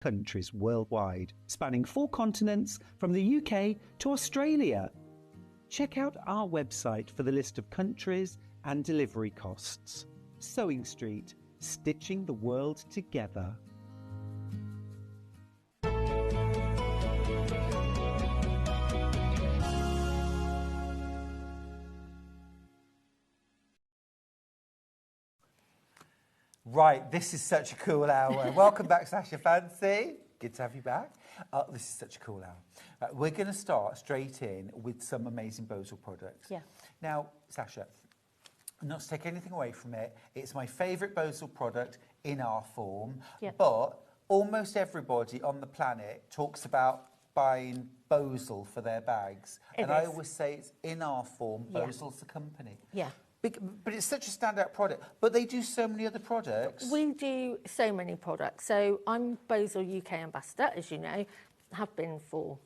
countries worldwide, spanning 4 continents from the UK to Australia. Check out our website for the list of countries and delivery costs. Sewing Street, stitching the world together. Right, this is such a cool hour. Welcome back, Sasha Fancy. Good to have you back. This is such a cool hour. We're going to start straight in with some amazing Bosal products. Yeah. Now, Sasha, not to take anything away from it, it's my favourite Bosal product in our form, but almost everybody on the planet talks about buying Bosal for their bags. I always say it's in our form, Bosal's the company. Yeah. But it's such a standout product. But they do so many other products. We do so many products. So I'm Bosal UK ambassador, as you know, have been for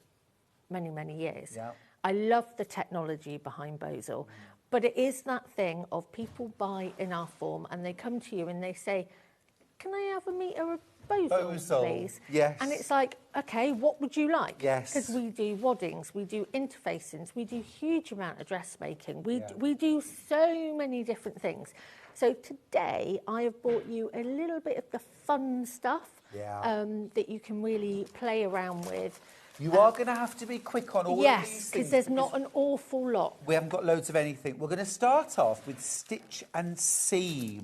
many, many years. Yeah. I love the technology behind Bosal, but it is that thing of people buy in our form and they come to you and they say, can I have a metre of Bosal, please? Yes. And it's like, okay, what would you like? Yes. Because we do waddings, we do interfacings, we do huge amount of dressmaking, we do so many different things. So today I have brought you a little bit of the fun stuff that you can really play around with. You are going to have to be quick on all of these things. Yes, because there's not an awful lot. We haven't got loads of anything. We're going to start off with stitch and seam.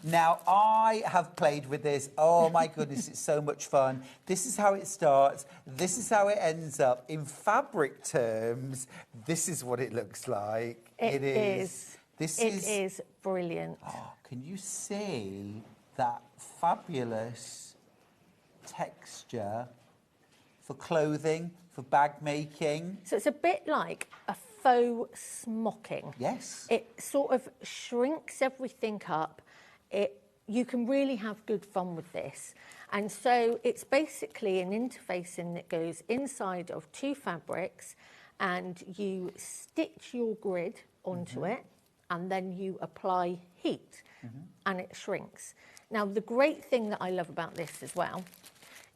Now, I have played with this. Oh, my goodness, it's so much fun. This is how it starts. This is how it ends up. In fabric terms, this is what it looks like. It is. This is brilliant. Oh, can you see that fabulous texture for clothing, for bag making? So it's a bit like a faux smocking. Yes. It sort of shrinks everything up. You can really have good fun with this. And so it's basically an interfacing that goes inside of 2 fabrics, and you stitch your grid onto it, and then you apply heat, and it shrinks. Now, the great thing that I love about this as well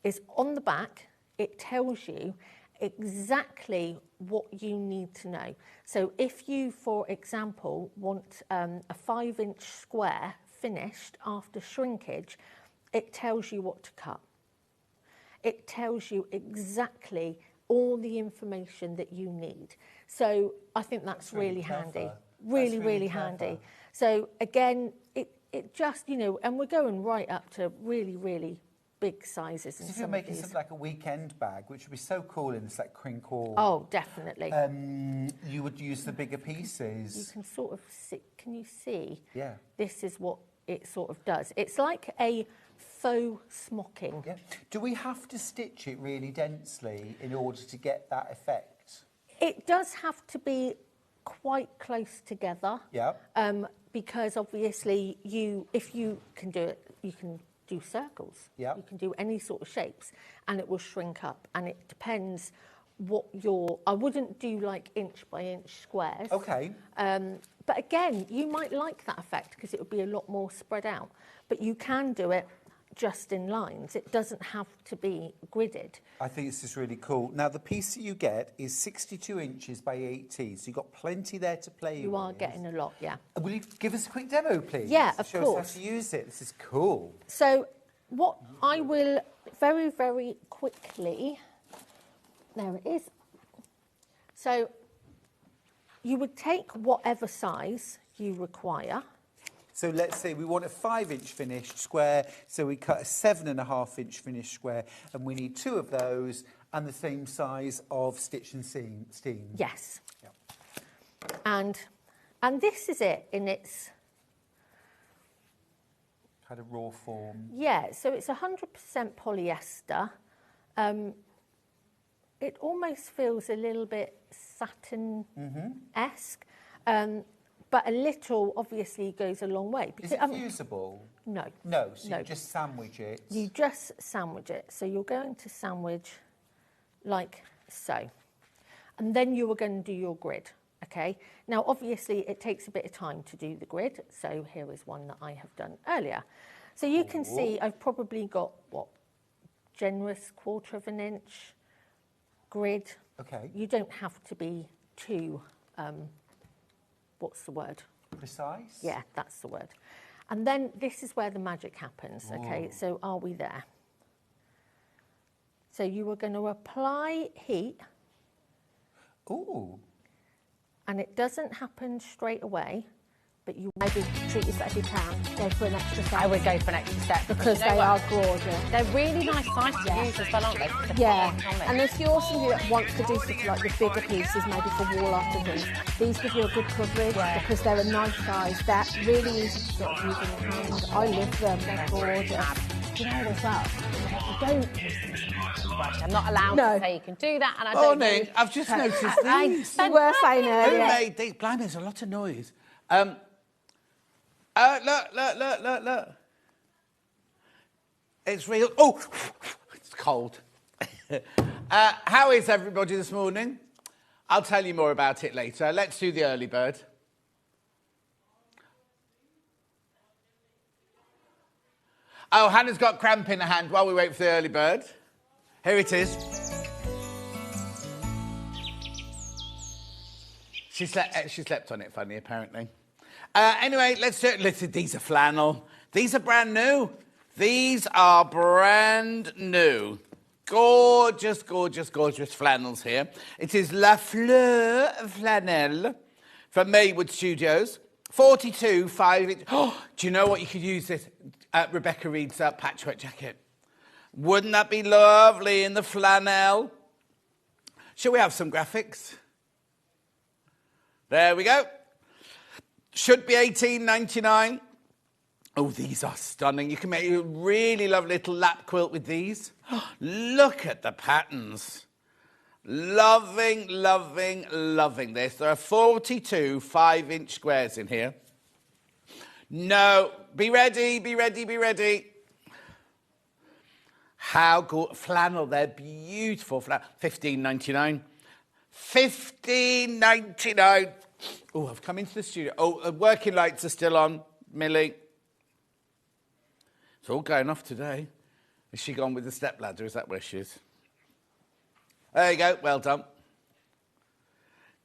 is on the back, it tells you exactly what you need to know. So if you, for example, want a 5-inch square finished after shrinkage, it tells you what to cut. It tells you exactly all the information that you need. So I think that's really handy. Really handy. So again, it just, you know, and we're going right up to really, really big sizes. If you're making something like a weekend bag, which would be so cool in this like crinkle. Oh, definitely. You would use the bigger pieces. You can sort of see, can you see? Yeah. This is what it sort of does. It's like a faux smocking. Yeah. Do we have to stitch it really densely in order to get that effect? It does have to be quite close together. Yeah. Because obviously if you can do it, you can do circles. Yeah. You can do any sort of shapes and it will shrink up, and it depends what I wouldn't do like inch by inch squares. Okay. But again, you might like that effect because it would be a lot more spread out, but you can do it just in lines. It doesn't have to be gridded. I think this is really cool. Now, the piece that you get is 62 inches by 18, so you've got plenty there to play with. You are getting a lot, yeah. Will you give us a quick demo, please? Yeah, of Show course. us how to use it. This is cool. So what I will very, very quickly, there it is. So you would take whatever size you require. So let's say we want a 5-inch finished square, so we cut a 7.5-inch finished square, and we need 2 of those and the same size of stitch and seam. Yes. Yep. And this is it in its kind of raw form. Yeah, so it's 100% polyester. It almost feels a little bit satin-esque. But a little obviously goes a long way. Is it fusible? No. No, so you just sandwich it? You just sandwich it. So you're going to sandwich like so. And then you are going to do your grid, okay? Now, obviously, it takes a bit of time to do the grid. So here is one that I have done earlier. So you can see I've probably got, generous 1/4 of an inch grid. Okay. You don't have to be too, what's the word? Precise? Yeah, that's the word. And then this is where the magic happens, okay? So are we there? So you are going to apply heat. Ooh. And it doesn't happen straight away, but you Maybe treat yourself if you can. Go for an extra set. I would go for an extra set. Because You know they what? are gorgeous. They're really nice size to use as well, aren't they? Yeah, and if you're somebody that wants to do stuff like the bigger pieces, maybe for wall art and things, these give you a good coverage because they're a nice size. They're really easy to sort of use in your hand. I love them, they're gorgeous. Do you know as well? You don't use things in right. I'm not allowed No. to say you can do that, and I don't Morning. know. I've just noticed these. We were saying Who earlier. made these? Blimey, there's a lot of noise. Look. It's real. Oh, it's cold. How is everybody this morning? I'll tell you more about it later. Let's do the early bird. Oh, Hannah's got cramp in her hand while we wait for the early bird. Here it is. She slept on it, funny, apparently. Anyway, let's do it. Listen, these are flannel. These are brand new. These are brand new. Gorgeous, gorgeous, gorgeous flannels here. It is La Fleur Flannel from Maywood Studios. 42, 5-inch. Oh, do you know what? You could use this. Rebecca Reed's patchwork jacket. Wouldn't that be lovely in the flannel? Shall we have some graphics? There we go. Should be $18.99. Oh, these are stunning. You can make a really lovely little lap quilt with these. Look at the patterns. Loving, loving, loving this. There are 42 5-inch squares in here. No, be ready, be ready, be ready. How good. Flannel, they're beautiful. $15.99. $15.99. Oh, I've come into the studio. Oh, the working lights are still on, Millie. It's all going off today. Is she gone with the stepladder? Is that where she is? There you go. Well done.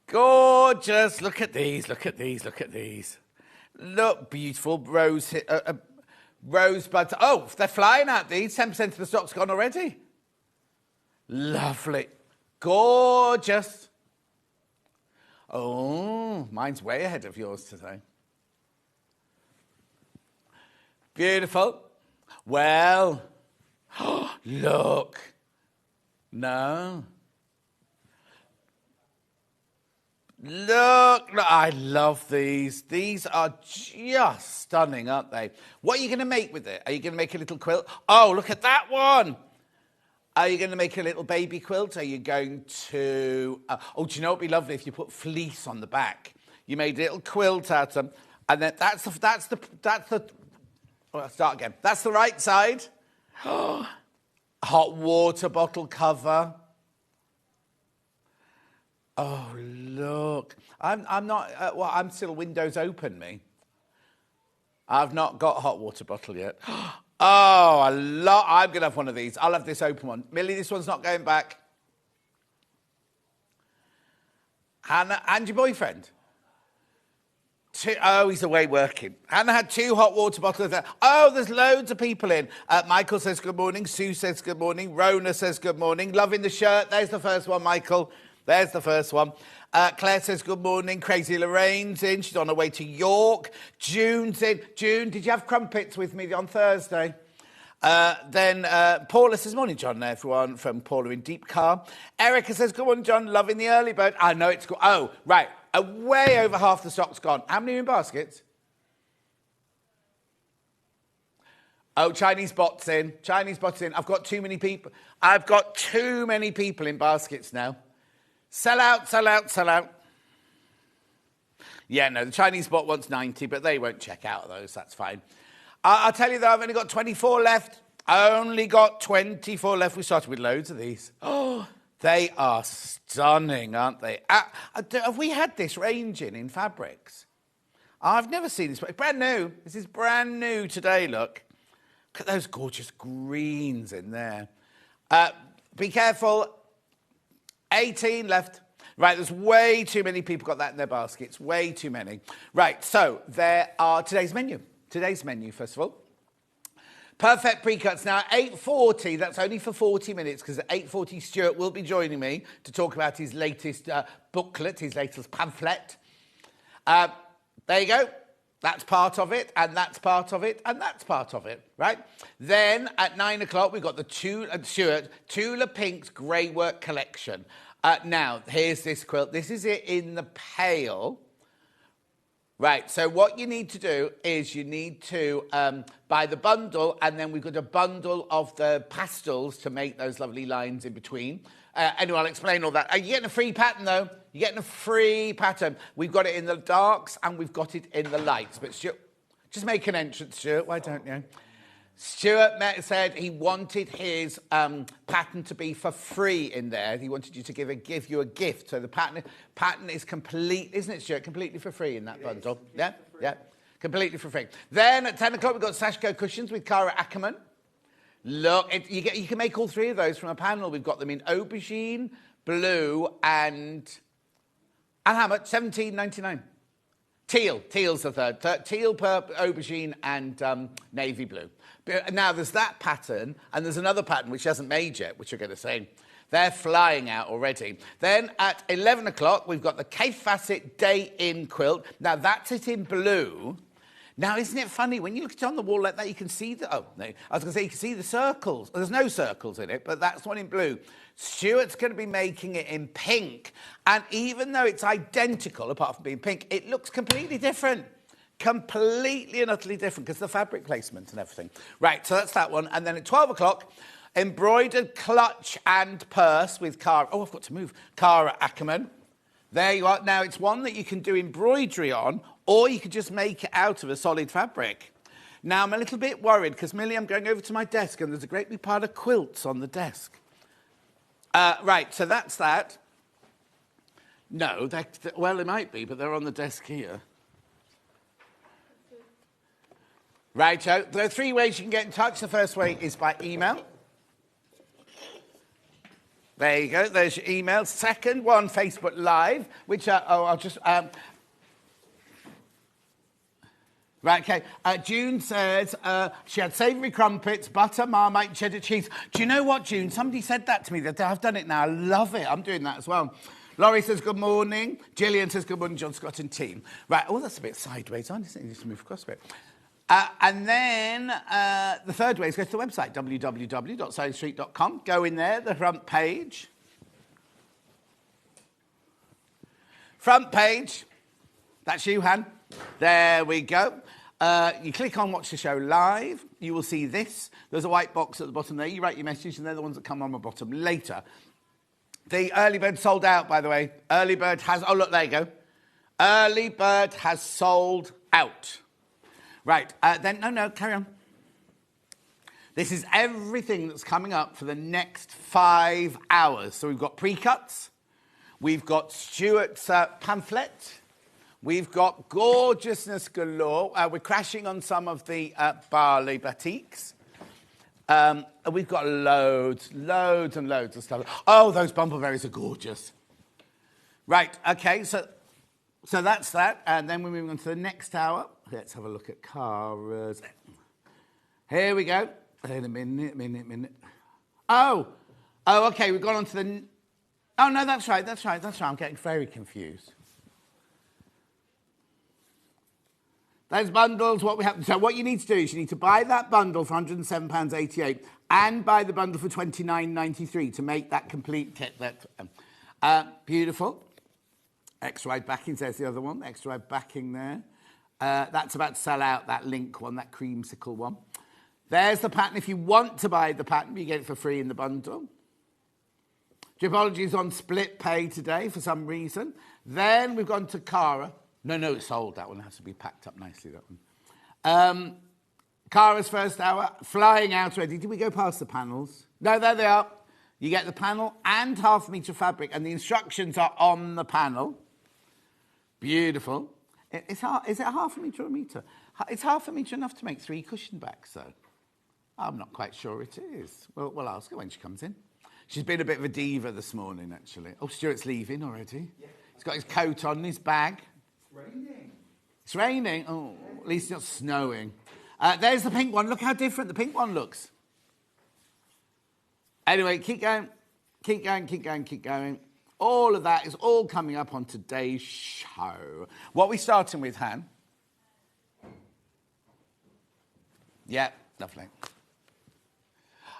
Gorgeous. Look at these. Look at these. Look at these. Look, beautiful rosebuds. Oh, they're flying out, these. 10% of the stock's gone already. Lovely. Gorgeous. Oh, mine's way ahead of yours today. Beautiful. Well, look. No. Look, I love these. These are just stunning, aren't they? What are you going to make with it? Are you going to make a little quilt? Oh, look at that one. Are you going to make a little baby quilt? Are you going to... oh, do you know what would be lovely if you put fleece on the back? You made a little quilt out of them. And then that's the... Oh, I'll start again. That's the right side. Hot water bottle cover. Oh, look. I'm not... I'm still windows open, me. I've not got a hot water bottle yet. Oh, I'm going to have one of these. I'll have this open one. Millie, this one's not going back. Hannah, and your boyfriend? Oh, he's away working. Hannah had 2 hot water bottles there. Oh, there's loads of people in. Michael says good morning. Sue says good morning. Rona says good morning. Loving the shirt. There's the first one, Michael. There's the first one. Claire says good morning. Crazy Lorraine's in. She's on her way to York. June's in. June, did you have crumpets with me on Thursday? Then Paula says, morning, John, everyone, from Paula in Deep Car. Erica says, good morning, John, loving the early bird. I know it's good. Oh, right. Way over half the stock's gone. How many are in baskets? Oh, Chinese bots in. Chinese bots in. I've got too many people. I've got too many people in baskets now. Sell out, sell out, sell out. Yeah, no, the Chinese bot wants 90, but they won't check out of those. That's fine. I'll tell you, though, I've only got 24 left. Only got 24 left. We started with loads of these. Oh, they are stunning, aren't they? Have we had this range in fabrics? I've never seen this. Brand new. This is brand new today, look. Look at those gorgeous greens in there. Be careful. 18 left. Right, there's way too many people got that in their baskets. Way too many. Right, so there are today's menu. Today's menu, first of all. Perfect precuts. Now, at 8:40, that's only for 40 minutes, because at 8:40, Stuart will be joining me to talk about his latest booklet, his latest pamphlet. There you go. That's part of it, and that's part of it, and that's part of it, right? Then, at 9 o'clock, we've got the Stuart Tula Pink's Greywork collection. Now, here's this quilt. This is it in the pale. Right, so what you need to do is you need to buy the bundle, and then we've got a bundle of the pastels to make those lovely lines in between. Anyway, I'll explain all that. You're getting a free pattern, though. You're getting a free pattern. We've got it in the darks, and we've got it in the lights. But Stuart, just make an entrance, Stuart. Why don't you? Stuart said he wanted his pattern to be for free in there. He wanted you to give you a gift. So the pattern is complete, isn't it, Stuart? Completely for free in that bundle. Yeah, yeah, completely for free. Then at 10 o'clock we've got Sashiko cushions with Cara Ackerman. Look, you can make all three of those from a panel. We've got them in aubergine, blue, and how much? $17.99. Teal's the third. Teal, purple, aubergine, and navy blue. Now, there's that pattern, and there's another pattern which hasn't made yet, which you're going to see. They're flying out already. Then at 11 o'clock, we've got the Kaffe Fassett Day In quilt. Now, that's it in blue. Now, isn't it funny? When you look at it on the wall like that, you can see the... Oh, no. I was going to say, you can see the circles. There's no circles in it, but that's the one in blue. Stuart's going to be making it in pink. And even though it's identical, apart from being pink, it looks completely different. Completely and utterly different, because the fabric placement and everything. Right, so that's that one. And then at 12 o'clock, embroidered clutch and purse with Cara... Oh, I've got to move. Cara Ackerman. There you are. Now, it's one that you can do embroidery on, or you could just make it out of a solid fabric. Now, I'm a little bit worried, because, Millie, I'm going over to my desk, and there's a great big pile of quilts on the desk. Right, so that's that. No, well, it might be, but they're on the desk here. Right, so there are three ways you can get in touch. The first way is by email. There you go, there's your email. Second one, Facebook Live, which, I'll just... Right, okay. June says she had savoury crumpets, butter, Marmite, cheddar cheese. Do you know what, June? Somebody said that to me. I've done it now. I love it. I'm doing that as well. Laurie says good morning. Gillian says good morning, John Scott and team. Right, oh, that's a bit sideways. I just need to move across a bit. And then the third way is go to the website, www.sewingstreet.com. Go in there, the front page. Front page. That's you, Han. There we go. You click on Watch the Show Live. You will see this. There's a white box at the bottom there. You write your message, and they're the ones that come on the bottom later. The early bird sold out, by the way. Early bird has... Oh, look, there you go. Early bird has sold out. Right, then, no, carry on. This is everything that's coming up for the next 5 hours. So we've got precuts, we've got Stuart's pamphlet, we've got gorgeousness galore. We're crashing on some of the Barley batiks. And we've got loads and loads of stuff. Oh, those bumbleberries are gorgeous. Right, okay, so that's that. And then we're moving on to the next hour. Let's have a look at Cara's. Here we go. In a minute. Oh, okay, we've gone on to the... Oh, no, that's right. I'm getting very confused. Those bundles, so what you need to do is you need to buy that bundle for £107.88 and buy the bundle for £29.93 to make that complete kit. Beautiful. Extra wide backing, there's the other one. Extra wide backing there. That's about to sell out, that link one, that creamsicle one. There's the pattern. If you want to buy the pattern, you get it for free in the bundle. Dripology is on split pay today for some reason. Then we've gone to Cara. No, it's sold. That one has to be packed up nicely, that one. Cara's first hour, flying out already. Did we go past the panels? No, there they are. You get the panel and half metre fabric, and the instructions are on the panel. Beautiful. Is it half a metre or a metre? It's half a metre enough to make 3 cushion backs, though. I'm not quite sure it is. Well, we'll ask her when she comes in. She's been a bit of a diva this morning, actually. Oh, Stuart's leaving already. Yeah. He's got his coat on, his bag. It's raining. It's raining? Oh, at least it's not snowing. There's the pink one. Look how different the pink one looks. Anyway, keep going. Keep going, keep going, keep going. All of that is all coming up on today's show. What are we starting with, Han? Yeah, lovely.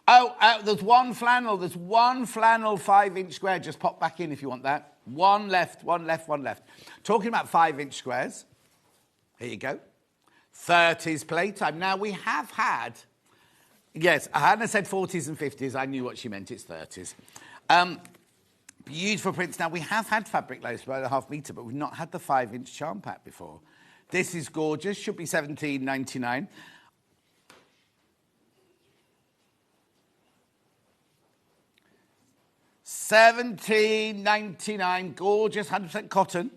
Oh, there's one flannel. There's one flannel 5-inch square. Just pop back in if you want that. One left, one left, one left. Talking about 5-inch squares. Here you go. 30s playtime. Now, we have had... Yes, Hannah said 40s and 50s. I knew what she meant. It's 30s. Beautiful prints. Now, we have had fabric lace about a ½ metre, but we've not had the 5-inch charm pack before. This is gorgeous. Should be £17.99. £17.99, gorgeous, 100% cotton.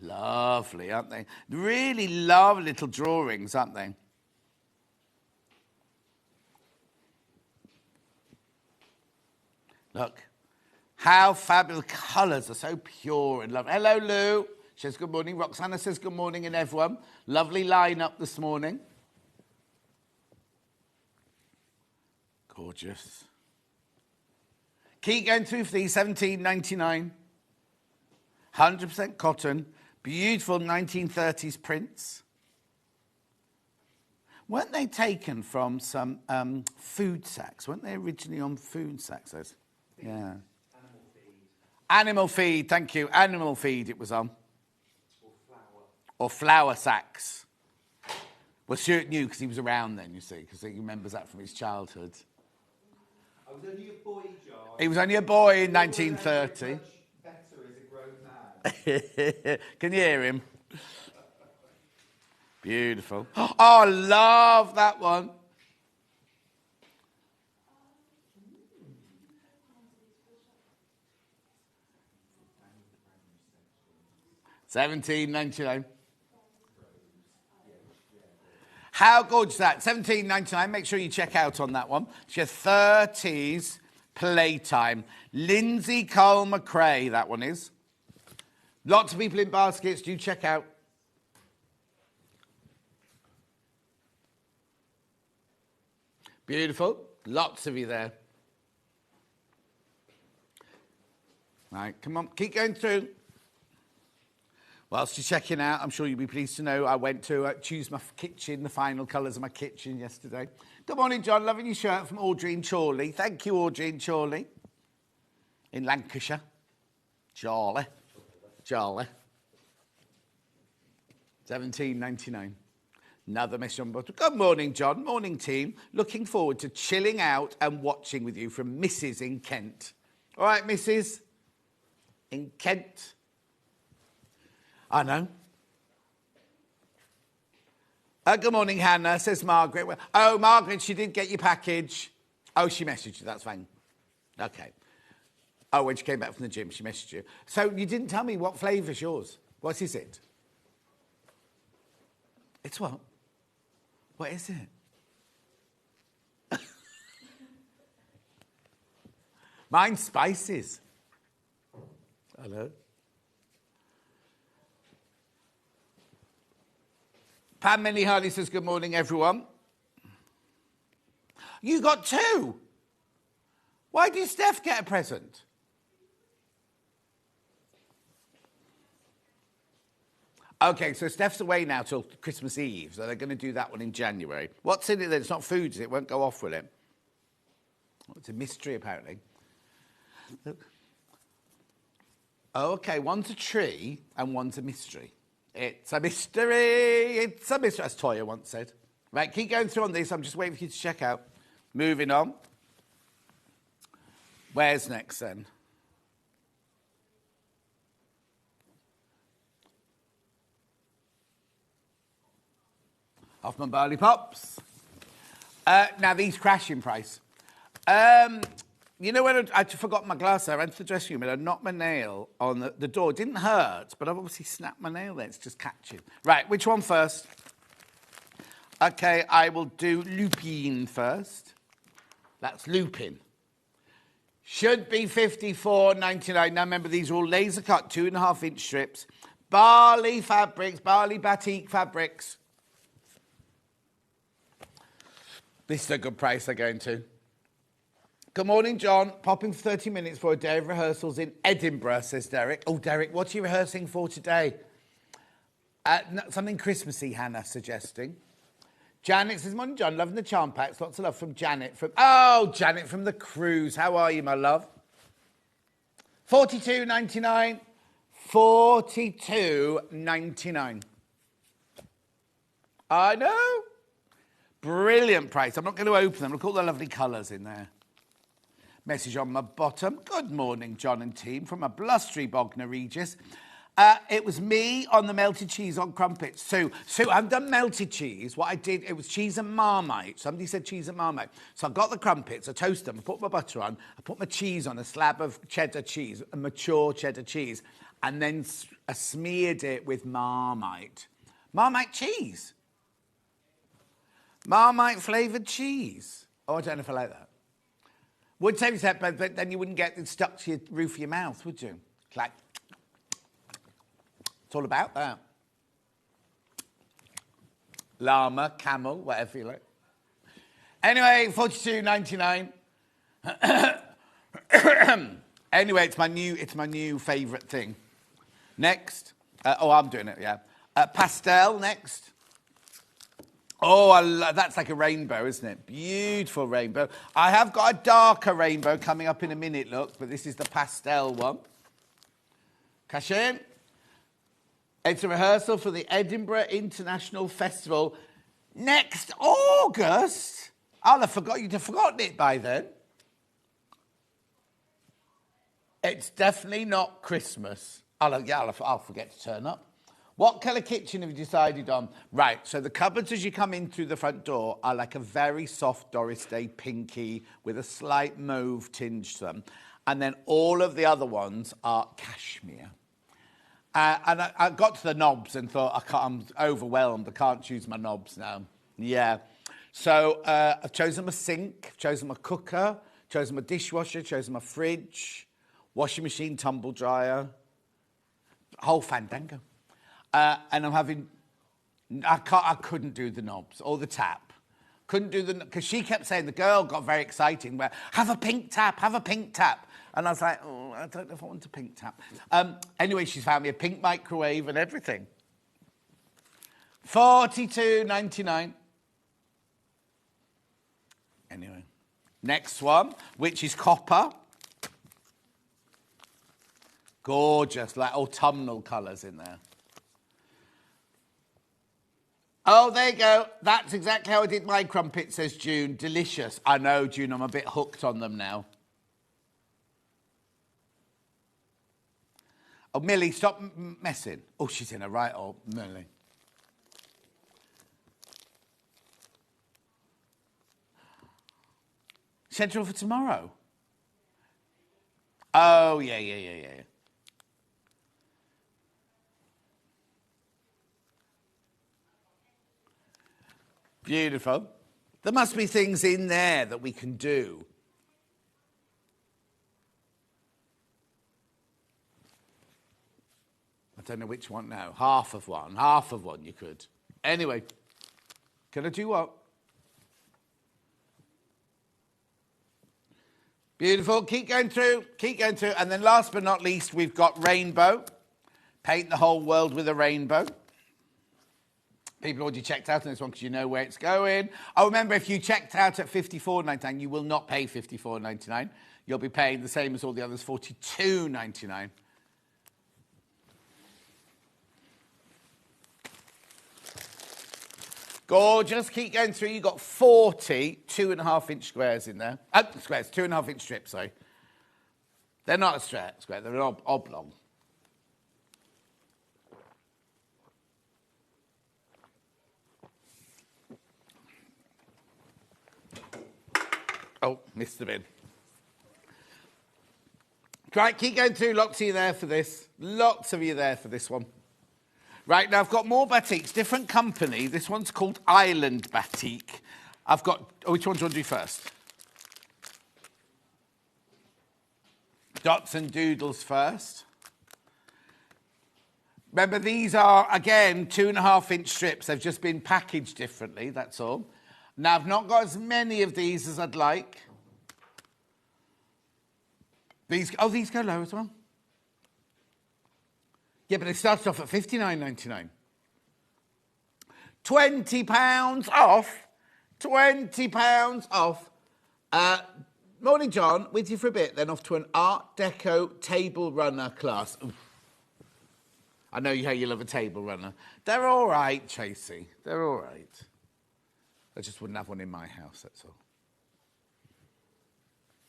Lovely, aren't they? Really lovely little drawings, aren't they? Look, how fabulous. Colours are so pure and lovely. Hello, Lou. She says good morning. Roxana says good morning, and everyone. Lovely line-up this morning. Gorgeous. Keep going through for these, £17.99. 100% cotton. Beautiful 1930s prints. Weren't they taken from some food sacks? Weren't they originally on food sacks? Those? Yeah. Animal feed. Animal feed, thank you. Animal feed it was on. Or flour. Or flour sacks. Well, Stuart knew because he was around then, you see, because he remembers that from his childhood. I was only a boy, John. He was only a boy in 1930. Much better as a grown man. Can you hear him? Beautiful. Oh, I love that one. £17.99. How gorgeous is that? £17.99. Make sure you check out on that one. It's your 30s playtime. Lindsay Cole McRae, that one is. Lots of people in baskets. Do check out. Beautiful. Lots of you there. Right, come on. Keep going through. Whilst you're checking out, I'm sure you'll be pleased to know I went to choose my kitchen, the final colours of my kitchen yesterday. Good morning, John. Loving your shirt from Audrey and Chorley. Thank you, Audrey and Chorley. In Lancashire. Charlie. £17.99. Another mission bottle. Good morning, John. Morning, team. Looking forward to chilling out and watching with you from Mrs. in Kent. All right, Mrs. in Kent. I know. Good morning, Hannah, says Margaret. Oh, Margaret, she did get your package. Oh, she messaged you. That's fine. Okay. Oh, when she came back from the gym, she messaged you. So you didn't tell me what flavour's yours. What is it? It's what? What is it? Mine's spices. Hello. Pam Minnie Harley says, good morning, everyone. You got 2. Why did Steph get a present? Okay, so Steph's away now till Christmas Eve, so they're going to do that one in January. What's in it then? It's not food, is it? It won't go off with it. Oh, it's a mystery, apparently. Look. Oh, okay, one's a tree and one's a mystery. It's a mystery. It's a mystery, as Toya once said. Right, keep going through on this. I'm just waiting for you to check out. Moving on. Where's next, then? Hoffman Barley Pops. Now, these crash in price. You know when I forgot my glass there, I went to the dressing room and I knocked my nail on the door. It didn't hurt, but I've obviously snapped my nail there. It's just catching. Right, which one first? Okay, I will do lupine first. That's lupin. Should be $54.99. Now remember, these are all laser cut 2.5-inch strips. Barley fabrics, Barley batik fabrics. This is a good price they're going to. Good morning, John. Popping for 30 minutes for a day of rehearsals in Edinburgh, says Derek. Oh, Derek, what are you rehearsing for today? Something Christmassy, Hannah suggesting. Janet says, morning, John. Loving the charm packs. Lots of love from Janet. Janet from the cruise. How are you, my love? $42.99. $42.99. I know. Brilliant price. I'm not going to open them. Look at all the lovely colours in there. Message on my bottom. Good morning, John and team, from a blustery Bognor Regis. It was me on the melted cheese on crumpets. So I've done melted cheese. What I did, it was cheese and Marmite. Somebody said cheese and Marmite. So I got the crumpets, I toast them, I put my butter on, I put my cheese on, a slab of cheddar cheese, a mature cheddar cheese, and then I smeared it with Marmite. Marmite cheese. Marmite flavoured cheese. Oh, I don't know if I like that. Would save yourself, but then you wouldn't get it stuck to your roof of your mouth, would you? It's like, it's all about that. Llama, camel, whatever you like. Anyway, $42.99. Anyway, it's my new favourite thing. Next. I'm doing it, yeah. Pastel, next. Oh, that's like a rainbow, isn't it? Beautiful rainbow. I have got a darker rainbow coming up in a minute, look, but this is the pastel one. Cash in. It's a rehearsal for the Edinburgh International Festival next August. I'll have forgotten, you'd have forgotten it by then. It's definitely not Christmas. I'll forget to turn up. What colour kitchen have you decided on? Right, so the cupboards as you come in through the front door are like a very soft Doris Day pinky with a slight mauve tinge to them. And then all of the other ones are cashmere. And I got to the knobs and thought, I'm overwhelmed. I can't choose my knobs now. Yeah. So I've chosen my sink, chosen my cooker, chosen my dishwasher, chosen my fridge, washing machine, tumble dryer, whole fandango. And I'm having, I couldn't do the knobs or the tap. Couldn't do the, because she kept saying, the girl got very exciting, where, have a pink tap, have a pink tap. And I was like, oh, I don't know if I want a pink tap. Anyway, she's found me a pink microwave and everything. $42.99. Anyway, next one, which is copper. Gorgeous, like autumnal colours in there. Oh, there you go. That's exactly how I did my crumpet, says June. Delicious. I know, June, I'm a bit hooked on them now. Oh, Millie, stop messing. Oh, she's in a right old Millie. Schedule for tomorrow? Oh, yeah. Beautiful. There must be things in there that we can do. I don't know which one now. Half of one you could. Anyway, can I do what? Beautiful. Keep going through. And then last but not least, we've got rainbow. Paint the whole world with a rainbow. People already checked out on this one because you know where it's going. Oh, remember, if you checked out at $54.99, you will not pay $54.99. You'll be paying the same as all the others, $42.99. Gorgeous. Keep going through. You've got 40 2.5-inch squares in there. 2.5-inch strips, sorry. They're not a square, they're an oblong. Oh, missed the bin. Right, keep going through. Lots of you there for this. Lots of you there for this one. Right, now I've got more batiks, different company. This one's called Island Batik. I've got... Oh, which one do you want to do first? Dots and doodles first. Remember, these are, again, 2.5-inch strips. They've just been packaged differently, that's all. Now, I've not got as many of these as I'd like. These go low as well. Yeah, but they started off at £59.99. £20 off. £20 off. Morning, John. With you for a bit, then off to an Art Deco table runner class. Oof. I know how you love a table runner. They're all right, Tracy. They're all right. I just wouldn't have one in my house, that's all.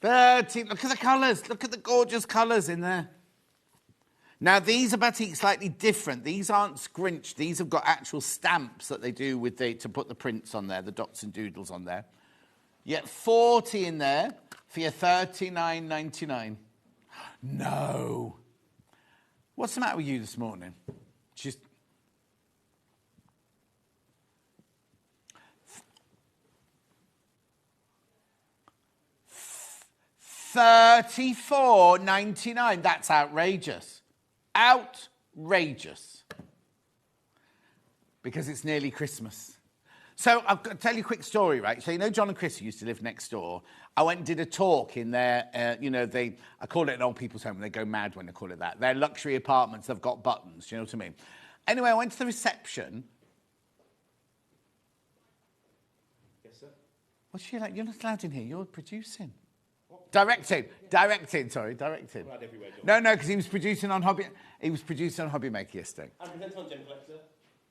13. Look at the colours. Look at the gorgeous colours in there. Now, these are batik slightly different. These aren't scrinched. These have got actual stamps that they do with to put the prints on there, the dots and doodles on there. You get 40 in there for your $39.99. No. What's the matter with you this morning? Just... $34.99. That's outrageous. Outrageous. Because it's nearly Christmas. So I've got to tell you a quick story, right? So you know John and Chris, who used to live next door? I went and did a talk in their, I call it an old people's home. They go mad when they call it that. They're luxury apartments. They've got buttons. Do you know what I mean? Anyway, I went to the reception. Yes, sir. What's she like? You're not allowed in here. You're producing. Directing. I'm everywhere, John. No, because he was producing on Hobby. He was producing on Hobby Maker yesterday. And presented on Gem Collector.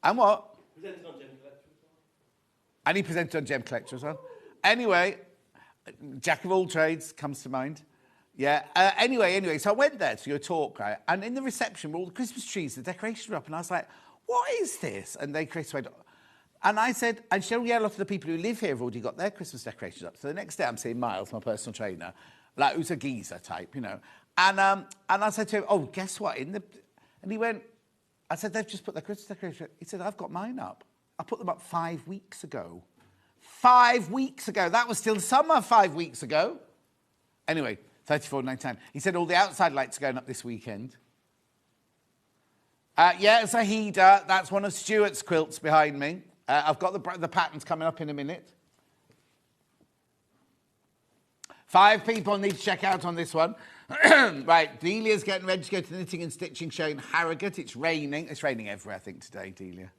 And what? Presented on Gem Collector. And he presented on Gem Collector as well. Anyway, jack of all trades comes to mind. Yeah. Anyway, so I went there to your talk, right? And in the reception were all the Christmas trees, the decorations were up, and I was like, "What is this?" And Chris went. And I said, and she said, yeah, a lot of the people who live here have already got their Christmas decorations up. So the next day I'm seeing Miles, my personal trainer, like who's a geezer type, you know. And I said to him, oh, guess what? And he went, I said, they've just put their Christmas decorations up. He said, I've got mine up. I put them up 5 weeks ago. 5 weeks ago. That was still summer 5 weeks ago. Anyway, $34.99. He said all the outside lights are going up this weekend. Yeah, it's a heater. That's one of Stuart's quilts behind me. I've got the patterns coming up in a minute. 5 people need to check out on this one. Right, Delia's getting ready to go to the knitting and stitching show in Harrogate. It's raining. It's raining everywhere, I think, today, Delia.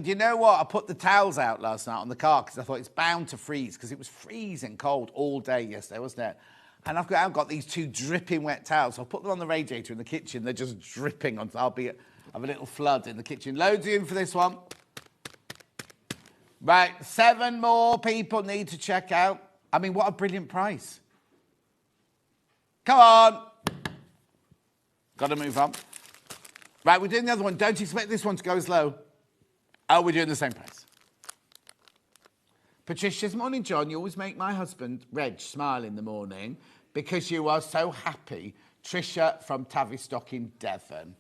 You know what? I put the towels out last night on the car because I thought it's bound to freeze because it was freezing cold all day yesterday, wasn't it? And I've got these 2 dripping wet towels. So I'll put them on the radiator in the kitchen. They're just dripping on. Have a little flood in the kitchen. Loads in for this one. Right, 7 more people need to check out. I mean, what a brilliant price. Come on. Got to move on. Right, we're doing the other one. Don't expect this one to go as low. Oh, we're doing the same price. Patricia's morning, John. You always make my husband, Reg, smile in the morning because you are so happy. Tricia from Tavistock in Devon.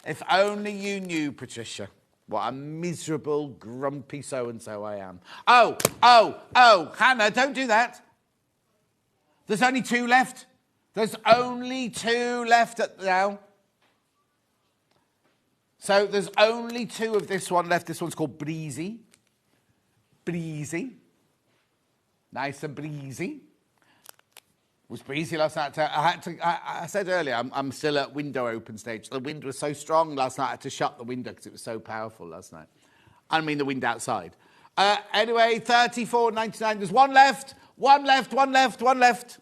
If only you knew, Patricia. What a miserable, grumpy so-and-so I am. Oh, Hannah, don't do that. There's only 2 left. There's only 2 left now. So there's only 2 of this one left. This one's called Breezy. Breezy. Nice and breezy. It was breezy last night. I said earlier, I'm still at window open stage. The wind was so strong last night, I had to shut the window because it was so powerful last night. I mean the wind outside. Anyway, $34.99. There's 1 left. 1 left, 1 left, 1 left.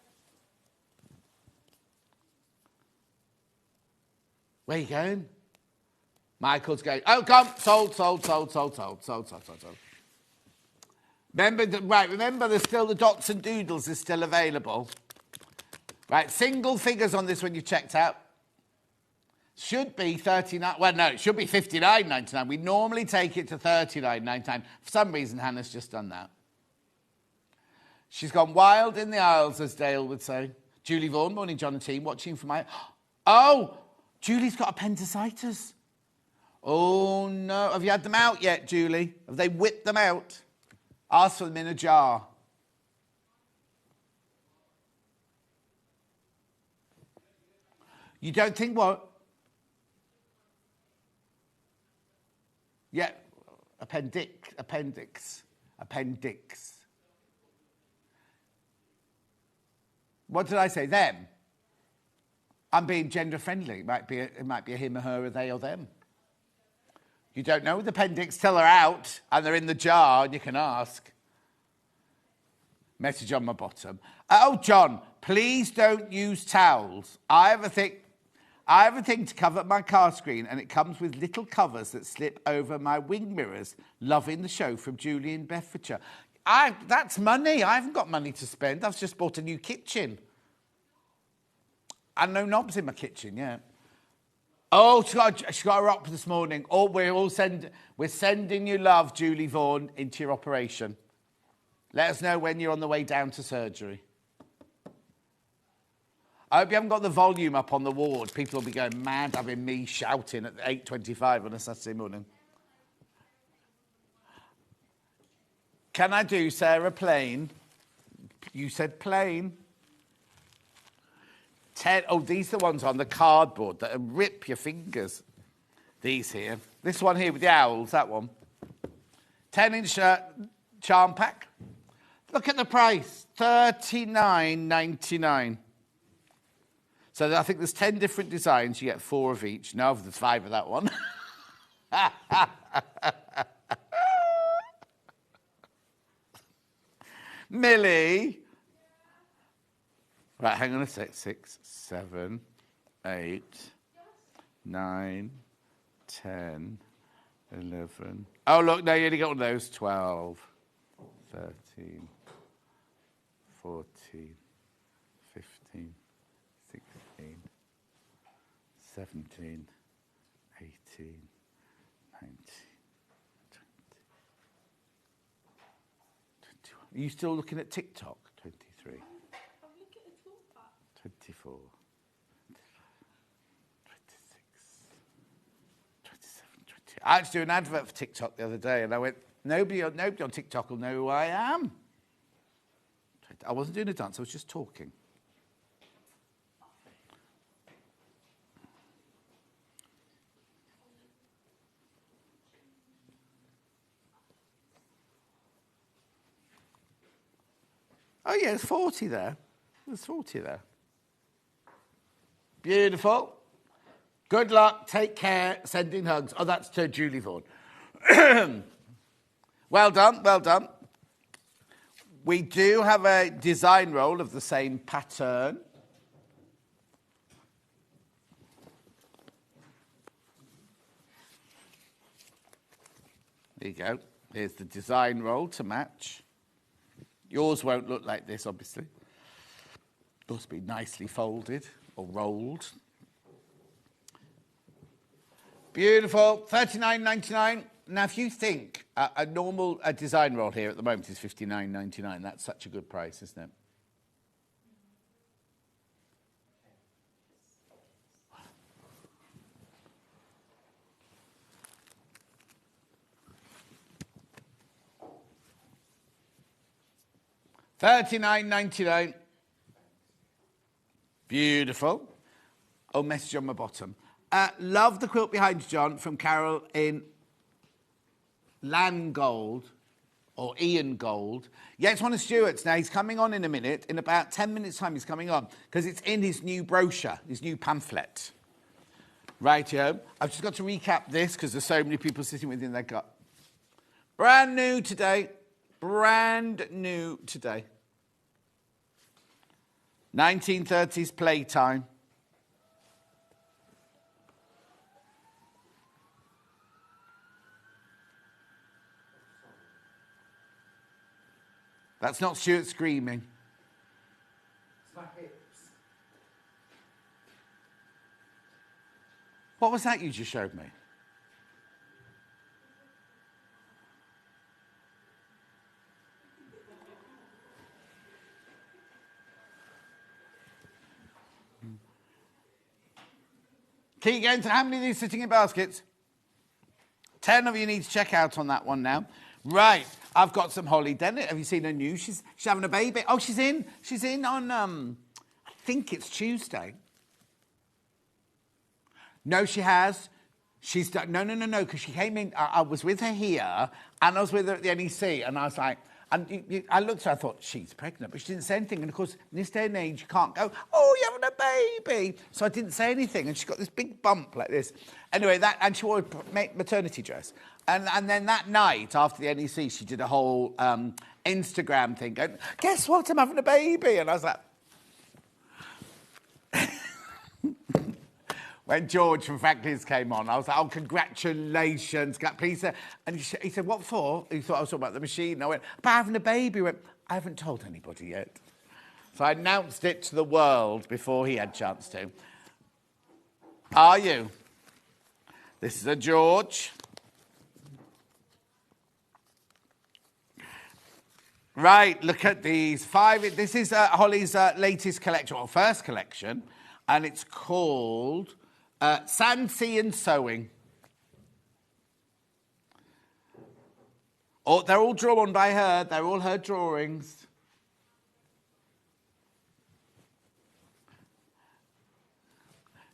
Where are you going? Michael's going, oh, come. Sold. Remember, there's still the dots and doodles is still available. Right, single figures on this when you checked out. Should be $39. Well, no, it should be $59.99. We normally take it to $39.99. For some reason, Hannah's just done that. She's gone wild in the aisles, as Dale would say. Julie Vaughan, morning, John and team, watching for my... Oh, Julie's got appendicitis. Oh, no. Have you had them out yet, Julie? Have they whipped them out? Ask for them in a jar. You don't think what? Yeah, appendix. What did I say? Them. I'm being gender friendly. It might be a him or her, or they or them. You don't know the appendix till they're out and they're in the jar and you can ask. Message on my bottom. Oh, John, please don't use towels. I have a thing to cover my car screen and it comes with little covers that slip over my wing mirrors. Loving the show from Julie in Bedfordshire. That's money. I haven't got money to spend. I've just bought a new kitchen. And no knobs in my kitchen, yeah. Oh, she got her up this morning. Oh, we're sending you love, Julie Vaughan, into your operation. Let us know when you're on the way down to surgery. I hope you haven't got the volume up on the ward. People will be going mad having me shouting at 8:25 on a Saturday morning. Can I do Sarah plain? You said plain. 10. Oh, these are the ones on the cardboard that rip your fingers. These here. This one here with the owls, that one. 10-inch charm pack. Look at the price, $39.99. So I think there's 10 different designs. You get 4 of each. No, there's 5 of that one. Millie. Right, hang on a sec. 6, 7, 8, 9, 10, 11. Oh, look, no, you only got one of those. 12, 13, 14, 15, 16, 17, 18, 19, 20, 21. Are you still looking at TikTok? 23. 24, 26, 27, 28. I had to do an advert for TikTok the other day, and I went, nobody on TikTok will know who I am. I wasn't doing a dance, I was just talking. Oh, yeah, there's 40 there. There's 40 there. Beautiful. Good luck. Take care. Sending hugs. Oh, that's to Julie Vaughan. Well done. Well done. We do have a design roll of the same pattern. There you go. Here's the design roll to match. Yours won't look like this, obviously. Yours will be nicely folded or rolled. Beautiful. $39.99. Now, if you think a normal design roll here at the moment is $59.99, that's such a good price, isn't it? $39.99. Beautiful. Oh, message on my bottom. Love the quilt behind you, John, from Carol in Langold, or Ian Gold. Yeah, it's one of Stuart's. Now, he's coming on in a minute. In about 10 minutes' time, he's coming on, because it's in his new brochure, his new pamphlet. Rightio. I've just got to recap this, because there's so many people sitting within their gut. Brand new today. Brand new today. 1930s playtime. That's not Stuart screaming. It's my hips. What was that you just showed me? Keep going to how many of these sitting in baskets? 10 of you need to check out on that one now. Right, I've got some Holly Dennett. Have you seen her news? She's having a baby. Oh, she's in on, I think it's Tuesday. No, she has. She's done, no, because she came in, I was with her here, and I was with her at the NEC, and I was like, and I looked at her, I thought, she's pregnant, but she didn't say anything. And of course, in this day and age, you can't go, oh, you're having a baby. So I didn't say anything, and she got this big bump like this. Anyway, and she wore a maternity dress. And then that night, after the NEC, she did a whole Instagram thing, going, guess what, I'm having a baby. And I was like... When George from Franklin's came on, I was like, oh, congratulations. Please, and he said, what for? He thought I was talking about the machine. And I went, about having a baby. He went, I haven't told anybody yet. So I announced it to the world before he had a chance to. Are you? This is a George. Right, look at these 5. This is Holly's latest collection, or first collection, and it's called... Sand, Sea and Sewing. Oh, they're all drawn by her. They're all her drawings.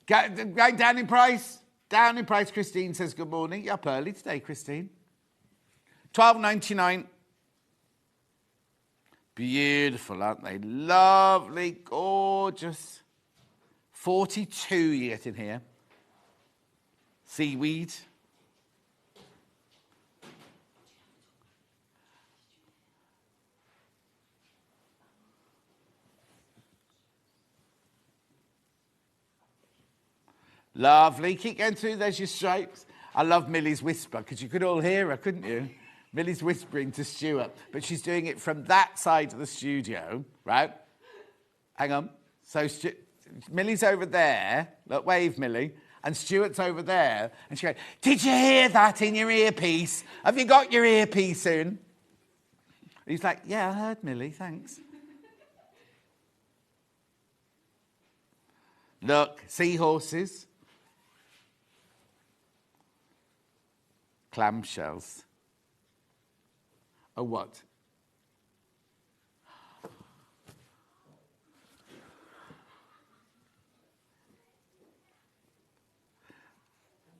Going down in price. Down in price, Christine says good morning. You're up early today, Christine. $12.99. Beautiful, aren't they? Lovely, gorgeous. 42 you get in here. Seaweed. Lovely. Keep going through. There's your stripes. I love Millie's whisper, because you could all hear her, couldn't you? Millie's whispering to Stuart, but she's doing it from that side of the studio, right? Hang on. So Millie's over there. Look, wave, Millie. And Stuart's over there. And she goes, did you hear that in your earpiece? Have you got your earpiece in? He's like, yeah, I heard, Millie, thanks. Look, seahorses. Clamshells. Oh, what?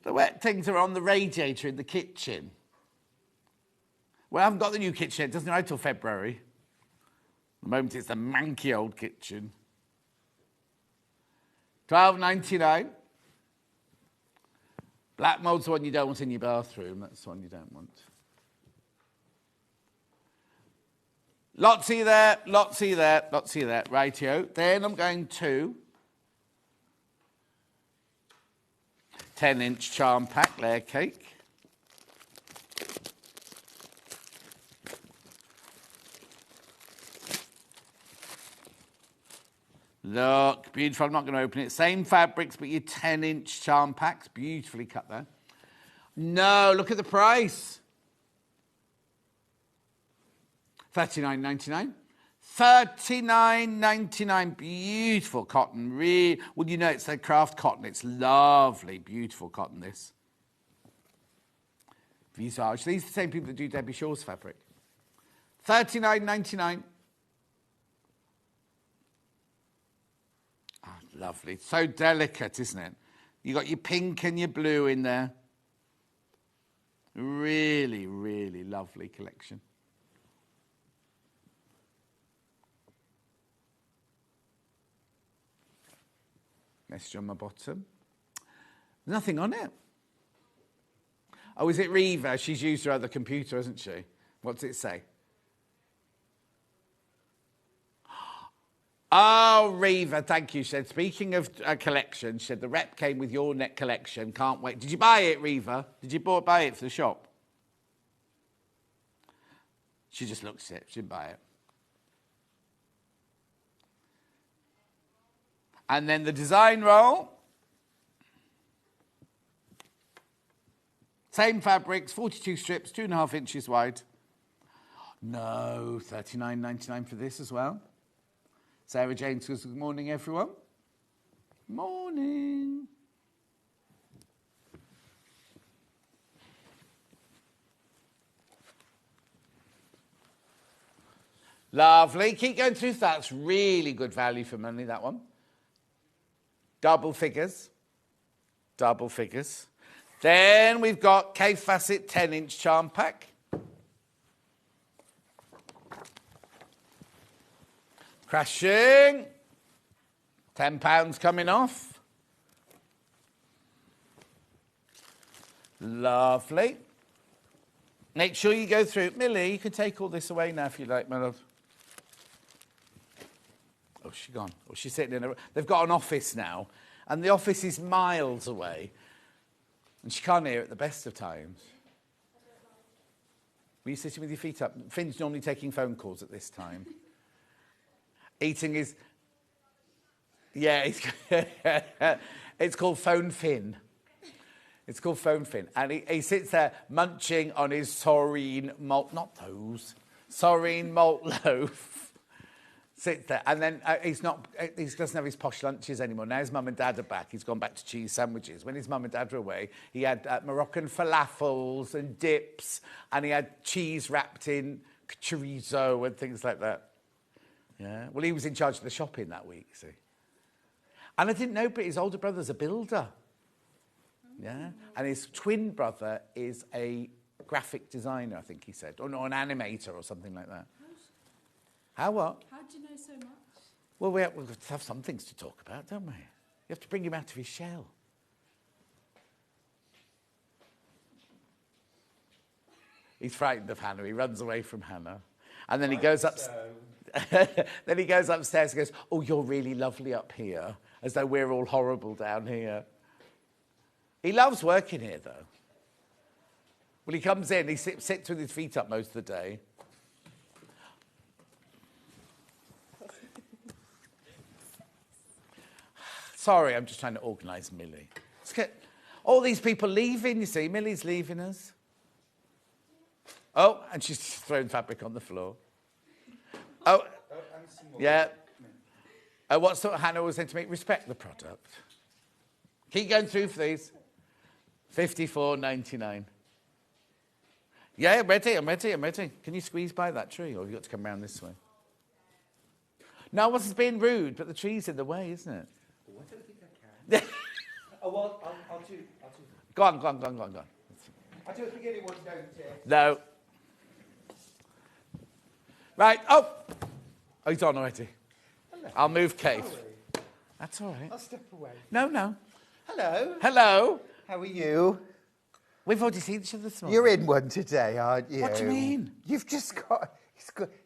The wet things are on the radiator in the kitchen. Well, I haven't got the new kitchen. It doesn't arrive till February. At the moment, it's the manky old kitchen. $12.99. Black mould's the one you don't want in your bathroom. That's the one you don't want. Lotsy there, lotsy there, lotsy there. Rightio. Then I'm going to 10-inch charm pack layer cake. Look, beautiful. I'm not going to open it. Same fabrics, but your 10-inch charm packs. Beautifully cut there. No, look at the price. $39.99. $39.99. Beautiful cotton. Really, well, you know, it's the craft cotton. It's lovely, beautiful cotton, this. Visage. These are the same people that do Debbie Shaw's fabric. $39.99. Oh, lovely. So delicate, isn't it? You got your pink and your blue in there. Really, really lovely collection. Message on my bottom. Nothing on it. Oh, is it Reva? She's used her other computer, hasn't she? What's it say? Oh, Reva, thank you. She said, speaking of a collection, she said, the rep came with your net collection. Can't wait. Did you buy it, Reva? Did you buy it for the shop? She just looks at it. She didn't buy it. And then the design roll. Same fabrics, 42 strips, 2.5 inches wide. No, $39.99 for this as well. Sarah Jane says, good morning, everyone. Morning. Lovely. Keep going through. That's really good value for money, that one. Double figures. Double figures. Then we've got Kaffe Fassett 10-inch charm pack. Crashing. £10 coming off. Lovely. Make sure you go through. Millie, you can take all this away now if you like, my love. Oh, she's gone. Oh, she's sitting in a... They've got an office now, and the office is miles away, and she can't hear at the best of times. Were you sitting with your feet up? Finn's normally taking phone calls at this time. Eating his... Yeah, it's called Phone Finn. It's called Phone Finn. And he sits there munching on his saurine malt... Not those. Saurine malt loaf. Sits there. And then he doesn't have his posh lunches anymore. Now his mum and dad are back. He's gone back to cheese sandwiches. When his mum and dad were away, he had Moroccan falafels and dips. And he had cheese wrapped in chorizo and things like that. Yeah. Well, he was in charge of the shopping that week, see. And I didn't know, but his older brother's a builder. Yeah. And his twin brother is a graphic designer, I think he said. Or no, an animator or something like that. How what? How do you know so much? Well, we have some things to talk about, don't we? You have to bring him out of his shell. He's frightened of Hannah. He runs away from Hannah. And then he goes up... then he goes upstairs and goes, oh, you're really lovely up here, as though we're all horrible down here. He loves working here, though. Well, he comes in, he sits with his feet up most of the day. Sorry, I'm just trying to organise Millie. Let's get all these people leaving, you see. Millie's leaving us. Oh, and she's thrown fabric on the floor. Oh, yeah. What sort of Hannah was saying to me? Respect the product. Keep going through for these. $54.99. Yeah, I'm ready. Can you squeeze by that tree, or have you got to come round this way? No, I wasn't being rude, but the tree's in the way, isn't it? Oh, I don't think I can. Oh, well, I'll do. Go on. I don't think anyone's noticed. No. Right, oh, he's on already. Hello. I'll move Kate. That's all right. I'll step away. No. Hello. How are you? We've already seen each other this morning. You're in one today, aren't you? What do you mean? You've just got...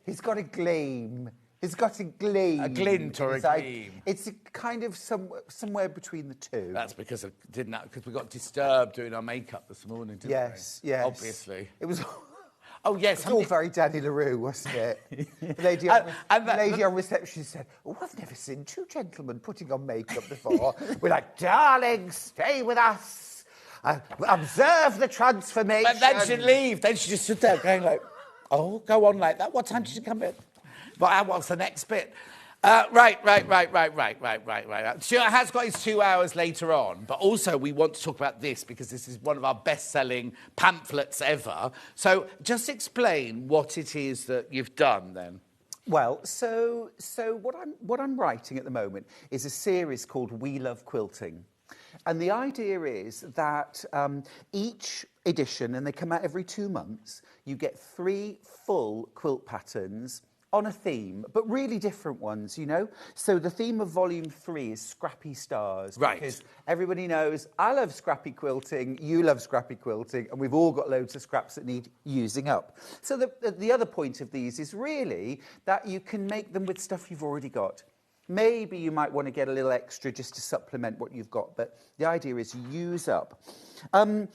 He's got a gleam. He's got a gleam. A glint or a gleam. It's a kind of somewhere between the two. That's because we got disturbed doing our makeup this morning, didn't we? Yes. Obviously. It was... Oh, yes. It was all very Danny LaRue, wasn't it? The lady on reception said, oh, I've never seen two gentlemen putting on makeup before. We're like, darling, stay with us. Observe the transformation. But then she'd leave. Then she just stood there going like, oh, go on like that. What time did you come in? What's the next bit? Right. Stuart has got his 2 hours later on, but also we want to talk about this because this is one of our best-selling pamphlets ever. So just explain what it is that you've done then. Well, so what I'm writing at the moment is a series called We Love Quilting. And the idea is that each edition, and they come out every 2 months, you get 3 full quilt patterns on a theme, but really different ones, you know? So the theme of volume 3 is Scrappy Stars. Right. Because everybody knows I love scrappy quilting, you love scrappy quilting, and we've all got loads of scraps that need using up. So the other point of these is really that you can make them with stuff you've already got. Maybe you might want to get a little extra just to supplement what you've got, but the idea is use up. And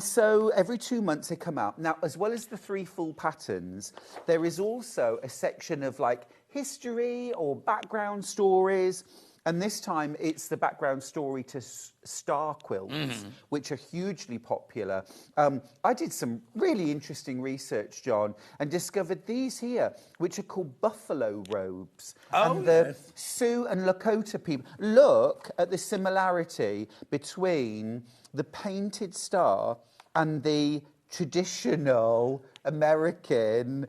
so every 2 months they come out. Now, as well as the 3 full patterns, there is also a section of like history or background stories. And this time it's the background story to star quilts, which are hugely popular. I did some really interesting research, John, and discovered these here, which are called buffalo robes. Oh, and the Sioux and Lakota people. Look at the similarity between the painted star and the traditional American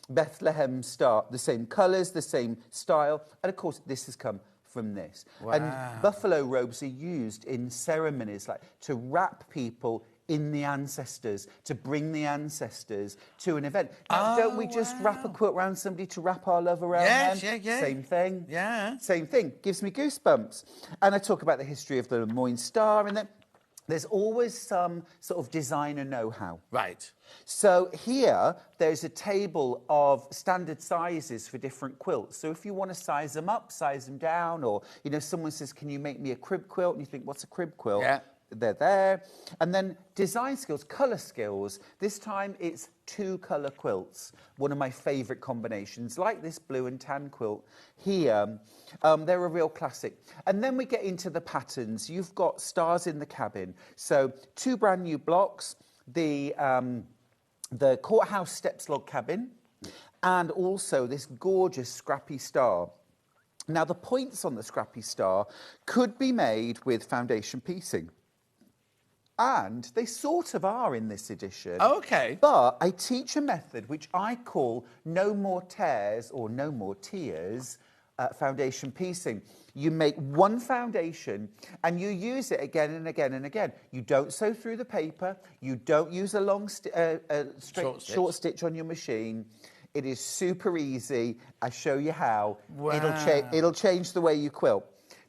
Bethlehem star, the same colours, the same style, and of course this has come from this. Wow. And buffalo robes are used in ceremonies, like to wrap people in the ancestors, to bring the ancestors to an event. Now, don't we just wrap a quilt around somebody to wrap our love around them? Yes, yeah. Same thing. Yeah. Same thing. Gives me goosebumps. And I talk about the history of the Lemoyne Star, and then there's always some sort of designer know-how. Right. So here, there's a table of standard sizes for different quilts. So if you want to size them up, size them down, or, you know, someone says, can you make me a crib quilt? And you think, what's a crib quilt? Yeah. They're there. And then design skills, colour skills. This time it's 2-colour quilts. One of my favourite combinations, like this blue and tan quilt here. They're a real classic. And then we get into the patterns. You've got stars in the cabin. So 2 brand new blocks, the courthouse steps log cabin, and also this gorgeous scrappy star. Now, the points on the scrappy star could be made with foundation piecing. And they sort of are in this edition. Oh, okay. But I teach a method which I call no more tears or no more tears foundation piecing. You make one foundation and you use it again and again and again. You don't sew through the paper. You don't use a long short stitch on your machine. It is super easy. I show you how. Wow. It'll change the way you quilt.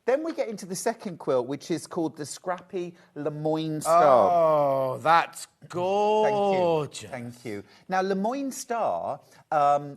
Then we get into the second quilt, which is called the Scrappy Lemoyne Star. Oh, that's gorgeous. Thank you. Now, Lemoyne Star,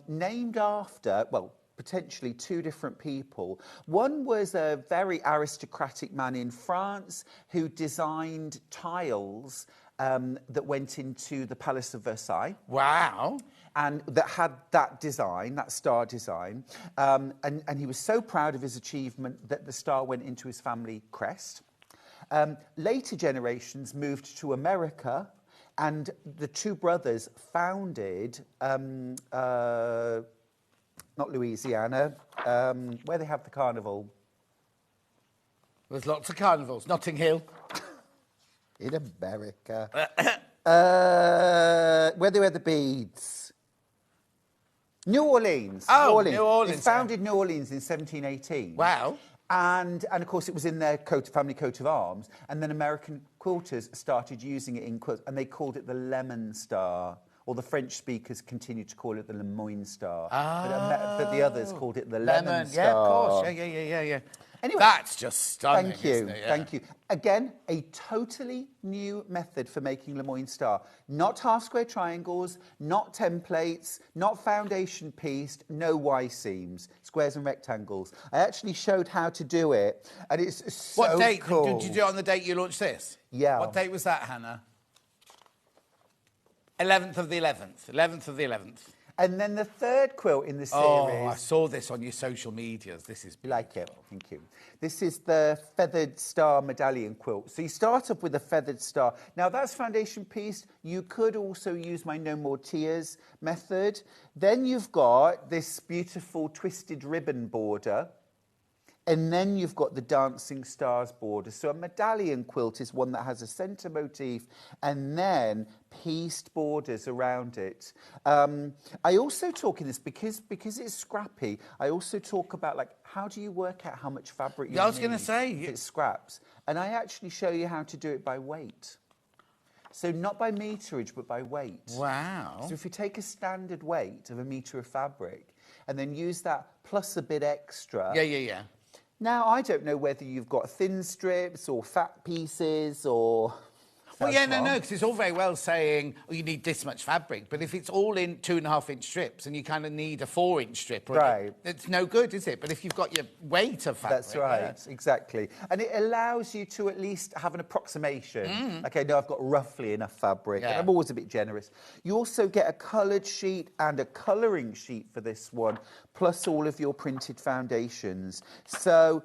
named after, well, potentially 2 different people. One was a very aristocratic man in France who designed tiles that went into the Palace of Versailles. Wow. And that had that design, that star design. And he was so proud of his achievement that the star went into his family crest. Later generations moved to America, and the 2 brothers founded, not Louisiana, where they have the carnival. There's lots of carnivals. Notting Hill. In America. Where they wear the beads. New Orleans. Oh, New Orleans. They founded New Orleans in 1718. Wow. And of course, it was in their family coat of arms. And then American quilters started using it in quilts, and they called it the Lemon Star. Or the French speakers continued to call it the Lemoyne Star. But the others called it the Lemon Star. Yeah, of course. Yeah. Anyway, that's just stunning. Thank you. Isn't it? Yeah. Thank you. Again, a totally new method for making Lemoyne Star. Not half square triangles, not templates, not foundation pieced, no Y seams, squares and rectangles. I actually showed how to do it, and it's so What date cool. did you do it on the date you launched this? Yeah. What date was that, Hannah? 11th of the 11th. 11th of the 11th. And then the third quilt in the series. Oh, I saw this on your social medias. This is You like it? Thank you. This is the Feathered Star Medallion quilt. So you start up with a feathered star. Now, that's foundation pieced. You could also use my No More Tears method. Then you've got this beautiful twisted ribbon border. And then you've got the dancing stars border. So a medallion quilt is one that has a centre motif and then pieced borders around it. I also talk in this, because it's scrappy, I also talk about, like, how do you work out how much fabric you need? I was going to say. If it's scraps. And I actually show you how to do it by weight. So not by meterage, but by weight. Wow. So if you take a standard weight of a metre of fabric and then use that plus a bit extra... Yeah. Now, I don't know whether you've got thin strips or fat pieces or... Well, yeah, no, because it's all very well saying, oh, you need this much fabric, but if it's all in 2.5-inch strips and you kind of need a 4-inch strip, right, it's no good, is it? But if you've got your weight of fabric... That's right, exactly. And it allows you to at least have an approximation. OK, now I've got roughly enough fabric, and I'm always a bit generous. You also get a coloured sheet and a colouring sheet for this one, plus all of your printed foundations. So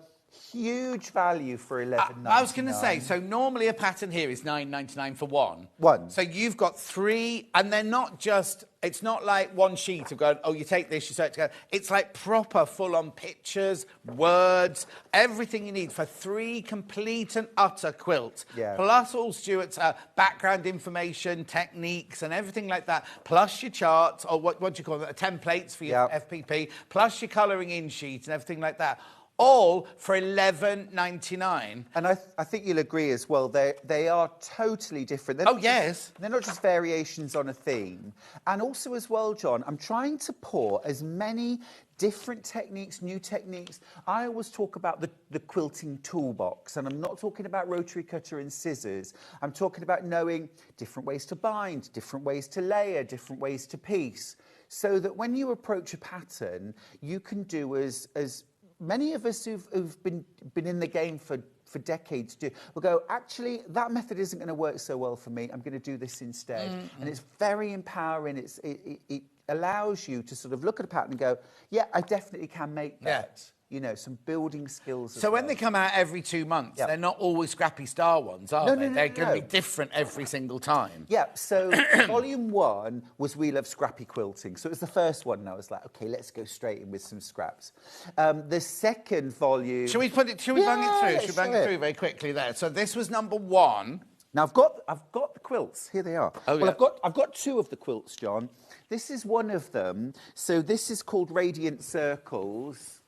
Huge value for $11.99. I was going to say, so normally a pattern here is $9.99 for one. One. So you've got 3, and they're not just, it's not like one sheet of going, oh, you take this, you sew it together. It's like proper full-on pictures, words, everything you need for 3 complete and utter quilts. Yeah. Plus all Stuart's background information, techniques, and everything like that. Plus your charts, or what do you call it, templates for your FPP. Plus your colouring in sheet and everything like that. All for $11.99. And I think you'll agree as well, they are totally different. Oh, yes. They're not just variations on a theme. And also as well, John, I'm trying to pour as many different techniques, new techniques. I always talk about the quilting toolbox, and I'm not talking about rotary cutter and scissors. I'm talking about knowing different ways to bind, different ways to layer, different ways to piece, so that when you approach a pattern, you can do as many of us who've been in the game for decades do. We'll go, actually, that method isn't going to work so well for me. I'm going to do this instead. And it's very empowering. It allows you to sort of look at a pattern and go, yeah, I definitely can make that. Yeah. You know, some building skills. So when they come out every 2 months, they're not always Scrappy Star ones, are they? They're going to be different every single time. Yeah, so volume 1 was We Love Scrappy Quilting. So it was the first one, and I was like, OK, let's go straight in with some scraps. The second volume... Shall we bang it through? Shall we bang it through very quickly there? So this was number 1. Now, I've got the quilts. Here they are. Oh, well, yeah. I've got 2 of the quilts, John. This is one of them. So this is called Radiant Circles.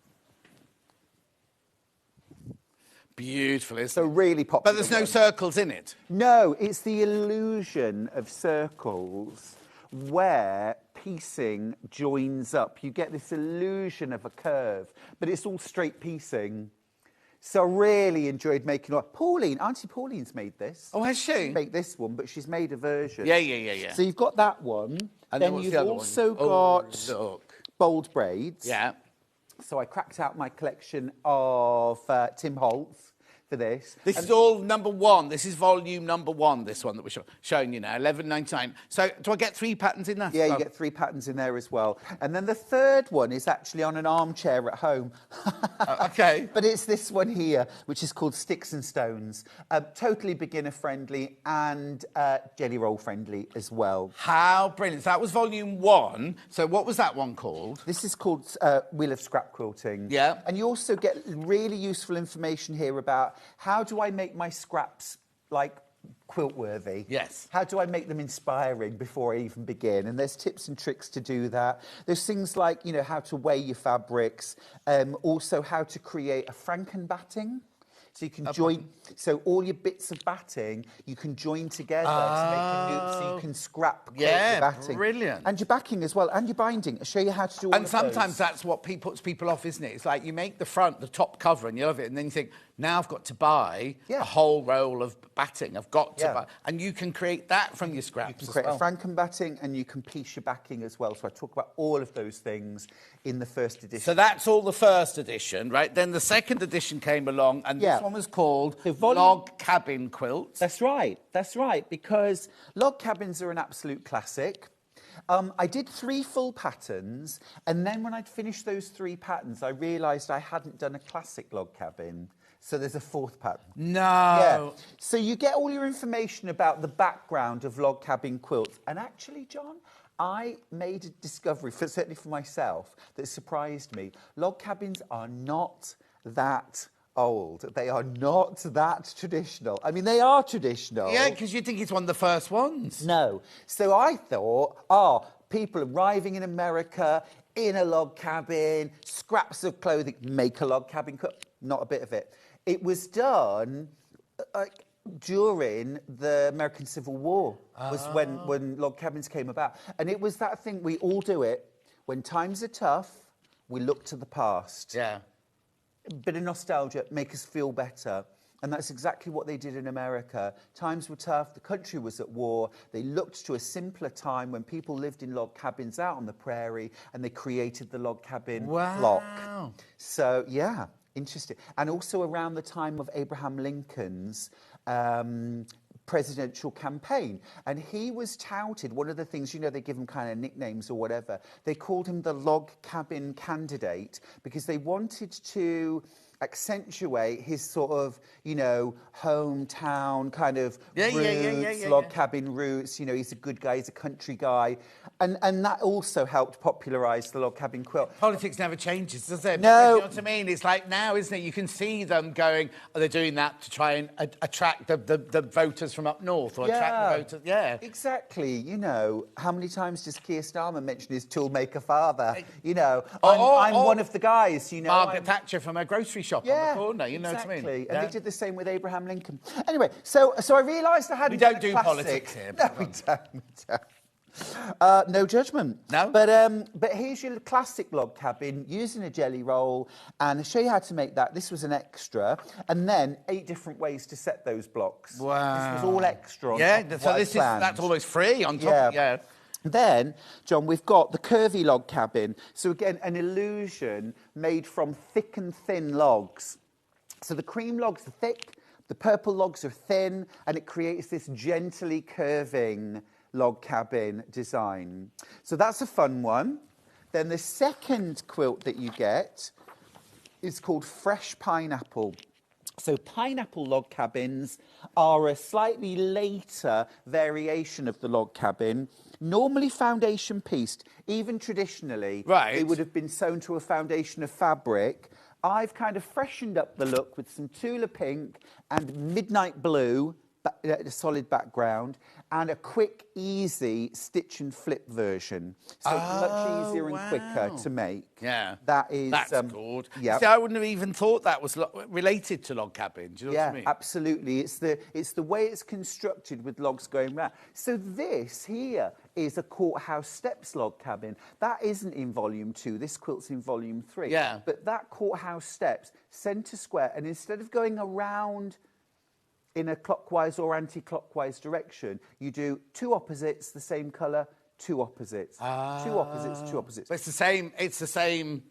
Beautiful, isn't So really popular. But there's no circles in it. No, it's the illusion of circles where piecing joins up. You get this illusion of a curve, but it's all straight piecing. So I really enjoyed making it. Auntie Pauline's made this. Oh, has she? Made this one, but she's made a version. Yeah. So you've got that one. And then what's you've the other also one? got Look. bold braids. Yeah. So I cracked out my collection of Tim Holtz for this. This is all number 1. This is volume number 1, this one that we're showing you now, $11.99. So do I get 3 patterns in that? Yeah, you get 3 patterns in there as well. And then the third one is actually on an armchair at home. OK. But it's this one here, which is called Sticks and Stones. Totally beginner-friendly and jelly roll-friendly as well. How brilliant. So that was volume 1. So what was that one called? This is called Wheel of Scrap Quilting. Yeah. And you also get really useful information here about how do I make my scraps, like, quilt-worthy? Yes. How do I make them inspiring before I even begin? And there's tips and tricks to do that. There's things like, you know, how to weigh your fabrics, also how to create a frankenbatting. So you can join, so all your bits of batting, you can join together to make a loop so you can scrap your batting. Brilliant. And your backing as well, and your binding. I'll show you how to do all And of sometimes those. that's what puts people off, isn't it? It's like you make the front, the top cover, and you love it, and then you think, now I've got to buy a whole roll of batting. I've got to buy. And you can create that from your scraps. You can create a frankenbatting and you can piece your backing as well. So I talk about all of those things in the first edition. So that's all the first edition, right? Then the second edition came along, and this one was called Log Cabin Quilts. That's right, because log cabins are an absolute classic. I did 3 full patterns, and then when I'd finished those 3 patterns, I realised I hadn't done a classic log cabin. So there's a 4th pattern. No. Yeah. So you get all your information about the background of log cabin quilts. And actually, John, I made a discovery, certainly for myself, that surprised me. Log cabins are not that old. They are not that traditional. I mean, they are traditional. Yeah, because you think it's one of the first ones. No. So I thought, people arriving in America in a log cabin, scraps of clothing, make a log cabin quilt. Not a bit of it. It was done during the American Civil War, was when log cabins came about. And it was that thing, we all do it. When times are tough, we look to the past. Yeah. A bit of nostalgia, make us feel better. And that's exactly what they did in America. Times were tough, the country was at war. They looked to a simpler time when people lived in log cabins out on the prairie, and they created the log cabin block. So, yeah, interesting. And also around the time of Abraham Lincoln's presidential campaign. And he was touted, one of the things, you know, they give him kind of nicknames or whatever. They called him the log cabin candidate because they wanted to accentuate his sort of, you know, hometown kind of roots, yeah. log cabin roots. You know, he's a good guy, he's a country guy. And that also helped popularise the log cabin quilt. Politics never changes, does it? No. Because, you know what I mean? It's like now, isn't it? You can see them going, oh, they're doing that to try and attract the voters from up north or attract the voters. Yeah. Exactly. You know, how many times does Keir Starmer mention his toolmaker father? You know, Or I'm one of the guys, you know. Margaret Thatcher from her grocery shop on the corner, you know exactly. what I mean? And they did the same with Abraham Lincoln. Anyway, so I realised I hadn't We don't done a do classic. politics here. No, we don't. No judgment. No? But here's your classic log cabin using a jelly roll, and I'll show you how to make that. This was an extra, and then 8 different ways to set those blocks. Wow. This was all extra on Yeah, top of so what I this is planned. that's almost free on top. Yeah. Then, John, we've got the curvy log cabin. So again, an illusion made from thick and thin logs. So the cream logs are thick, the purple logs are thin, and it creates this gently curving log cabin design. So that's a fun one. Then the second quilt that you get is called Fresh Pineapple. So pineapple log cabins are a slightly later variation of the log cabin, normally foundation pieced. Even traditionally, they would have been sewn to a foundation of fabric. I've kind of freshened up the look with some Tula pink and midnight blue, a solid background, and a quick, easy stitch and flip version. So much easier and quicker to make. Yeah. That's good. Yeah. See, I wouldn't have even thought that was related to log cabins. Do you know what I mean? Absolutely. It's the way it's constructed with logs going round. So this here is a courthouse steps log cabin. That isn't in volume 2. This quilt's in volume 3. Yeah. But that courthouse steps, centre square, and instead of going around in a clockwise or anti-clockwise direction, you do 2 opposites, the same colour, 2 opposites. 2 opposites, 2 opposites. But it's the same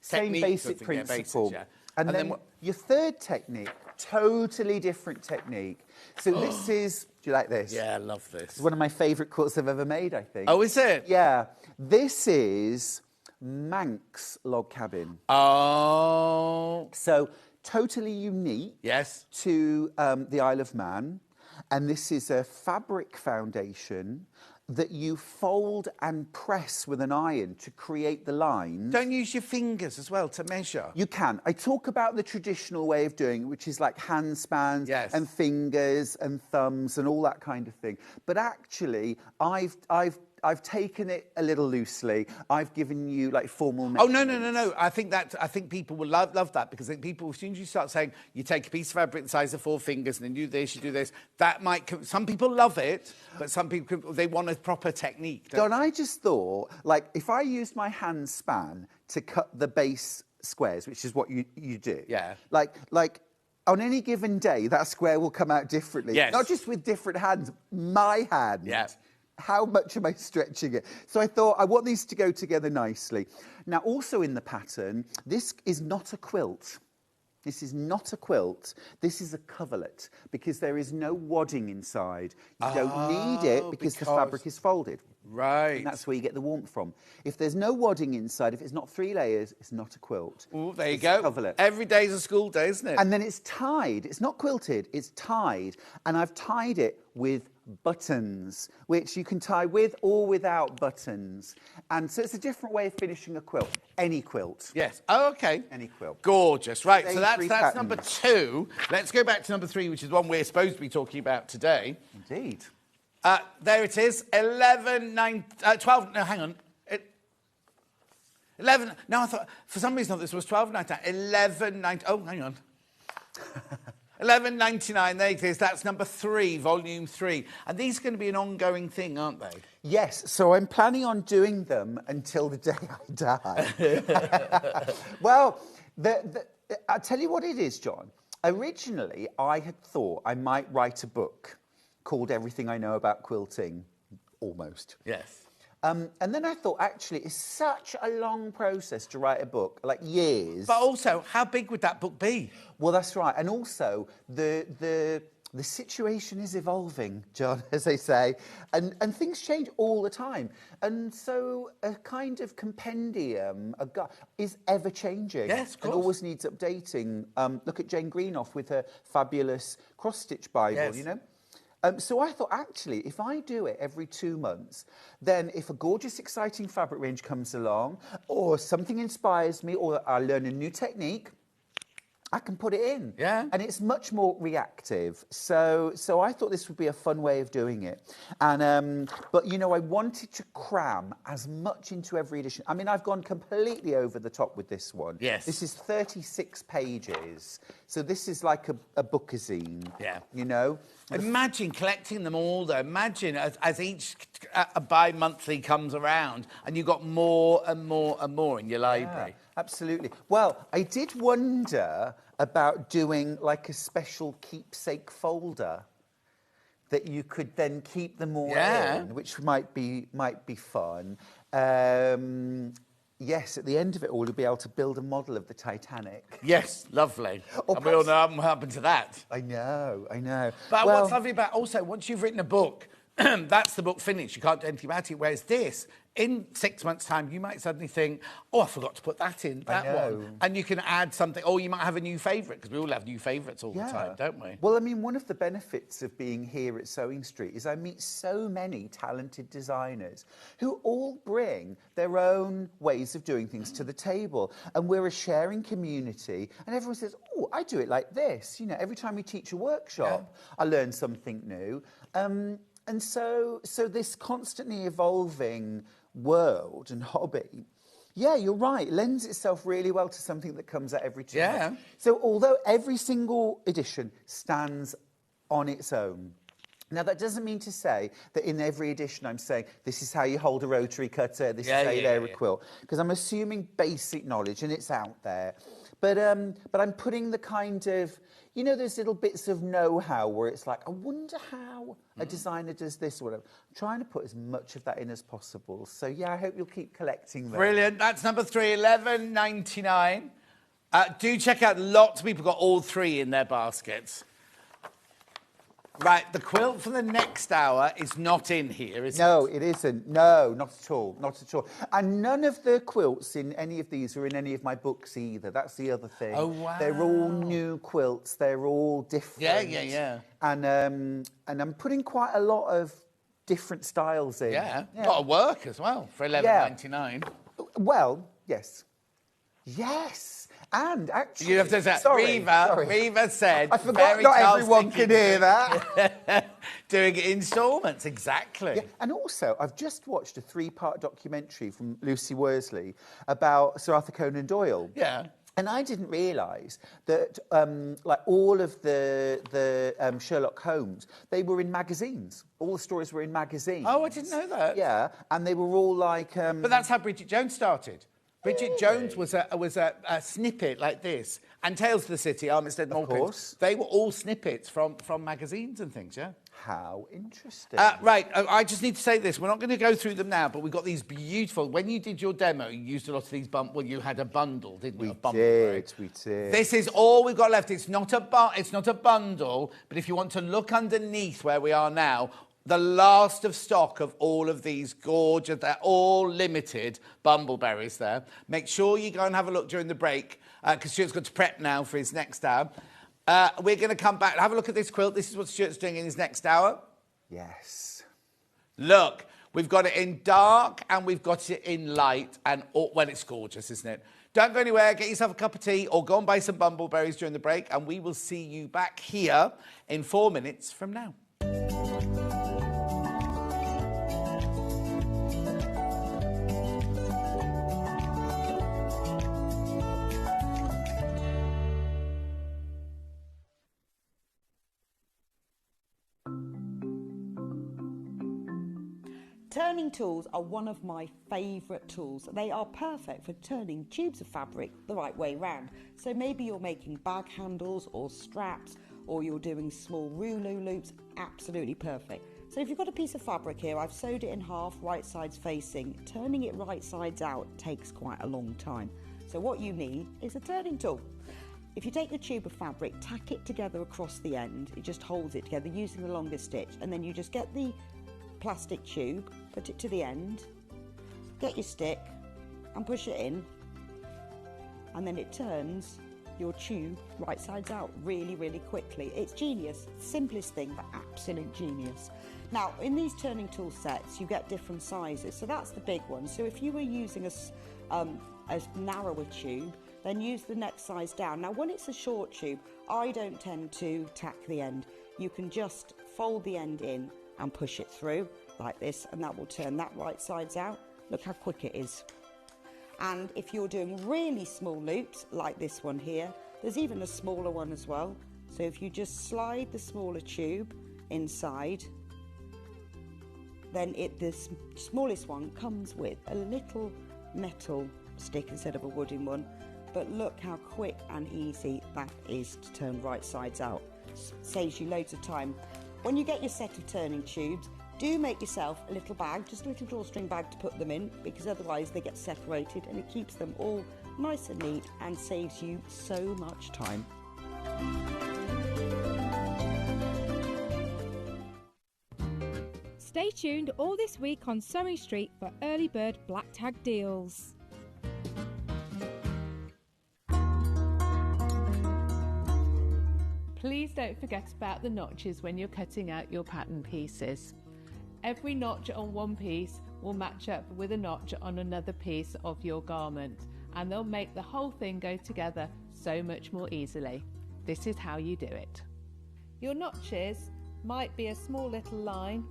Same technique, basic sort of thing, yeah, principle. basics, yeah. And then your third technique, totally different technique. So this is, do you like this? Yeah, I love this. It's one of my favourite quilts I've ever made, I think. Oh, is it? Yeah. This is Manx log cabin. Oh. So totally unique to the Isle of Man. And this is a fabric foundation that you fold and press with an iron to create the lines. Don't use your fingers as well to measure. You can. I talk about the traditional way of doing it, which is like hand spans and fingers and thumbs and all that kind of thing. But actually, I've taken it a little loosely. I've given you like formal measurements. Oh, no. I think people will love that, because I think people, as soon as you start saying you take a piece of fabric the size of 4 fingers and then you do this, that might, some people love it, but some people, they want a proper technique. Don, I just thought, like, if I used my hand span to cut the base squares, which is what you do. Yeah. Like, on any given day, that square will come out differently. Yes. Not just with different hands, my hand. Yeah. How much am I stretching it? So I thought, I want these to go together nicely. Now, also in the pattern, this is not a quilt. This is not a quilt. This is a coverlet, because there is no wadding inside. You don't need it because the fabric is folded. Right. And that's where you get the warmth from. If there's no wadding inside, if it's not 3 layers, it's not a quilt. Oh, there you go. A coverlet. Every day's a school day, isn't it? And then it's tied. It's not quilted, it's tied. And I've tied it with buttons, which you can tie with or without buttons. And so it's a different way of finishing a quilt. Any quilt. Yes. Oh, okay. Any quilt. Gorgeous. Right, so that's patterns. number 2. Let's go back to number 3, which is the one we're supposed to be talking about today. Indeed. There it is. 12. No, hang on. 11. No, I thought, for some reason, I thought this was 12.99. 11.90. Oh, hang on. 11.99. There it is. That's number 3, volume 3. And these are going to be an ongoing thing, aren't they? Yes, so I'm planning on doing them until the day I die. Well, I'll tell you what it is, John. Originally, I had thought I might write a book called Everything I Know About Quilting, almost. Yes. And then I thought, actually, it's such a long process to write a book, like years. But also, how big would that book be? Well, that's right. And also, the the situation is evolving, John, as they say, and things change all the time. And so a kind of compendium is ever changing. Yes, of course. And always needs updating. Look at Jane Greenough with her fabulous cross-stitch Bible, Yes. you know. So I thought, actually, if I do it every 2 months, then if a gorgeous, exciting fabric range comes along, or something inspires me, or I learn a new technique, I can put it in. Yeah. And it's much more reactive. So I thought this would be a fun way of doing it. And but, you know, I wanted to cram as much into every edition. I mean, I've gone completely over the top with this one. Yes. This is 36 pages. So this is like a bookazine. Yeah. You know? Imagine collecting them all, though. Imagine as each bi-monthly comes around and you've got more and more and more in your library. Yeah, absolutely. Well, I did wonder about doing like a special keepsake folder that you could then keep them all in, which might be fun. Yes, at the end of it all, you'll be able to build a model of the Titanic. Yes, lovely. Or and we all know what happened to that. I know. But Well, what's lovely about also, once you've written a book, that's the book finished. You can't do anything about it. Whereas this, in 6 months' time, you might suddenly think, oh, I forgot to put that in, that one. And you can add something, or you might have a new favourite, because we all have new favourites all the time, don't we? Well, I mean, one of the benefits of being here at Sewing Street is I meet so many talented designers who all bring their own ways of doing things to the table. And we're a sharing community, and everyone says, oh, I do it like this. You know, every time we teach a workshop, I learn something new. And so this constantly evolving world and hobby, yeah, you're right, lends itself really well to something that comes out every 2 months. So although every single edition stands on its own, now that doesn't mean to say that in every edition I'm saying this is how you hold a rotary cutter, this is how you layer a quilt, because I'm assuming basic knowledge and it's out there. But I'm putting the kind of, you know, those little bits of know-how where it's like, I wonder how a designer does this or whatever. I'm trying to put as much of that in as possible. So, yeah, I hope you'll keep collecting them. Brilliant. That's number 3, $11.99. Do check out, lots of people got all 3 in their baskets. Right, the quilt for the next hour is not in here, is it? No, it isn't. No, not at all. Not at all. And none of the quilts in any of these are in any of my books either. That's the other thing. Oh, wow. They're all new quilts. They're all different. Yeah. And I'm putting quite a lot of different styles in. Yeah. A lot of work as well for $11.99. Well, yes. Yes. And actually... You have to say, Reva said... I forgot not everyone can hear that. Doing instalments, exactly. Yeah, and also, I've just watched a 3-part documentary from Lucy Worsley about Sir Arthur Conan Doyle. Yeah. And I didn't realise that, like, all of the Sherlock Holmes, they were in magazines. All the stories were in magazines. Oh, I didn't know that. Yeah, and they were all like... But that's how Bridget Jones started. Bridget Jones was a snippet like this. And Tales of the City, Armistead Morpeth, they were all snippets from magazines and things, yeah? How interesting. Right, I just need to say this. We're not going to go through them now, but we've got these beautiful... When you did your demo, you used a lot of these... Well, you had a bundle, didn't you? We did. This is all we've got left. It's not a bundle, but if you want to look underneath where we are now... The last of stock of all of these gorgeous, they're all limited bumbleberries there. Make sure you go and have a look during the break, because Stuart's got to prep now for his next hour. We're going to come back and have a look at this quilt. This is what Stuart's doing in his next hour. Yes. Look, we've got it in dark and we've got it in light, and well, it's gorgeous, isn't it? Don't go anywhere, get yourself a cup of tea or go and buy some bumbleberries during the break, and we will see you back here in 4 minutes from now. Turning tools are one of my favourite tools. They are perfect for turning tubes of fabric the right way round. So maybe you're making bag handles or straps, or you're doing small rouleau loops, absolutely perfect. So if you've got a piece of fabric here, I've sewed it in half, right sides facing. Turning it right sides out takes quite a long time. So what you need is a turning tool. if you take your tube of fabric, tack it together across the end, it just holds it together using the longest stitch, and then you just get the plastic tube, put it to the end, get your stick and push it in, and then it turns your tube right sides out really, really quickly. It's genius. Simplest thing, but absolute genius. Now, in these turning tool sets, you get different sizes. So that's the big one. So if you were using a narrower tube, then use the next size down. Now, when it's a short tube, I don't tend to tack the end. You can just fold the end in and push it through like this, and that will turn that right sides out. Look how quick it is. And if you're doing really small loops, like this one here, there's even a smaller one as well. So if you just slide the smaller tube inside, then the smallest one comes with a little metal stick instead of a wooden one. But look how quick and easy that is to turn right sides out. Saves you loads of time. When you get your set of turning tubes, do make yourself a little bag, just a little drawstring bag to put them in, because otherwise they get separated, and it keeps them all nice and neat and saves you so much time. Stay tuned all this week on Sewing Street for early bird black tag deals. Please don't forget about the notches when you're cutting out your pattern pieces. Every notch on one piece will match up with a notch on another piece of your garment, and they'll make the whole thing go together so much more easily. This is how you do it. Your notches might be a small little line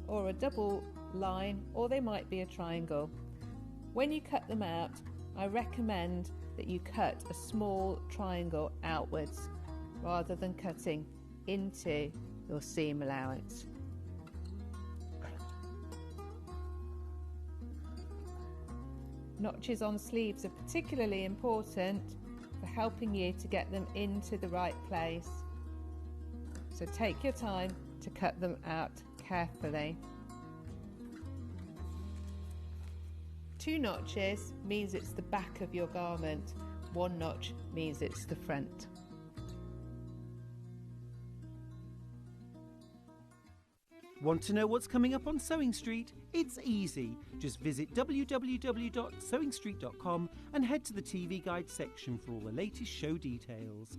or a double line, or they might be a triangle. When you cut them out, I recommend that you cut a small triangle outwards rather than cutting into your seam allowance. Notches on sleeves are particularly important for helping you to get them into the right place. So take your time to cut them out carefully. 2 notches means it's the back of your garment. 1 notch means it's the front. Want to know what's coming up on Sewing Street? It's easy. Just visit www.sewingstreet.com and head to the TV Guide section for all the latest show details.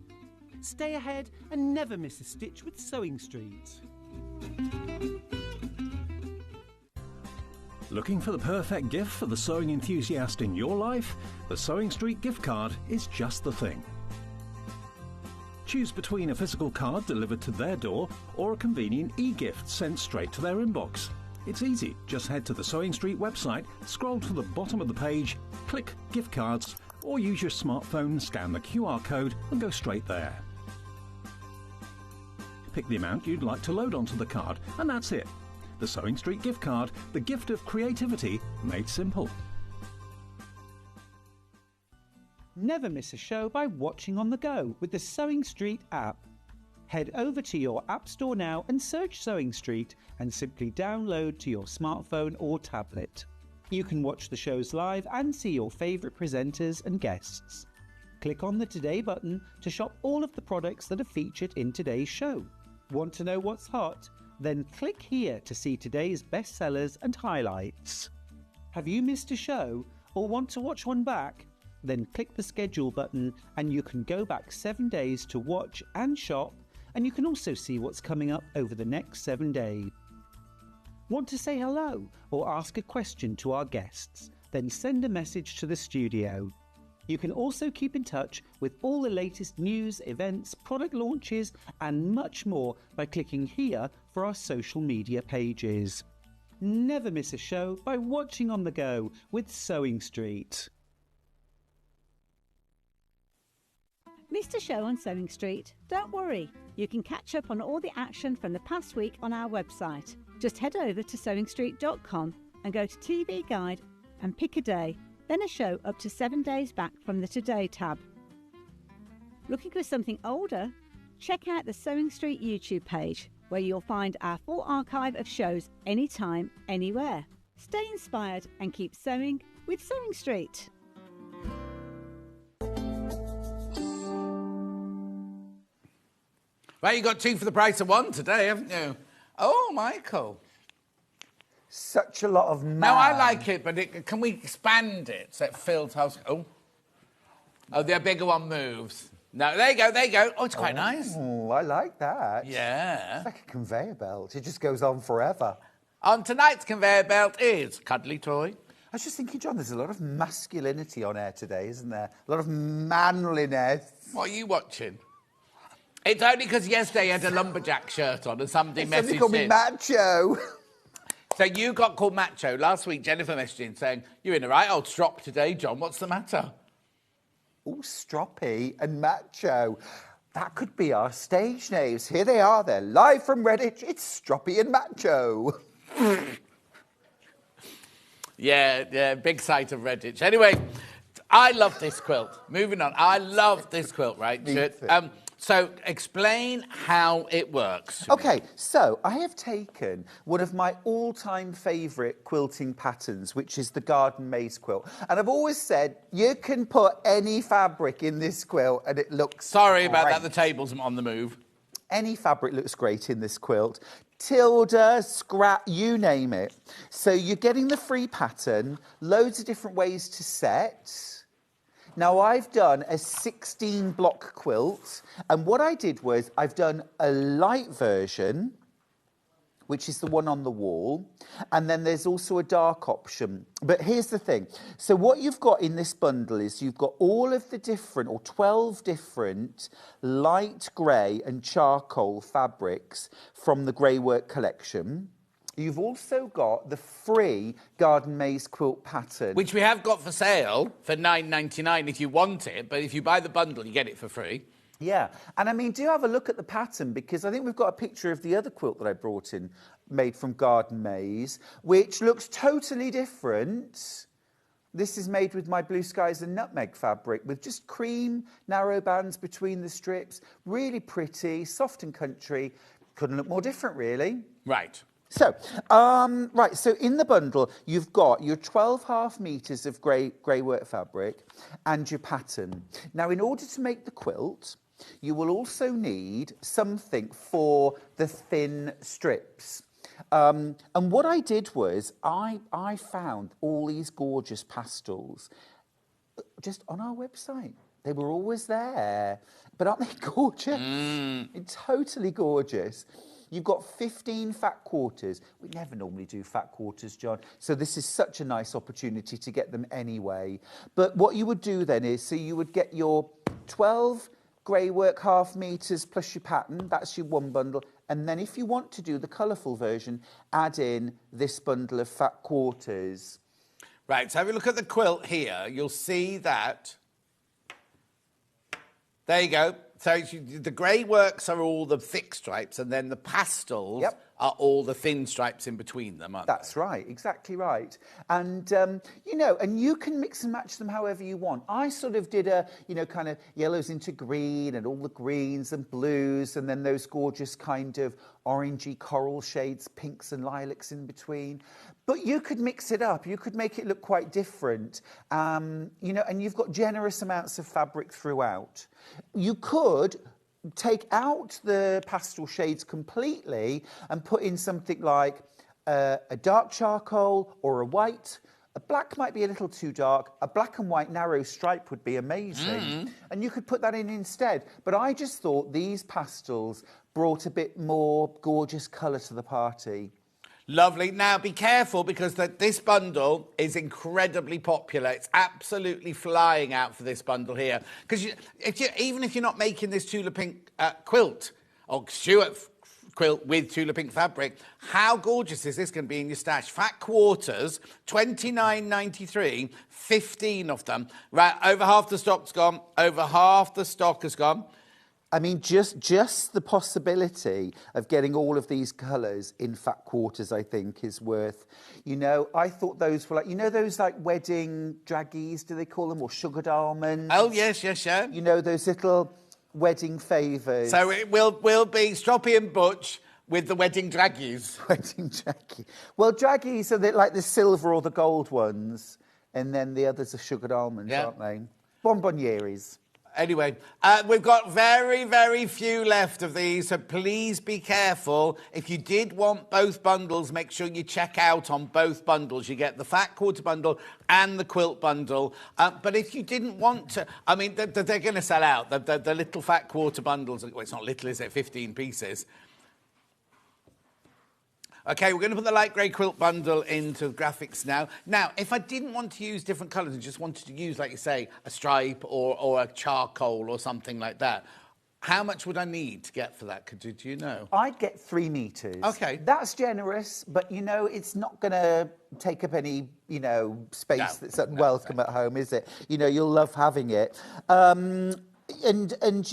Stay ahead and never miss a stitch with Sewing Street. Looking for the perfect gift for the sewing enthusiast in your life? The Sewing Street gift card is just the thing. Choose between a physical card delivered to their door or a convenient e-gift sent straight to their inbox. It's easy. Just head to the Sewing Street website, scroll to the bottom of the page, click Gift Cards, or use your smartphone, scan the QR code and go straight there. Pick the amount you'd like to load onto the card, and that's it. The Sewing Street gift card, the gift of creativity made simple. Never miss a show by watching on the go with the Sewing Street app. Head over to your app store now and search Sewing Street and simply download to your smartphone or tablet. You can watch the shows live and see your favourite presenters and guests. Click on the Today button to shop all of the products that are featured in today's show. Want to know what's hot? Then click here to see today's bestsellers and highlights. Have you missed a show or want to watch one back? Then click the schedule button and you can go back 7 days to watch and shop, and you can also see what's coming up over the next 7 days. Want to say hello or ask a question to our guests? Then send a message to the studio. You can also keep in touch with all the latest news, events, product launches and much more by clicking here for our social media pages. Never miss a show by watching on the go with Sewing Street. Missed a show on Sewing Street? Don't worry, you can catch up on all the action from the past week on our website. Just head over to sewingstreet.com and go to TV Guide and pick a day, then a show up to 7 days back from the Today tab. Looking for something older? Check out the Sewing Street YouTube page, where you'll find our full archive of shows anytime, anywhere. Stay inspired and keep sewing with Sewing Street. Right, you got 2 for the price of 1 today, haven't you? Oh, Michael. Such a lot of man. No, I like it, but can we expand it so it fills house? Oh, the bigger one moves. No, there you go, there you go. Oh, it's quite nice. Oh, I like that. Yeah. It's like a conveyor belt. It just goes on forever. On tonight's conveyor belt is Cuddly Toy. I was just thinking, John, there's a lot of masculinity on air today, isn't there? A lot of manliness. What are you watching? It's only because yesterday you had a lumberjack shirt on and somebody messaged Somebody called me in. macho. So you got called macho. Last week, Jennifer messaged in saying, you're in a right old strop today, John. What's the matter? Oh, stroppy and macho. That could be our stage names. Here they are. They're live from Redditch. It's Stroppy and Macho. Yeah, big sight of Redditch. Anyway, I love this quilt. Moving on. I love this quilt, right? So explain how it works. Okay, so I have taken one of my all-time favourite quilting patterns, which is the garden maze quilt. And I've always said, you can put any fabric in this quilt and it looks Sorry about that, the table's on the move. Any fabric looks great in this quilt. Tilde, scrap, you name it. So you're getting the free pattern, loads of different ways to set. Now, I've done a 16-block quilt, and what I did was I've done a light version, which is the one on the wall, and then there's also a dark option. But here's the thing. So what you've got in this bundle is you've got all of the different, or 12 different, light grey and charcoal fabrics from the Greywork collection. You've also got the free Garden Maze quilt pattern. Which we have got for sale for $9.99 if you want it, but if you buy the bundle, you get it for free. Yeah, and I mean, do have a look at the pattern, because I think we've got a picture of the other quilt that I brought in, made from Garden Maze, which looks totally different. This is made with my Blue Skies and Nutmeg fabric, with just cream, narrow bands between the strips. Really pretty, soft and country. Couldn't look more different, really. Right. So, so in the bundle, you've got your 12.5 metres of Greywork fabric and your pattern. Now, in order to make the quilt, you will also need something for the thin strips. And what I did was I found all these gorgeous pastels just on our website. They were always there. But aren't they gorgeous? Totally gorgeous. You've got 15 fat quarters. We never normally do fat quarters, John, so this is such a nice opportunity to get them anyway. But what you would do then is, so you would get your 12 Greywork half metres plus your pattern, that's your one bundle, and then if you want to do the colourful version, add in this bundle of fat quarters. Right, so have a look at the quilt here. You'll see that. There you go. So the Greyworks are all the thick stripes, and then the pastels are all the thin stripes in between them, aren't That's right, exactly right. And, you know, and you can mix and match them however you want. I sort of did a, you know, kind of yellows into green and all the greens and blues, and then those gorgeous kind of orangey coral shades, pinks and lilacs in between. But you could mix it up. You could make it look quite different. You know, and you've got generous amounts of fabric throughout. You could take out the pastel shades completely and put in something like a dark charcoal or a white. A black might be a little too dark. A black and white narrow stripe would be amazing. And you could put that in instead. But I just thought these pastels brought a bit more gorgeous colour to the party. Lovely. Now, be careful, because this bundle is incredibly popular. It's absolutely flying out for this bundle here. Because even if you're not making this Tula Pink quilt, or Stuart quilt with Tula Pink fabric, how gorgeous is this going to be in your stash? Fat quarters, $29.93, 15 of them. Right, over half the stock's gone. Over half the stock has gone. I mean, just the possibility of getting all of these colours in fat quarters, I think, is worth... You know, I thought those were like... You know those, like, wedding draggies, do they call them? Or sugared almonds? Oh, yes, yeah. You know, those little wedding favours. So it will be Stroppy and Butch with the wedding draggies. Wedding draggy. Well, draggies are like the silver or the gold ones, and then the others are sugared almonds, aren't they? Bonbonnieres. Anyway, we've got very, very few left of these, so please be careful. If you did want both bundles, make sure you check out on both bundles. You get the fat quarter bundle and the quilt bundle. But if you didn't want to, I mean, they're going to sell out. The little fat quarter bundles, well, it's not little, is it? 15 pieces. OK, we're going to put the light grey quilt bundle into graphics now. Now, if I didn't want to use different colours and just wanted to use, like you say, a stripe or a charcoal or something like that, how much would I need to get for that? Do you know? I'd get 3 metres. OK. That's generous, but, you know, it's not going to take up any, you know, space that's welcome at home, is it? You know, you'll love having it. And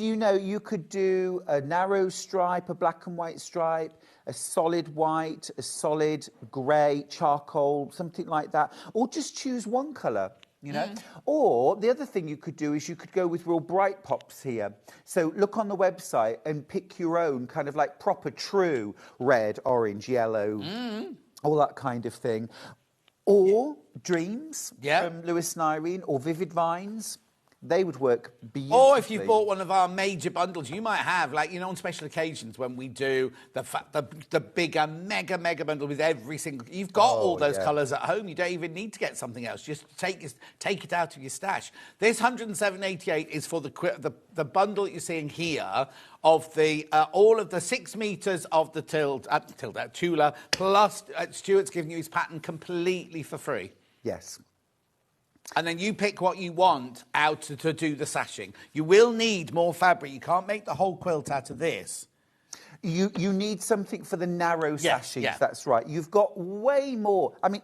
you know, you could do a narrow stripe, a black and white stripe, a solid white, a solid grey, charcoal, something like that. Or just choose one colour, you know. Or the other thing you could do is you could go with real bright pops here. So look on the website and pick your own kind of like proper true red, orange, yellow, all that kind of thing. Or Dreams from Lewis and Irene, or Vivid Vines. They would work beautifully. Or if you've bought one of our major bundles, you might have, like, you know, on special occasions when we do the bigger, mega bundle with every single... You've got all those colours at home. You don't even need to get something else. Just take it out of your stash. This 107.88 is for the bundle that you're seeing here of the all of the 6 metres of the Tula, plus Stuart's giving you his pattern completely for free. Yes. And then you pick what you want out to do the sashing. You will need more fabric. You can't make the whole quilt out of this. You need something for the narrow sashings, that's right. You've got way more. I mean,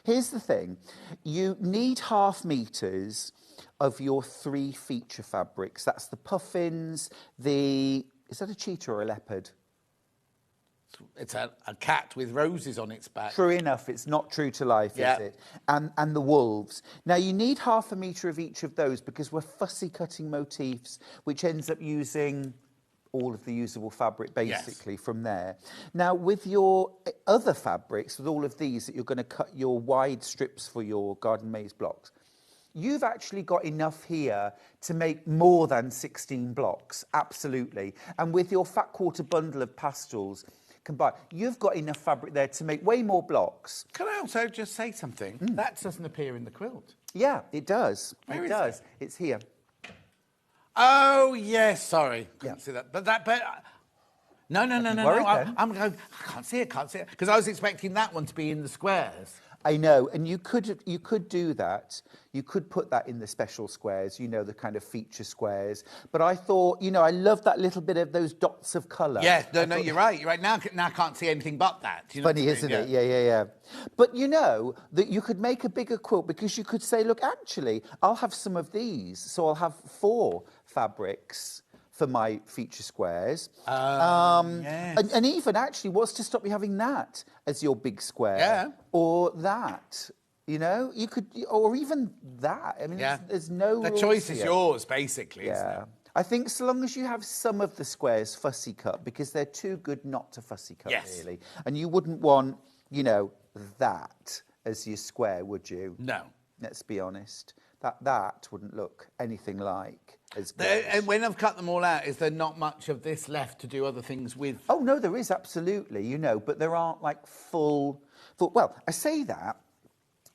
here's the thing. You need 0.5 metres of your 3 feature fabrics. That's the puffins, is that a cheetah or a leopard? It's a cat with roses on its back. True enough, it's not true to life, is it? And the wolves. Now, you need 0.5 metre of each of those because we're fussy cutting motifs, which ends up using all of the usable fabric, basically, from there. Now, with your other fabrics, with all of these that you're going to cut your wide strips for your garden maze blocks, you've actually got enough here to make more than 16 blocks, absolutely. And with your fat quarter bundle of pastels combined, you've got enough fabric there to make way more blocks. Can I also just say something? That doesn't appear in the quilt. Yeah, it does. Where it is does. it? It's here. Oh, yes, sorry. Couldn't see that. No. I can't see it, Because I was expecting that one to be in the squares. I know, and you could do that. You could put that in the special squares, you know, the kind of feature squares. But I thought, you know, I love that little bit of those dots of colour. Yeah, no, you're right. You're right. Now I can't see anything but that. You know Funny, isn't it? Yeah. But you know that you could make a bigger quilt because you could say, look, actually, I'll have some of these. So I'll have 4 fabrics for my feature squares. Yes. And even actually, what's to stop you having that as your big square? Yeah. Or that, you know? You could, or even that. I mean, there's no The rules choice is here. yours, basically, isn't it? I think so long as you have some of the squares fussy cut, because they're too good not to fussy cut, really. And you wouldn't want, you know, that as your square, would you? No. Let's be honest. That wouldn't look anything like as good. And when I've cut them all out, is there not much of this left to do other things with? Oh, no, there is, absolutely, you know, but there aren't, like, full... Well, I say that,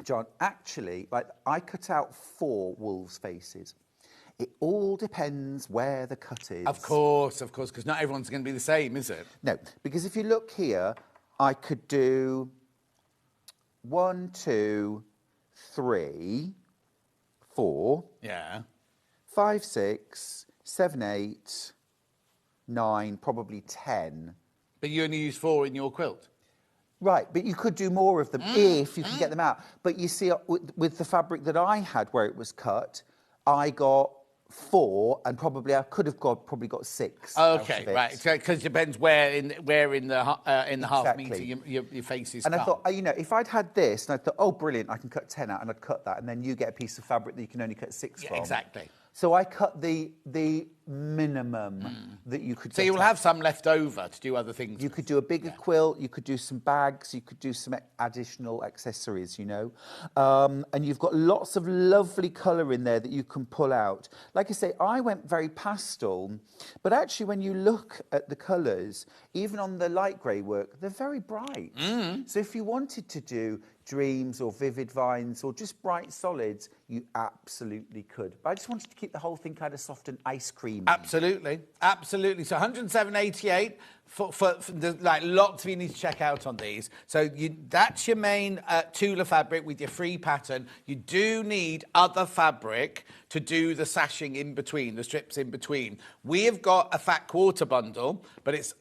John, actually, like, I cut out 4 wolves' faces. It all depends where the cut is. Of course, because not everyone's going to be the same, is it? No, because if you look here, I could do 1, 2, 3, 4. Yeah. 5, 6, 7, 8, 9, probably 10. But you only use 4 in your quilt? Right, but you could do more of them if you can get them out. But you see, with the fabric that I had where it was cut, I got 4, and probably I could have probably got 6. Okay, right. Because it depends where in the half metre your face is and cut. I thought, you know, if I'd had this, and I thought, oh, brilliant, I can cut 10 out, and I'd cut that, and then you get a piece of fabric that you can only cut 6 from. Exactly. So I cut the minimum that you could. So you'll have some left over to do other things. You could do a bigger quilt. You could do some bags. You could do some additional accessories. You know, and you've got lots of lovely colour in there that you can pull out. Like I say, I went very pastel, but actually, when you look at the colours, even on the light grey work, they're very bright. So if you wanted to do dreams or vivid vines or just bright solids, you absolutely could. But I just wanted to keep the whole thing kind of soft and ice cream. Absolutely, absolutely. So 107.88 for like lots of you need to check out on these. So that's your main Tula fabric with your free pattern. You do need other fabric to do the sashing in between, the strips in between. We have got a fat quarter bundle, but it's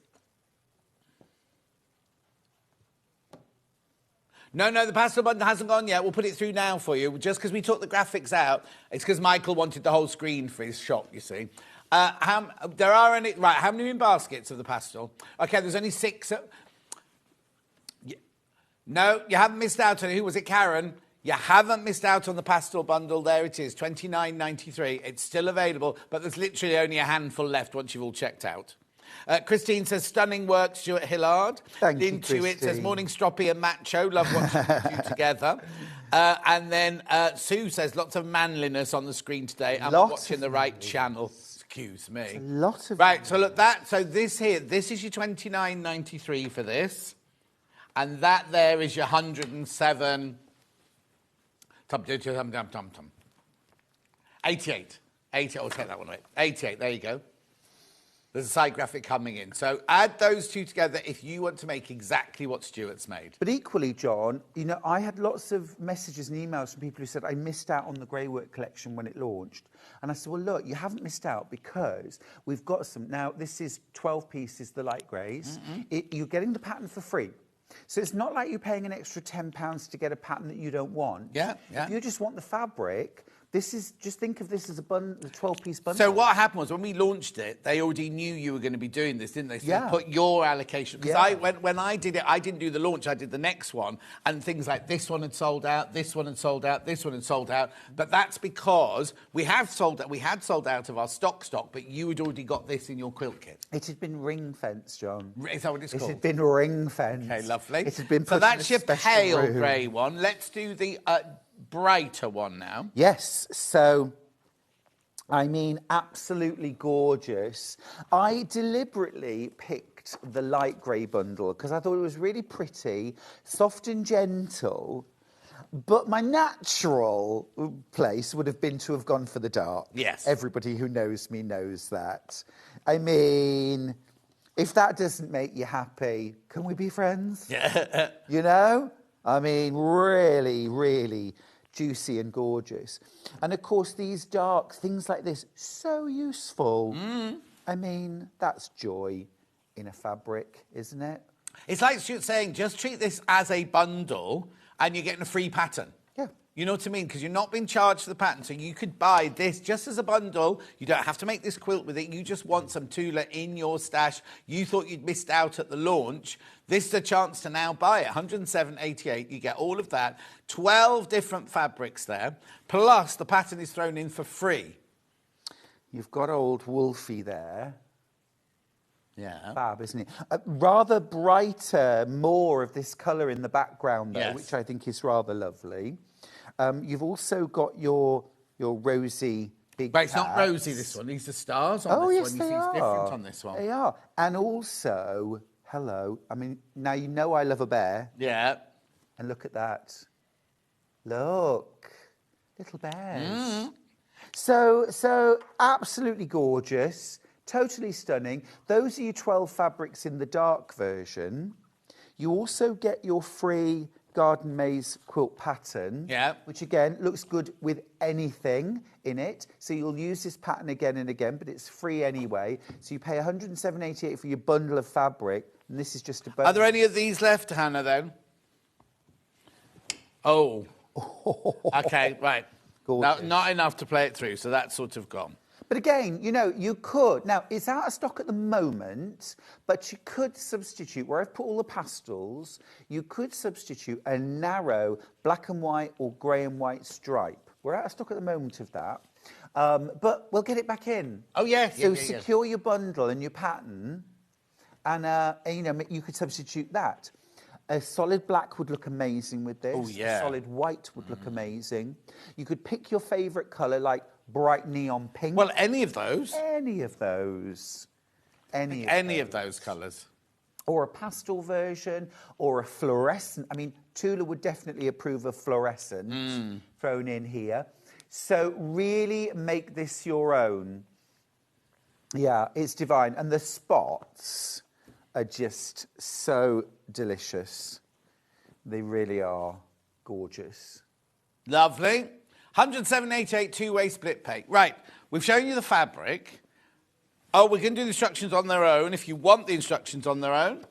No, the pastel button hasn't gone yet. We'll put it through now for you. Just because we took the graphics out, it's because Michael wanted the whole screen for his shop, you see. How many in baskets of the pastel? Okay, there's only 6. No, you haven't missed out on it. Who was it, Karen? You haven't missed out on the pastel bundle. There it is, $29.93. It's still available, but there's literally only a handful left once you've all checked out. Christine says, stunning work, Stuart Hillard. Thank you, Intuit Christine. says, morning, Stroppy and Macho. Love watching you two together. And then Sue says, lots of manliness on the screen today. I'm watching the right channel. Excuse me. A lot of right, so look, this is your $29.93 for this. And that there is your 107... 88. 80, I'll take that one away. 88, there you go. There's a side graphic coming in. So add those two together if you want to make exactly what Stuart's made. But equally, John, you know, I had lots of messages and emails from people who said, I missed out on the Greywork collection when it launched. And I said, well, look, you haven't missed out because we've got some. Now, this is 12 pieces, the light greys. You're getting the pattern for free. So it's not like you're paying an extra £10 to get a pattern that you don't want. Yeah. If you just want the fabric, just think of this as a 12-piece bundle. So what happened was when we launched it, they already knew you were going to be doing this, didn't they? So they put your allocation. Because when I did it, I didn't do the launch, I did the next one. And things like this one had sold out, this one had sold out, this one had sold out. But that's because we had sold out of our stock, but you had already got this in your quilt kit. It had been ring-fenced, John. Is that what it's called? It had been ring-fenced. Okay, lovely. It had been put so that's in a your special pale room. grey one. Let's do the brighter one now. Yes, so... I mean, absolutely gorgeous. I deliberately picked the light grey bundle because I thought it was really pretty, soft and gentle. But my natural place would have been to have gone for the dark. Yes. Everybody who knows me knows that. I mean, if that doesn't make you happy, can we be friends? Yeah. You know? I mean, really, really... juicy and gorgeous. And of course, these dark things like this, so useful. I mean, that's joy in a fabric, isn't it? It's like Stuart saying, just treat this as a bundle and you're getting a free pattern. Yeah. You know what I mean? Because you're not being charged for the pattern. So you could buy this just as a bundle. You don't have to make this quilt with it. You just want some Tula in your stash. You thought you'd missed out at the launch. This is a chance to now buy it. 107.88. You get all of that. 12 different fabrics there. Plus, the pattern is thrown in for free. You've got old Wolfie there. Yeah. Fab, isn't it? Rather brighter, more of this colour in the background, though, which I think is rather lovely. You've also got your rosy big But it's not cats. rosy, this one. These are stars on this one. You see it's different on this one. They are. And also, hello, I mean, now you know I love a bear. Yeah. And look at that. Look. Little bears. So absolutely gorgeous. Totally stunning. Those are your 12 fabrics in the dark version. You also get your free Garden Maze quilt pattern, which again looks good with anything in it. So you'll use this pattern again and again, but it's free anyway. So you pay $107.88 for your bundle of fabric, and this is just a bundle. Are there any of these left, Hannah, then? Oh. Okay, right. Now, not enough to play it through, so that's sort of gone. But again, you know, you could... Now, it's out of stock at the moment, but you could substitute, where I've put all the pastels, you could substitute a narrow black and white or grey and white stripe. We're out of stock at the moment of that. But we'll get it back in. Oh, yes. So secure your bundle and your pattern, and you know, you could substitute that. A solid black would look amazing with this. Oh, yeah. A solid white would look amazing. You could pick your favourite colour, like bright neon pink. Well, any of those. Any of those. Any of those colours. Or a pastel version, or a fluorescent. I mean, Tula would definitely approve of fluorescent thrown in here. So really make this your own. Yeah, it's divine. And the spots are just so delicious. They really are gorgeous. Lovely. 107.88 two-way split pay. Right, we've shown you the fabric. Oh, we can do the instructions on their own. If you want the instructions on their own,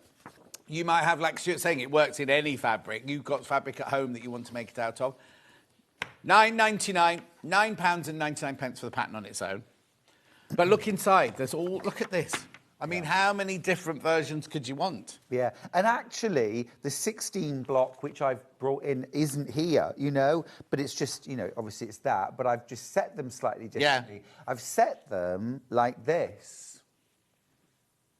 you might have, like Stuart saying, it works in any fabric. You've got fabric at home that you want to make it out of. £9.99, £9.99 for the pattern on its own. But look inside. Look at this. I mean, how many different versions could you want? Yeah, and actually, the 16 block, which I've brought in, isn't here, you know, but it's just, you know, obviously it's that, but I've just set them slightly differently. Yeah. I've set them like this,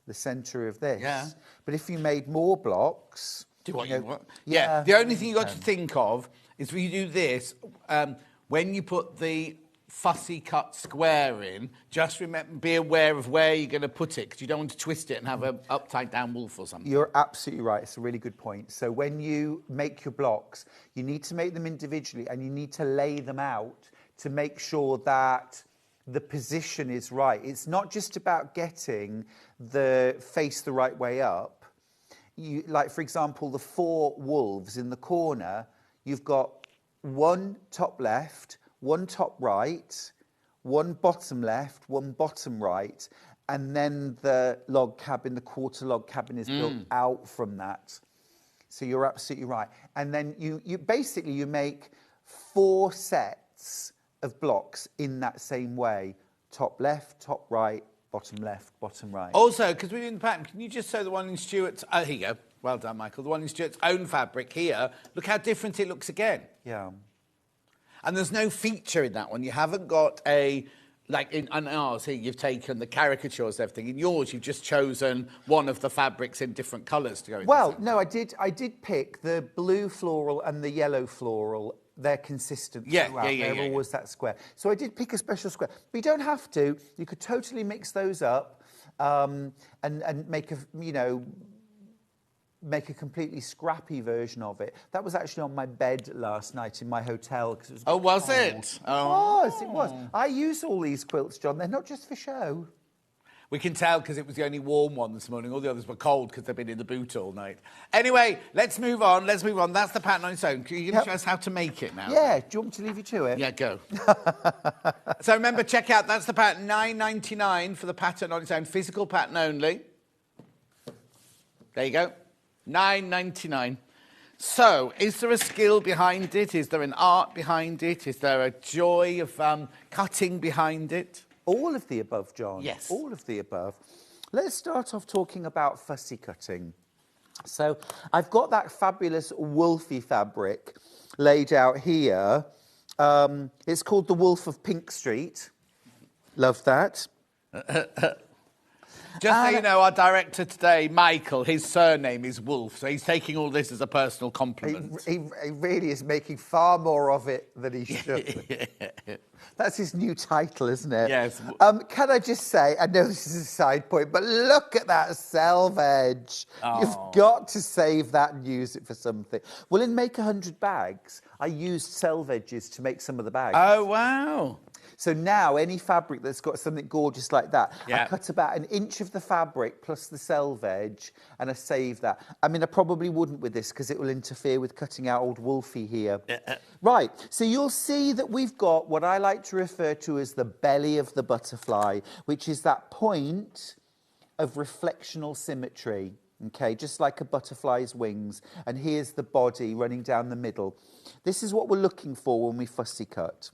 the centre of this. Yeah. But if you made more blocks... Do what you want. Yeah, the only thing you've got to think of is when you do this, when you put the fussy cut square in, just remember, be aware of where you're going to put it, because you don't want to twist it and have an upside down wolf or something. You're absolutely right. It's a really good point. So when you make your blocks, you need to make them individually and you need to lay them out to make sure that the position is right. It's not just about getting the face the right way up. You, like, for example, the 4 wolves in the corner, you've got one top left, one top right, one bottom left, one bottom right, and then the log cabin, the quarter log cabin is built out from that. So you're absolutely right. And then you basically, you make 4 sets of blocks in that same way. Top left, top right, bottom left, bottom right. Also, because we're doing the pattern, can you just sew the one in Stuart's... here you go. Well done, Michael. The one in Stuart's own fabric here. Look how different it looks again. Yeah. And there's no feature in that one. You haven't got a, like in ours here, you've taken the caricatures and everything. In yours, you've just chosen one of the fabrics in different colours to go with. Well, no, I did pick the blue floral and the yellow floral. They're consistent throughout. They're always that square. So I did pick a special square. But you don't have to. You could totally mix those up and make a, you know, make a completely scrappy version of it. That was actually on my bed last night in my hotel. Cause it was was it? Oh. It was. I use all these quilts, John. They're not just for show. We can tell because it was the only warm one this morning. All the others were cold because they've been in the boot all night. Anyway, let's move on. That's the pattern on its own. Can you show us how to make it now? Yeah. Do you want me to leave you to it? Yeah, go. So remember, check out, that's the pattern, £9.99 for the pattern on its own. Physical pattern only. There you go. £9.99. So, is there a skill behind it? Is there an art behind it? Is there a joy of cutting behind it? All of the above, John. Yes. All of the above. Let's start off talking about fussy cutting. So, I've got that fabulous wolfy fabric laid out here. It's called the Wolf of Pink Street. Love that. Just so you know, our director today, Michael, his surname is Wolf, so he's taking all this as a personal compliment. He really is making far more of it than he should. That's his new title, isn't it? Yes. Can I just say, I know this is a side point, but look at that selvage. Oh. You've got to save that and use it for something. Well, in Make 100 Bags, I used selvages to make some of the bags. Oh, wow. So now, any fabric that's got something gorgeous like that, I cut about 1 inch of the fabric plus the selvage, and I save that. I mean, I probably wouldn't with this because it will interfere with cutting out old Wolfie here. Right, so you'll see that we've got what I like to refer to as the belly of the butterfly, which is that point of reflectional symmetry. Okay, just like a butterfly's wings. And here's the body running down the middle. This is what we're looking for when we fussy cut.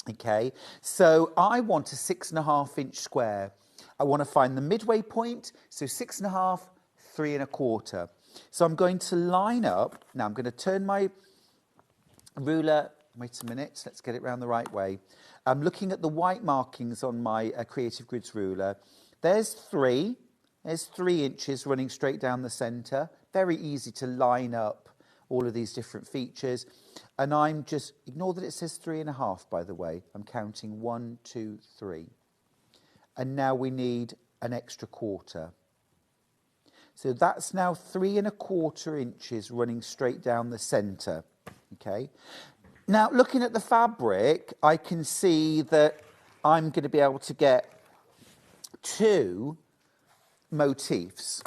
Okay, so I want a 6.5 inch square. I want to find the midway point, so 6.5, 3 1/4. So I'm going to line up. Now I'm going to turn my ruler Wait a minute, let's get it round the right way. I'm looking at the white markings on my Creative Grids ruler. There's 3. There's 3 inches running straight down the centre. Very easy to line up all of these different features. And I'm just, ignore that it says 3.5, by the way. I'm counting 1, 2, 3. And now we need an extra quarter. So that's now 3.25 inches running straight down the centre. Okay. Now, looking at the fabric, I can see that I'm going to be able to get 2 motifs.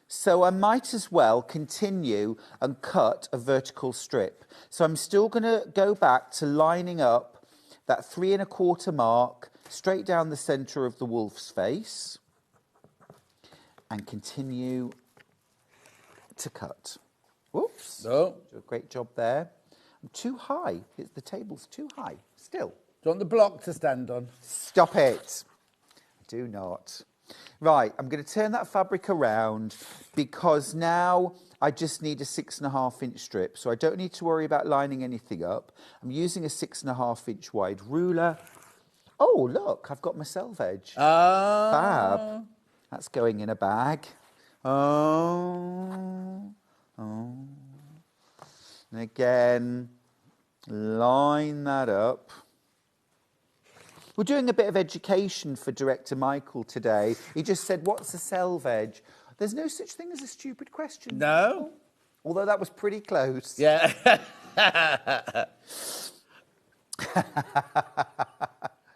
So I might as well continue and cut a vertical strip. So I'm still going to go back to lining up that 3.25 mark straight down the centre of the wolf's face and continue to cut. Whoops. Oh. Do a great job there. I'm too high. The table's too high. Still. Do you want the block to stand on? Stop it. Do not. Right, I'm going to turn that fabric around because now I just need a 6.5 inch strip. So I don't need to worry about lining anything up. I'm using a 6.5 inch wide ruler. Oh, look, I've got my selvage. Fab. That's going in a bag. Oh. And again, line that up. We're doing a bit of education for Director Michael today. He just said, what's a selvage? There's no such thing as a stupid question. No. Although that was pretty close. Yeah.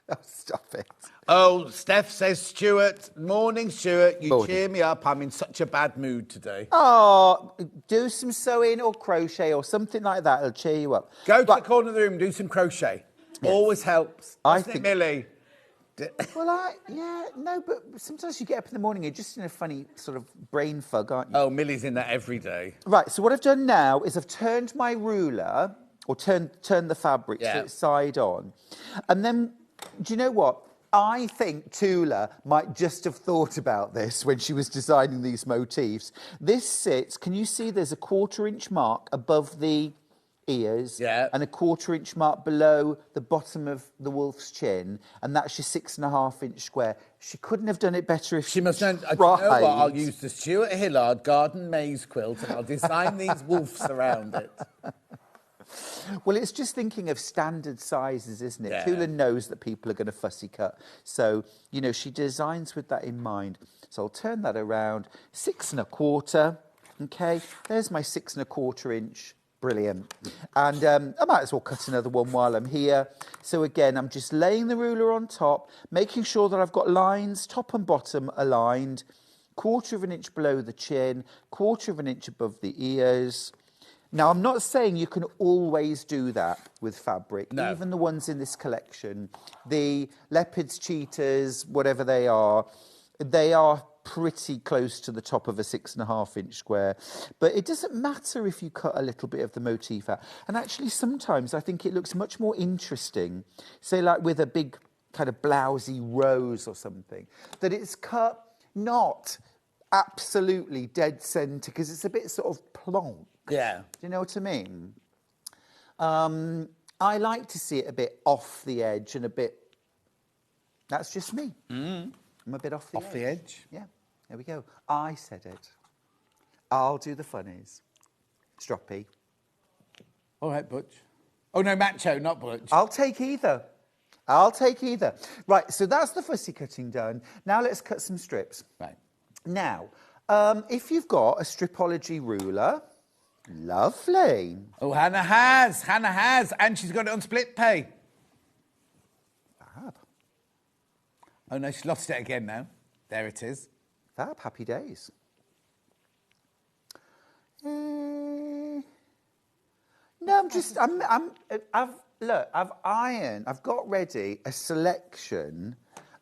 Oh, stop it. Oh, Steph says, Stuart, morning, Stuart. You cheer me up. I'm in such a bad mood today. Oh, do some sewing or crochet or something like that. It'll cheer you up. Go to the corner of the room, do some crochet. Yes. Always helps. Doesn't it, Millie? Well, but sometimes you get up in the morning, you're just in a funny sort of brain fog, aren't you? Oh, Millie's in that every day. Right, so what I've done now is I've turned my ruler, or turned the fabric so it's side on. And then, do you know what? I think Tula might just have thought about this when she was designing these motifs. This sits, can you see there's a 1/4 inch mark above the ears and a 1/4 inch mark below the bottom of the wolf's chin, and that's your 6.5 inch square. She couldn't have done it better if she must know. You know what? I'll use the Stuart Hillard garden maze quilt and I'll design these wolves around it. Well, it's just thinking of standard sizes, isn't it? Yeah. Tula knows that people are going to fussy cut. So, you know, she designs with that in mind. So I'll turn that around. 6.25. Okay, there's my 6.25 inch. Brilliant. And I might as well cut another one while I'm here. So again, I'm just laying the ruler on top, making sure that I've got lines, top and bottom aligned, 1/4 inch below the chin, 1/4 inch above the ears. Now, I'm not saying you can always do that with fabric, even the ones in this collection. The leopards, cheetahs, whatever they are pretty close to the top of a 6.5 inch square. But it doesn't matter if you cut a little bit of the motif out. And actually, sometimes I think it looks much more interesting, say like with a big kind of blousy rose or something, that it's cut not absolutely dead centre, because it's a bit sort of plonk. Yeah. Do you know what I mean? I like to see it a bit off the edge and a bit... That's just me. I'm a bit off the edge. Off the edge? Yeah. There we go. I said it. I'll do the funnies. Stroppy. All right, Butch. Oh, no, Macho, not Butch. I'll take either. Right, so that's the fussy cutting done. Now let's cut some strips. Right. Now, if you've got a stripology ruler... Lovely. Oh, Hannah has. And she's got it on split pay. Fab. Oh, no, she lost it again now. There it is. Fab, happy days. No, I've got ready a selection,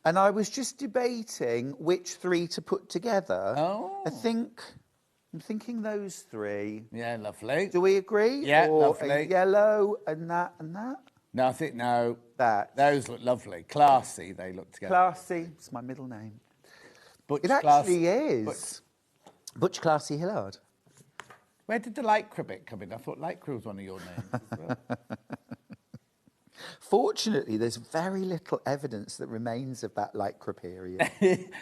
and I was just debating which 3 to put together. Oh. I'm thinking those 3. Yeah, lovely. Do we agree? Yeah, or lovely. A yellow and that and that? No, I think no. That. Those look lovely. Classy, they look together. Classy. It's my middle name. Butch It actually is. Butch Classy Hillard. Where did the lycra bit come in? I thought lycra was one of your names as well. Fortunately, there's very little evidence that remains of that lycra period.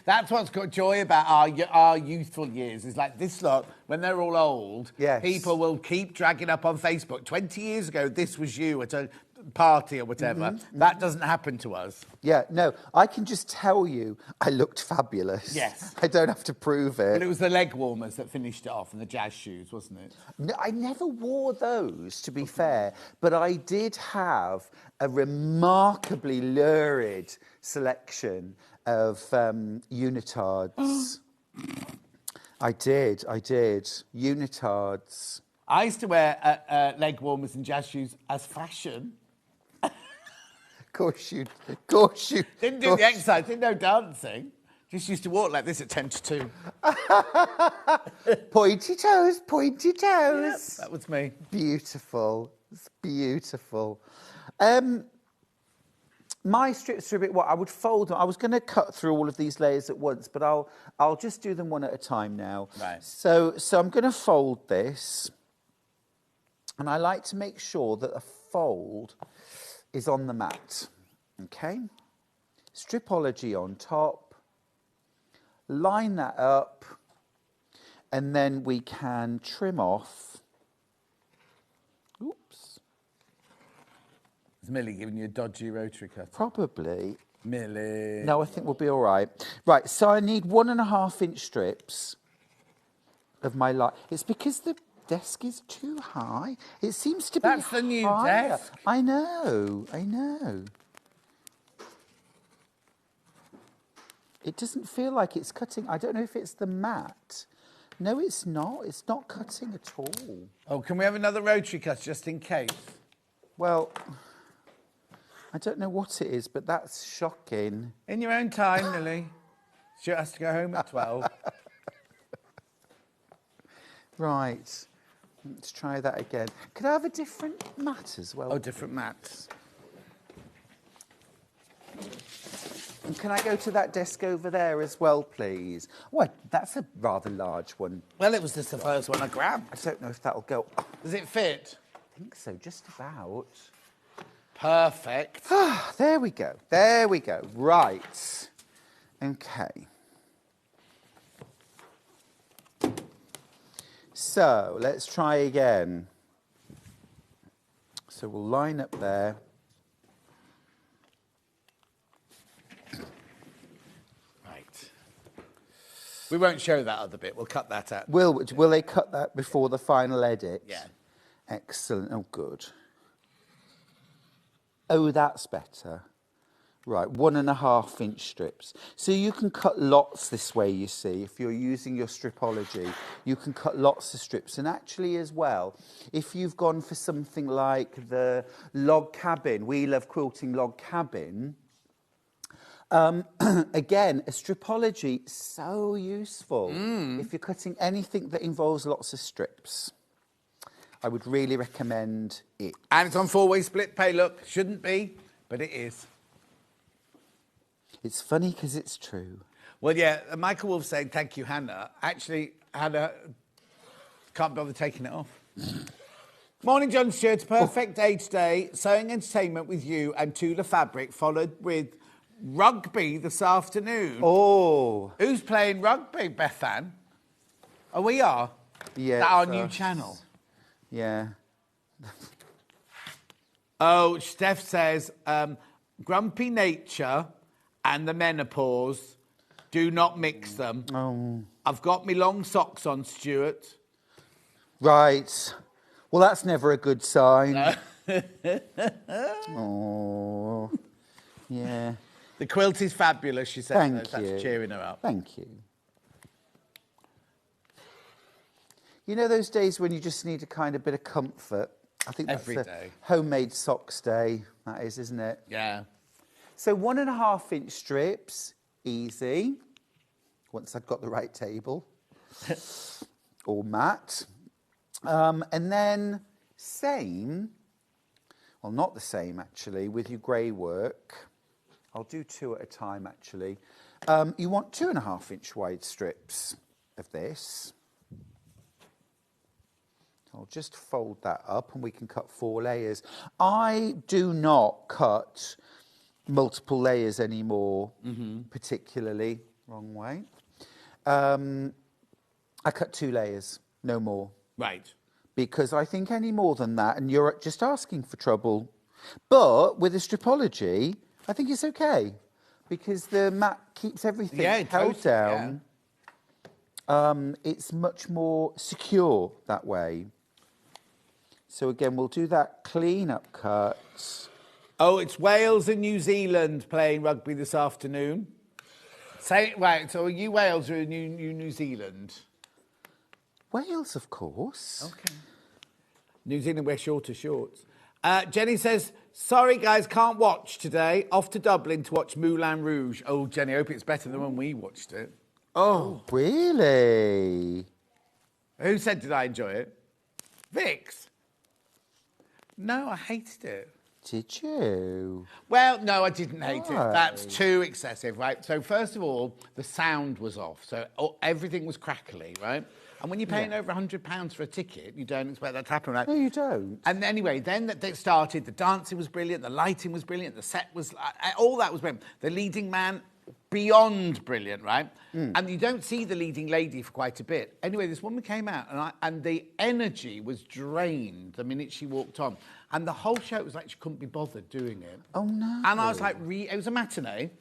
That's what's got joy about our youthful years. Is like this lot, when they're all old, Yes. people will keep dragging up on Facebook. 20 years ago, this was you at a party or whatever. That doesn't happen to us. Yeah, no, I can just tell you I looked fabulous. Yes. I don't have to prove it. But it was the leg warmers that finished it off and the jazz shoes, wasn't it? No, I never wore those, to be fair, but I did have a remarkably lurid selection of unitards. I did. Unitards. I used to wear leg warmers and jazz shoes as fashion. Of course you. Didn't do the exercise, didn't know dancing. Just used to walk like this at 10 to 2. Pointy toes. Yep, that was me. Beautiful. It's beautiful. My strips are a bit what I would fold them. I was going to cut through all of these layers at once, but I'll just do them one at a time now. Right. So I'm going to fold this, and I like to make sure that a fold is on the mat. Okay. Stripology on top. Line that up, and then we can trim off. Oops. Is Millie giving you a dodgy rotary cut? Probably. Millie. No, I think we'll be all right. Right, so I need 1.5 inch strips of my light. It's because the desk is too high. It seems to be That's the new higher. desk. I know. It doesn't feel like it's cutting. I don't know if it's the mat. No, it's not. It's not cutting at all. Oh, can we have another rotary cut just in case? Well, I don't know what it is, but that's shocking. In your own time, Millie. Stuart has to go home at 12. Right. Let's try that again. Could I have a different mat as well? Oh, different mats. And can I go to that desk over there as well, please? Oh, that's a rather large one. Well, it was just the first one I grabbed. I don't know if that'll go. Does it fit? I think so, just about. Perfect. There we go. There we go. Right. Okay. So let's try again. So we'll line up there. Right. We won't show that other bit. We'll cut that out. Will they cut that before the final edit? Yeah. Excellent. Oh, good. Oh, that's better. Right, 1.5 inch strips. So you can cut lots this way, you see. If you're using your stripology, you can cut lots of strips. And actually as well, if you've gone for something like the log cabin, we love quilting log cabin, again, a stripology, so useful if you're cutting anything that involves lots of strips. I would really recommend it. And it's on 4-way split pay, look. Shouldn't be, but it is. It's funny because it's true. Well, yeah, Michael Wolf saying, thank you, Hannah. Actually, Hannah can't bother taking it off. Morning, John Stewart. Perfect day today. Sewing entertainment with you and Tula Fabric, followed with rugby this afternoon. Oh. Who's playing rugby, Bethan? Oh, we are? Yeah. Is that our new channel? Yeah. Oh, Steph says, grumpy nature and the menopause, do not mix them. Oh. I've got me long socks on, Stuart. Right. Well, that's never a good sign. Oh. Yeah. The quilt is fabulous, she said. Thank That's you. cheering her up. Thank you. You know those days when you just need a kind of bit of comfort? I think that's Every a day. homemade socks day, that is, isn't it? Yeah. So 1.5 inch strips, easy. Once I've got the right table or mat. And then same, well, not the same actually, with your Greywork. I'll do 2 at a time actually. You want 2.5 inch wide strips of this. I'll I'll just fold that up and we can cut 4 layers. I do not cut multiple layers anymore, particularly. Wrong way. I cut 2 layers, no more. Right. Because I think any more than that, and you're just asking for trouble. But with a stripology, I think it's okay. Because the mat keeps everything held down. Yeah. It's much more secure that way. So again, we'll do that clean-up cut. Oh, it's Wales and New Zealand playing rugby this afternoon. Right, so are you Wales or are you New Zealand? Wales, of course. Okay. New Zealand wear shorter shorts. Jenny says, sorry, guys, can't watch today. Off to Dublin to watch Moulin Rouge. Oh, Jenny, I hope it's better than when we watched it. Oh, really? Who said, did I enjoy it? Vix. No, I hated it. Did you? Well, no, I didn't hate it. That's too excessive, right? So, first of all, the sound was off. So, everything was crackly, right? And when you're paying over £100 for a ticket, you don't expect that to happen, right? No, you don't. And anyway, then it started. The dancing was brilliant. The lighting was brilliant. The set was... all that was brilliant. The leading man, beyond brilliant, right? And you don't see the leading lady for quite a bit. Anyway, this woman came out, and the energy was drained the minute she walked on. And the whole show, it was like she couldn't be bothered doing it. Oh, no. And I was like, it was a matinee.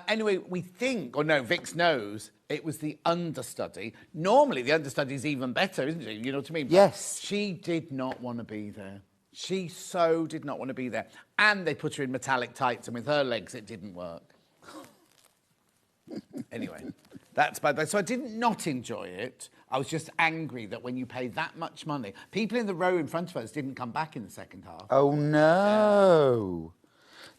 Anyway, we think, or no, Vix knows, it was the understudy. Normally, the understudy's even better, isn't she? You know what I mean? Yes. She did not want to be there. She so did not want to be there. And they put her in metallic tights, and with her legs, it didn't work. Anyway, that's bad. So I did not enjoy it. I was just angry that when you pay that much money, people in the row in front of us didn't come back in the second half. Oh, no.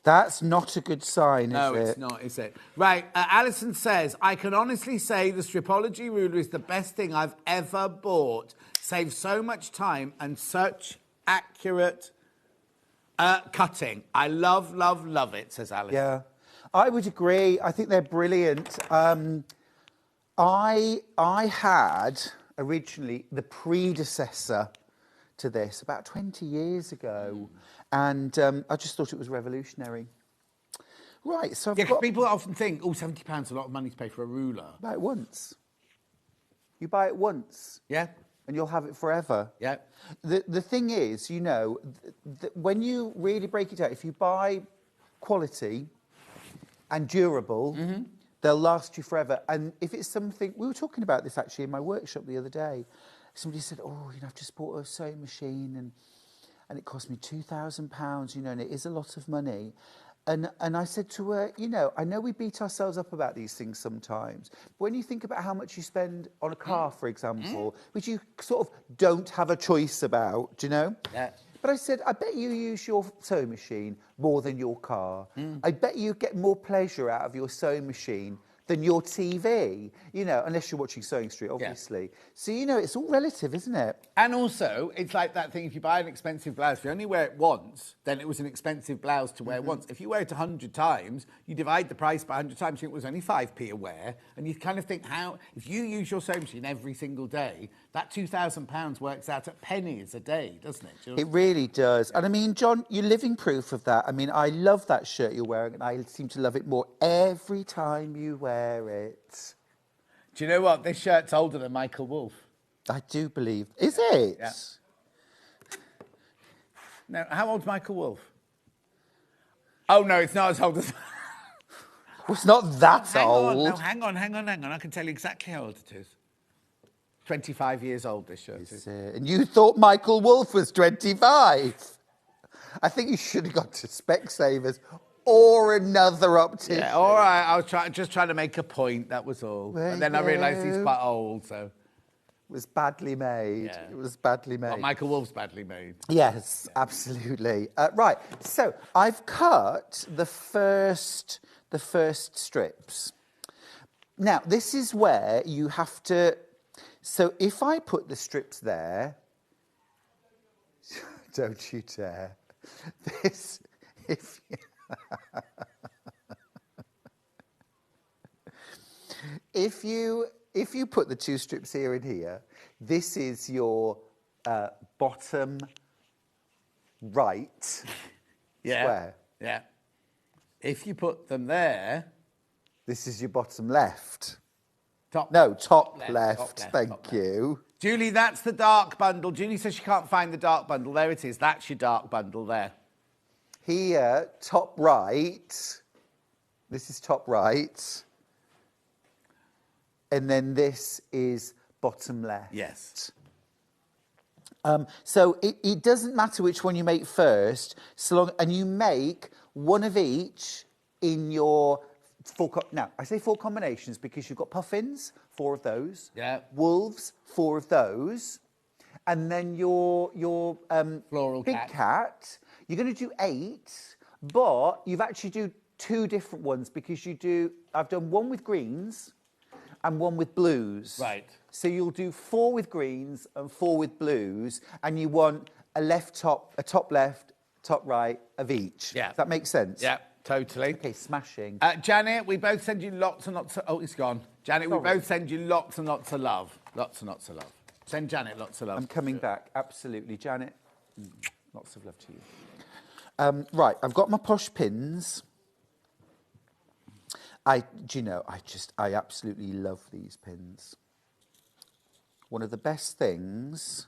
That's not a good sign, is it? No, it's not, is it? Right, Alison says, I can honestly say the Stripology ruler is the best thing I've ever bought. Saves so much time and such accurate cutting. I love, love, love it, says Alison. Yeah, I would agree. I think they're brilliant. I had originally the predecessor to this about 20 years ago. And I just thought it was revolutionary. Right, so I've got... people often think, oh, £70 is a lot of money to pay for a ruler. Buy it once. You buy it once. Yeah. And you'll have it forever. Yeah. The thing is, you know, when you really break it down, if you buy quality and durable, they'll last you forever. And if it's something... We were talking about this, actually, in my workshop the other day. Somebody said, oh, you know, I've just bought a sewing machine and it cost me £2,000, you know, and it is a lot of money. And I said to her, you know, I know we beat ourselves up about these things sometimes, but when you think about how much you spend on a car, for example, which you sort of don't have a choice about, do you know? Yeah. But I said, I bet you use your sewing machine more than your car. I bet you get more pleasure out of your sewing machine than your TV, you know, unless you're watching Sewing Street, obviously. Yeah. So, you know, it's all relative, isn't it? And also, it's like that thing, if you buy an expensive blouse, if you only wear it once, then it was an expensive blouse to wear once. If you wear it 100 times, you divide the price by 100 times, you think it was only 5p a wear, and you kind of think how, if you use your sewing machine every single day, that £2,000 works out at pennies a day, doesn't it? It really does. And I mean, John, you're living proof of that. I mean, I love that shirt you're wearing, and I seem to love it more every time you wear it. Do you know what? This shirt's older than Michael Wolff. I do believe. Is it? Yeah. No, how old's Michael Wolff? Oh, no, it's not as old as... Well, it's not that old. No, hang on. I can tell you exactly how old it is. 25 years old, this shirt is. And you thought Michael Wolff was 25? I think you should have got to Specsavers or another optician. Yeah, all right. I was just trying to make a point, that was all. And then I realised he's quite old, so... It was badly made. Yeah. It was badly made. Well, Michael Wolff's badly made. Yes, absolutely. Right, so I've cut the first strips. Now, this is where you have to... So if I put the strips there... Don't you dare. This... If you put the two strips here and here, this is your bottom right square. Yeah. If you put them there... This is your bottom left. Top left. Thank you. Julie, that's the dark bundle. Julie says she can't find the dark bundle. There it is. That's your dark bundle there. Here, top right. This is top right. And then this is bottom left. Yes. So it doesn't matter which one you make first, and you make one of each in your now, I say 4 combinations because you've got puffins, 4 of those. Yeah. Wolves, 4 of those. And then your floral big cat, you're going to do 8, but you've actually do 2 different ones because I've done one with greens and one with blues. Right. So you'll do 4 with greens and 4 with blues, and you want a top left, top right of each. Yeah. Does that make sense? Yeah, totally. Okay, smashing. Janet, we both send you lots and lots of... Oh, it's gone. Janet, we both send you lots and lots of love. Lots and lots of love. Send Janet lots of love. I'm coming back, absolutely. Janet, lots of love to you. Right, I've got my posh pins. I absolutely love these pins. One of the best things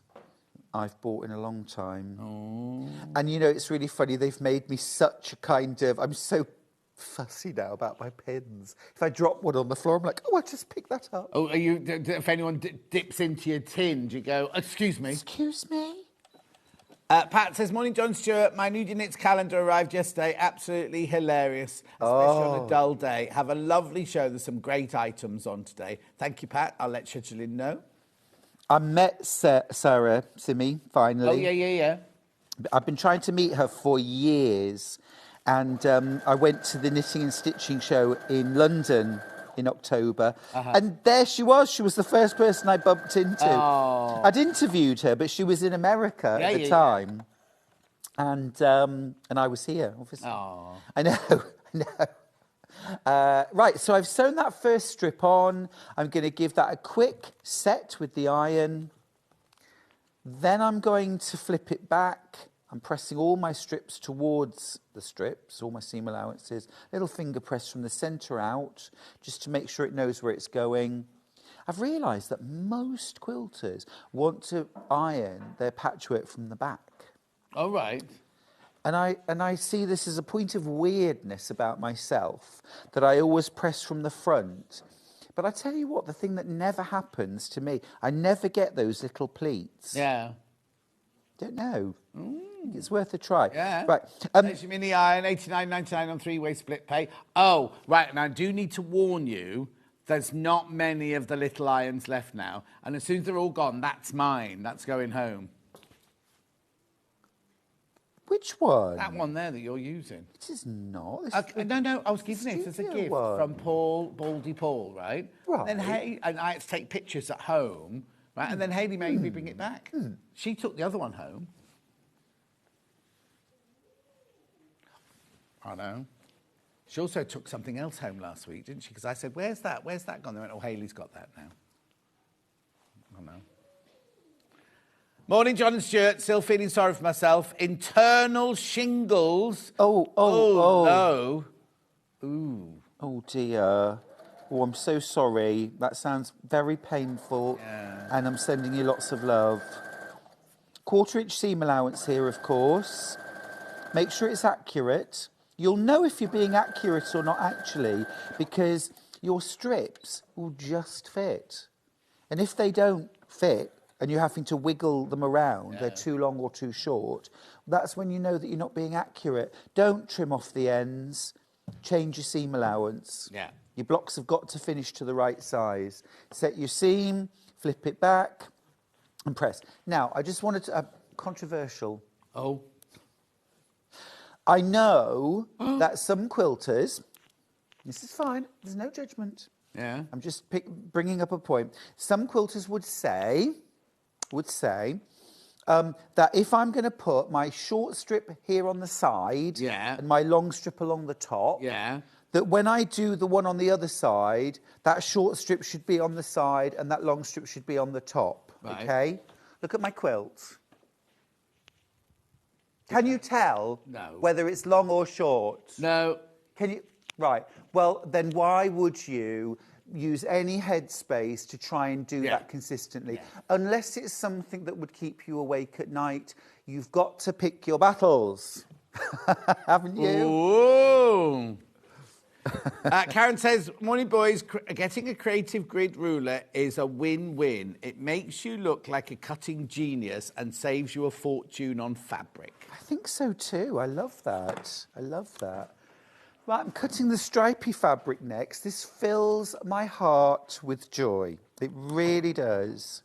I've bought in a long time. Oh. And it's really funny, they've made me such a kind of... I'm so fussy now about my pins. If I drop one on the floor, I'm like, I just pick that up. Oh, are you... If anyone dips into your tin, do you go, excuse me? Excuse me? Pat says, morning, John Stuart. My Nude Knits calendar arrived yesterday. Absolutely hilarious, especially on a dull day. Have a lovely show. There's some great items on today. Thank you, Pat. I'll let Shirley know. I met Sarah Simi, finally. Oh, yeah. I've been trying to meet her for years. And I went to the Knitting and Stitching show in London in October. And there she was. She was the first person I bumped into. Oh. I'd interviewed her, but she was in America at the time. Yeah. And I was here, obviously. Oh. I know. Right, so I've sewn that first strip on. I'm going to give that a quick set with the iron. Then I'm going to flip it back. I'm pressing all my strips towards the strips, all my seam allowances. Little finger press from the centre out, just to make sure it knows where it's going. I've realised that most quilters want to iron their patchwork from the back. Oh, right. And I see this as a point of weirdness about myself, that I always press from the front. But I tell you what, the thing that never happens to me, I never get those little pleats. Yeah. Don't know. It's worth a try. Yeah. Right. There's your mini iron, 89.99 on 3-way split pay. Oh, right. And I do need to warn you, there's not many of the little irons left now. And as soon as they're all gone, that's mine. That's going home. Which one? That one there that you're using. It is not. No, I was giving it as a gift from Baldy Paul, right? Right. And I had to take pictures at home, right? And then Hayley made me bring it back. She took the other one home. I know. She also took something else home last week, didn't she? Because I said, where's that? Where's that gone? They went, oh, Hayley's got that now. I know. Morning, John and Stuart. Still feeling sorry for myself. Internal shingles. Oh. No. Ooh. Oh, dear. Oh, I'm so sorry. That sounds very painful. Yeah. And I'm sending you lots of love. 1/4-inch seam allowance here, of course. Make sure it's accurate. You'll know if you're being accurate or not, actually, because your strips will just fit. And if they don't fit, and you're having to wiggle them around, they're too long or too short, that's when you know that you're not being accurate. Don't trim off the ends. Change your seam allowance. Yeah. Your blocks have got to finish to the right size. Set your seam, flip it back, and press. Now, I just wanted to... controversial. Oh. I know that some quilters... This is fine. There's no judgment. Yeah. I'm just bringing up a point. Some quilters would say that if I'm going to put my short strip here on the side and my long strip along the top, that when I do the one on the other side, that short strip should be on the side and that long strip should be on the top, okay? Look at my quilt. Can you tell whether it's long or short? No. Can you? Right. Well, then why would you use any headspace to try and do that consistently? Unless it's something that would keep you awake at night, you've got to pick your battles. Haven't you? Ooh. Karen says, morning boys, getting a creative grid ruler is a win-win. It makes you look like a cutting genius and saves you a fortune on fabric. I think so too. I love that. I love that. Right, I'm cutting the stripy fabric next. This fills my heart with joy. It really does.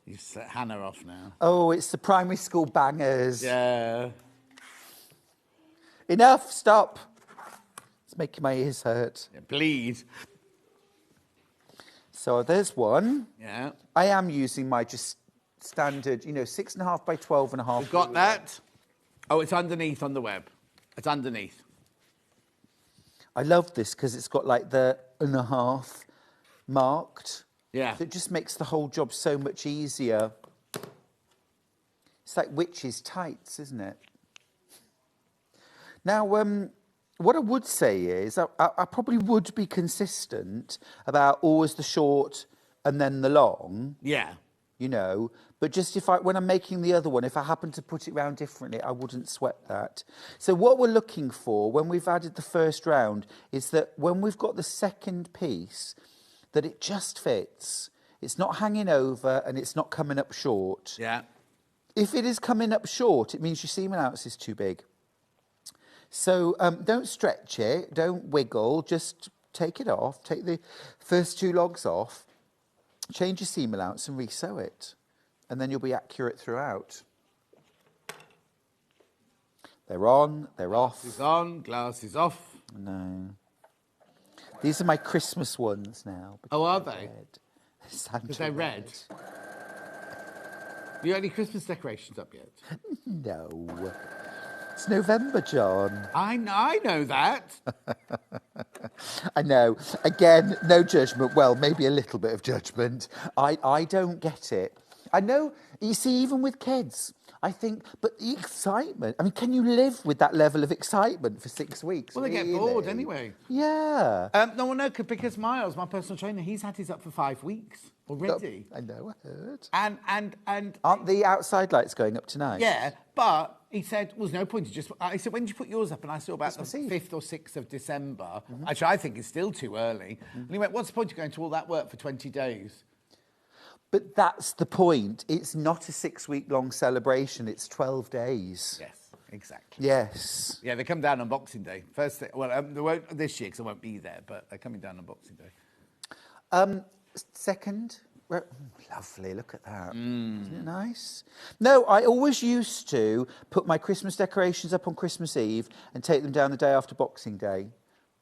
You've set Hannah off now. Oh, it's the primary school bangers. Yeah. Enough, stop. It's making my ears hurt. Yeah, please. So there's one. Yeah. I am using my just standard, 6.5 by 12.5. We've got that. Oh, it's underneath on the web. It's underneath. I love this because it's got like the 1.5 marked. Yeah. So it just makes the whole job so much easier. It's like witches' tights, isn't it? Now, what I would say is I probably would be consistent about always the short and then the long. Yeah. But just when I'm making the other one, if I happen to put it round differently, I wouldn't sweat that. So what we're looking for when we've added the first round is that when we've got the second piece, that it just fits. It's not hanging over and it's not coming up short. Yeah. If it is coming up short, it means your seam allowance is too big. So don't stretch it, don't wiggle, just take it off, take the first 2 logs off, change your seam allowance and resew it. And then you'll be accurate throughout. They're on, they're off. Glasses on, glasses off. No. These are my Christmas ones now. Oh, are they? Because they're red. You got any Christmas decorations up yet? No. It's November, John. I know that. I know. Again, no judgment. Well, maybe a little bit of judgment. I don't get it. I know, you see, even with kids, I think, but the excitement, can you live with that level of excitement for 6 weeks? Well, they get bored anyway. Yeah. No, because Miles, my personal trainer, he's had his up for 5 weeks already. I know, I heard. And aren't the outside lights going up tonight? Yeah, but he said, well, there's no point to I said, when did you put yours up? And I saw about the 5th or 6th of December. Mm-hmm. Actually, I think it's still too early. Mm-hmm. And he went, what's the point of going to all that work for 20 days? But that's the point. It's not a 6-week-long celebration. It's 12 days. Yes, exactly. Yes. Yeah, they come down on Boxing Day. First thing, they won't this year because I won't be there, but they're coming down on Boxing Day. Second. Lovely, look at that. Isn't it nice? No, I always used to put my Christmas decorations up on Christmas Eve and take them down the day after Boxing Day.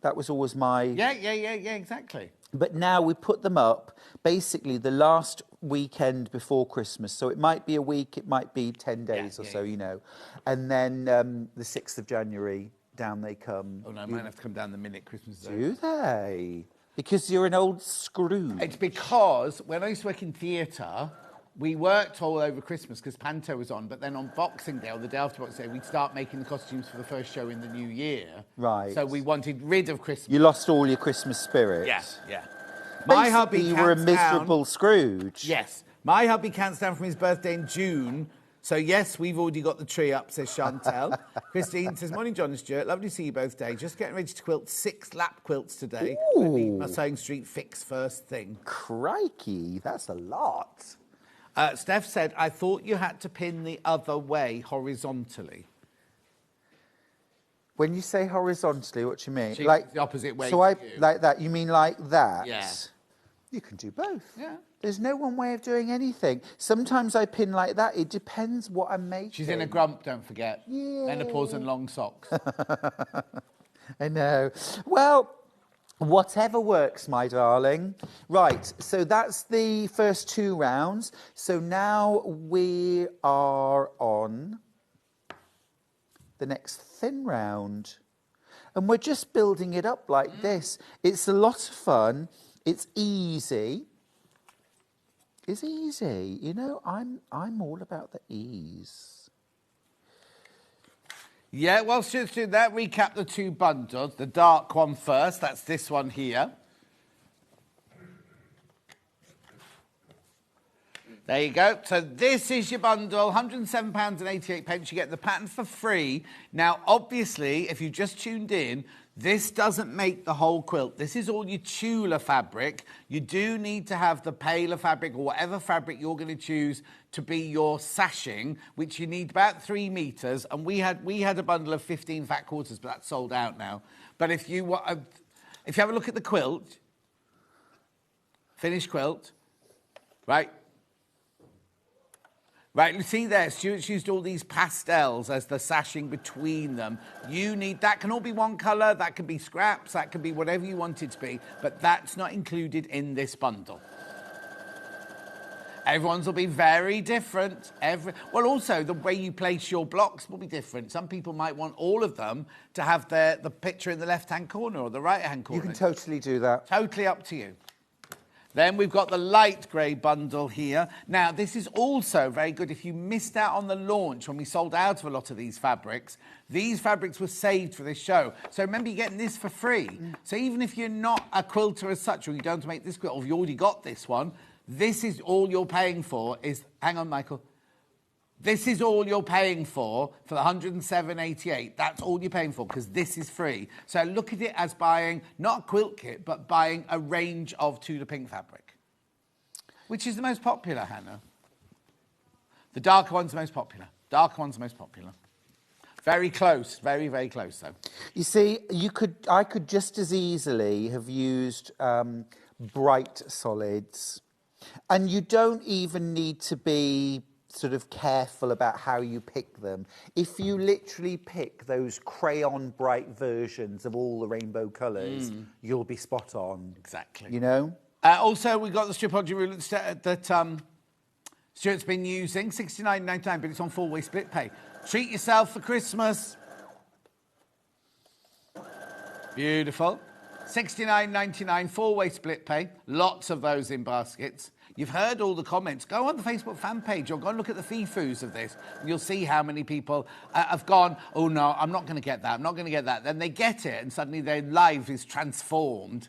That was always my... Yeah, exactly. But now we put them up basically the last weekend before Christmas. So it might be a week, it might be 10 days or so, And then the 6th of January, down they come. Oh, no, mine have to come down the minute Christmas is over. Do they? Because you're an old Scrooge. It's because when I used to work in theatre, we worked all over Christmas because Panto was on, but then on Boxing Day or the day after Boxing Day, we'd start making the costumes for the first show in the new year. Right. So we wanted rid of Christmas. You lost all your Christmas spirit. Yeah. My hubby, you were a miserable Scrooge. Yes. My hubby counts down from his birthday in June. So, yes, we've already got the tree up, says Chantel. Christine says, morning, John and Stuart. Lovely to see you both today. Just getting ready to quilt 6 lap quilts today. My Sewing Street fix first thing. Crikey, that's a lot. Steph said, I thought you had to pin the other way horizontally. When you say horizontally, what do you mean? Like the opposite way. So like that. You mean like that? Yeah. You can do both. Yeah. There's no one way of doing anything. Sometimes I pin like that. It depends what I'm making. She's in a grump, don't forget. Yeah. Menopause and long socks. I know. Well, whatever works, my darling. Right, so that's the first 2 rounds. So now we are on the next thin round. And we're just building it up like this. It's a lot of fun. It's easy. is easy. You know, I'm all about the ease. Yeah, well, Stuart's doing that. Recap the 2 bundles. The dark one first. That's this one here. There you go. So this is your bundle, £107.88. You get the pattern for free. Now, obviously, if you just tuned in, this doesn't make the whole quilt. This is all your Tula fabric. You do need to have the paler fabric or whatever fabric you're going to choose to be your sashing, which you need about 3 meters. And we had a bundle of 15 fat quarters, but that's sold out now. But if you have a look at the quilt, finished quilt, right? Right, you see there, Stuart's used all these pastels as the sashing between them. You need, that can all be one colour, that can be scraps, that can be whatever you want it to be, but that's not included in this bundle. Everyone's will be very different. Well, also, the way you place your blocks will be different. Some people might want all of them to have the picture in the left-hand corner or the right-hand corner. You can totally do that. Totally up to you. Then we've got the light grey bundle here. Now, this is also very good if you missed out on the launch when we sold out of a lot of these fabrics. These fabrics were saved for this show. So remember, you're getting this for free. So even if you're not a quilter as such, or you don't make this quilt, or you already got this one, this is all you're paying for is... Hang on, Michael. This is all you're paying for the £107.88. That's all you're paying for, because this is free. So look at it as buying, not a quilt kit, but buying a range of Tudor pink fabric. Which is the most popular, Hannah? The darker one's the most popular. Darker one's the most popular. Very close, very, very close, though. You see, I could just as easily have used bright solids. And you don't even need to be sort of careful about how you pick them. If you literally pick those crayon bright versions of all the rainbow colours, you'll be spot on. Exactly. You know? Also, we've got the stripology rule that Stuart's been using, $69.99, but it's on 4-way split pay. Treat yourself for Christmas. Beautiful. $69.99, 4-way split pay. Lots of those in baskets. You've heard all the comments. Go on the Facebook fan page or go and look at the FIFUs of this. And you'll see how many people have gone, oh, no, I'm not going to get that. I'm not going to get that. Then they get it and suddenly their life is transformed.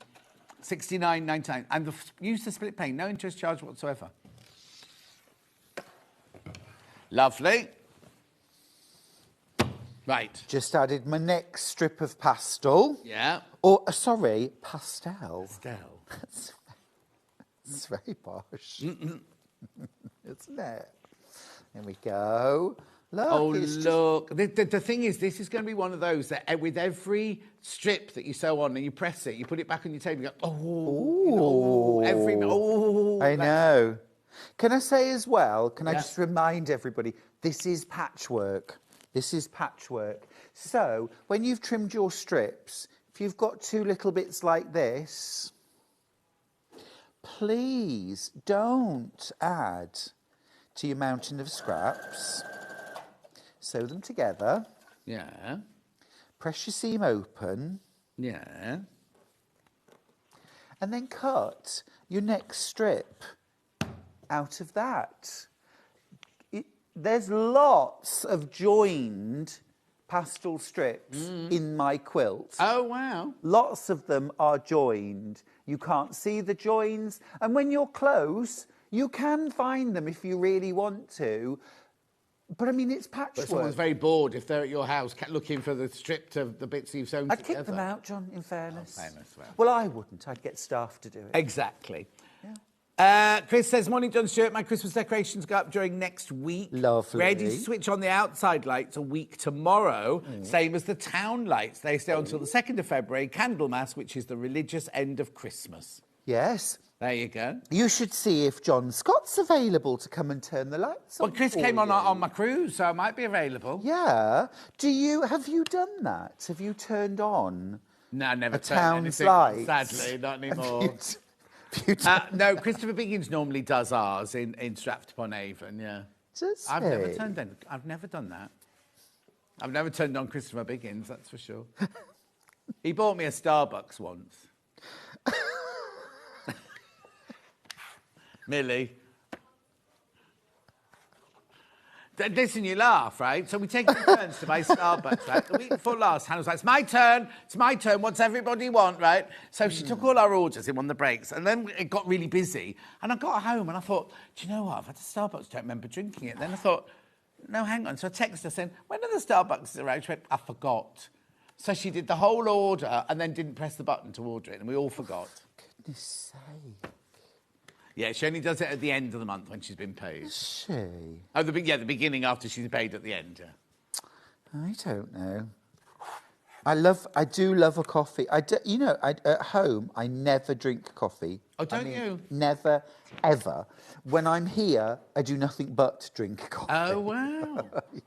$69.99. And use the split pay. No interest charge whatsoever. Lovely. Right. Just added my next strip of pastel. Yeah. Or, sorry, pastel. Pastel. It's very posh. Isn't it? There we go. Look. Oh, look. The thing is, this is going to be one of those that with every strip that you sew on and you press it, you put it back on your table, you go, oh. I know. Can I say as well, can I just remind everybody, this is patchwork. This is patchwork. So, when you've trimmed your strips, if you've got 2 little bits like this, please don't add to your mountain of scraps. Sew them together. Yeah. Press your seam open. Yeah. And then cut your next strip out of that. There's lots of joined pastel strips in my quilt. Oh, wow. Lots of them are joined. You can't see the joins. And when you're close, you can find them if you really want to. But, I mean, it's patchwork. But someone's very bored if they're at your house looking for the strip of the bits you've sewn together. I'd kick them out, John, in fairness. Oh, fairness, well, I wouldn't. I'd get staff to do it. Exactly. Yeah. Chris says, morning, John Stuart. My Christmas decorations go up during next week. Lovely. Ready to switch on the outside lights a week tomorrow, same as the town lights. They stay on until the 2nd of February, Candlemas, which is the religious end of Christmas. Yes. There you go. You should see if John Scott's available to come and turn the lights on. Well, Chris came on my cruise, so I might be available. Yeah. Have you done that? Have you turned on no, never a turned town's anything, lights? Sadly, not anymore. No, Christopher Biggins normally does ours in Stratford-upon-Avon, yeah. Does I've he? I've never done that. I've never turned on Christopher Biggins, that's for sure. He bought me a Starbucks once. Millie, Listen, you laugh, right? So we take turns to buy Starbucks, right? The week before last, Hannah was like, it's my turn, what's everybody want, right? So she took all our orders in on the breaks, and then it got really busy, and I got home, and I thought, do you know what? I've had a Starbucks, don't remember drinking it. Then I thought, no, hang on. So I texted her saying, when are the Starbucks around? She went, I forgot. So she did the whole order, and then didn't press the button to order it, and we all forgot. Goodness sake. Yeah, she only does it at the end of the month when she's been paid. Is she? Oh, the beginning after she's paid at the end, yeah. I don't know. I do love a coffee. At home, I never drink coffee. Oh, don't you? Never, ever. When I'm here, I do nothing but drink coffee. Oh, wow. Yeah,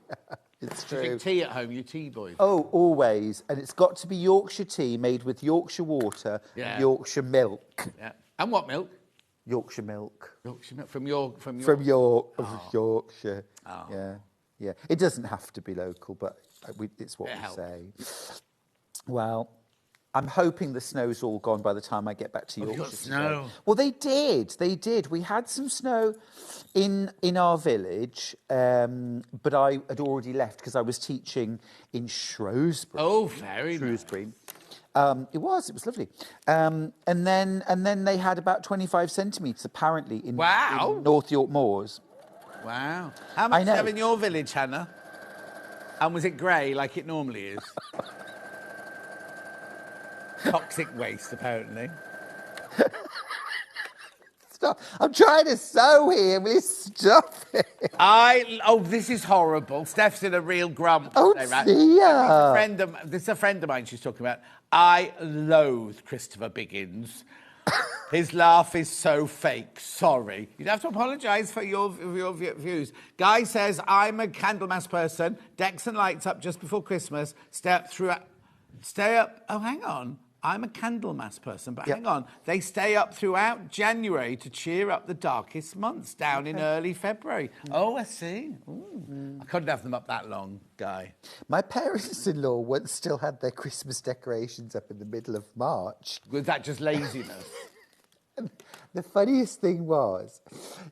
it's true. You drink tea at home, you tea boys. Oh, always. And it's got to be Yorkshire tea made with Yorkshire water, and Yorkshire milk. Yeah. And what milk? Yorkshire milk. Yorkshire milk from York. From Yorkshire. Oh. Yeah. It doesn't have to be local, but it's what we say. Well, I'm hoping the snow's all gone by the time I get back to Yorkshire. Snow. Well, they did. We had some snow in our village, but I had already left because I was teaching in Shrewsbury. Oh, very Shrewsbury. Nice. It was lovely. And then they had about 25 centimetres, apparently, in North York Moors. Wow. How much do you have in your village, Hannah? And was it grey like it normally is? Toxic waste, apparently. Stop. I'm trying to sew here. Will you stop it? This is horrible. Steph's in a real grump. Oh, today, right? dear. This is a friend of mine she's talking about. I loathe Christopher Biggins. His laugh is so fake. Sorry. You'd have to apologise for your views. Guy says, I'm a Candlemas person. Decks and lights up just before Christmas. Stay up. Oh, hang on. I'm a Candlemas person, but hang on. They stay up throughout January to cheer up the darkest months down in early February. Oh, I see. I couldn't have them up that long, Guy. My parents-in-law once still had their Christmas decorations up in the middle of March. Was that just laziness? The funniest thing was,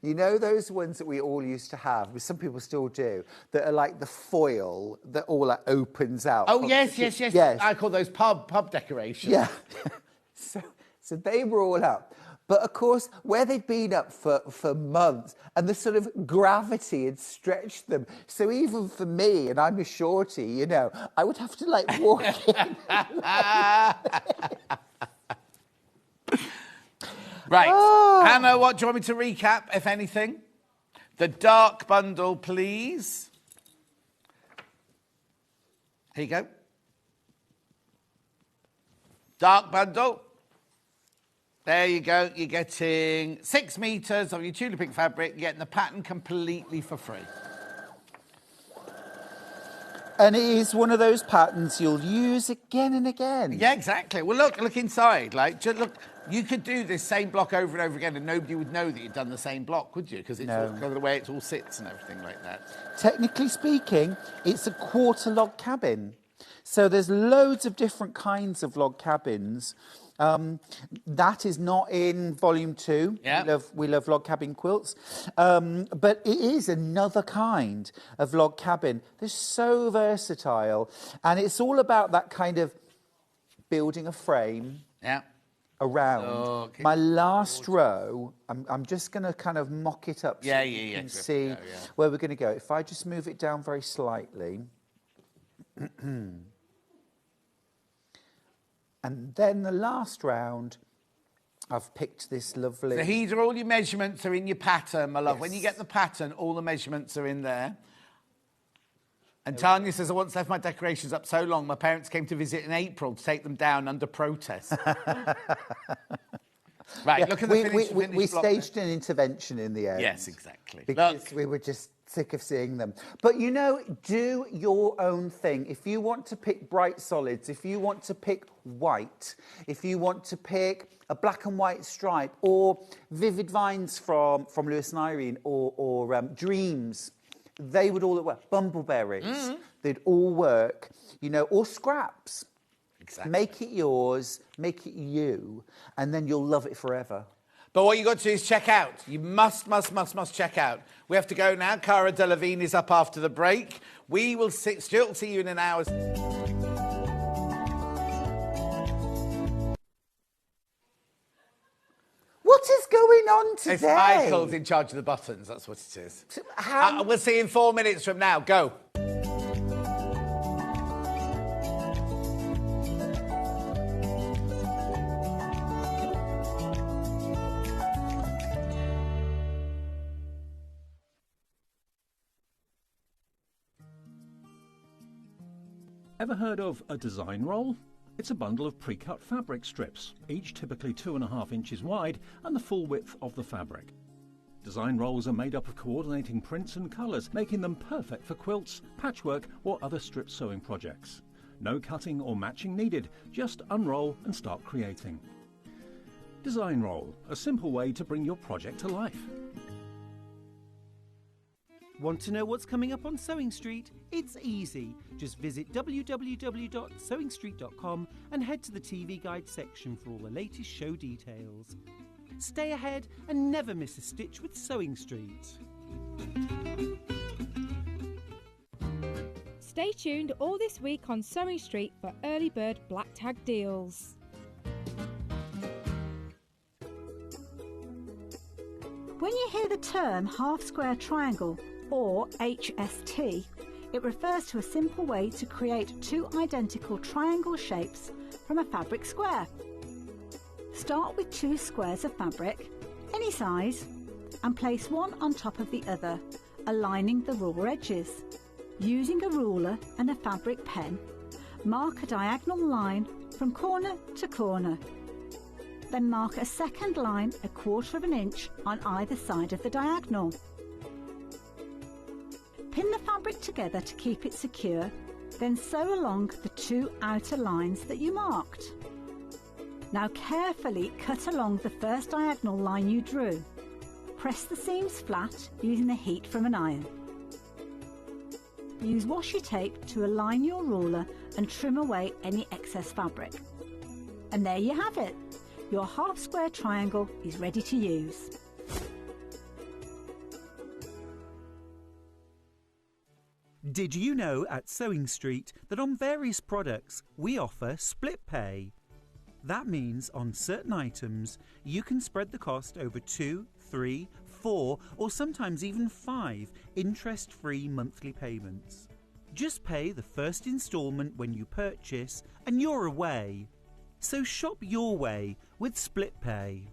you know those ones that we all used to have, which some people still do, that are like the foil that all opens out. Oh, yes. I call those pub decorations. Yeah. So they were all up. But, of course, where they'd been up for months and the sort of gravity had stretched them. So even for me, and I'm a shorty, I would have to, walk in. Right. Oh. Hannah, what do you want me to recap, if anything? The dark bundle, please. Here you go. Dark bundle. There you go. You're getting 6 metres of your tulip pink fabric. You're getting the pattern completely for free. And it is one of those patterns you'll use again and again. Yeah, exactly. Well, look inside. Just look. You could do this same block over and over again and nobody would know that you'd done the same block, could you? Because of the way it all sits and everything like that. Technically speaking, it's a quarter log cabin. So there's loads of different kinds of log cabins. That is not in volume 2. Yeah. We love log cabin quilts. But it is another kind of log cabin. They're so versatile. And it's all about that kind of building a frame. Yeah. Around. My last row, I'm just going to kind of mock it up so you can see where we're going to go. If I just move it down very slightly. And then the last round, I've picked this lovely... So these are all your measurements are in your pattern, my love. Yes. When you get the pattern, all the measurements are in there. And Tanya says, I once left my decorations up so long, my parents came to visit in April to take them down under protest. Right, look at the finished we staged an intervention in the end. Yes, exactly. Because we were just sick of seeing them. But, do your own thing. If you want to pick bright solids, if you want to pick white, if you want to pick a black and white stripe, or vivid vines from Lewis and Irene, or Dreams, they would all work. Bumbleberries, they'd all work, or scraps. Exactly. Make it yours, make it you, and then you'll love it forever. But what you got to do is check out. You must check out. We have to go now. Cara Delevingne is up after the break. We will Stuart will see you in an hour. What is going on today? It's Michael's in charge of the buttons. That's what it is. We'll see you in 4 minutes from now. Go. Ever heard of a design roll? It's a bundle of pre-cut fabric strips, each typically 2.5 inches wide and the full width of the fabric. Design rolls are made up of coordinating prints and colours, making them perfect for quilts, patchwork or other strip sewing projects. No cutting or matching needed, just unroll and start creating. Design roll, a simple way to bring your project to life. Want to know what's coming up on Sewing Street? It's easy. Just visit www.sewingstreet.com and head to the TV Guide section for all the latest show details. Stay ahead and never miss a stitch with Sewing Street. Stay tuned all this week on Sewing Street for early bird black tag deals. When you hear the term half square triangle, or HST, it refers to a simple way to create two identical triangle shapes from a fabric square. Start with two squares of fabric, any size, and place one on top of the other, aligning the raw edges. Using a ruler and a fabric pen, mark a diagonal line from corner to corner. Then mark a second line 1/4 inch on either side of the diagonal. Pin the fabric together to keep it secure, then sew along the two outer lines that you marked. Now carefully cut along the first diagonal line you drew. Press the seams flat using the heat from an iron. Use washi tape to align your ruler and trim away any excess fabric. And there you have it. Your half square triangle is ready to use. Did you know at Sewing Street that on various products we offer split pay? That means on certain items you can spread the cost over 2, 3, 4 or sometimes even 5 interest-free monthly payments. Just pay the first instalment when you purchase and you're away. So shop your way with split pay.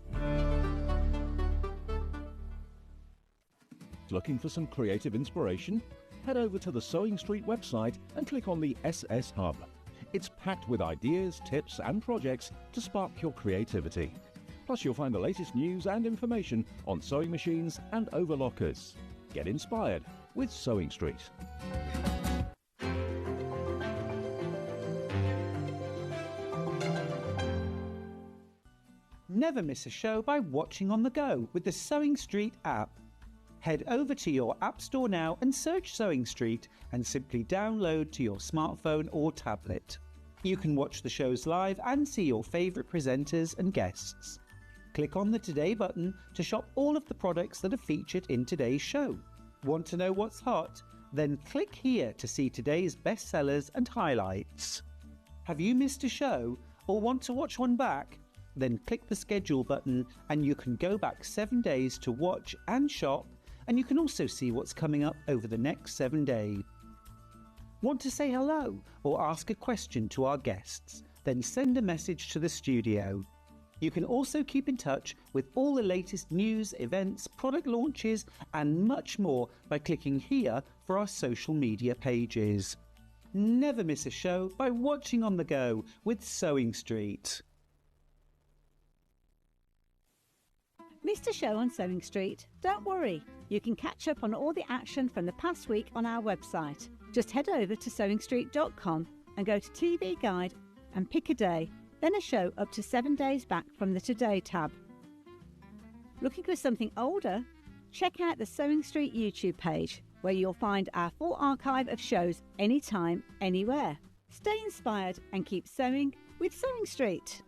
Looking for some creative inspiration? Head over to the Sewing Street website and click on the SS Hub. It's packed with ideas, tips and projects to spark your creativity. Plus you'll find the latest news and information on sewing machines and overlockers. Get inspired with Sewing Street. Never miss a show by watching on the go with the Sewing Street app. Head over to your App Store now and search Sewing Street and simply download to your smartphone or tablet. You can watch the shows live and see your favourite presenters and guests. Click on the Today button to shop all of the products that are featured in today's show. Want to know what's hot? Then click here to see today's bestsellers and highlights. Have you missed a show or want to watch one back? Then click the schedule button and you can go back 7 days to watch and shop, and you can also see what's coming up over the next 7 days. Want to say hello or ask a question to our guests? Then send a message to the studio. You can also keep in touch with all the latest news, events, product launches and much more by clicking here for our social media pages. Never miss a show by watching on the go with Sewing Street. Missed a show on Sewing Street? Don't worry, you can catch up on all the action from the past week on our website. Just head over to sewingstreet.com and go to TV Guide and pick a day, then a show up to 7 days back from the Today tab. Looking for something older? Check out the Sewing Street YouTube page, where you'll find our full archive of shows anytime, anywhere. Stay inspired and keep sewing with Sewing Street.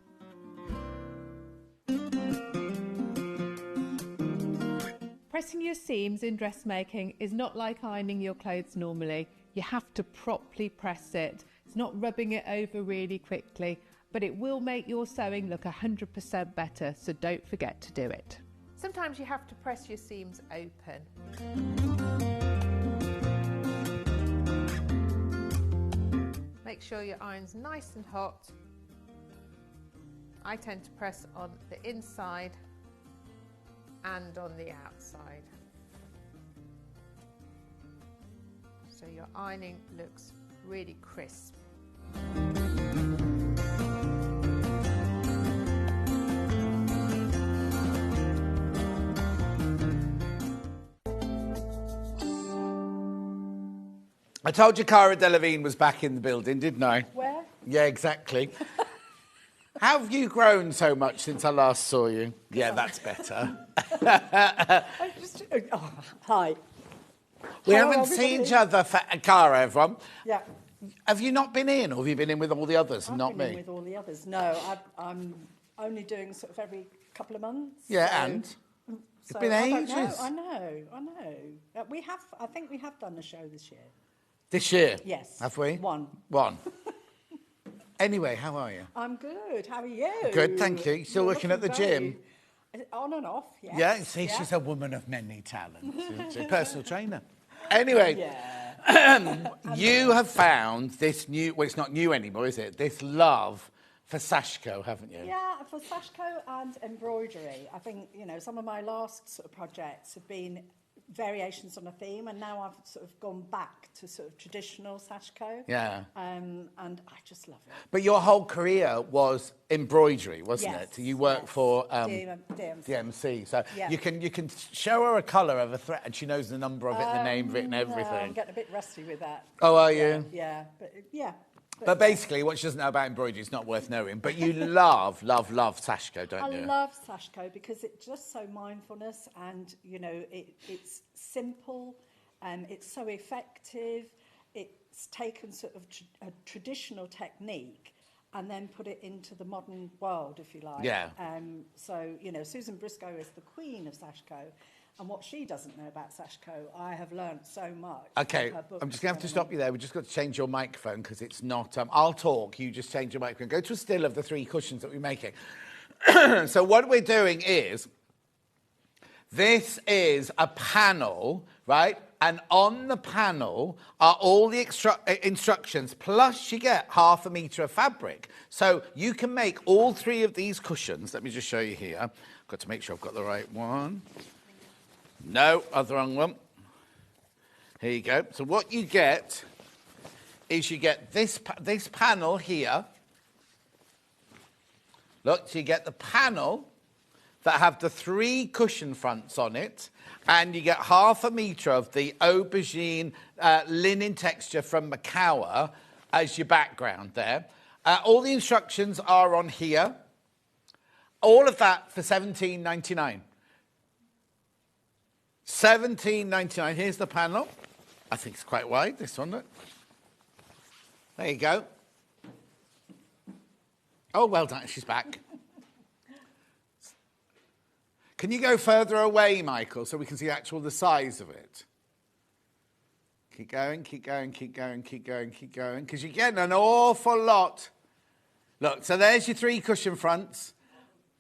Pressing your seams in dressmaking is not like ironing your clothes normally. You have to properly press it. It's not rubbing it over really quickly, but it will make your sewing look 100% better, so don't forget to do it. Sometimes you have to press your seams open. Make sure your iron's nice and hot. I tend to press on the inside and on the outside. So your ironing looks really crisp. I told you Cara Delevingne was back in the building, didn't I? Where? Yeah, exactly. How have you grown so much since I last saw you? Yeah, that's better. Hi. We Hello, haven't seen each other for Cara, everyone. Yeah. Have you not been in, or have you been in with all the others and not I've been me? in with all the others. No, I'm only doing sort of every couple of months. Yeah, so, and? It's so been I don't ages. know. I know. I think we have done a show this year. This year? Yes. Have we? One. Anyway, how are you? I'm good. How are you? Good, thank you. You still working at the gym? On and off, yes. Yeah, see, she's a woman of many talents. She's a personal trainer. Anyway, you have found this new, well, it's not new anymore, is it? This love for Sashiko, haven't you? Yeah, for Sashiko and embroidery. I think, some of my last sort of projects have been variations on a theme, and now I've sort of gone back to sort of traditional Sashiko. Yeah. And I just love it. But your whole career was embroidery, wasn't Yes, it? You worked for DMC. DMC. So Yeah. you can show her a colour of a thread and she knows the number of it, the name of it and everything. No, I'm getting a bit rusty with that. Oh, are you? Yeah, but yeah. But basically, what she doesn't know about embroidery is not worth knowing. But you love Sashiko, don't you? I love Sashiko because it's just so mindfulness, and it's simple, and it's so effective. It's taken sort of a traditional technique and then put it into the modern world, if you like. Yeah. So Susan Briscoe is the queen of Sashiko. And what she doesn't know about Sashiko, I have learned so much. Okay, from her books. I'm just going to have to stop you there. We've just got to change your microphone because it's not... I'll talk, you just change your microphone. Go to a still of the 3 cushions that we're making. So what we're doing is... This is a panel, right? And on the panel are all the instructions, plus you get 1/2 metre of fabric. So you can make all 3 of these cushions. Let me just show you here. I've got to make sure I've got the right one. No, the wrong one. Here you go. So what you get is you get this panel here. Look, so you get the panel that have the 3 cushion fronts on it, and you get 1/2 metre of the aubergine linen texture from Macawa as your background there. All the instructions are on here. All of that for £17.99. £17.99. Here's the panel. I think it's quite wide, this one, look. There you go. Oh, well done, she's back. Can you go further away, Michael, so we can see the size of it? Keep going, keep going, keep going, keep going, keep going, because you're getting an awful lot. Look, so there's your 3 cushion fronts.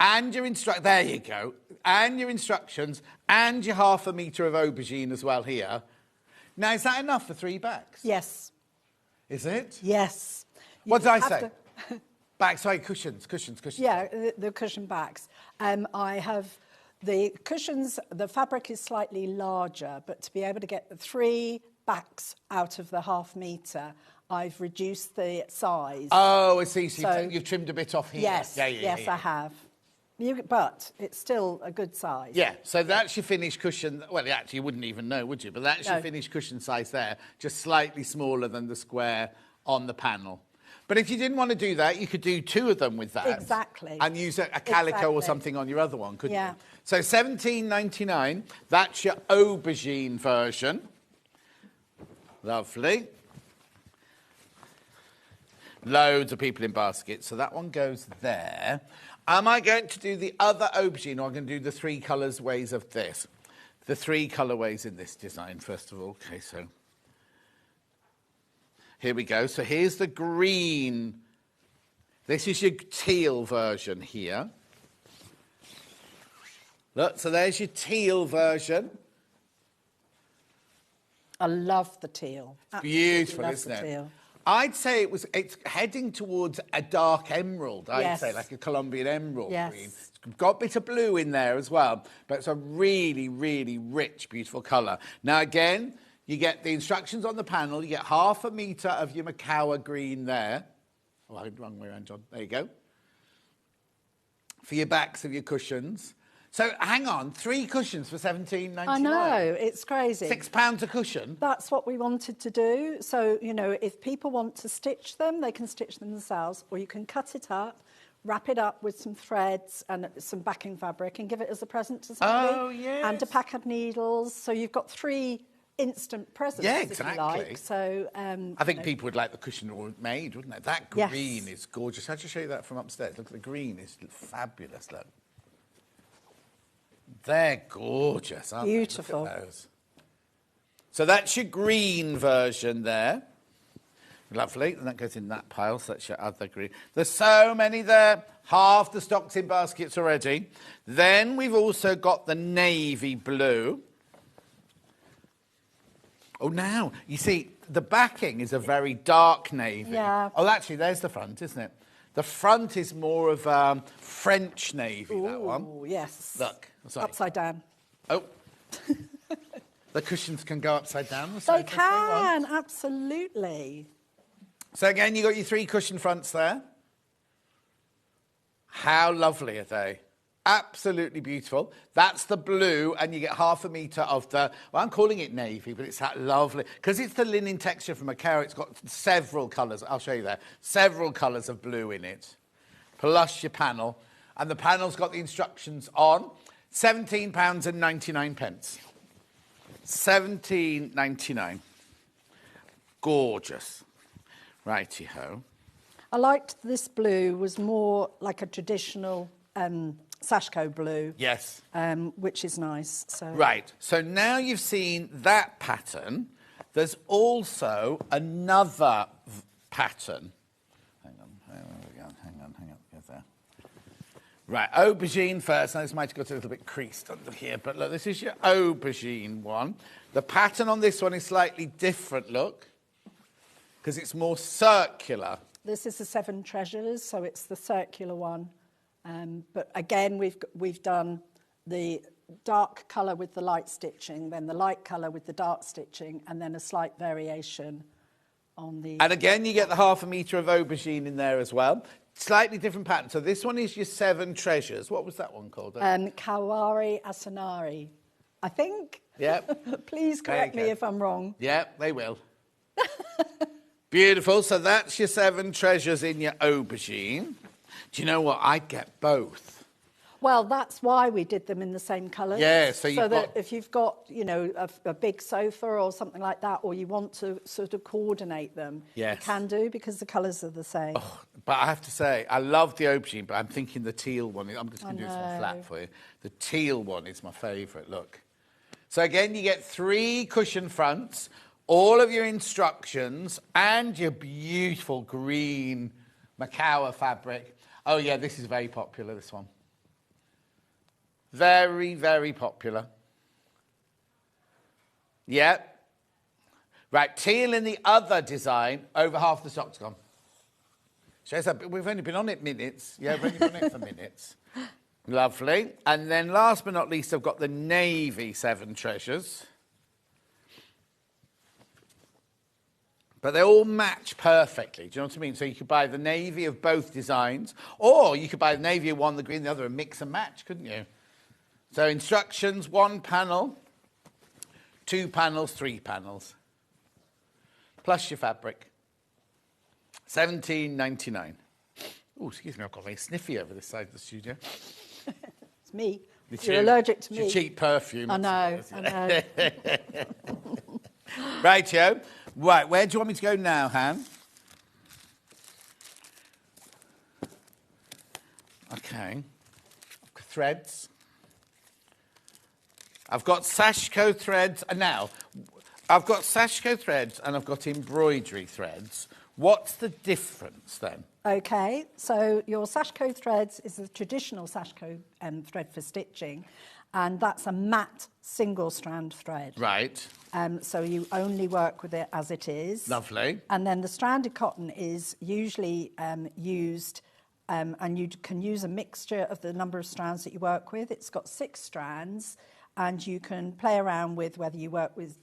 And your there you go. And your instructions, and your 1/2 metre of aubergine as well here. Now, is that enough for 3 backs? Yes. Is it? Yes. What did I say? Backs, sorry, cushions. Yeah, the cushion backs. I have the cushions, the fabric is slightly larger, but to be able to get the 3 backs out of the 1/2 metre, I've reduced the size. Oh, I see. So you've trimmed a bit off here. Yes, yes, I have. But it's still a good size. Yeah, so that's your finished cushion. Well, actually, you wouldn't even know, would you? But that's your finished cushion size there, just slightly smaller than the square on the panel. But if you didn't want to do that, you could do 2 of them with that. Exactly. And use a calico or something on your other one, couldn't you? So £17.99, that's your aubergine version. Lovely. Loads of people in baskets. So that one goes there. Am I going to do the other aubergine, or am I going to do the 3 colours ways of this? the 3 colourways in this design, first of all. Okay, so here we go. So here's the green. This is your teal version here. Look, so there's your teal version. I love the teal. Beautiful, isn't it? Teal. I'd say it's heading towards a dark emerald, I'd say, like a Colombian emerald green. It's got a bit of blue in there as well, but it's a really, really rich, beautiful colour. Now, again, you get the instructions on the panel. You get 1/2 metre of your Macawa green there. Oh, I went the wrong way around, John. There you go. For your backs of your cushions. So, hang on, 3 cushions for $17.99. I know, it's crazy. £6 a cushion? That's what we wanted to do. So, you know, if people want to stitch them, they can stitch them themselves, or you can cut it up, wrap it up with some threads and some backing fabric and give it as a present to somebody. Oh, yes. And a pack of needles. So you've got 3 instant presents, if you like. So, I think people would like the cushion all made, wouldn't they? That green is gorgeous. How'd you show you that from upstairs? Look, the green is fabulous, look. They're gorgeous, aren't they? Beautiful. Look at those. So that's your green version there. Lovely. And that goes in that pile, so that's your other green. There's so many there. Half the stock's in baskets already. Then we've also got the navy blue. Oh, now, you see, the backing is a very dark navy. Yeah. Oh, actually, there's the front, isn't it? The front is more of French navy, that one. Oh, yes. Look. Sorry. Upside down. Oh. The cushions can go upside down. They can, absolutely. So again, you've got your 3 cushion fronts there. How lovely are they? Absolutely beautiful. That's the blue, and you get 1/2 metre of the, well, I'm calling it navy, but it's that lovely, because it's the linen texture from Macawa. It's got several colours. I'll show you there. Several colours of blue in it. Plus your panel. And the panel's got the instructions on. £17.99. £17.99. Gorgeous. Righty-ho. I liked this blue, was more like a traditional Sashiko blue. Yes. Which is nice. So. Right. So now you've seen that pattern, there's also another pattern. Hang on. Get there. Right, aubergine first. Now, this might have got a little bit creased under here, but look, this is your aubergine one. The pattern on this one is slightly different, look, because it's more circular. This is the 7 Treasures, so it's the circular one. But again, we've done the dark colour with the light stitching, then the light colour with the dark stitching, and then a slight variation on the... And again, you get the 1/2 metre of aubergine in there as well. Slightly different pattern. So this one is your 7 Treasures. What was that one called? Kawari Asanari, I think. Yep. Please correct me if I'm wrong. Yep, they will. Beautiful. So that's your 7 Treasures in your aubergine. Do you know what? I'd get both. Well, that's why we did them in the same colours. Yeah, so that if you've got, you know, a big sofa or something like that, or you want to sort of coordinate them, you can do, because the colours are the same. Oh, but I have to say, I love the aubergine, but I'm thinking the teal one. I'm just going to do this one flat for you. The teal one is my favourite. Look. So again, you get 3 cushion fronts, all of your instructions, and your beautiful green Macawa fabric. Oh, yeah, this is very popular, this one. Very, very popular. Yep. Right, teal in the other design, over half the stock's gone. Shows that we've only been on it minutes. Yeah, we've only been on it for minutes. Lovely. And then last but not least, I've got the navy 7 Treasures. But they all match perfectly. Do you know what I mean? So you could buy the navy of both designs, or you could buy the navy of one, the green, the other, and mix and match, couldn't you? So instructions, 1 panel, 2 panels, 3 panels. Plus your fabric. $17.99. Oh, excuse me, I've got very sniffy over this side of the studio. It's me. You're allergic to me. Your cheap perfume. I know. Right, Joe. Right, where do you want me to go now, Han? Okay. Threads. I've got Sashiko threads. And now, I've got Sashiko threads and I've got embroidery threads. What's the difference then? Okay, so your Sashiko threads is the traditional Sashiko thread for stitching, and that's a matte single strand thread. Right. So you only work with it as it is. Lovely. And then the stranded cotton is usually used, and you can use a mixture of the number of strands that you work with. It's got 6 strands, and you can play around with whether you work with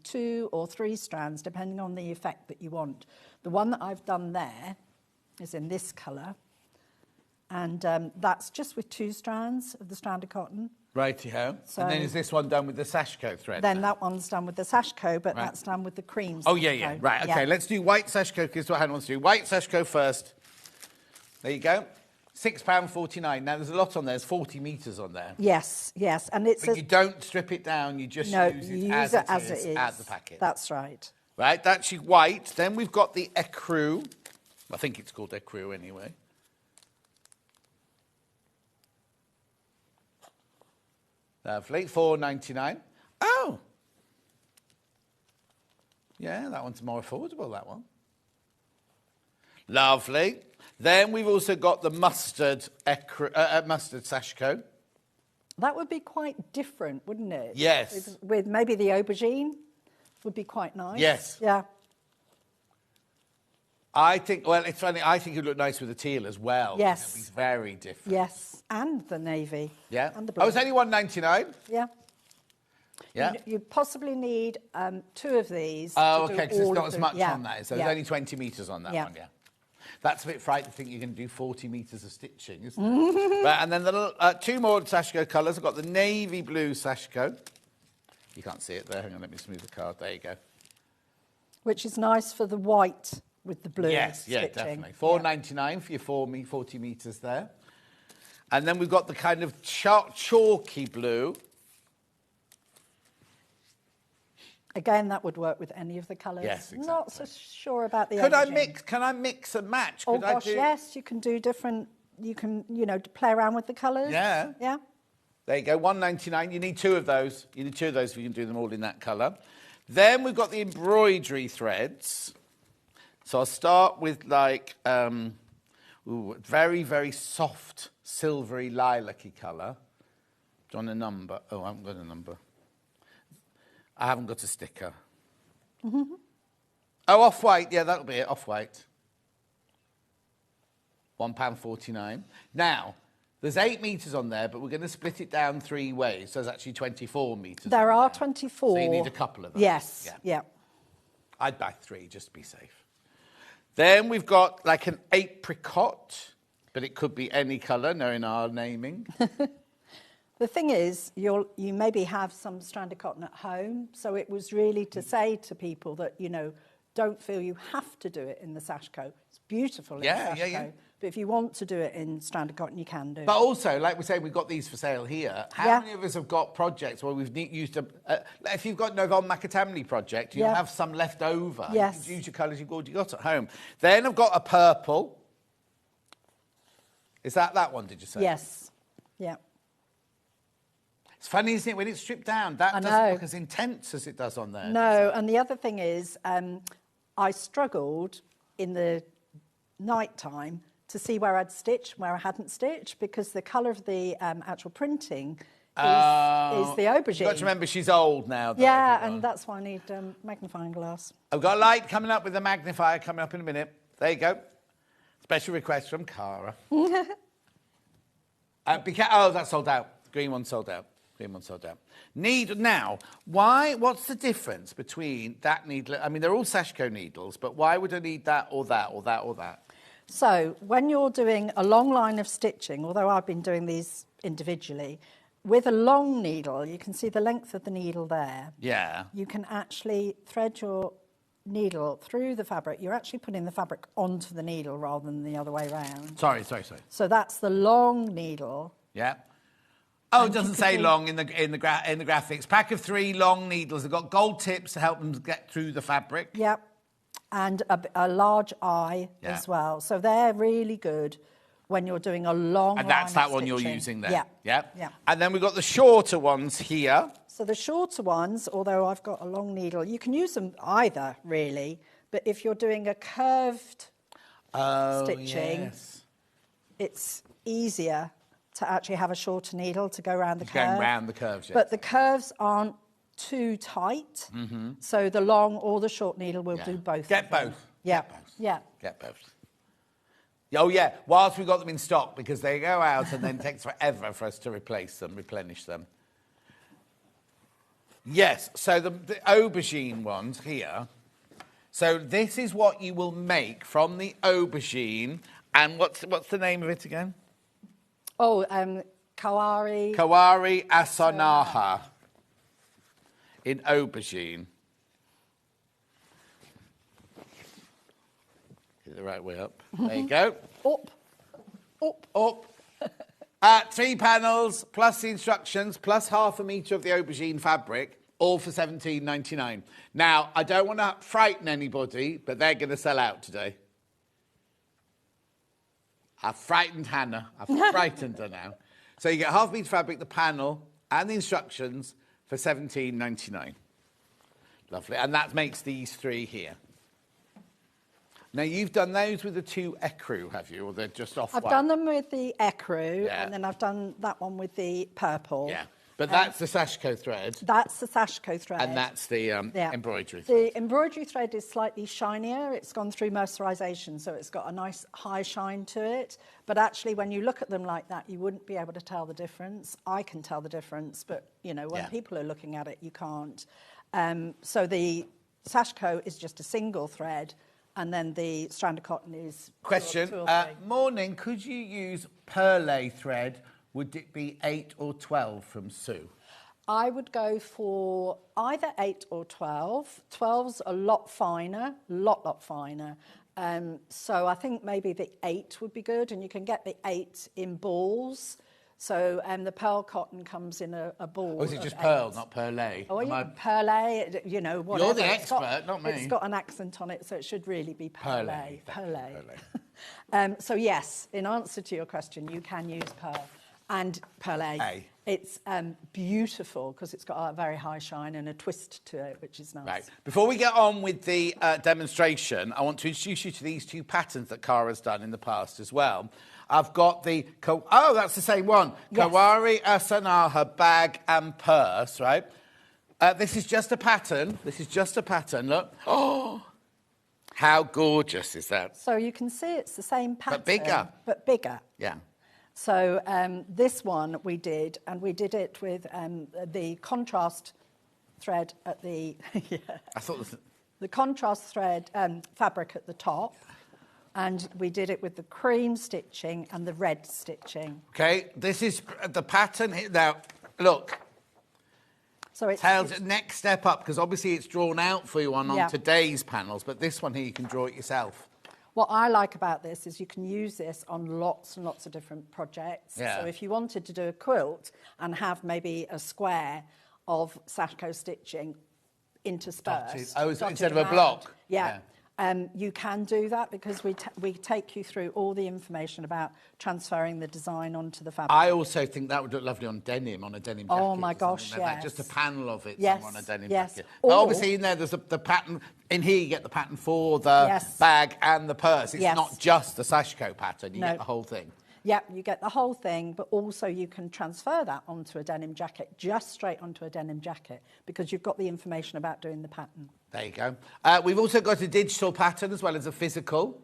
2 or 3 strands, depending on the effect that you want. The one that I've done there is in this colour, and that's just with 2 strands of the stranded cotton. Righty-ho. So, and then is this one done with the Sashiko thread? Then that one's done with the Sashiko, but that's done with the cream Sashiko. Oh, yeah. Right, okay, let's do white Sashiko, because what Hannah wants to do. White Sashiko first. There you go. £6.49. Now, there's a lot on there. There's 40 metres on there. Yes. And it's... But you don't strip it down. You just use it as it is at the packet. That's right. Right, that's your white. Then we've got the ecru. I think it's called ecru anyway. Lovely, £4.99. Oh! Yeah, that one's more affordable, that one. Lovely. Then we've also got the mustard Sashiko. That would be quite different, wouldn't it? Yes. With maybe the aubergine would be quite nice. Yes. Yeah. I think, well, it's funny, I think it would look nice with the teal as well. Yes. It's very different. Yes, and the navy. Yeah. And the blue. Oh, it's only £1.99? Yeah. Yeah. You possibly need 2 of these. Oh, to okay, do because there's all not of as much on that. So yeah. there's only 20 metres on that one, yeah. That's a bit frightening to think you're going to do 40 metres of stitching, isn't it? Right, and then the 2 more Sashiko colours. I've got the navy blue Sashiko. You can't see it there. Hang on, let me smooth the card. There you go. Which is nice for the white with the blue Yes, stitching. yeah, definitely. £4.99 for your 40 metres there. And then we've got the kind of chalky blue. Again, that would work with any of the colours. Yes, exactly. Not so sure about the Could I aubergine. mix? Can I mix and match? Oh, Could I gosh, yes. You can do different... You can, play around with the colours. Yeah. Yeah. There you go, £1.99. You need 2 of those. You need 2 of those if you can do them all in that colour. Then we've got the embroidery threads. So I'll start with like very, very soft, silvery, lilac-y colour. Do you want a number? Oh, I haven't got a number. I haven't got a sticker. Oh, off-white. Yeah, that'll be it, off-white. £1.49. Now, there's 8 metres on there, but we're going to split it down 3 ways. So there's actually 24 metres. There are 24. So you need a couple of them. Yes, yeah. I'd buy 3 just to be safe. Then we've got like an apricot, but it could be any colour, knowing our naming. The thing is, you maybe have some stranded cotton at home, so it was really to say to people that, don't feel you have to do it in the Sashiko. It's beautiful in Sashiko. Yeah. But if you want to do it in stranded cotton, you can do. But also, like we're saying, we've got these for sale here. How many of us have got projects where we've used if you've got an Yvonne Macadamly project, you have some left over. Yes. You can use your colours you've already got at home. Then I've got a purple. Is that one, did you say? Yes. Yeah. It's funny, isn't it, when it's stripped down, that doesn't look as intense as it does on there. No, and the other thing is, I struggled in the night time to see where I'd stitched, where I hadn't stitched, because the colour of the actual printing is the aubergine. You've got to remember she's old now, though. Yeah, and that's why I need magnifying glass. I've got a light coming up with a magnifier coming up in a minute. There you go. Special request from Cara. That's sold out. The green one sold out. Now, what's the difference between that needle? I mean, they're all Sashiko needles, but why would I need that or that or that or that? So when you're doing a long line of stitching, although I've been doing these individually, with a long needle, you can see the length of the needle there. Yeah. You can actually thread your needle through the fabric. You're actually putting the fabric onto the needle rather than the other way around. Sorry. So that's the long needle. Yeah. Oh, it doesn't say long in the graphics. Pack of 3 long needles. They've got gold tips to help them get through the fabric. Yep. And a large eye as well. So they're really good when you're doing a long And that's line that of one you're stitching. using there. Yeah. And then we've got the shorter ones here. So the shorter ones, although I've got a long needle, you can use them either, really. But if you're doing a curved stitching, it's easier to actually have a shorter needle to go around the curve. Going round the curves, yes. But the curves aren't too tight, so the long or the short needle will do both. Get both. Yeah. Get both. Yeah. Get both. Oh, yeah, whilst we've got them in stock, because they go out and then it takes forever for us to replace them, replenish them. Yes, so the aubergine ones here. So this is what you will make from the aubergine. And what's the name of it again? Oh, Kawari. Kawari Asanaha in aubergine. Get it the right way up. There you go. Up. 3 panels, plus the instructions, plus half a metre of the aubergine fabric, all for $17.99. Now, I don't want to frighten anybody, but they're going to sell out today. I've frightened Hannah. I've frightened her now. So you get half metre fabric, the panel, and the instructions for $17.99. Lovely. And that makes these 3 here. Now, you've done those with the 2 ecru, have you? Or they're just off-white? I've done them with the ecru, and then I've done that one with the purple. Yeah, but that's the Sashiko thread. That's the Sashiko thread. And that's the embroidery thread. The embroidery thread is slightly shinier. It's gone through mercerisation, so it's got a nice high shine to it. But actually, when you look at them like that, you wouldn't be able to tell the difference. I can tell the difference, but, you know, when people are looking at it, you can't. So the Sashiko is just a single thread, and then the strand of cotton is... Question. Morning, could you use perlé thread? Would it be 8 or 12 from Sue? I would go for either 8 or 12. 12's a lot finer, lot finer. So I think maybe the 8 would be good, and you can get the 8 in balls. So the pearl cotton comes in a ball. Or is it just pearl, not perlé? Oh, perlé, you know, whatever. You're the expert, not me. It's got an accent on it, so it should really be perlé. Perlé. So yes, in answer to your question, you can use pearl and perlé. It's beautiful because it's got a very high shine and a twist to it, which is nice. Right. Before we get on with the demonstration, I want to introduce you to these 2 patterns that Cara's done in the past as well. I've got the... Oh, that's the same one. Yes. Kawari Asanaha bag and purse, right? This is just a pattern. Look. Oh, how gorgeous is that? So you can see it's the same pattern. But bigger. Yeah. So this one we did, and we did it with the contrast thread at the... I thought this... The contrast thread fabric at the top. And we did it with the cream stitching and the red stitching. Okay, this is the pattern. Now, look. So it's next step up, because obviously it's drawn out for you on today's panels, but this one here, you can draw it yourself. What I like about this is you can use this on lots and lots of different projects. Yeah. So if you wanted to do a quilt and have maybe a square of Sashiko stitching interspersed. Instead of a block. Yeah. You can do that because we take you through all the information about transferring the design onto the fabric. I also think that would look lovely on denim, on a denim jacket. Oh my gosh, yes. Like just a panel of it on a denim jacket. Or, but obviously in there, there's the pattern. In here, you get the pattern for the bag and the purse. It's not just the Sashiko pattern. You get the whole thing. Yeah, you get the whole thing, but also you can transfer that onto a denim jacket, just straight onto a denim jacket, because you've got the information about doing the pattern. There you go. We've also got a digital pattern as well as a physical.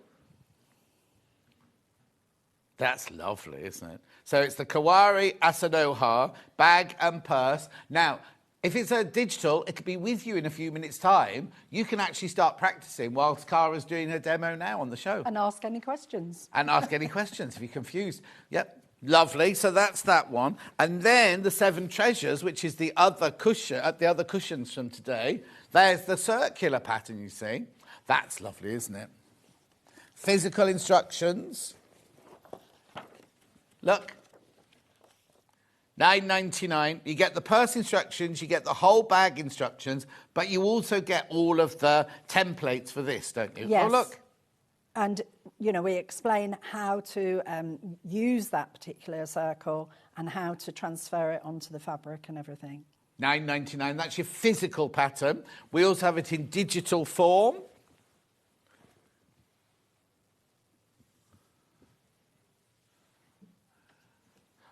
That's lovely, isn't it? So it's the Kawari Asanoha bag and purse. Now, if it's a digital, it could be with you in a few minutes' time. You can actually start practicing whilst Cara's doing her demo now on the show. And ask any questions. And ask any questions if you're confused. Yep, lovely. So that's that one. And then the 7 treasures, which is the other cushions from today. There's the circular pattern, you see. That's lovely, isn't it? Physical instructions. Look. $9.99. You get the purse instructions, you get the whole bag instructions, but you also get all of the templates for this, don't you? Yes. Oh, look. And, you know, we explain how to use that particular circle and how to transfer it onto the fabric and everything. £9.99. That's your physical pattern. We also have it in digital form.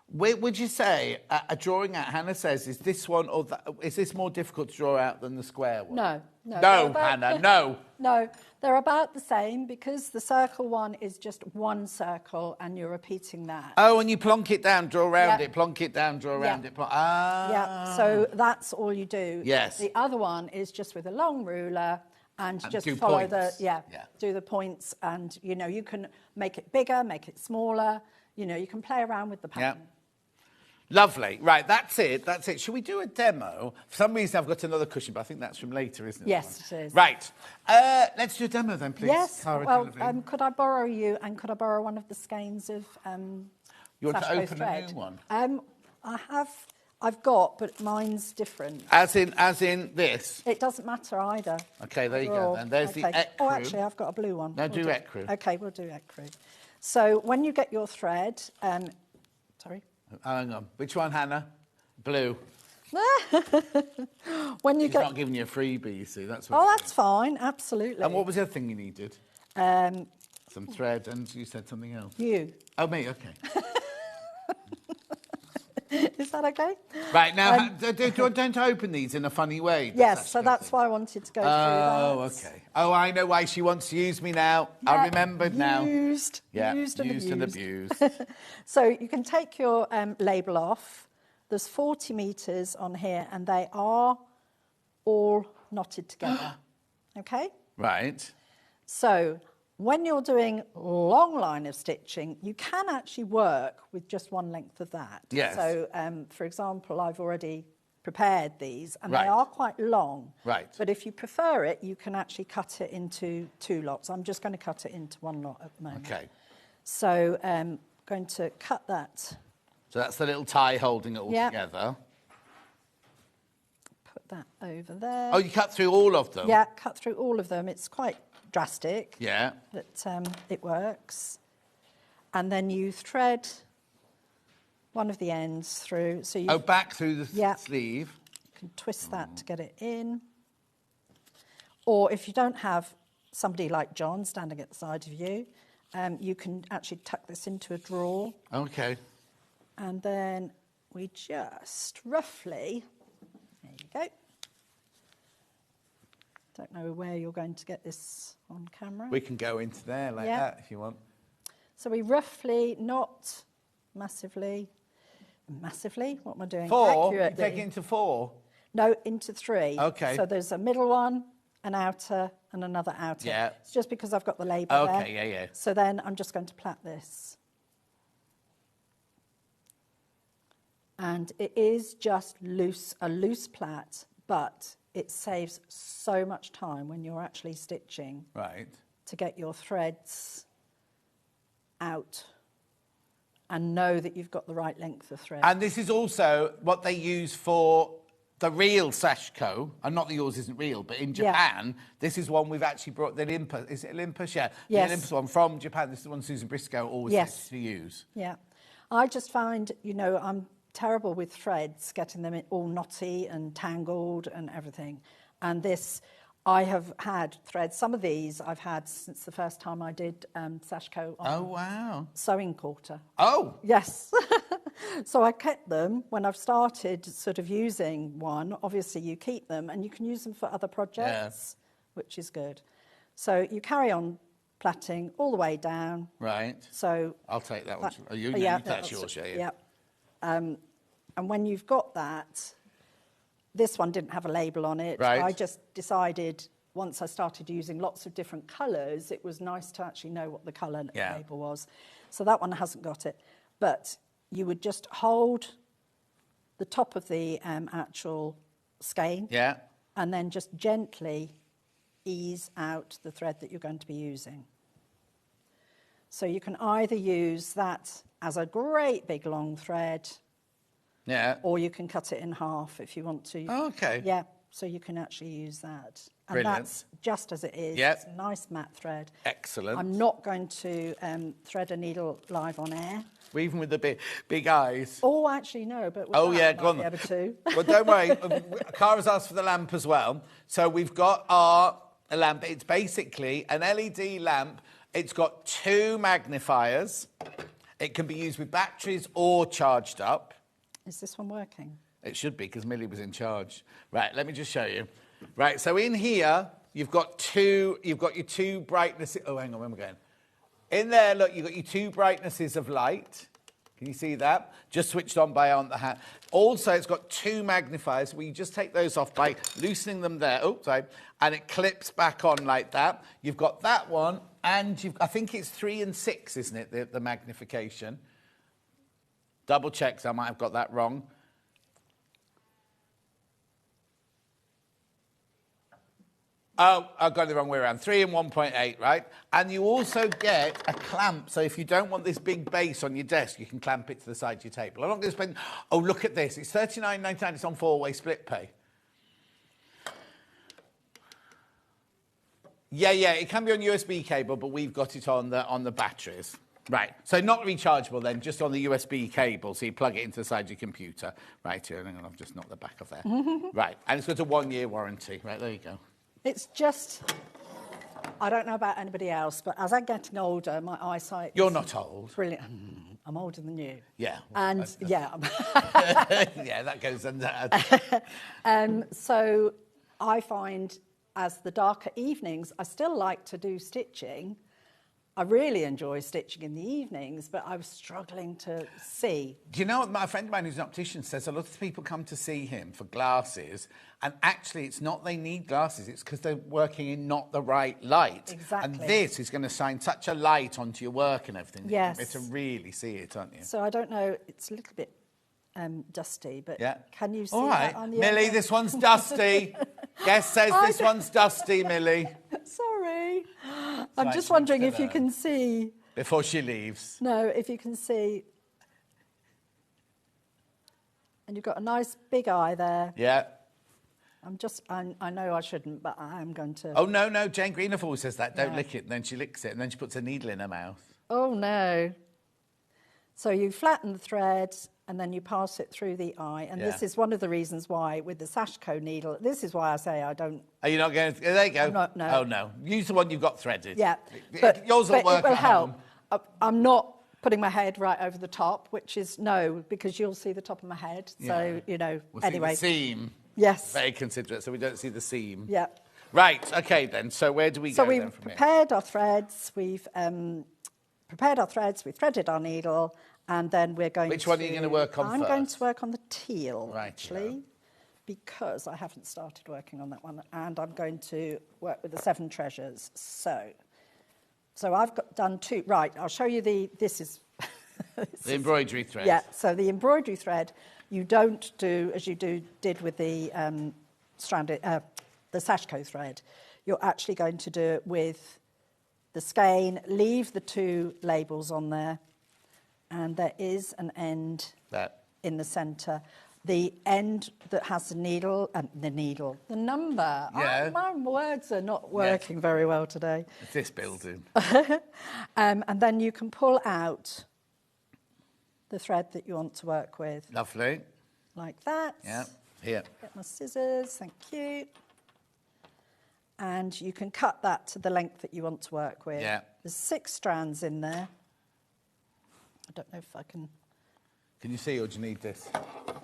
Would you say a drawing out, Hannah says, is this one or is this more difficult to draw out than the square one? No, no. No, Hannah, no. No, they're about the same because the circle one is just one circle and you're repeating that. Oh, and you plonk it down, draw around Yep. it, plonk it down, draw around Yep. it. Ah. Yeah, so that's all you do. Yes. The other one is just with a long ruler and just do follow points. do the points, and you know you can make it bigger, make it smaller. You know, you can play around with the pattern. Yeah. Lovely. Right, that's it. That's it. Should we do a demo? For some reason, I've got another cushion, but I think that's from later, isn't it? Yes, it is. Right. Let's do a demo then, please. Yes. Cara Well, Delevingne. could I borrow you, and could I borrow one of the skeins of You want to Sashiko open thread? a new one? I've got, but mine's different. As in this? It doesn't matter either. Okay, there you They're go all- then. There's the okay. Oh, ecru. actually, I've got a blue one. No, do ecru. Okay, we'll do ecru. So when you get your thread, sorry. Hang on. Which one, Hannah? Blue. When you She's get, not giving you a freebie, you see. That's what. oh, that's fine, absolutely. And what was the other thing you needed? Some thread, and you said something else. You. Oh, me. Okay. Is that okay? Right now, don't open these in a funny way. Yes, so that's why I wanted to go through that. Oh, okay. Oh, I know why she wants to use me now. Yeah, I remembered now. Used and abused. So you can take your label off. There's 40 metres on here, and they are all knotted together. Okay? Right. So when you're doing long line of stitching, you can actually work with just one length of that. Yes. So, for example, I've already prepared these, and Right. they are quite long. Right. But if you prefer it, you can actually cut it into two lots. I'm just going to cut it into one lot at the moment. Okay. So I'm going to cut that. So that's the little tie holding it all Yep. together. Put that over there. Oh, you cut through all of them? Yeah, cut through all of them. It's quite drastic. Yeah. But it works. And then you thread one of the ends through. So you back through the sleeve. You can twist that to get it in. Or if you don't have somebody like John standing at the side of you, you can actually tuck this into a drawer. Okay. And then we just roughly, there you go. Don't know where you're going to get this on camera. We can go into there like Yeah. that if you want. So we roughly, not massively, what am I doing? Four? You Accurately. take it into four? No, into three. Okay. So there's a middle one, an outer, and another outer. Yeah. It's just because I've got the label there. Okay, yeah. So then I'm just going to plait this. And it is just a loose plait, but it saves so much time when you're actually stitching. Right. To get your threads out and know that you've got the right length of thread. And this is also what they use for the real Sashiko, and not that yours isn't real, but in Japan, this is one we've actually brought, the Olympus, is it Olympus? Yeah, Yes. the Olympus one from Japan. This is the one Susan Briscoe always likes to use. Yeah. I just find, I'm terrible with threads, getting them all knotty and tangled and everything. And this, I have had threads, some of these I've had since the first time I did Sashiko on sewing quarter. Oh! Yes. So I kept them when I've started sort of using one. Obviously you keep them and you can use them for other projects, which is good. So you carry on plaiting all the way down. Right. So I'll take that one. That's yours, yeah. Yeah. And when you've got that, this one didn't have a label on it. Right. I just decided once I started using lots of different colours, it was nice to actually know what the colour label was. So that one hasn't got it. But you would just hold the top of the actual skein. Yeah. And then just gently ease out the thread that you're going to be using. So you can either use that as a great big long thread, yeah, or you can cut it in half if you want to. Oh, okay. Yeah. So you can actually use that. And Brilliant. that's just as it is. Yep. It's a nice matte thread. Excellent. I'm not going to thread a needle live on air. Even with the big eyes. Oh, actually, no, but with Oh, that, yeah, I go on. might be able to. Well, don't worry. Cara's asked for the lamp as well. So we've got our lamp. It's basically an LED lamp. It's got 2 magnifiers. It can be used with batteries or charged up. Is this one working? It should be, because Millie was in charge. Right, let me just show you. Right, so in here, you've got your 2 brightnesses. Oh, hang on, where am I going? In there, look, you've got your 2 brightnesses of light. Can you see that? Just switched on by on the hand. Also, it's got 2 magnifiers. We just take those off by loosening them there. Oh, sorry. And it clips back on like that. You've got that one, and I think it's 3 and 6, isn't it, the magnification? Double check, so I might have got that wrong. Oh, I've got it the wrong way around. 3 and 1.8, right? And you also get a clamp. So if you don't want this big base on your desk, you can clamp it to the side of your table. I'm not going to spend... Oh, look at this. It's $39.99. It's on 4-way split pay. Yeah, it can be on USB cable, but we've got it on the batteries. Right, so not rechargeable then, just on the USB cable, so you plug it into the side of your computer. Right, here, hang on, I've just knocked the back off there. Right, and it's got a 1-year warranty. Right, there you go. It's just, I don't know about anybody else, but as I'm getting older, my eyesight... You're not old. Brilliant. I'm older than you. Yeah. And, yeah. Yeah, that goes under. So I find as the darker evenings, I still like to do stitching. I really enjoy stitching in the evenings, but I was struggling to see. Do you know what? My friend of mine who's an optician says a lot of people come to see him for glasses, and actually it's not they need glasses, it's because they're working in not the right light. Exactly. And this is going to shine such a light onto your work and everything. Yes. You're to really see it, aren't you? So I don't know, it's a little bit dusty, but yeah. Can you see All right. that on the Millie, other? this one's dusty. Guest says this one's dusty, Millie. Sorry. I'm just wondering if you can see. Before she leaves. No, if you can see. And you've got a nice big eye there. Yeah. I know I shouldn't, but I am going to. Oh, no, Jane Greenhoff always says that. Don't lick it. And then she licks it, and then she puts a needle in her mouth. Oh, no. So you flatten the thread, and then you pass it through the eye. And this is one of the reasons why, with the Sashiko needle, this is why I say I don't... Are you not going to... There you go. No. Oh, no. Use the one you've got threaded. Yeah. Yours will work it will at help. home. I'm not putting my head right over the top, which is no, because you'll see the top of my head. So, you know, we'll anyway. See the seam. Yes. Very considerate, so we don't see the seam. Yeah. Right, OK, then. So where do we go then from here? So we've prepared our threads. We've prepared our threads. We've threaded our needle. And then we're going to... Which one are you going to work on I'm first? going to work on the teal, right, actually, because I haven't started working on that one. And I'm going to work with the 7 treasures. So I've done 2. Right, I'll show you this is... the embroidery thread. Yeah, so the embroidery thread, you don't do as you did with the the Sashiko thread. You're actually going to do it with the skein, leave the 2 labels on there, and there is an end in the centre. The end that has the needle, the number. Yeah. My words are not working very well today. It's this building. And then you can pull out the thread that you want to work with. Lovely. Like that. Yeah, here. Get my scissors, thank you. And you can cut that to the length that you want to work with. Yeah. There's 6 strands in there. I don't know if I can... Can you see, or do you need this?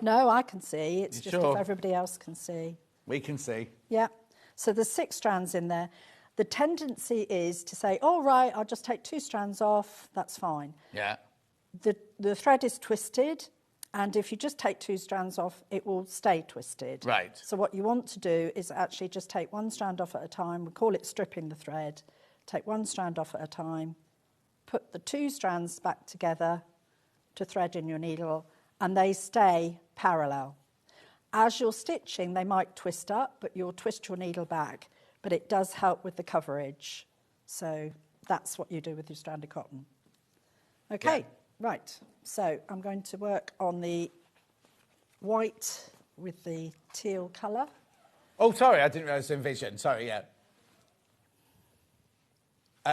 No, I can see. It's just sure? if everybody else can see. We can see. Yeah. So there's 6 strands in there. The tendency is to say, all right, I'll just take 2 strands off. That's fine. Yeah. The thread is twisted, and if you just take 2 strands off, it will stay twisted. Right. So what you want to do is actually just take 1 strand off at a time. We call it stripping the thread. Take 1 strand off at a time. Put the 2 strands back together to thread in your needle, and they stay parallel. As you're stitching, they might twist up, but you'll twist your needle back. But it does help with the coverage. So that's what you do with your stranded cotton. Okay, yeah. Right. So I'm going to work on the white with the teal colour. Oh, sorry, I didn't realise Envision. Sorry, yeah.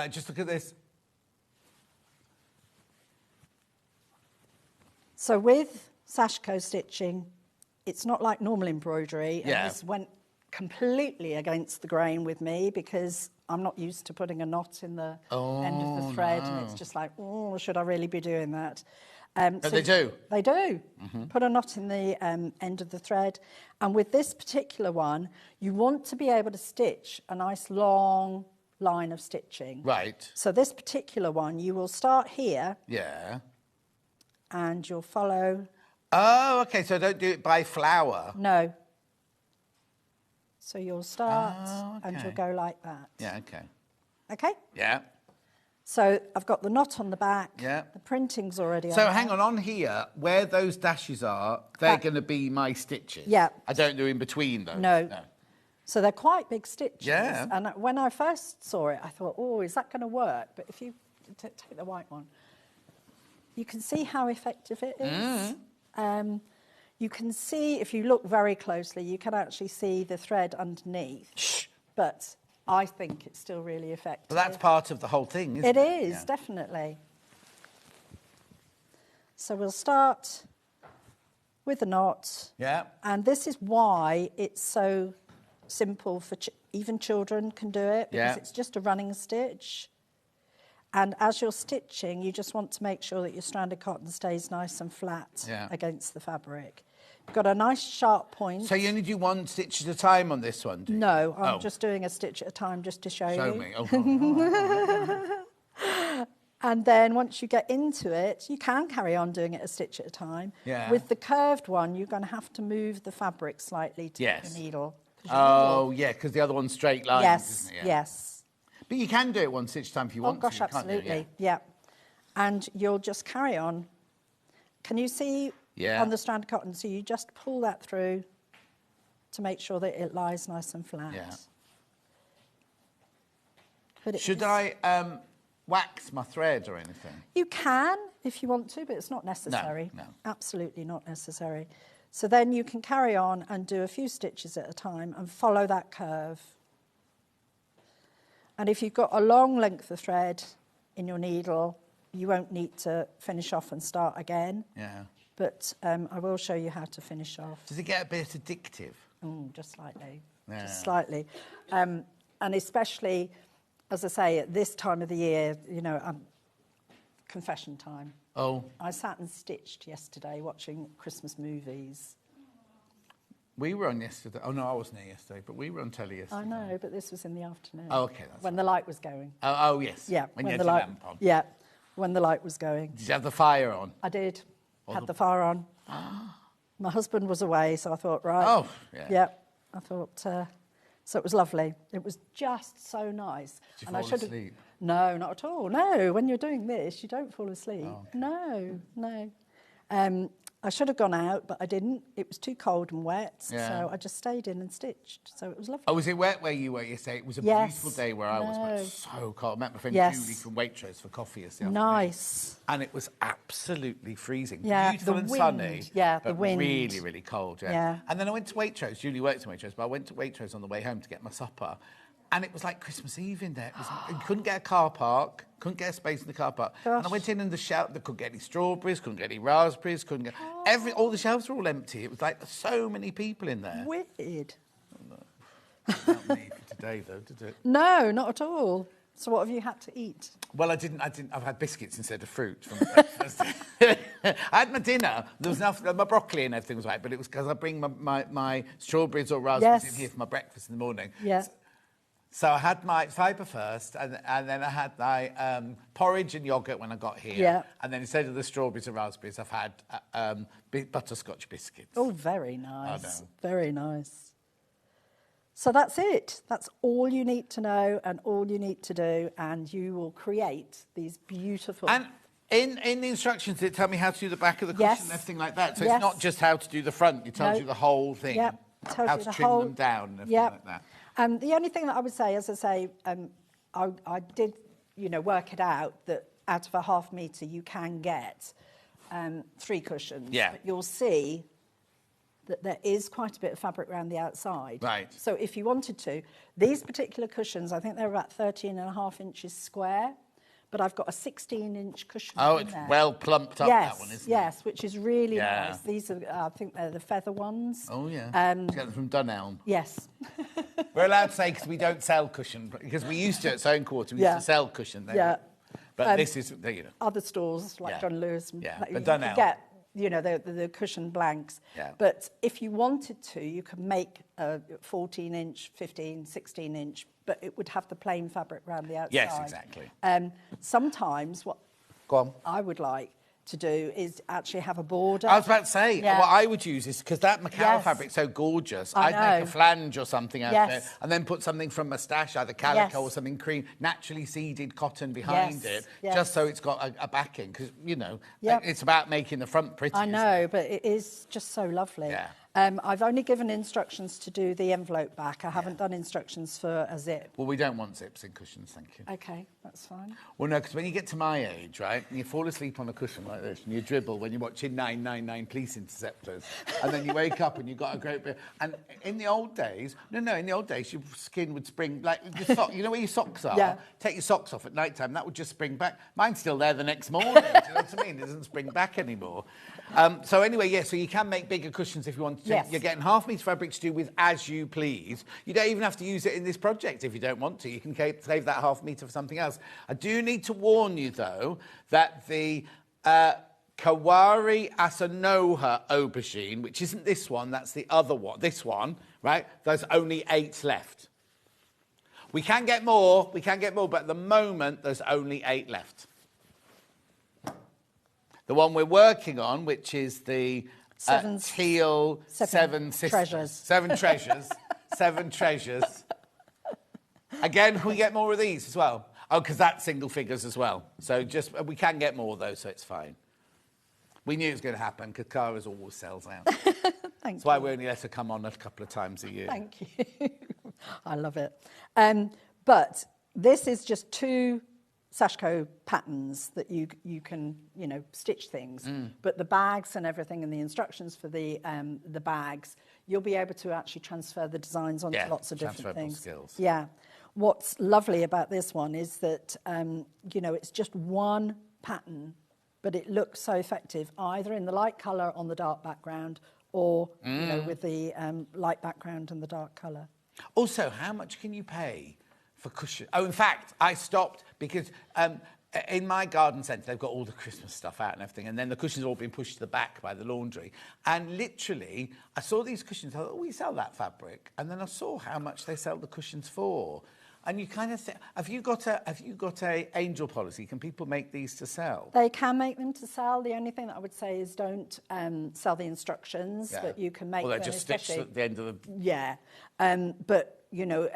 Just look at this. So with Sashiko stitching, it's not like normal embroidery. Yeah. And this went completely against the grain with me because I'm not used to putting a knot in the end of the thread, and it's just like, oh, should I really be doing that? But so they do. They do. Put a knot in the end of the thread. And with this particular one, you want to be able to stitch a nice long line of stitching. Right. So this particular one, you will start here. Yeah. And you'll follow. Oh, OK, so don't do it by flower. No. So you'll start and you'll go like that. Yeah, OK. OK? Yeah. So I've got the knot on the back. Yeah. The printing's already on. So hang on here, where those dashes are, they're going to be my stitches. Yeah. I don't do in between those. No. So they're quite big stitches. Yeah. And when I first saw it, I thought, oh, is that going to work? But if you take the white one, you can see how effective it is. You can see, if you look very closely, you can actually see the thread underneath. But I think it's still really effective. But that's part of the whole thing, isn't it? It is, definitely. So we'll start with the knot. Yeah. And this is why it's so simple for even children can do it, because it's just a running stitch. And as you're stitching, you just want to make sure that your stranded cotton stays nice and flat against the fabric. You've got a nice sharp point. So you only do one stitch at a time on this one, do you? No, I'm just doing a stitch at a time just to show you. Show me. Oh, And then once you get into it, you can carry on doing it a stitch at a time. Yeah. With the curved one, you're going to have to move the fabric slightly to get your needle. Oh, yeah, because the other one's straight lines, Yes, isn't it? yes. But you can do it one stitch at a time if you want to. Oh, gosh, absolutely. Yeah. And you'll just carry on. Can you see on the strand cotton? So you just pull that through to make sure that it lies nice and flat. Yeah. But Should I wax my thread or anything? You can if you want to, but it's not necessary. No. Absolutely not necessary. So then you can carry on and do a few stitches at a time and follow that curve. And if you've got a long length of thread in your needle, you won't need to finish off and start again. Yeah. But I will show you how to finish off. Does it get a bit addictive? Just slightly. Yeah. Just slightly. And especially, as I say, at this time of the year, you know, confession time. Oh. I sat and stitched yesterday watching Christmas movies. We were on yesterday. Oh, no, I wasn't here yesterday, but we were on telly yesterday. I know, but this was in the afternoon. Oh, OK. That's when the light was going. Oh, yes. Yeah. When you had the your light, lamp on. Yeah, when the light was going. Did you have the fire on? I did. Had the fire on. My husband was away, so I thought, right. Oh, yeah. Yeah, I thought, so it was lovely. It was just so nice. Did you fall asleep? No, not at all. No, when you're doing this, you don't fall asleep. Oh, okay. No. I should have gone out, but I didn't. It was too cold and wet, so I just stayed in and stitched. So it was lovely. Oh, was it wet where you were yesterday? It was a beautiful day where I was, but it was so cold. I met my friend Julie from Waitrose for coffee yesterday Nice. afternoon. And it was absolutely freezing. Yeah, beautiful the and wind. sunny. Yeah, but the wind. really, really cold. Yeah. And then I went to Waitrose. Julie works in Waitrose, but I went to Waitrose on the way home to get my supper. And it was like Christmas Eve in there. You couldn't get a car park, couldn't get a space in the car park. Gosh. And I went in and the shelf, they couldn't get any strawberries, couldn't get any raspberries, couldn't get... all the shelves were all empty. It was like so many people in there. Weird. Not me for today, though, did it? No, not at all. So what have you had to eat? Well, I didn't. I've had biscuits instead of fruit for my breakfast. I had my dinner. There was enough. My broccoli and everything was right, but it was because I bring my strawberries or raspberries in here for my breakfast in the morning. Yeah. So I had my fibre first, and then I had my porridge and yoghurt when I got here. Yeah. And then instead of the strawberries and raspberries, I've had butterscotch biscuits. Oh, very nice. I know. Very nice. So that's it. That's all you need to know and all you need to do, and you will create these beautiful... And in the instructions, it tell me how to do the back of the cushion and everything like that. So it's not just how to do the front. It tells you the whole thing. Yep. Tells how you to the trim whole... them down and everything like that. The only thing that I would say, as I say, I did, work it out that out of a ½ metre you can get 3 cushions. Yeah. But you'll see that there is quite a bit of fabric around the outside. Right. So if you wanted to, these particular cushions, I think they're about 13.5 inches square, but I've got a 16-inch cushion Oh, in it's there. well plumped up, yes, that one, isn't it? Yes, which is really Yeah. nice. These are, I think they're the feather ones. Oh, yeah. You get them from Dunelm. Yes. We're allowed to say because we don't sell cushion, because we used to at Sewing Quarter, we used to sell cushion there. Yeah. But this is, you know. Other stores like Yeah. John Lewis, Yeah, like, but you Dunelm. could get, you know, the cushion blanks. Yeah. But if you wanted to, you could make a 14-inch, 15, 16-inch, but it would have the plain fabric around the outside. Yes, exactly. Sometimes what Go on. I would like to do is actually have a border. I was about to say, Yeah. what I would use is, because that Macao Yes. fabric's so gorgeous, I I'd make know. a flange or something out Yes. of it, and then put something from Moustache, either calico Yes. or something cream, naturally seeded cotton behind Yes, it, yes. just so it's got a backing, because, you know, Yep. it's about making the front pretty. I isn't know, it? but it is just so lovely. Yeah. I've only given instructions to do the envelope back. I haven't done instructions for a zip. Well, we don't want zips in cushions, thank you. Okay, that's fine. Well, no, because when you get to my age, right, and you fall asleep on a cushion like this, and you dribble when you're watching 999 Police Interceptors, and then you wake up and you've got a great bit. And in the old days, in the old days, your skin would spring, like, your sock, you know where your socks are? Yeah. Take your socks off at night time, that would just spring back. Mine's still there the next morning, do you know what I mean? It doesn't spring back anymore. So anyway, yeah, so you can make bigger cushions if you want to. Yes. You're getting half-metre fabric to do with as you please. You don't even have to use it in this project if you don't want to. You can save that half-metre for something else. I do need to warn you, though, that the Kawari Asanoha aubergine, which isn't this one, that's the other one, this one, right? There's only 8 left. We can get more, but at the moment, there's only 8 left. The one we're working on, which is the teal seven sisters. treasures. 7 treasures. 7 treasures. Again, we get more of these as well. Oh, because that's single figures as well. So we can get more, though, so it's fine. We knew it was going to happen, because Cara's always sells out. That's why we only let her come on a couple of times a year. Thank you. I love it. But this is just 2 Sashiko patterns that you can, you know, stitch things. But the bags and everything and the instructions for the bags, you'll be able to actually transfer the designs onto lots of different things. Skills. Yeah. What's lovely about this one is that, you know, it's just one pattern, but it looks so effective either in the light colour on the dark background or, you know, with the light background and the dark colour. Also, how much can you pay for cushion? Oh, in fact, I stopped because in my garden centre, they've got all the Christmas stuff out and everything, and then the cushions have all been pushed to the back by the laundry. And literally, I saw these cushions, I thought, oh, we sell that fabric. And then I saw how much they sell the cushions for. And you kind of think, have you got a angel policy? Can people make these to sell? They can make them to sell. The only thing that I would say is don't sell the instructions, but you can make them. Well, they're just stitched at the end of the... Yeah. But, you know,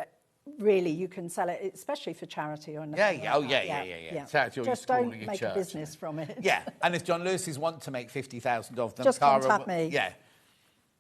really you can sell it, especially for charity or anything. Yeah. Charity or just your school don't or your make church. a business from it. Yeah, and if John Lewis's want to make 50,000 of them... Just contact me. Yeah.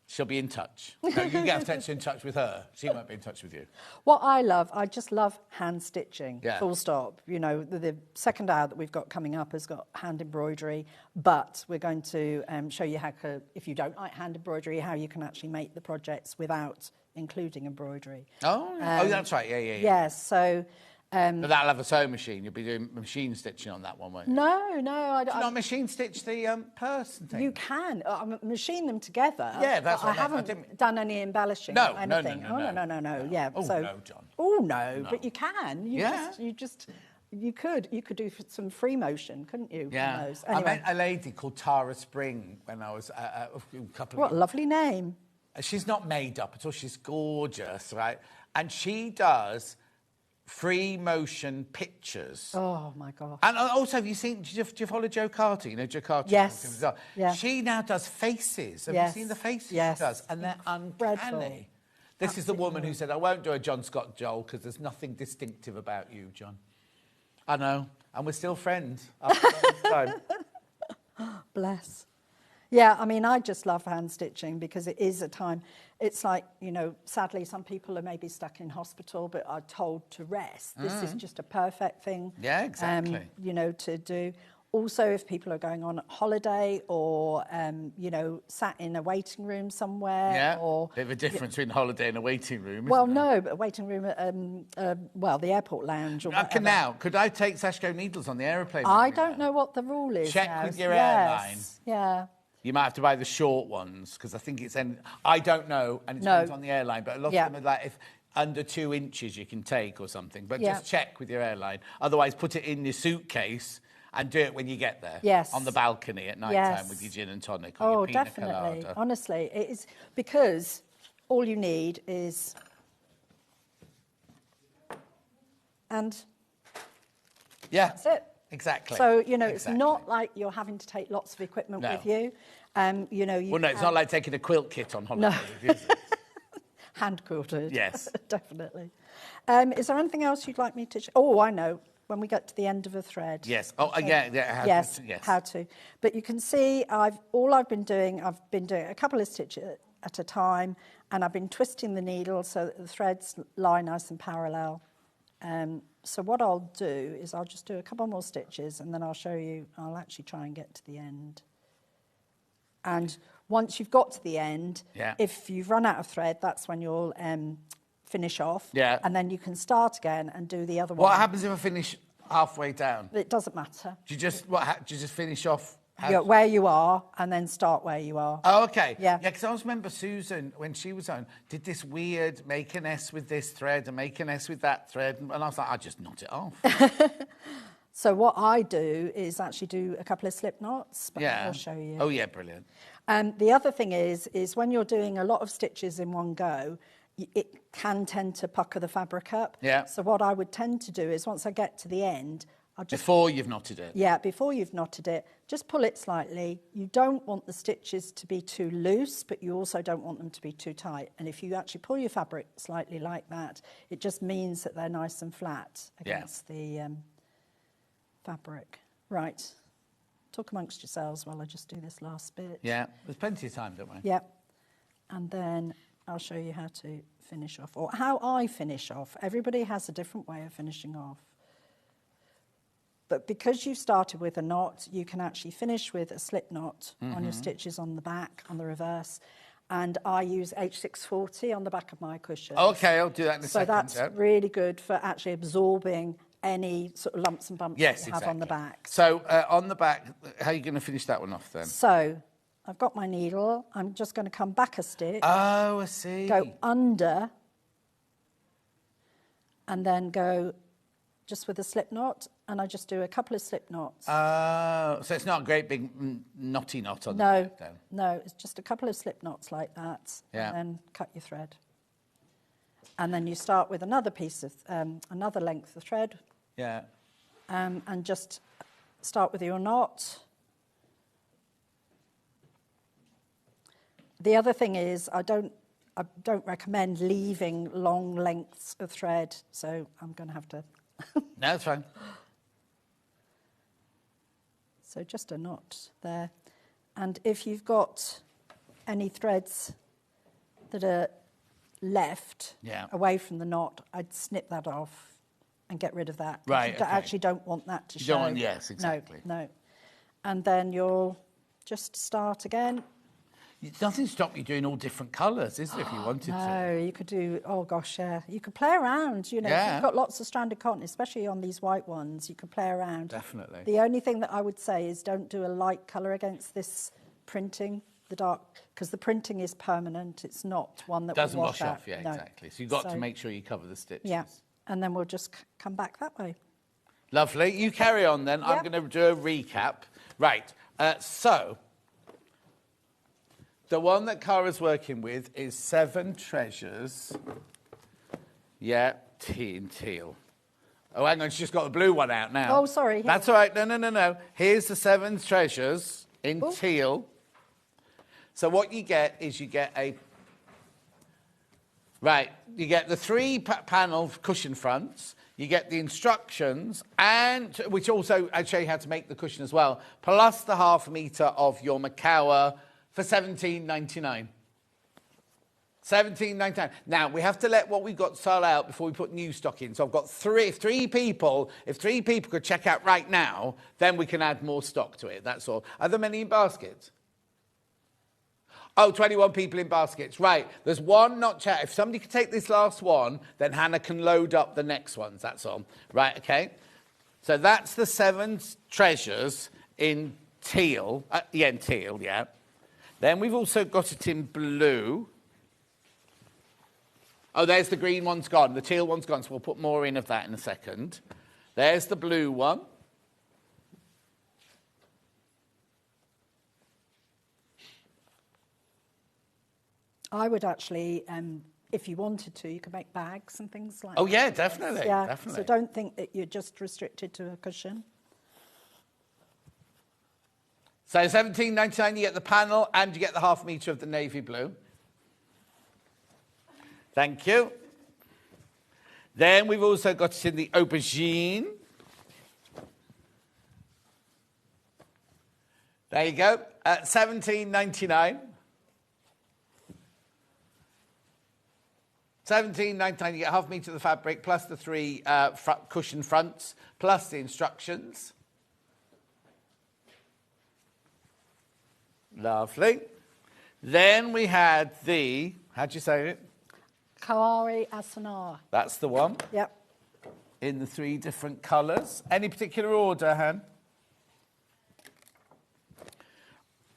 She'll be in touch. No, you get in touch with her. She won't be in touch with you. What I just love hand stitching, Yeah. full stop. You know, the second hour that we've got coming up has got hand embroidery, but we're going to show you how, if you don't like hand embroidery, how you can actually make the projects without including embroidery. Oh, that's right. Yeah. Yes, so... but that'll have a sewing machine. You'll be doing machine stitching on that one, won't you? No, I don't. Do you not machine stitch the purse and things? You can. Machine them together. Yeah, that's what what I haven't done any embellishing or anything. No. Yeah. Oh, so, no, John. Oh, no, but you can. You could do some free motion, couldn't you? Yeah. On those? Anyway. I met a lady called Tara Spring when I was a couple of What a lovely name. She's not made up at all. She's gorgeous, right? And she does free motion pictures. Oh, my gosh. And also, do you follow Jo Carter? You know Jo Carter? Yes. Yeah. She now does faces. Have you seen the faces she does? And they're uncanny. This is the woman who said, I won't do a John Scott Joel because there's nothing distinctive about you, John. I know. And we're still friends after all this time. Bless. Yeah, I mean, I just love hand stitching because it is a time. It's like, you know, sadly, some people are maybe stuck in hospital but are told to rest. This is just a perfect thing. Yeah, exactly. You know, to do. Also, if people are going on holiday or, you know, sat in a waiting room somewhere. Yeah, or bit of a difference between a holiday and a waiting room, Well, isn't there? no, but a waiting room at, well, the airport lounge or whatever. Now, could I take Sashiko needles on the airplane? I don't know what the rule is Check now. with your Yes, airline. Yeah. You might have to buy the short ones, because I think it's... I don't know, and it depends on the airline, but a lot of them are like, if under 2 inches you can take or something. But just check with your airline. Otherwise, put it in your suitcase and do it when you get there. Yes. On the balcony at night time with your gin and tonic or your pina colada. Honestly, it is, because all you need is... And that's it. Exactly. So, you know, it's not like you're having to take lots of equipment with you. You know, well, no, it's not like taking a quilt kit on holiday. No. Is it? Hand quilted. Yes. Definitely. Is there anything else you'd like me to... Oh, I know. When we get to the end of a thread. Yes. Oh, yeah. Yes. How to. But you can see I've been doing a couple of stitches at a time, and I've been twisting the needle so that the threads lie nice and parallel. So what I'll do is I'll just do a couple more stitches, and then I'll show you. I'll actually try and get to the end. And once you've got to the end, if you've run out of thread, that's when you'll finish off. Yeah. And then you can start again and do the other one. What happens if I finish halfway down? It doesn't matter. Do you just finish off? Where you are, and then start where you are. Oh, okay. Yeah. Yeah, because I always remember Susan, when she was on, did this weird make an S with this thread and make an S with that thread. And I was like, I just knot it off. So what I do is actually do a couple of slip knots, but I'll show you. Oh, yeah, brilliant. The other thing is when you're doing a lot of stitches in one go, it can tend to pucker the fabric up. Yeah. So what I would tend to do is once I get to the end, I'll just... Before you've knotted it? Yeah, before you've knotted it, just pull it slightly. You don't want the stitches to be too loose, but you also don't want them to be too tight. And if you actually pull your fabric slightly like that, it just means that they're nice and flat against the fabric. Right. Talk amongst yourselves while I just do this last bit. Yeah, there's plenty of time, don't we? Yeah. And then I'll show you how to finish off, or how I finish off. Everybody has a different way of finishing off. But because you started with a knot, you can actually finish with a slip knot on your stitches on the back, on the reverse. And I use H640 on the back of my cushion. Okay, I'll do that in a second. So that's really good for actually absorbing any sort of lumps and bumps that you have on the back. So on the back, how are you going to finish that one off then? So I've got my needle. I'm just going to come back a stitch. Oh, I see. Go under, and then go just with a slip knot, and I just do a couple of slip knots. Oh, so it's not a great big knotty knot on the back then? No, it's just a couple of slip knots like that, and then cut your thread. And then you start with another piece of, another length of thread. Yeah. And just start with your knot. The other thing is I don't recommend leaving long lengths of thread, so I'm going to have to... No, that's fine. So just a knot there. And if you've got any threads that are left away from the knot, I'd snip that off and get rid of that. Right, You actually don't want that to show. You don't want, yes, exactly. No. And then you'll just start again. Nothing stopped you doing all different colours, is there, if you wanted to? No, you could do, oh gosh, yeah. You could play around, you know. If you've got lots of stranded cotton, especially on these white ones, you could play around. Definitely. The only thing that I would say is don't do a light colour against this printing, the dark, because the printing is permanent. It's not one that doesn't will wash off, out. no. Exactly. So you've got to make sure you cover the stitches. Yeah, and then we'll just come back that way. Lovely. You carry on then. I'm going to do a recap. Right. So... the one that Cara's working with is 7 Treasures. Yeah, teal. Oh, hang on, she's just got the blue one out now. Oh, sorry. That's all right. No. Here's the 7 Treasures in teal. So what you get is you get a... Right, you get the 3 panel cushion fronts. You get the instructions, and which also I show you how to make the cushion as well, plus the ½ metre of your Macawa for $17.99. 17.99. Now we have to let what we've got sell out before we put new stock in. So I've got three people. If 3 people could check out right now, then we can add more stock to it. That's all. Are there many in baskets? Oh, 21 people in baskets. Right. There's one not checked. If somebody could take this last one, then Hannah can load up the next ones. That's all. Right. Okay. So that's the 7 treasures in teal. In teal. Yeah. Then we've also got it in blue. Oh, there's the green one's gone. The teal one's gone, so we'll put more in of that in a second. There's the blue one. I would actually, if you wanted to, you could make bags and things like that. Oh, yeah, definitely. Yeah, definitely. so don't think that you're just restricted to a cushion. So $17.99, you get the panel and you get the ½ metre of the navy blue. Thank you. Then we've also got it in the aubergine. There you go, at $17.99. $17.99, you get ½ metre of the fabric, plus the 3 cushion fronts, plus the instructions. Lovely. Then we had the, how'd you say it? Kawari Asana. That's the one. Yep. In the 3 different colours. Any particular order, Han?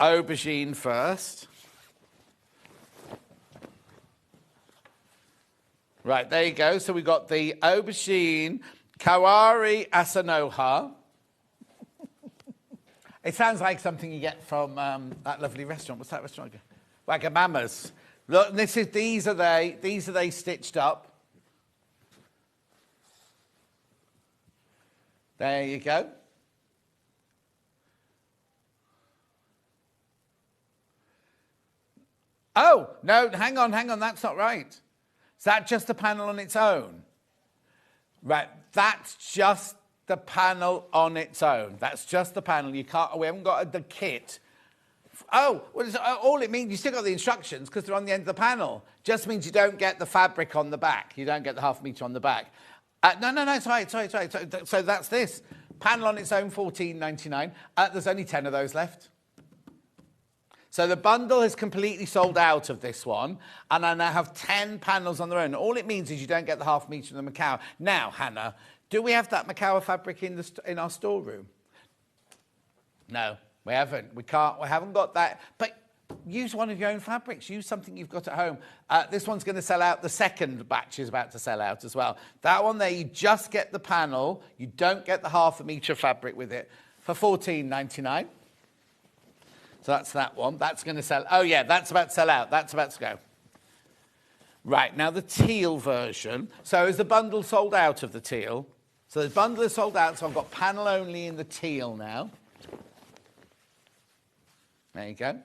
Aubergine first. Right, there you go. So we got the aubergine Kawari Asanoha. It sounds like something you get from that lovely restaurant. What's that restaurant again? Wagamama's. Look, these are they stitched up. There you go. Oh, no, hang on, that's not right. Is that just the panel on its own? Right, that's just the panel on its own. That's just the panel. We haven't got the kit. Oh, well, all it means, you still got the instructions because they're on the end of the panel. Just means you don't get the fabric on the back. You don't get the ½ metre on the back. No, sorry. So that's this. Panel on its own, $14.99. There's only 10 of those left. So the bundle has completely sold out of this one, and I now have 10 panels on their own. All it means is you don't get the ½ metre of the Macao. Now, Hannah, do we have that Macao fabric in our storeroom? No, we haven't. We haven't got that. But use one of your own fabrics. Use something you've got at home. This one's going to sell out. The second batch is about to sell out as well. That one there, you just get the panel. You don't get the ½ metre of fabric with it for $14.99. So that's that one. That's going to sell. Oh, yeah, that's about to sell out. That's about to go. Right, now the teal version. So is the bundle sold out of the teal? So the bundle is sold out, so I've got panel only in the teal now. There you go.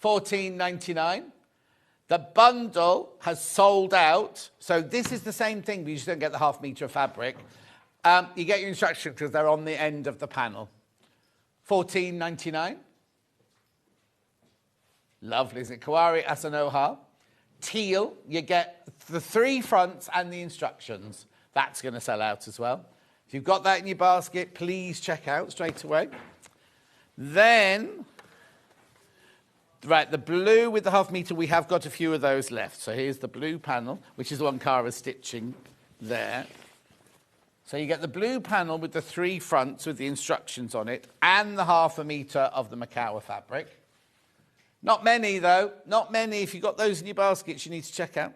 $14.99. The bundle has sold out. So this is the same thing, but you just don't get the ½ metre of fabric. You get your instructions because they're on the end of the panel. $14.99. Lovely, isn't it? Kawari Asanoha. Teal, you get the 3 fronts and the instructions. That's going to sell out as well. If you've got that in your basket, please check out straight away. Then, right, the blue with the ½ metre, we have got a few of those left. So here's the blue panel, which is the one Cara's stitching there. So you get the blue panel with the 3 fronts with the instructions on it and the ½ metre of the Macao fabric. Not many, though. Not many. If you've got those in your baskets, you need to check out.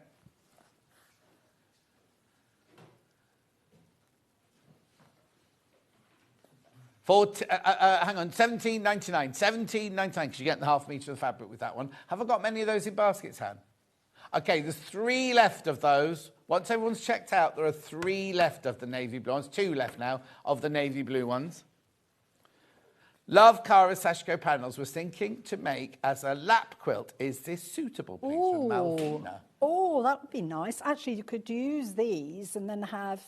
Hang on, $17.99. $17.99 because you get the ½ metre of the fabric with that one. Have I got many of those in baskets, Han? OK, there's 3 left of those. Once everyone's checked out, there are 3 left of the navy blue ones. 2 left now of the navy blue ones. Love Cara's Sashiko panels. Was thinking to make as a lap quilt. Is this suitable, please, from Malvina? Oh, that would be nice. Actually, you could use these and then have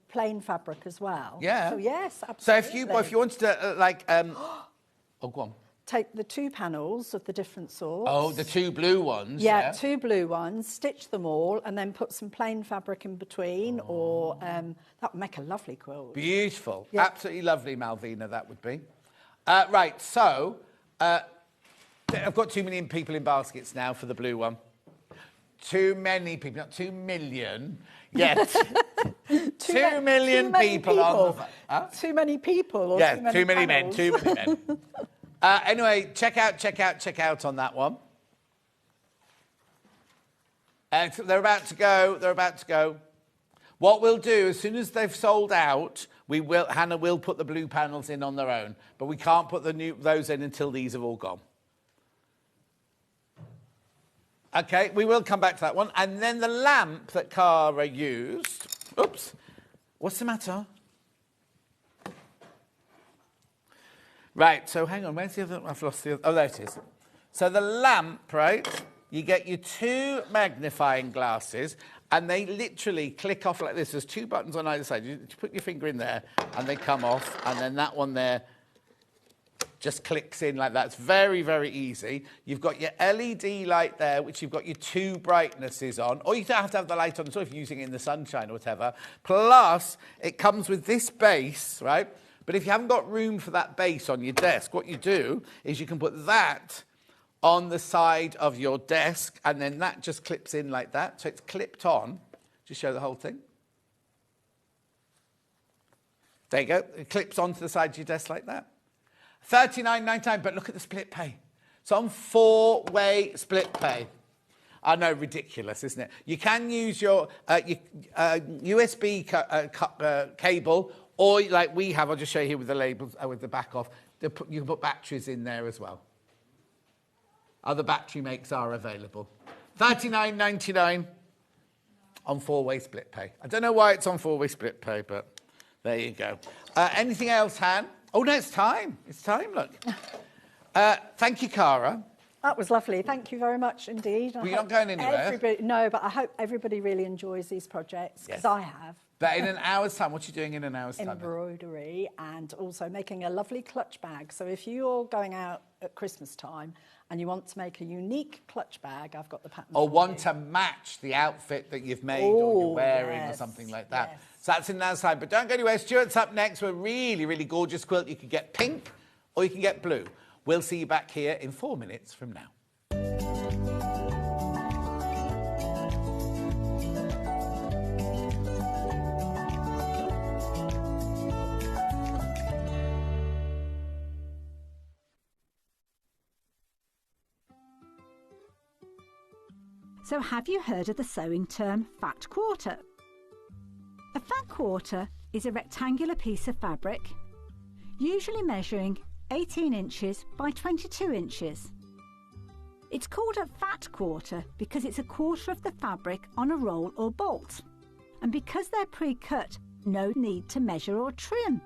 plain fabric as well. Yeah. So, yes, absolutely. So if you wanted to, oh, go on. take the 2 panels of the different sorts. Oh, the 2 blue ones. Yeah, 2 blue ones, stitch them all and then put some plain fabric in between or that would make a lovely quilt. Beautiful. Yeah. Absolutely lovely, Malvina, that would be. Right, so I've got too many people in baskets now for the blue one. Too many people, not 2 million yet. 2 million people on the... Huh? Too many people or yeah, too many men, panels. too many men. Anyway, check out on that one. They're about to go. What we'll do, as soon as they've sold out, Hannah will put the blue panels in on their own, but we can't put those in until these have all gone. Okay, we will come back to that one. And then the lamp that Cara used... Oops. What's the matter? Right, so hang on. Where's the other... I've lost the other... Oh, there it is. So the lamp, right, you get your 2 magnifying glasses, and they literally click off like this. There's 2 buttons on either side. You put your finger in there, and they come off, and then that one there just clicks in like that. It's very, very easy. You've got your LED light there, which you've got your 2 brightnesses on. Or you don't have to have the light on at all if you're using it in the sunshine or whatever. Plus, it comes with this base, right? But if you haven't got room for that base on your desk, what you do is you can put that on the side of your desk, and then that just clips in like that. So it's clipped on. Just show the whole thing. There you go. It clips onto the side of your desk like that. $39.99, but look at the split pay. It's on 4-way split pay. I know, ridiculous, isn't it? You can use your USB cable, or like we have, I'll just show you here with the labels, with the back off, you can put batteries in there as well. Other battery makes are available. $39.99 on 4-way split pay. I don't know why it's on 4-way split pay, but there you go. Anything else, Han? Oh, no, it's time. It's time, look. Thank you, Cara. That was lovely. Thank you very much indeed. Well, you're not going anywhere. No, but I hope everybody really enjoys these projects, because I have. But in an hour's time, what are you doing in an hour's time? Embroidery and also making a lovely clutch bag. So if you're going out at Christmas time and you want to make a unique clutch bag, I've got the pattern. Or want to match the outfit that you've made or you're wearing or something like that. Yes. So that's in an hour's time. But don't go anywhere. Stuart's up next with a really, really gorgeous quilt. You can get pink or you can get blue. We'll see you back here in 4 minutes from now. So have you heard of the sewing term fat quarter? A fat quarter is a rectangular piece of fabric, usually measuring 18 inches by 22 inches. It's called a fat quarter because it's a quarter of the fabric on a roll or bolt, and because they're pre-cut, no need to measure or trim.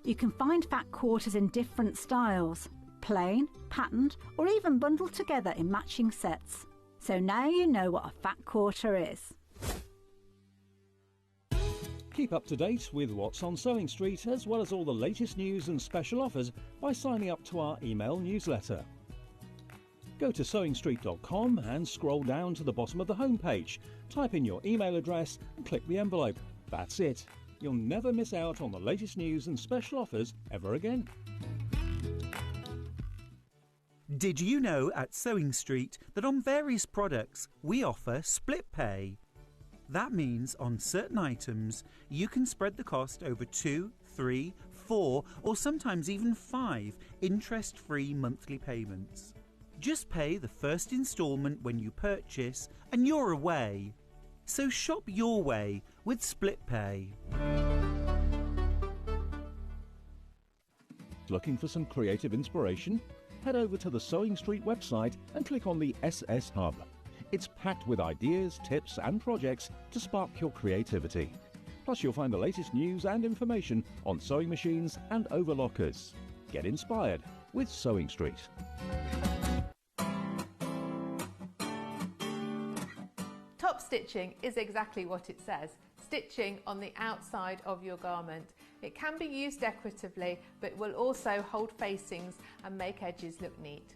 You can find fat quarters in different styles, plain, patterned, or even bundled together in matching sets. So now you know what a fat quarter is. Keep up to date with what's on Sewing Street, as well as all the latest news and special offers by signing up to our email newsletter. Go to sewingstreet.com and scroll down to the bottom of the homepage. Type in your email address and click the envelope. That's it. You'll never miss out on the latest news and special offers ever again. Did you know at Sewing Street that on various products we offer split pay? That means on certain items you can spread the cost over 2, 3, 4 or sometimes even 5 interest-free monthly payments. Just pay the first instalment when you purchase and you're away. So shop your way with split pay. Looking for some creative inspiration? Head over to the Sewing Street website and click on the SS Hub. It's packed with ideas, tips and projects to spark your creativity. Plus you'll find the latest news and information on sewing machines and overlockers. Get inspired with Sewing Street. Top stitching is exactly what it says, stitching on the outside of your garment. It can be used decoratively, but will also hold facings and make edges look neat.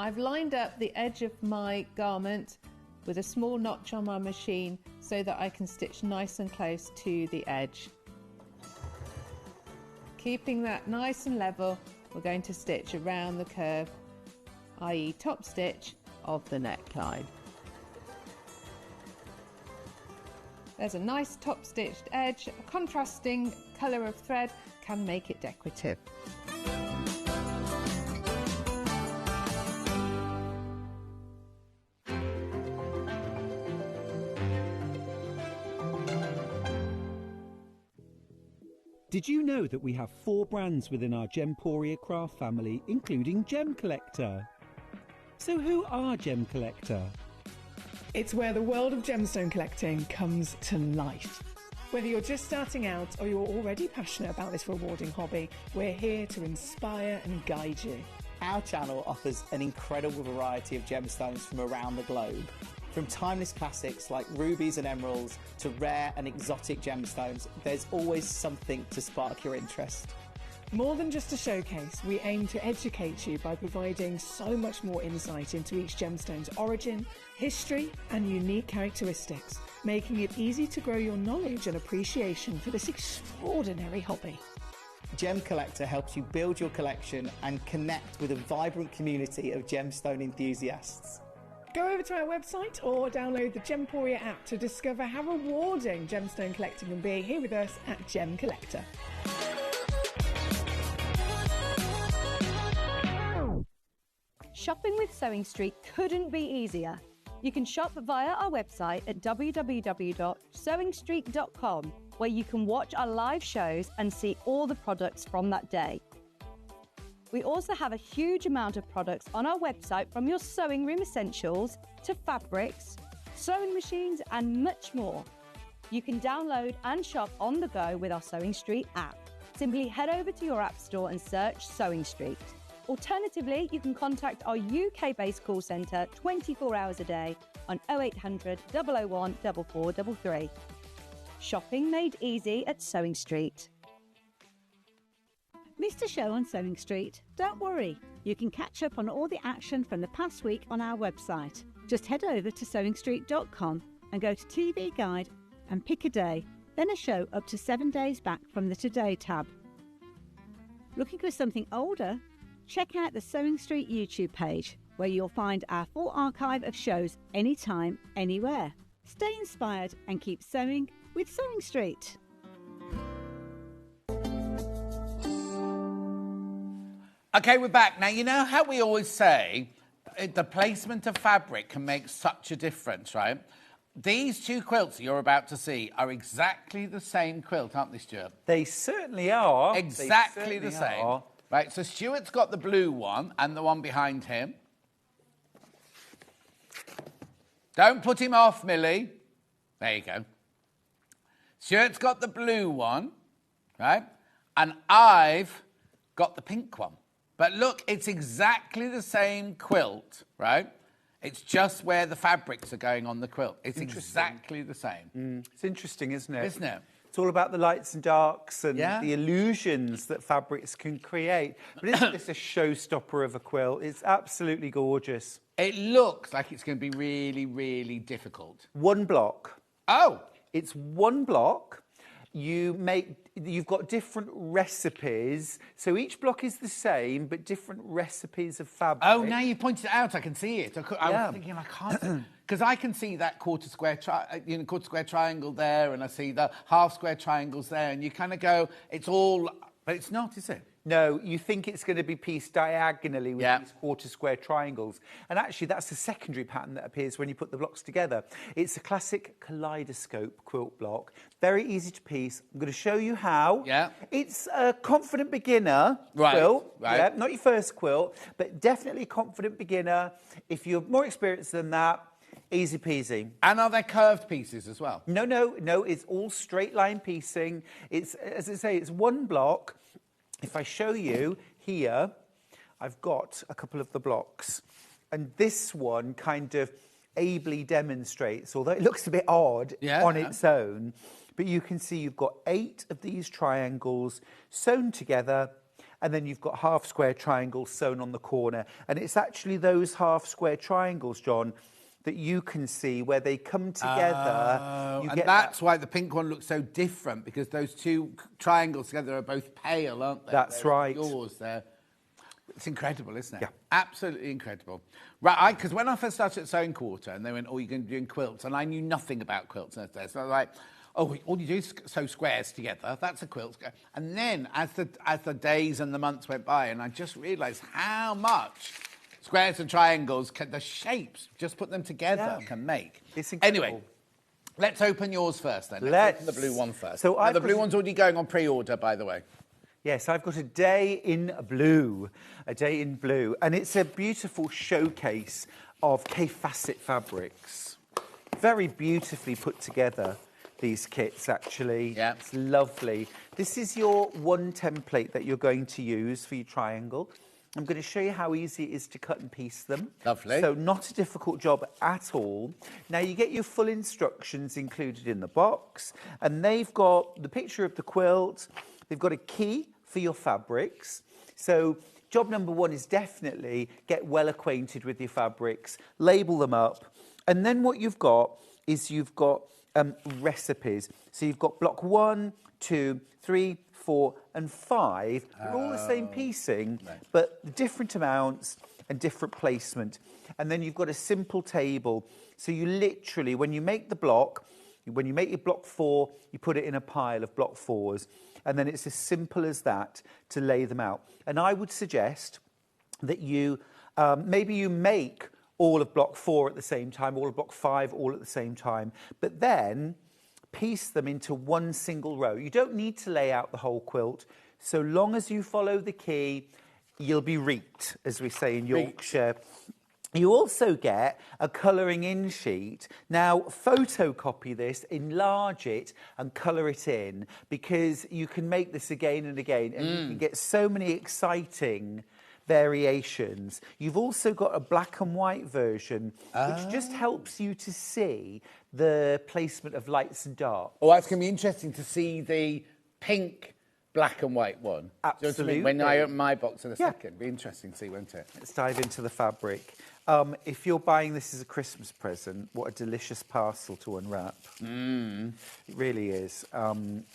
I've lined up the edge of my garment with a small notch on my machine so that I can stitch nice and close to the edge. Keeping that nice and level, we're going to stitch around the curve, i.e. top stitch of the neckline. There's a nice top stitched edge. A contrasting colour of thread can make it decorative. Did you know that we have 4 brands within our Gemporia craft family, including Gem Collector? So who are Gem Collector? It's where the world of gemstone collecting comes to life. Whether you're just starting out or you're already passionate about this rewarding hobby, we're here to inspire and guide you. Our channel offers an incredible variety of gemstones from around the globe. From timeless classics like rubies and emeralds to rare and exotic gemstones, there's always something to spark your interest. More than just a showcase, we aim to educate you by providing so much more insight into each gemstone's origin, history, and unique characteristics, making it easy to grow your knowledge and appreciation for this extraordinary hobby. Gem Collector helps you build your collection and connect with a vibrant community of gemstone enthusiasts. Go over to our website or download the Gemporia app to discover how rewarding gemstone collecting can be here with us at Gem Collector. Shopping with Sewing Street couldn't be easier. You can shop via our website at www.sewingstreet.com, where you can watch our live shows and see all the products from that day. We also have a huge amount of products on our website, from your sewing room essentials to fabrics, sewing machines and much more. You can download and shop on the go with our Sewing Street app. Simply head over to your app store and search Sewing Street. Alternatively, you can contact our UK-based call centre 24 hours a day on 0800 001 4433. Shopping made easy at Sewing Street. Missed a show on Sewing Street? Don't worry, you can catch up on all the action from the past week on our website. Just head over to sewingstreet.com and go to TV Guide and pick a day, then a show up to 7 days back from the Today tab. Looking for something older? Check out the Sewing Street YouTube page, where you'll find our full archive of shows anytime, anywhere. Stay inspired and keep sewing with Sewing Street. Okay, we're back. Now, you know how we always say the placement of fabric can make such a difference, right? These 2 quilts that you're about to see are exactly the same quilt, aren't they, Stuart? They certainly are. Exactly the same. Right, so Stuart's got the blue one and the one behind him. Don't put him off, Millie. There you go. Stuart's got the blue one, right? And I've got the pink one. But look, it's exactly the same quilt, right? It's just where the fabrics are going on the quilt. It's exactly the same. It's interesting, isn't it? Isn't it? It's all about the lights and darks and the illusions that fabrics can create. But isn't this a showstopper of a quilt? It's absolutely gorgeous. It looks like it's going to be really, really difficult. 1 block. Oh! It's 1 block. You've got different recipes. So each block is the same, but different recipes of fabric. Oh, now you pointed it out, I can see it. I was thinking, I can't... Because I can see that quarter square triangle there, and I see the half square triangles there, and you kind of go, it's all... But it's not, is it? No, you think it's going to be pieced diagonally with these quarter square triangles. And actually, that's the secondary pattern that appears when you put the blocks together. It's a classic kaleidoscope quilt block. Very easy to piece. I'm going to show you how. Yeah. It's a confident beginner quilt. Right. Yeah, not your first quilt, but definitely confident beginner. If you're more experienced than that, easy peasy. And are there curved pieces as well? No, it's all straight line piecing. It's, as I say, it's 1 block. If I show you here, I've got a couple of the blocks. And this one kind of ably demonstrates, although it looks a bit odd on its own, but you can see you've got 8 of these triangles sewn together, and then you've got half square triangles sewn on the corner. And it's actually those half square triangles, John, that you can see where they come together. And that's why the pink one looks so different, because those 2 triangles together are both pale, aren't they? That's right. Yours there. It's incredible, isn't it? Yeah. Absolutely incredible. Right, because when I first started at Sewing Quarter, and they went, oh, you're going to be doing quilts, and I knew nothing about quilts. So I was like, oh, all you do is sew squares together. That's a quilt. And then as the days and the months went by, and I just realised how much squares and triangles, the shapes, just put them together, can make. It's incredible. Anyway, let's open yours first then. Let's open the blue one first. So the blue one's already going on pre-order, by the way. Yes, I've got a day in blue. And it's a beautiful showcase of Kaffe Fassett fabrics. Very beautifully put together, these kits, actually. Yeah. It's lovely. This is your one template that you're going to use for your triangle. I'm going to show you how easy it is to cut and piece them. Lovely. So not a difficult job at all. Now, you get your full instructions included in the box, and they've got the picture of the quilt. They've got a key for your fabrics. So job number 1 is definitely get well acquainted with your fabrics, label them up, and then what you've got is you've got recipes. So you've got block 1, 2, 3, 4 and 5. They're all the same piecing, but different amounts and different placement. And then you've got a simple table. So you literally, when you make the block, when you make your block 4, you put it in a pile of block 4s. And then it's as simple as that to lay them out. And I would suggest that you, maybe you make all of block 4 at the same time, all of block 5 all at the same time, but then piece them into one single row. You don't need to lay out the whole quilt. So long as you follow the key, you'll be reaped, as we say in Yorkshire. You also get a colouring in sheet. Now, photocopy this, enlarge it and colour it in, because you can make this again and again, and you can get so many exciting variations. You've also got a black and white version, which just helps you to see the placement of lights and darks. Oh, that's going to be interesting to see the pink black and white one. Absolutely. When I open my box in a second, it'll be interesting to see, won't it? Let's dive into the fabric. If you're buying this as a Christmas present, what a delicious parcel to unwrap. It really is. And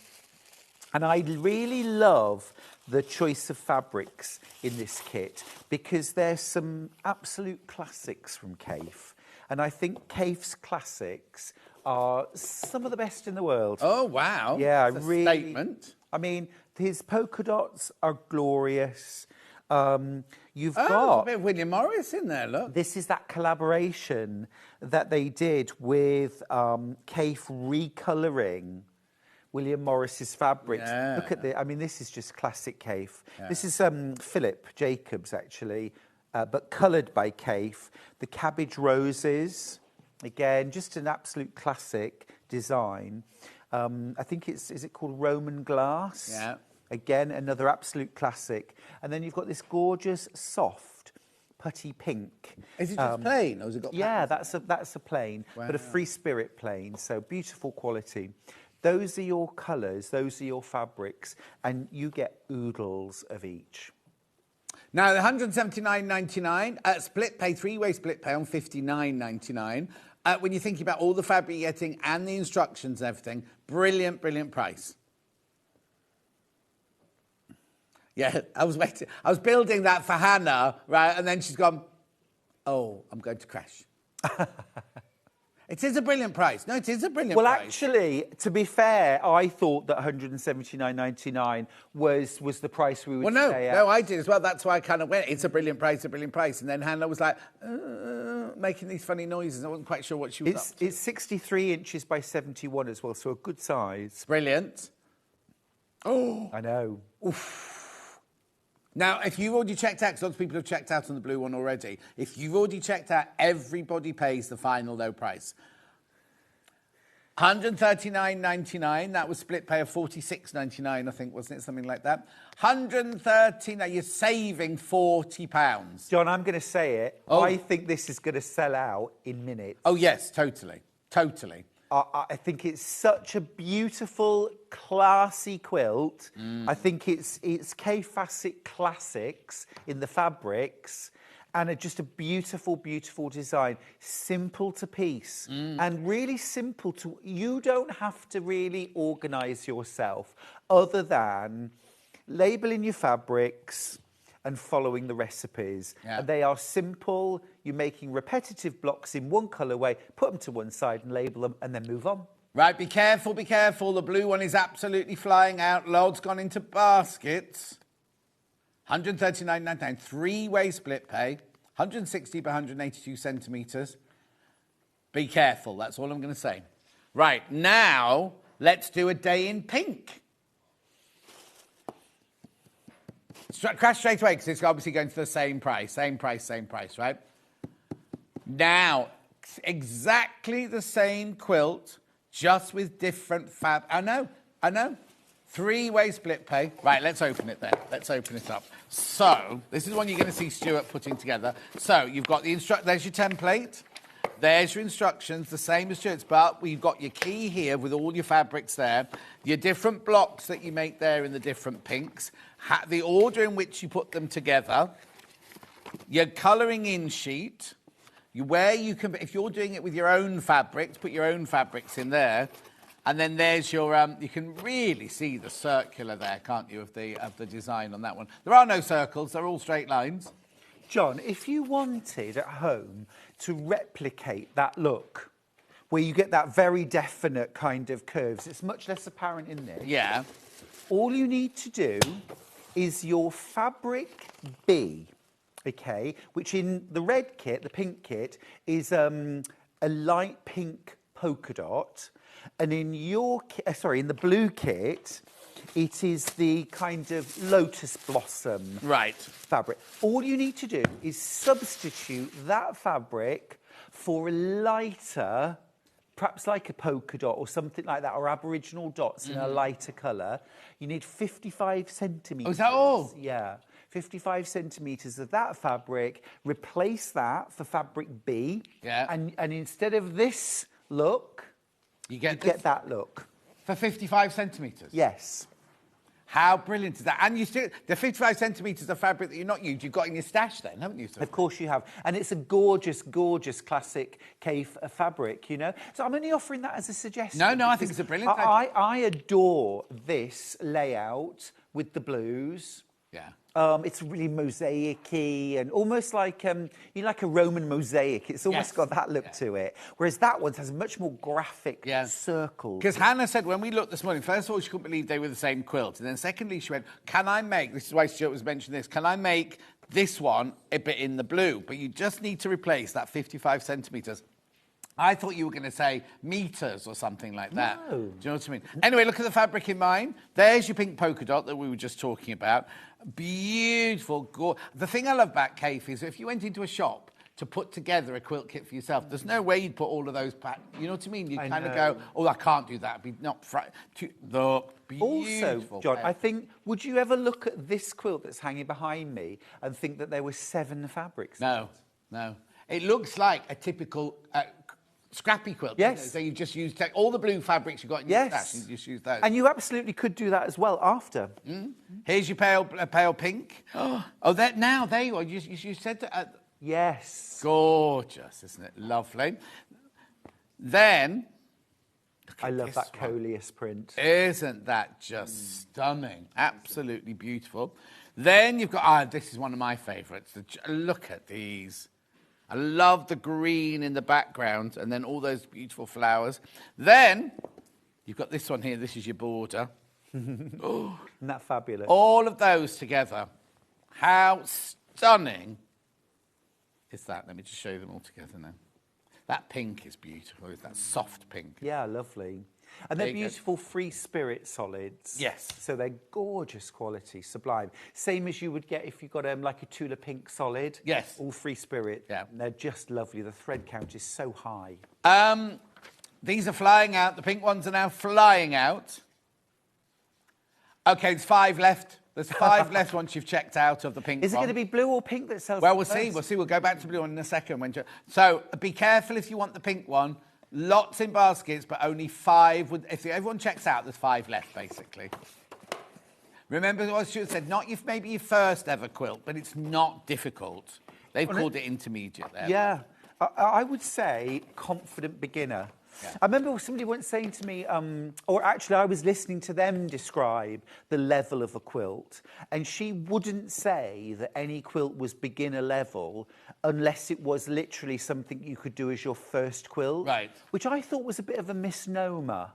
I really love the choice of fabrics in this kit, because there's some absolute classics from Kaffe. And I think Kaffe's classics are some of the best in the world. Oh, wow. Yeah, that's a statement. I mean, his polka dots are glorious. You've got a bit of William Morris in there, look. This is that collaboration that they did with Kaffe recolouring William Morris's fabrics. Yeah. Look at I mean, this is just classic Kaffe. Yeah. This is Philip Jacobs, actually, but coloured by Kaffe. The cabbage roses, again, just an absolute classic design. I think is it called Roman glass? Yeah. Again, another absolute classic. And then you've got this gorgeous, soft, putty pink. Is it just plain, or has it got patterns? Yeah, that's a plain, but a free spirit plain, so beautiful quality. Those are your colours, those are your fabrics, and you get oodles of each. Now, the $179.99, split pay, 3-way split pay on $59.99. When you're thinking about all the fabric you're getting and the instructions and everything, brilliant, brilliant price. Yeah, I was building that for Hannah, right? And then she's gone, oh, I'm going to crash. It is a brilliant price. No, it is a brilliant price. Well, actually, to be fair, I thought that $179.99 was the price we would stay at. No, I did as well. That's why I kind of went, it's a brilliant price, a brilliant price. And then Hannah was like, making these funny noises. I wasn't quite sure what she was up to. It's 63 inches by 71 as well, so a good size. Brilliant. Oh. I know. Oof. Now, if you've already checked out, because lots of people have checked out on the blue one already, if you've already checked out, everybody pays the final low price. 139.99. That was split pay of 46.99, I think, wasn't it? Something like that. 139. You're saving £40. John, I'm going to say it. Oh. I think this is going to sell out in minutes. Oh, yes, totally. Totally. I think it's such a beautiful, classy quilt. I think it's Kaffe Fassett classics in the fabrics, and just a beautiful, beautiful design. Simple to piece, and really simple to... You don't have to really organise yourself other than labelling your fabrics and following the recipes. Yeah. And they are simple. You're making repetitive blocks in one colourway, put them to one side and label them, and then move on. Right, be careful, be careful. The blue one is absolutely flying out. Loads gone into baskets. 139.99, three-way split pay. 160 by 182 centimetres. Be careful, that's all I'm going to say. Right, now, let's do a day in pink. Crash straight away, because it's obviously going to the same price, right? Now, exactly the same quilt, just with different I know. Three-way split pay. Right, let's open it then. Let's open it up. So, this is one you're going to see Stuart putting together. So, you've got the there's your template. There's your instructions, the same as Stuart's, but we've got your key here with all your fabrics there, your different blocks that you make there in the different pinks, the order in which you put them together, your colouring in sheet, where you can, if you're doing it with your own fabrics, put your own fabrics in there, and then there's your, you can really see the circular there, can't you, of the design on that one. There are no circles, they're all straight lines. John, if you wanted at home to replicate that look, where you get that very definite kind of curves, it's much less apparent in there. Yeah. All you need to do is your fabric B, okay, which in the red kit, the pink kit, is a light pink polka dot, and in your in the blue kit, it is the kind of lotus blossom fabric. All you need to do is substitute that fabric for a lighter, perhaps like a polka dot or something like that, or Aboriginal dots in a lighter colour. You need 55 centimetres. Oh, is that all? Yeah. 55 centimetres of that fabric. Replace that for fabric B. Yeah. And instead of this look, you get that look. For 55 centimetres? Yes. How brilliant is that? And you still, the 55 centimetres of fabric that you're not used, you've got in your stash then, haven't you, sir? Of course you have. And it's a gorgeous, gorgeous classic Kaffe fabric, you know? So I'm only offering that as a suggestion. No, I think it's a brilliant idea. I adore this layout with the blues. Yeah. It's really mosaic-y and almost like, like a Roman mosaic. It's almost got that look to it. Whereas that one has much more graphic circles. Because Hannah said when we looked this morning, first of all, she couldn't believe they were the same quilt. And then secondly, she went, can I make, this is why Stuart was mentioning this, can I make this one a bit in the blue? But you just need to replace that 55 centimetres. I thought you were going to say metres or something like that. No. Do you know what I mean? Anyway, look at the fabric in mine. There's your pink polka dot that we were just talking about. Beautiful. The thing I love about Kaffe is if you went into a shop to put together a quilt kit for yourself, there's no way you'd put all of those you know what I mean? You kind of go, oh, I can't do that. It'd be not beautiful. Also, John, I think, would you ever look at this quilt that's hanging behind me and think that there were 7 fabrics? No. It looks like a typical scrappy quilt. Yes. So you just use all the blue fabrics you've got in your stash, you just use those. And you absolutely could do that as well after. Here's your pale pink. Oh, there you are. You said that. Yes. Gorgeous, isn't it? Lovely. Then, I love that coleus print. Isn't that just stunning? Absolutely beautiful. Then you've got, this is one of my favourites. Look at these. I love the green in the background and then all those beautiful flowers. Then you've got this one here. This is your border. Isn't that fabulous? All of those together. How stunning is that? Let me just show you them all together now. That pink is beautiful. That soft pink. Yeah, lovely. And they're beautiful free spirit solids. Yes. So they're gorgeous quality, sublime. Same as you would get if you got like a Tula pink solid. Yes. All free spirit. Yeah. And they're just lovely. The thread count is so high. These are flying out. The pink ones are now flying out. Okay, there's 5 left. There's 5 left once you've checked out of the pink one. Is it going to be blue or pink that sells? Well, we'll see. We'll see. We'll go back to blue one in a second. So be careful if you want the pink one. Lots in baskets, but only 5 would. If everyone checks out, there's 5 left, basically. Remember what Stuart said, maybe your first ever quilt, but it's not difficult. They've called it intermediate there. Yeah. I would say confident beginner. Yeah. I remember somebody once saying to me, or actually I was listening to them describe the level of a quilt, and she wouldn't say that any quilt was beginner level unless it was literally something you could do as your first quilt. Right. Which I thought was a bit of a misnomer.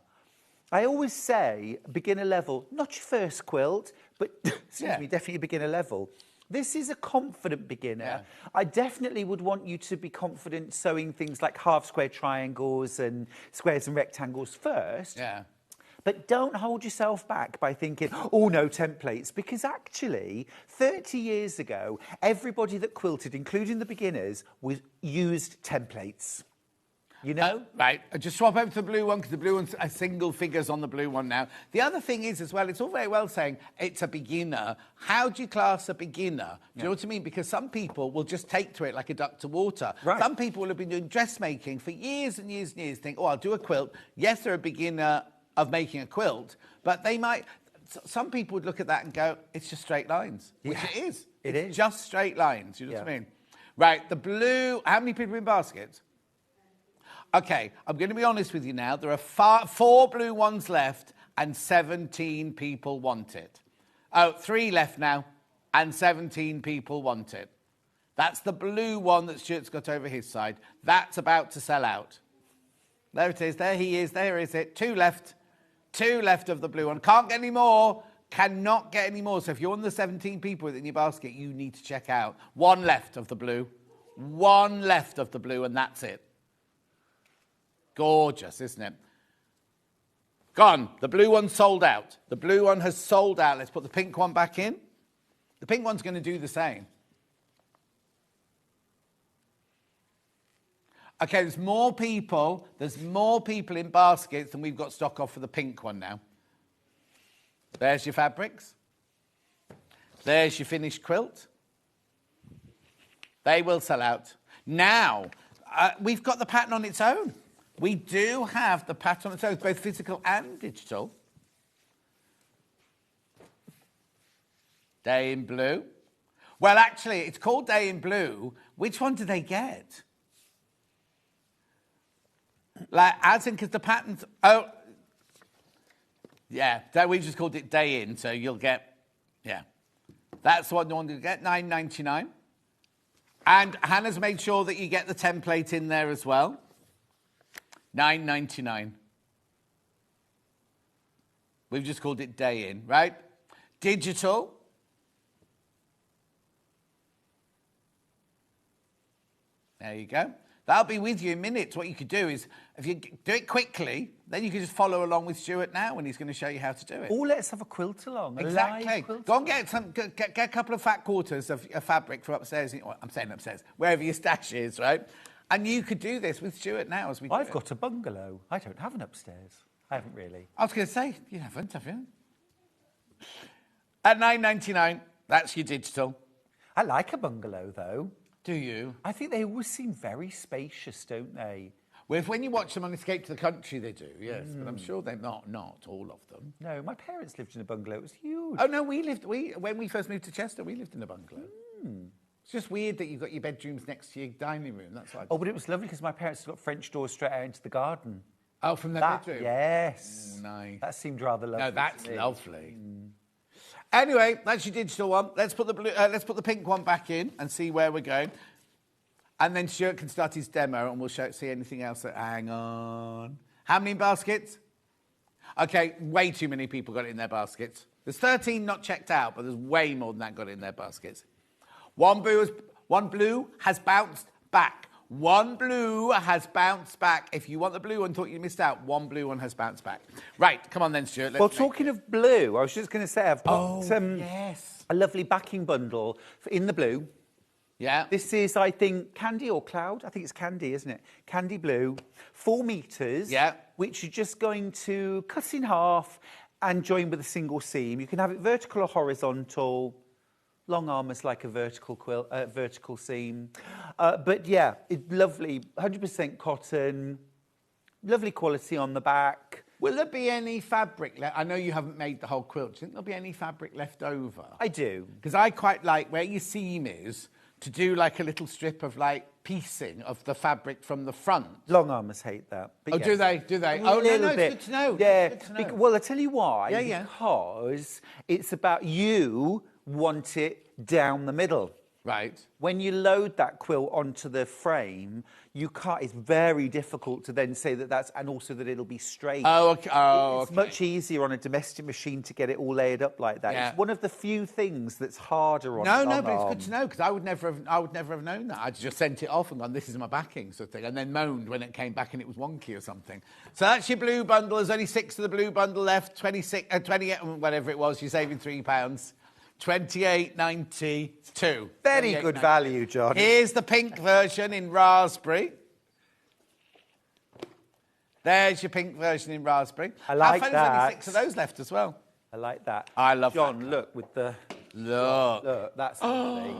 I always say beginner level, not your first quilt, but excuse me, definitely beginner level. This is a confident beginner. Yeah. I definitely would want you to be confident sewing things like half square triangles and squares and rectangles first. Yeah. But don't hold yourself back by thinking, oh, no templates, because actually, 30 years ago, everybody that quilted, including the beginners, used templates. You know? Right. Just swap over to the blue one, because the blue one's a single figures on the blue one now. The other thing is, as well, it's all very well saying it's a beginner. How do you class a beginner? Do you know what I mean? Because some people will just take to it like a duck to water. Right. Some people will have been doing dressmaking for years and years and years, think, oh, I'll do a quilt. Yes, they're a beginner of making a quilt, but they might... Some people would look at that and go, it's just straight lines, which it is. It's just straight lines. You know what I mean? Right, the blue... How many people in baskets? OK, I'm going to be honest with you now. There are 4 blue ones left and 17 people want it. Oh, 3 left now and 17 people want it. That's the blue one that Stuart's got over his side. That's about to sell out. There it is. There he is. There is it. 2 left. 2 left of the blue one. Can't get any more. Cannot get any more. So if you're one of the 17 people within your basket, you need to check out. 1 left of the blue. 1 left of the blue, and that's it. Gorgeous, isn't it? Gone. The blue one sold out. The blue one has sold out. Let's put the pink one back in. The pink one's going to do the same. OK, there's more people in baskets than we've got stock of for the pink one now. There's your fabrics. There's your finished quilt. They will sell out. Now, we've got the pattern on its own. We do have the pattern on its own, both physical and digital. Day in blue. Well, actually, it's called Day in Blue. Which one do they get? Like, as in, because the patterns... Oh, yeah, we just called it Day In, so you'll get... Yeah. That's what you want to get, $9.99. And Hannah's made sure that you get the template in there as well. $9.99. We've just called it Day In, right? Digital. There you go. That'll be with you in minutes. What you could do is, if you do it quickly, then you can just follow along with Stuart now, and he's going to show you how to do it. Oh, let's have a quilt along. Exactly. Go and get a couple of fat quarters of fabric from upstairs. I'm saying upstairs, wherever your stash is, right? And you could do this with Stuart now as we do I've got a bungalow. I don't have an upstairs. I haven't really. I was going to say, you haven't, have you? At $9.99, that's your digital. I like a bungalow, though. Do you? I think they always seem very spacious, don't they? Well, when you watch them on Escape to the Country, they do, yes. But I'm sure they're not all of them. No, my parents lived in a bungalow. It was huge. Oh, no, when we first moved to Chester, we lived in a bungalow. It's just weird that you've got your bedrooms next to your dining room. That's why. Oh, but it was lovely because my parents got French doors straight out into the garden. Oh, from their bedroom? Yes. Oh, nice. That seemed rather lovely. No, that's lovely. Anyway, that's your digital one. Let's put the pink one back in and see where we're going. And then Stuart can start his demo and we'll see anything else. Hang on. How many baskets? OK, way too many people got it in their baskets. There's 13 not checked out, but there's way more than that got it in their baskets. One blue has bounced back. One blue has bounced back. If you want the blue one, thought you missed out, one blue one has bounced back. Right, come on then, Stuart. Well, talking of blue, I was just going to say I've got yes, a lovely backing bundle in the blue. Yeah. This is, I think, candy or cloud. I think it's candy, isn't it? Candy blue, 4 metres. Yeah. Which you're just going to cut in half and join with a single seam. You can have it vertical or horizontal. Long arm is like a vertical quilt, vertical seam. But yeah, it's lovely, 100% cotton, lovely quality on the back. Will there be any fabric left? I know you haven't made the whole quilt. Do you think there'll be any fabric left over? I do. Because I quite like where your seam is to do like a little strip of like piecing of the fabric from the front. Long armers hate that. But Oh, yes. do they? Do they? A Oh, no, little no, bit. it's good to know. Yeah. It's good to know. Well, I'll tell you why. Yeah, yeah. Because it's about you want it down the middle. Right. When you load that quilt onto the frame, you can't. It's very difficult to then say that that's, and also that it'll be straight. Oh, okay. It's much easier on a domestic machine to get it all layered up like that. Yeah. It's one of the few things that's harder on. No, long but it's arm. good to know because I would never have known that. I'd just sent it off and gone, this is my backing sort of thing, and then moaned when it came back and it was wonky or something. So that's your blue bundle. There's only 6 of the blue bundle left. 28, whatever it was. You're saving £3. 28.92. Very good value, John. Here's the pink version in raspberry. There's your pink version in raspberry. I like There's that. only 6 of those left as well. I like that. I love John, that. look with the Look. that's lovely.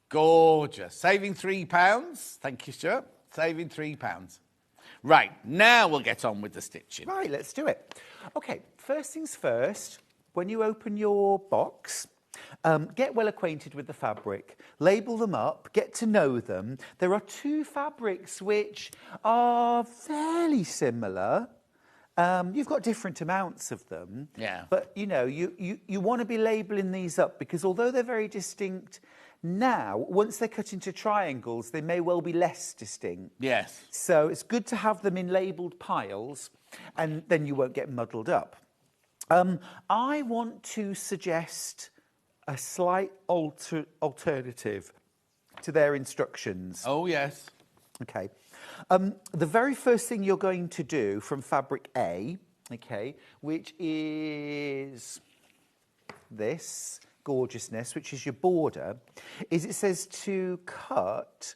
Gorgeous. Saving £3. Thank you, Stuart. Saving £3. Right, now we'll get on with the stitching. Right, let's do it. Okay, first things first, when you open your box, get well acquainted with the fabric, label them up, get to know them. There are 2 fabrics which are fairly similar. You've got different amounts of them. Yeah. But, you know, you want to be labelling these up because although they're very distinct now, once they're cut into triangles, they may well be less distinct. Yes. So it's good to have them in labelled piles and then you won't get muddled up. I want to suggest a slight alternative to their instructions. Oh, yes. Okay. The very first thing you're going to do from fabric A, okay, which is this gorgeousness, which is your border, is it says to cut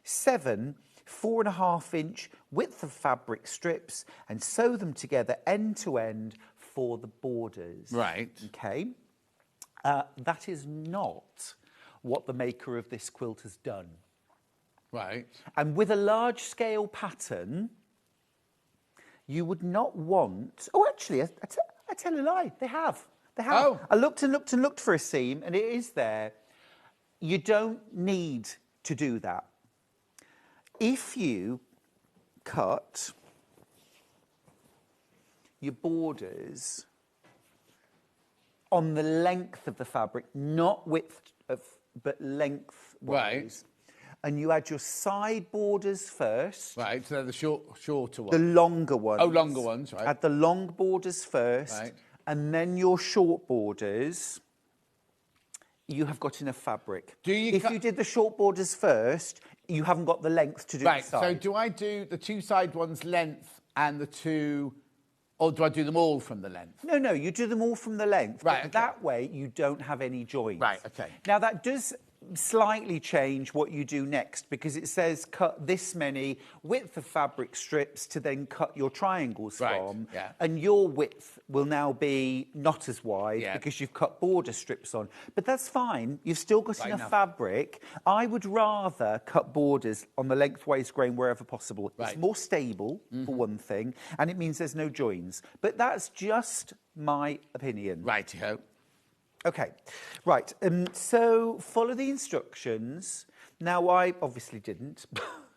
7 4.5-inch width of fabric strips and sew them together end to end for the borders. Right. Okay. That is not what the maker of this quilt has done. Right. And with a large scale pattern, you would not want... Oh, actually, I tell a lie. They have. They have. Oh. I looked and looked and looked for a seam, and it is there. You don't need to do that. If you cut your borders on the length of the fabric, not width, but length wise, and you add your side borders first. Right, so they're the shorter ones. The longer ones. Oh, longer ones, right. Add the long borders first, Right. and then your short borders. You have got enough fabric. If you did the short borders first, you haven't got the length to do Right, the side. so do I do the 2 side ones length and the 2... Or do I do them all from the length? No, you do them all from the length. Right, but okay. that way you don't have any joints. Right, okay. Now that does slightly change what you do next because it says cut this many width of fabric strips to then cut your triangles from. Yeah. And your width will now be not as wide because you've cut border strips on. But that's fine. You've still got enough fabric. I would rather cut borders on the lengthways grain wherever possible. It's more stable, for one thing, and it means there's no joins. But that's just my opinion. Righty-ho. Okay, right. So follow the instructions. Now, I obviously didn't.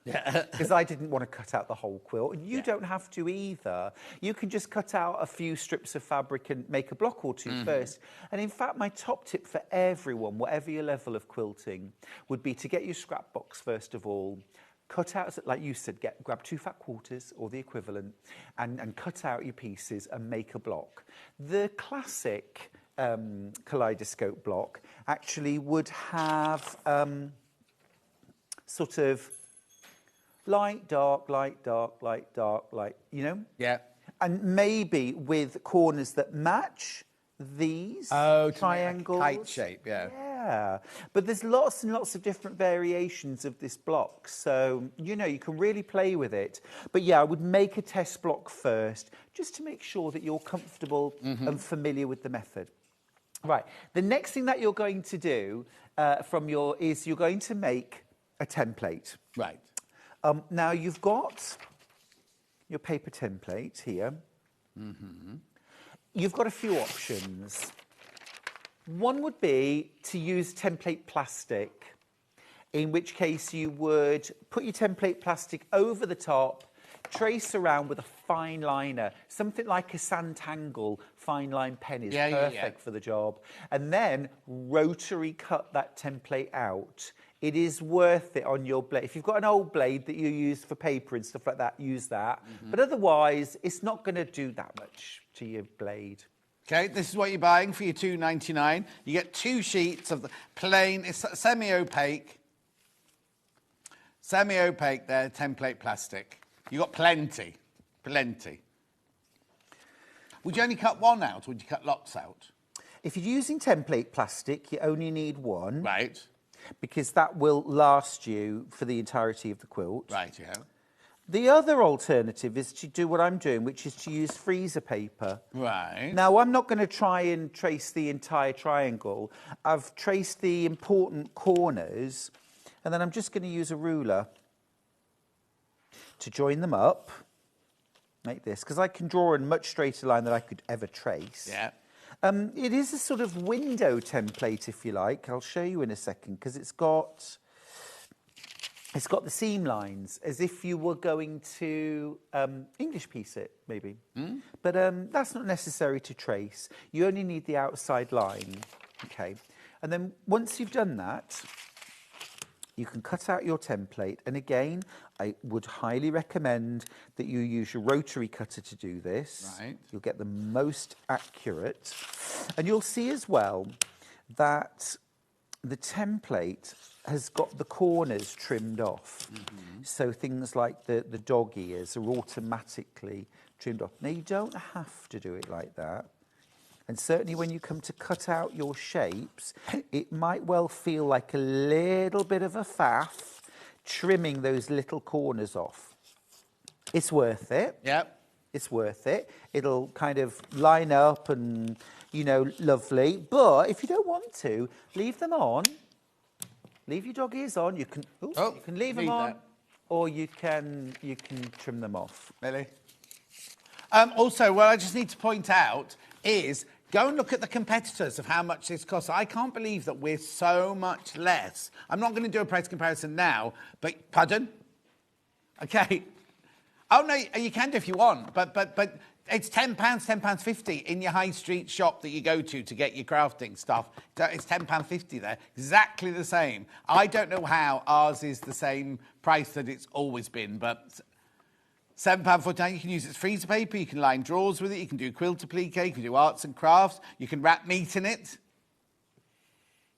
Because I didn't want to cut out the whole quilt. And you don't have to either. You can just cut out a few strips of fabric and make a block or 2 first. And in fact, my top tip for everyone, whatever your level of quilting, would be to get your scrap box first of all. Cut out, like you said, grab 2 fat quarters or the equivalent and cut out your pieces and make a block. The classic kaleidoscope block actually would have sort of light, dark, light, dark, light, dark, light, you know? Yeah. And maybe with corners that match these triangles. Like a kite shape, yeah. Yeah. Yeah, but there's lots and lots of different variations of this block, so you can really play with it. But yeah, I would make a test block first, just to make sure that you're comfortable and familiar with the method. Right, the next thing that you're going to do is you're going to make a template. Right. Now you've got your paper template here. You've got a few options. One would be to use template plastic, in which case you would put your template plastic over the top, trace around with a fine liner, something like a Sanntangle fine line pen is perfect for the job, and then rotary cut that template out. It is worth it on your blade. If you've got an old blade that you use for paper and stuff like that, use that. But otherwise, it's not going to do that much to your blade. Okay, this is what you're buying for your $2.99. You get 2 sheets of the plain, it's semi-opaque there, template plastic. You got plenty. Would you only cut one out, or would you cut lots out? If you're using template plastic, you only need one. Right. Because that will last you for the entirety of the quilt. Right, yeah. The other alternative is to do what I'm doing, which is to use freezer paper. Right. Now, I'm not going to try and trace the entire triangle. I've traced the important corners, and then I'm just going to use a ruler to join them up, like this, because I can draw a much straighter line than I could ever trace. Yeah. It is a sort of window template, if you like. I'll show you in a second, because it's got the seam lines, as if you were going to English piece it, maybe. But that's not necessary to trace. You only need the outside line. Okay. And then once you've done that, you can cut out your template. And again, I would highly recommend that you use your rotary cutter to do this. Right. You'll get the most accurate. And you'll see as well that the template has got the corners trimmed off. So things like the dog ears are automatically trimmed off. Now, you don't have to do it like that. And certainly when you come to cut out your shapes, it might well feel like a little bit of a faff trimming those little corners off. It's worth it. Yep. It's worth it. It'll kind of line up and, lovely. But if you don't want to, leave them on. Leave your dog ears on. You can leave them on, or you can trim them off. Really? Also, what I just need to point out is go and look at the competitors of how much this costs. I can't believe that we're so much less. I'm not going to do a price comparison now, but pardon? Okay. Oh no, you can do if you want, but it's £10, £10.50 in your high street shop that you go to get your crafting stuff. It's £10.50 there, exactly the same. I don't know how ours is the same price that it's always been, but £7.49, you can use it as freezer paper, you can line drawers with it, you can do quilt applique, you can do arts and crafts, you can wrap meat in it.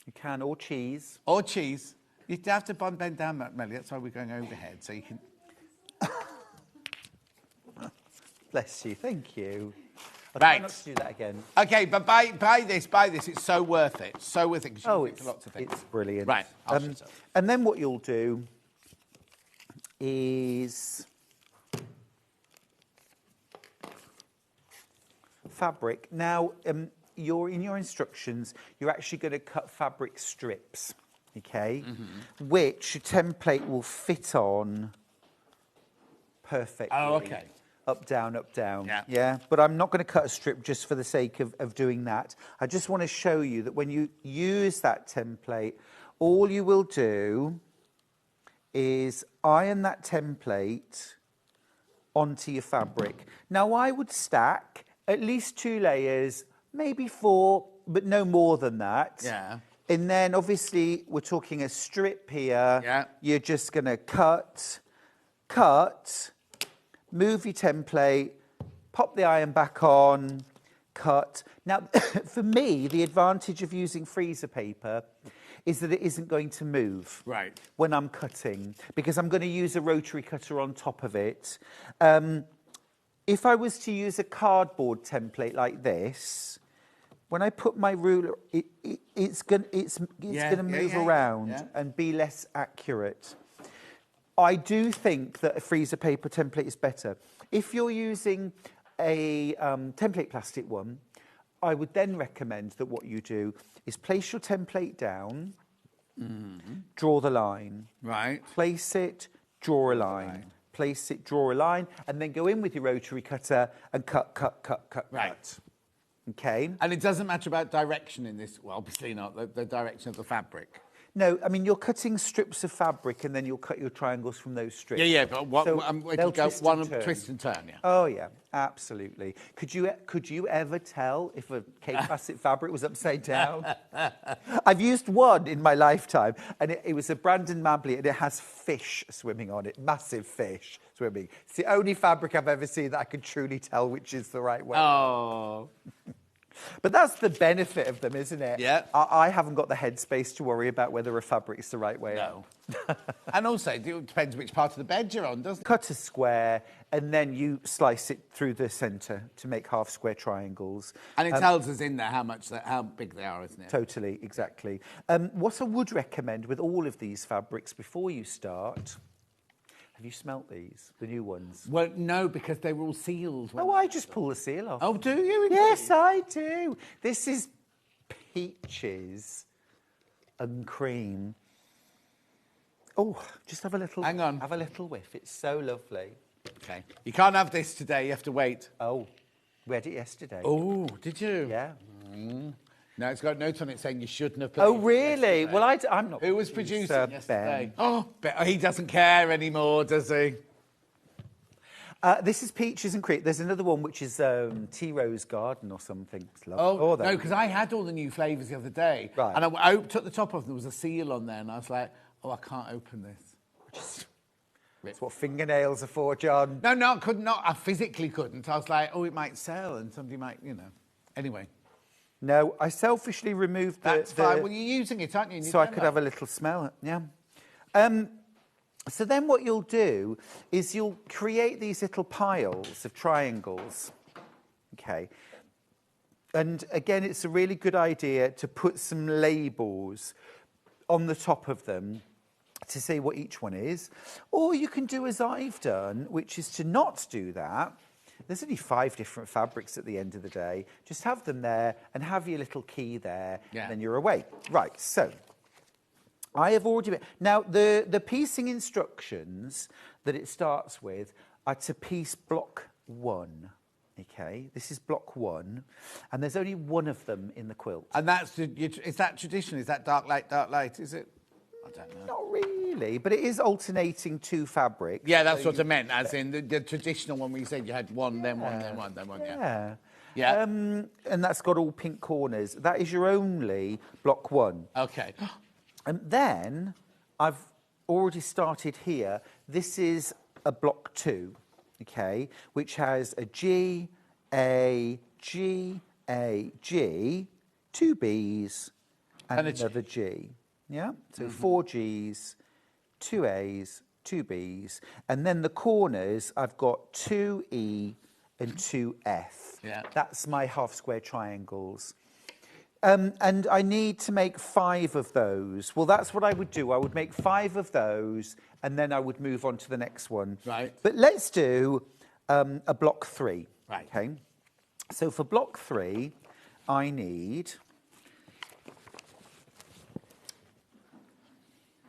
You can, or cheese. Or cheese. You have to bend down, Melly, that's why we're going overhead, so you can... Bless you, thank you. I'll Right. try not to do that again. Okay, but buy this, it's so worth it. So worth it, because you can use it for lots of things. It's brilliant. Right, and then what you'll do is fabric. Now, in your instructions, you're actually going to cut fabric strips, okay, which your template will fit on perfectly. Oh, okay. Up, down, yeah. But I'm not going to cut a strip just for the sake of doing that. I just want to show you that when you use that template, all you will do is iron that template onto your fabric. Now, I would stack at least 2 layers, maybe 4, but no more than that. Yeah. And then, obviously, we're talking a strip here. Yeah. You're just going to cut, move your template, pop the iron back on, cut. Now, for me, the advantage of using freezer paper is that it isn't going to move when I'm cutting, because I'm going to use a rotary cutter on top of it. If I was to use a cardboard template like this, when I put my ruler, it's gonna move around and be less accurate. I do think that a freezer paper template is better. If you're using a template plastic one, I would then recommend that what you do is place your template down, draw the line. Right. Place it, draw a line. Place it, draw a line, and then go in with your rotary cutter and cut. Right. Okay. And it doesn't matter about direction in this. Well, obviously not, the direction of the fabric. No, I mean, you're cutting strips of fabric and then you'll cut your triangles from those strips. Yeah, but they'll twist and turn, yeah. Oh, yeah, absolutely. Could you ever tell if a Kaffe Fassett fabric was upside down? I've used one in my lifetime, and it was a Brandon Mabley, and it has fish swimming on it, massive fish swimming. It's the only fabric I've ever seen that I can truly tell which is the right way. Oh. But that's the benefit of them, isn't it? Yeah. I haven't got the headspace to worry about whether a fabric is the right way out. And also, it depends which part of the bed you're on, doesn't it? Cut a square, and then you slice it through the centre to make half-square triangles. And it tells us in there how big they are, isn't it? Totally, exactly. What I would recommend with all of these fabrics before you start... Have you smelt these, the new ones? Well, no, because they were all sealed. Oh, I just pull the seal off. Oh, do you? Indeed? Yes, I do. This is peaches and cream. Oh, just have a little... Hang on. Have a little whiff. It's so lovely. Okay. You can't have this today. You have to wait. Oh, we had it yesterday. Oh, did you? Yeah. No, it's got notes on it saying you shouldn't have. Oh, really? Well, I'm not. Who was producing yesterday? Ben. Oh, he doesn't care anymore, does he? This is peaches and cream. There's another one which is Tea Rose Garden or something. It's lovely. Oh, no, because I had all the new flavours the other day. Right. And I took the top off and there was a seal on there and I was like, oh, I can't open this. That's what fingernails are for, John. No, I physically couldn't. I was like, oh, it might sell and somebody might, Anyway. No, I selfishly removed the... That's fine. Well, you're using it, aren't you? So I could have a little smell, yeah. So then what you'll do is you'll create these little piles of triangles, okay? And again, it's a really good idea to put some labels on the top of them to say what each one is. Or you can do as I've done, which is to not do that. There's only 5 different fabrics at the end of the day. Just have them there and have your little key there, and then you're away. Right, so I have already... Now, the piecing instructions that it starts with are to piece block 1. Okay, this is block 1, and there's only one of them in the quilt. And is that tradition? Is that dark light, is it? I don't know. Not really, but it is alternating 2 fabrics. Yeah, that's what I meant, as in the traditional one where you said you had one, then one, then one, then one, Yeah. And that's got all pink corners. That is your only block 1. Okay. And then I've already started here. This is a block 2, okay, which has a G, A, G, A, G, 2 Bs, and another G. Yeah, so 4 Gs, 2 As, 2 Bs, and then the corners, I've got 2 E and 2 F. Yeah. That's my half-square triangles. And I need to make 5 of those. Well, that's what I would do. I would make 5 of those, and then I would move on to the next one. Right. But let's do a block 3. Right. Okay. So for block 3, I need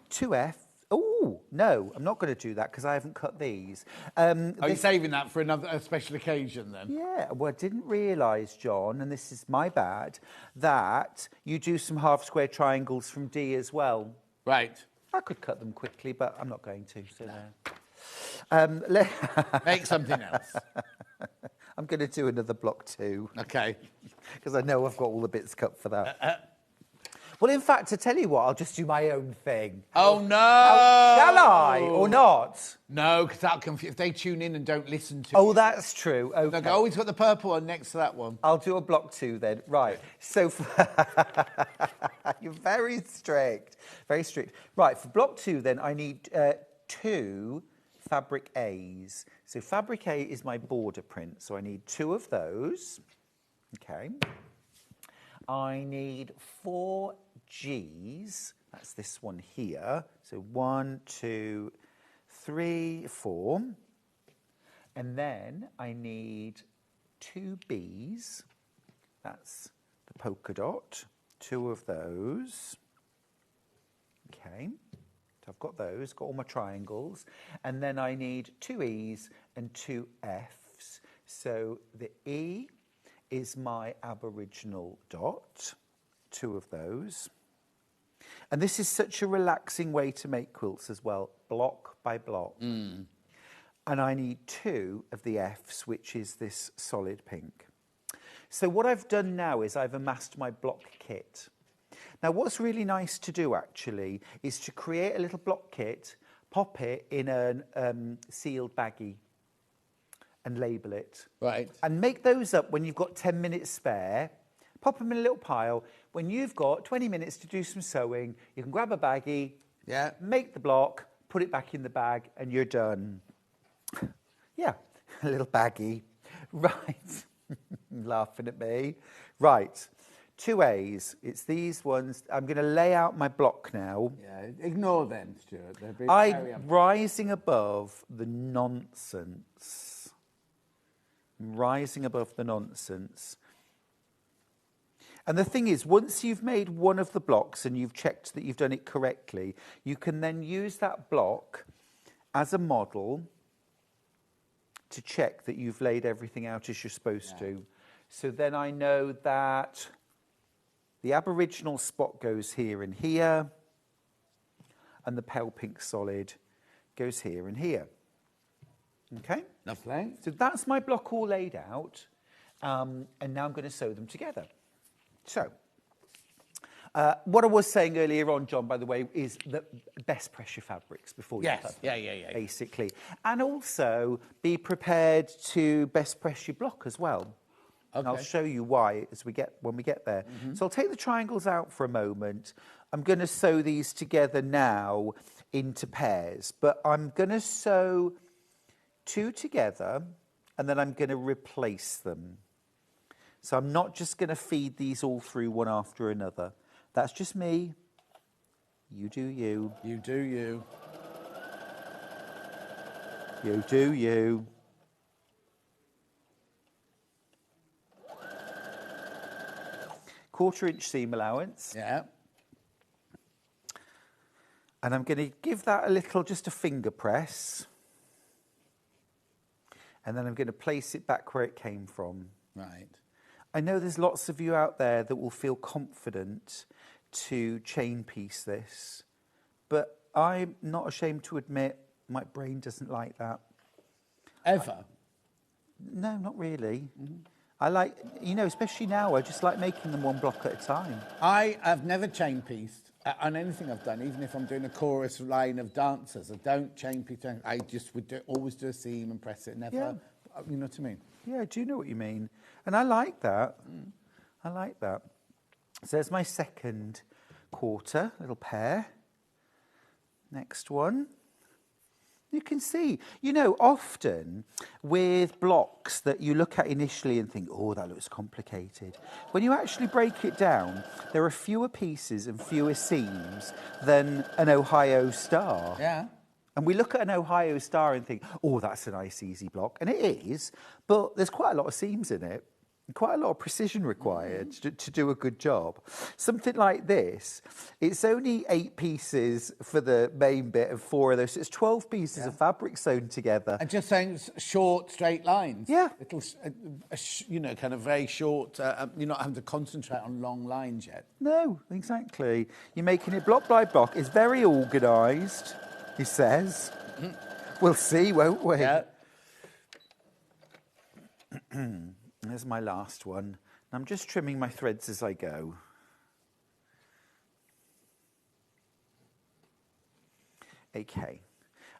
2F. Oh, no, I'm not going to do that because I haven't cut these. Are you saving that for a special occasion then? Yeah, well, I didn't realise, John, and this is my bad, that you do some half-square triangles from D as well. Right. I could cut them quickly, but I'm not going to. So Make something else. I'm going to do another block 2. Okay. Because I know I've got all the bits cut for that. Well, in fact, to tell you what, I'll just do my own thing. Oh, no! Shall I, or not? No, because that'll confuse... If they tune in and don't listen to Oh, that's true. Okay. They'll go, oh, he's got the purple one next to that one. I'll do a block 2 then. Right. So, you're very strict. Very strict. Right, for block 2 then, I need 2 fabric A's. So fabric A is my border print. So I need 2 of those. Okay. I need 4 Gs. That's this one here. So 1, 2, 3, 4. And then I need 2 Bs. That's the polka dot. 2 of those. Okay. So I've got those, got all my triangles. And then I need 2 Es and 2 Fs. So the E is my Aboriginal dot. 2 of those. And this is such a relaxing way to make quilts as well, block by block. And I need 2 of the Fs, which is this solid pink. So what I've done now is I've amassed my block kit. Now what's really nice to do actually is to create a little block kit, pop it in a sealed baggie and label it. Right. And make those up when you've got 10 minutes spare. Pop them in a little pile. When you've got 20 minutes to do some sewing, you can grab a baggie, make the block, put it back in the bag, and you're done. Yeah, a little baggie. Right. Laughing at me. Right. 2 As. It's these ones. I'm going to lay out my block now. Yeah, ignore them, Stuart. I'm rising above the nonsense. Rising above the nonsense. And the thing is, once you've made one of the blocks and you've checked that you've done it correctly, you can then use that block as a model to check that you've laid everything out as you're supposed to. So then I know that the Aboriginal spot goes here and here, and the pale pink solid goes here and here. Okay? Lovely. So that's my block all laid out, and now I'm going to sew them together. So, what I was saying earlier on, John, by the way, is the best pressure fabrics before you cut them, basically. And also be prepared to best press your block as well. Okay. And I'll show you why when we get there. So I'll take the triangles out for a moment. I'm going to sew these together now into pairs, but I'm going to sew 2 together and then I'm going to replace them. So I'm not just going to feed these all through one after another. That's just me. You do you. You do you. You do you. Quarter-inch seam allowance. Yeah. And I'm going to give that just a finger press. And then I'm going to place it back where it came from. Right. I know there's lots of you out there that will feel confident to chain piece this, but I'm not ashamed to admit my brain doesn't like that. Ever? No, not really. I like, especially now, I just like making them one block at a time. I have never chain pieced on anything I've done, even if I'm doing a chorus line of dancers. I don't chain piece. I just would always do a seam and press it. Never, you know what I mean? Yeah, I do know what you mean. And I like that. I like that. So there's my second quarter, little pair. Next one. You can see, often with blocks that you look at initially and think, oh, that looks complicated. When you actually break it down, there are fewer pieces and fewer seams than an Ohio star. Yeah. And we look at an Ohio star and think, oh, that's a nice, easy block. And it is, but there's quite a lot of seams in it. Quite a lot of precision required to do a good job. Something like this, it's only 8 pieces for the main bit and 4 of those. So it's 12 pieces of fabric sewn together. And just saying short, straight lines. Yeah. Little, kind of very short. You're not having to concentrate on long lines yet. No, exactly. You're making it block by block. It's very organised, he says. We'll see, won't we? Yeah. There's my last one. I'm just trimming my threads as I go. Okay.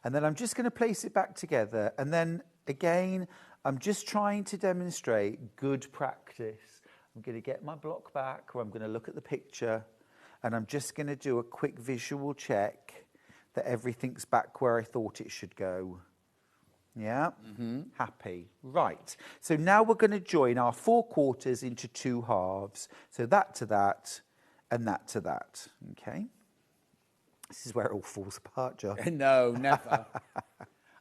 And then I'm just going to place it back together. And then, again, I'm just trying to demonstrate good practice. I'm going to get my block back, or I'm going to look at the picture, and I'm just going to do a quick visual check that everything's back where I thought it should go. Yeah? Happy. Right. So now we're going to join our 4 quarters into 2 halves. So that to that and that to that. Okay? This is where it all falls apart, John. No, never.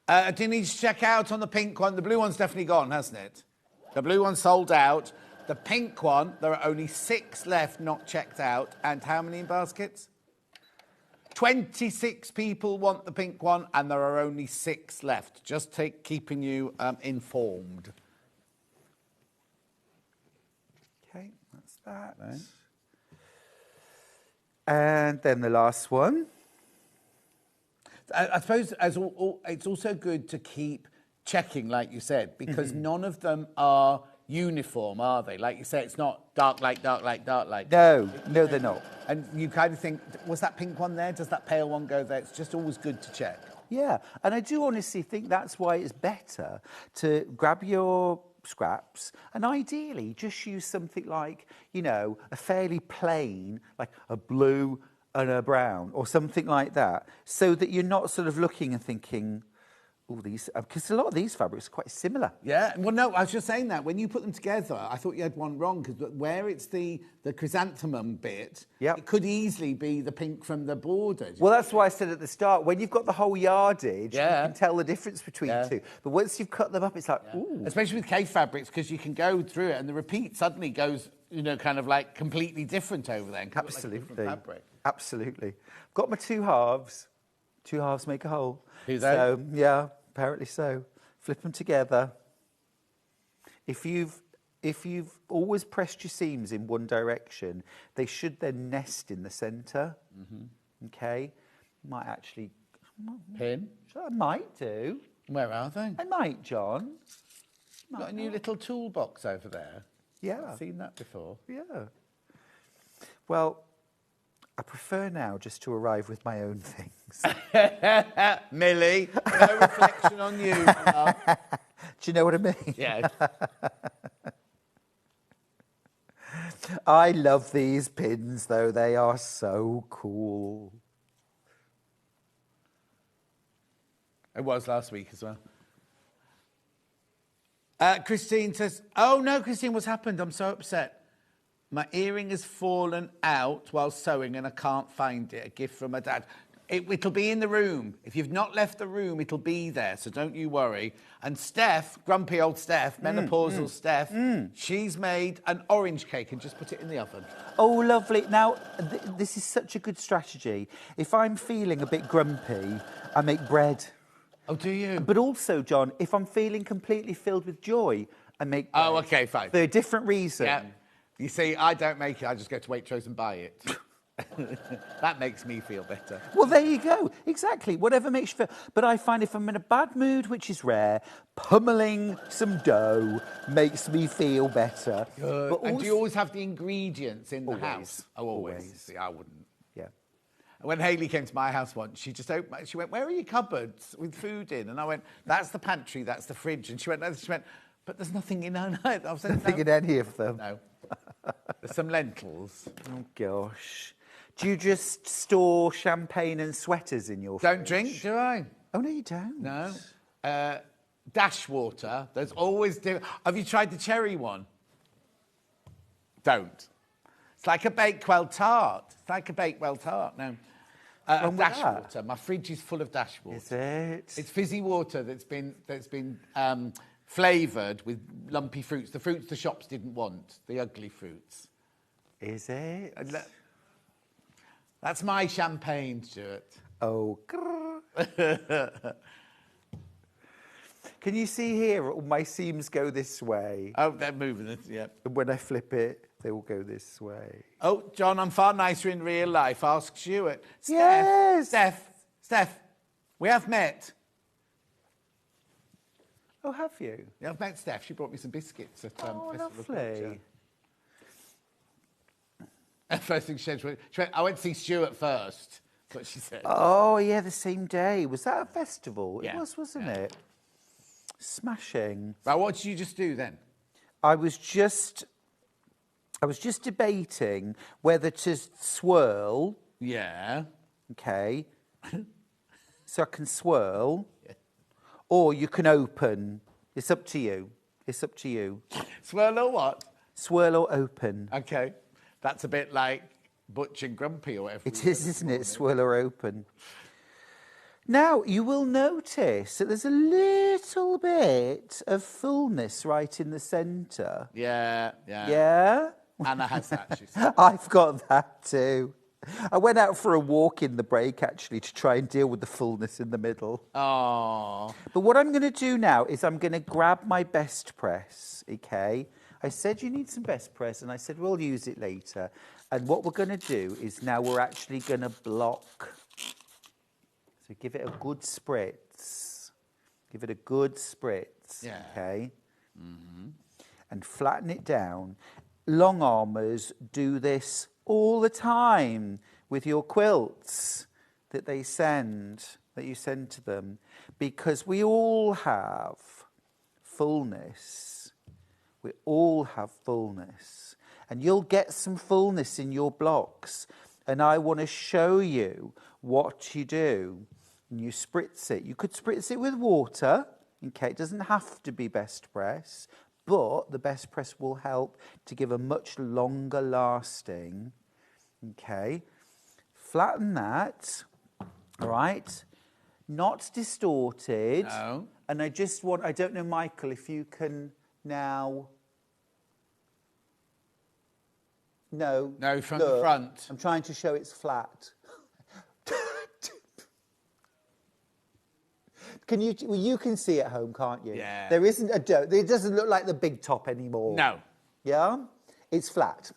Do you need to check out on the pink one? The blue one's definitely gone, hasn't it? The blue one sold out. The pink one, there are only 6 left not checked out. And how many in baskets? 26 people want the pink one, and there are only 6 left. Just keeping you informed. Okay, that's that. Then. And then the last one. I suppose it's also good to keep checking, like you said, because none of them are uniform, are they? Like you say, it's not dark light, dark light, dark light. No, they're not. And you kind of think, was that pink one there? Does that pale one go there? It's just always good to check. Yeah, and I do honestly think that's why it's better to grab your scraps and ideally just use something like, you know, a fairly plain, like a blue and a brown or something like that, so that you're not sort of looking and thinking, oh, these, because a lot of these fabrics are quite similar. Yeah, well, no, I was just saying that. When you put them together, I thought you had one wrong, because where it's the chrysanthemum bit, it could easily be the pink from the border. Well, that's why I said at the start, when you've got the whole yardage, you can tell the difference between the two. But once you've cut them up, it's like, ooh. Especially with Kaffe fabrics, because you can go through it and the repeat suddenly goes, you know, kind of like completely different over there. Absolutely. Like fabric. Absolutely. Got my 2 halves. 2 halves make a whole. Do they? So, yeah, apparently so. Flip them together. If you've always pressed your seams in one direction, they should then nest in the centre. Okay? Might actually... Pin? I might do. Where are they? I might, John. Got a new little toolbox over there. Yeah. I've seen that before. Yeah. Well, I prefer now just to arrive with my own things. Millie, no reflection on you. Do you know what I mean? Yeah. I love these pins, though. They are so cool. It was last week as well. Christine says, oh, no, Christine, what's happened? I'm so upset. My earring has fallen out while sewing and I can't find it. A gift from my dad. It'll be in the room. If you've not left the room, it'll be there, so don't you worry. And Steph, grumpy old Steph, menopausal Steph, she's made an orange cake and just put it in the oven. Oh, lovely. Now, this is such a good strategy. If I'm feeling a bit grumpy, I make bread. Oh, do you? But also, John, if I'm feeling completely filled with joy, I make bread. Oh, OK, fine. For a different reason. Yeah. You see, I don't make it. I just go to Waitrose and buy it. That makes me feel better. Well, there you go. Exactly. Whatever makes you feel. But I find if I'm in a bad mood, which is rare, pummeling some dough makes me feel better. Good. But And do you always have the ingredients in the Always. house? Oh, always. Always. See, I wouldn't. Yeah. When Hayley came to my house once, she just opened. She went, "Where are your cupboards with food in?" And I went, "That's the pantry. That's the fridge." And she went, "But there's nothing in there." I was like, Nothing in any of them. No. There's some lentils. Oh, gosh. Do you just store champagne and sweaters in your Don't fridge? drink, do I? Oh, no, you don't. No. Dash water. There's always... Have you tried the cherry one? Don't. It's like a Bakewell tart. It's like a Bakewell tart. No. Dash water. My fridge is full of dash water. Is it? It's fizzy water that's been flavoured with lumpy fruits. The fruits the shops didn't want. The ugly fruits. Is it? That's my champagne, Stuart. Oh. Can you see here? All my seams go this way. Oh, they're moving it, yeah. And when I flip it, they will go this way. Oh, John, I'm far nicer in real life. Ask Stuart. Yes. Steph, we have met. Oh, have you? Yeah, I've met Steph. She brought me some biscuits at Oh, Festival of lovely. Culture. First thing she said, she went, I went to see Stuart first. That's what she said. Oh, yeah, the same day. Was that a festival? Yeah. It was, wasn't it? Smashing. Right, what did you just do then? I was just debating whether to swirl. Yeah. Okay. So I can swirl. Yeah. or you can open. It's up to you. It's up to you. Swirl or what? Swirl or open. Okay. That's a bit like Butch and Grumpy or whatever. It is, isn't it? Swirl or open. Now, you will notice that there's a little bit of fullness right in the centre. Yeah, yeah. Yeah? Anna has that, she said. I've got that too. I went out for a walk in the break, actually, to try and deal with the fullness in the middle. Oh. But what I'm going to do now is I'm going to grab my best press, okay? I said you need some best press, and I said we'll use it later. And what we're going to do is now we're actually going to block. So give it a good spritz. Give it a good spritz, Yeah. okay? Mm-hmm. And flatten it down. Long armers do this all the time with your quilts that you send to them, because we all have fullness. We all have fullness. And you'll get some fullness in your blocks. And I want to show you what you do. And you spritz it. You could spritz it with water. Okay, it doesn't have to be best press, but the best press will help to give a much longer lasting. Okay, flatten that. All right, not distorted. No. And I don't know, Michael, if you can now. No. No, from look, the front. I'm trying to show it's flat. Can you? Well, you can see at home, can't you? Yeah. There isn't a dome. It doesn't look like the big top anymore. No. Yeah? It's flat.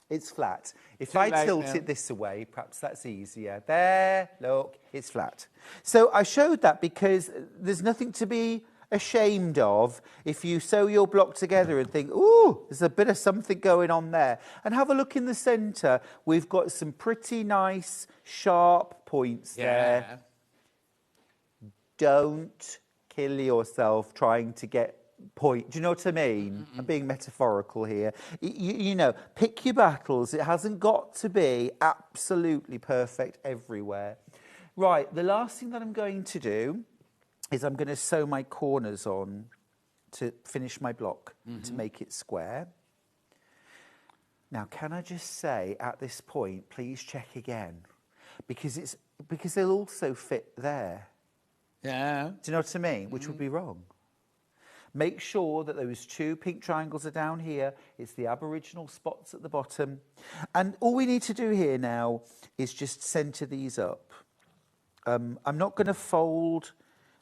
It's flat. If Too I late tilt now. it this way, perhaps that's easier. There, look, it's flat. So I showed that because there's nothing to be ashamed of if you sew your block together and think, ooh, there's a bit of something going on there. And have a look in the centre. We've got some pretty nice, sharp points there. Don't kill yourself trying to get point. Do you know what I mean? I'm being metaphorical here. You know, pick your battles. It hasn't got to be absolutely perfect everywhere. Right, the last thing that I'm going to do is I'm going to sew my corners on to finish my block, to make it square. Now, can I just say at this point, please check again, because they'll also fit there. Yeah. Do you know what I mean? Which would be wrong. Make sure that those two pink triangles are down here. It's the Aboriginal spots at the bottom. And all we need to do here now is just centre these up. I'm not going to fold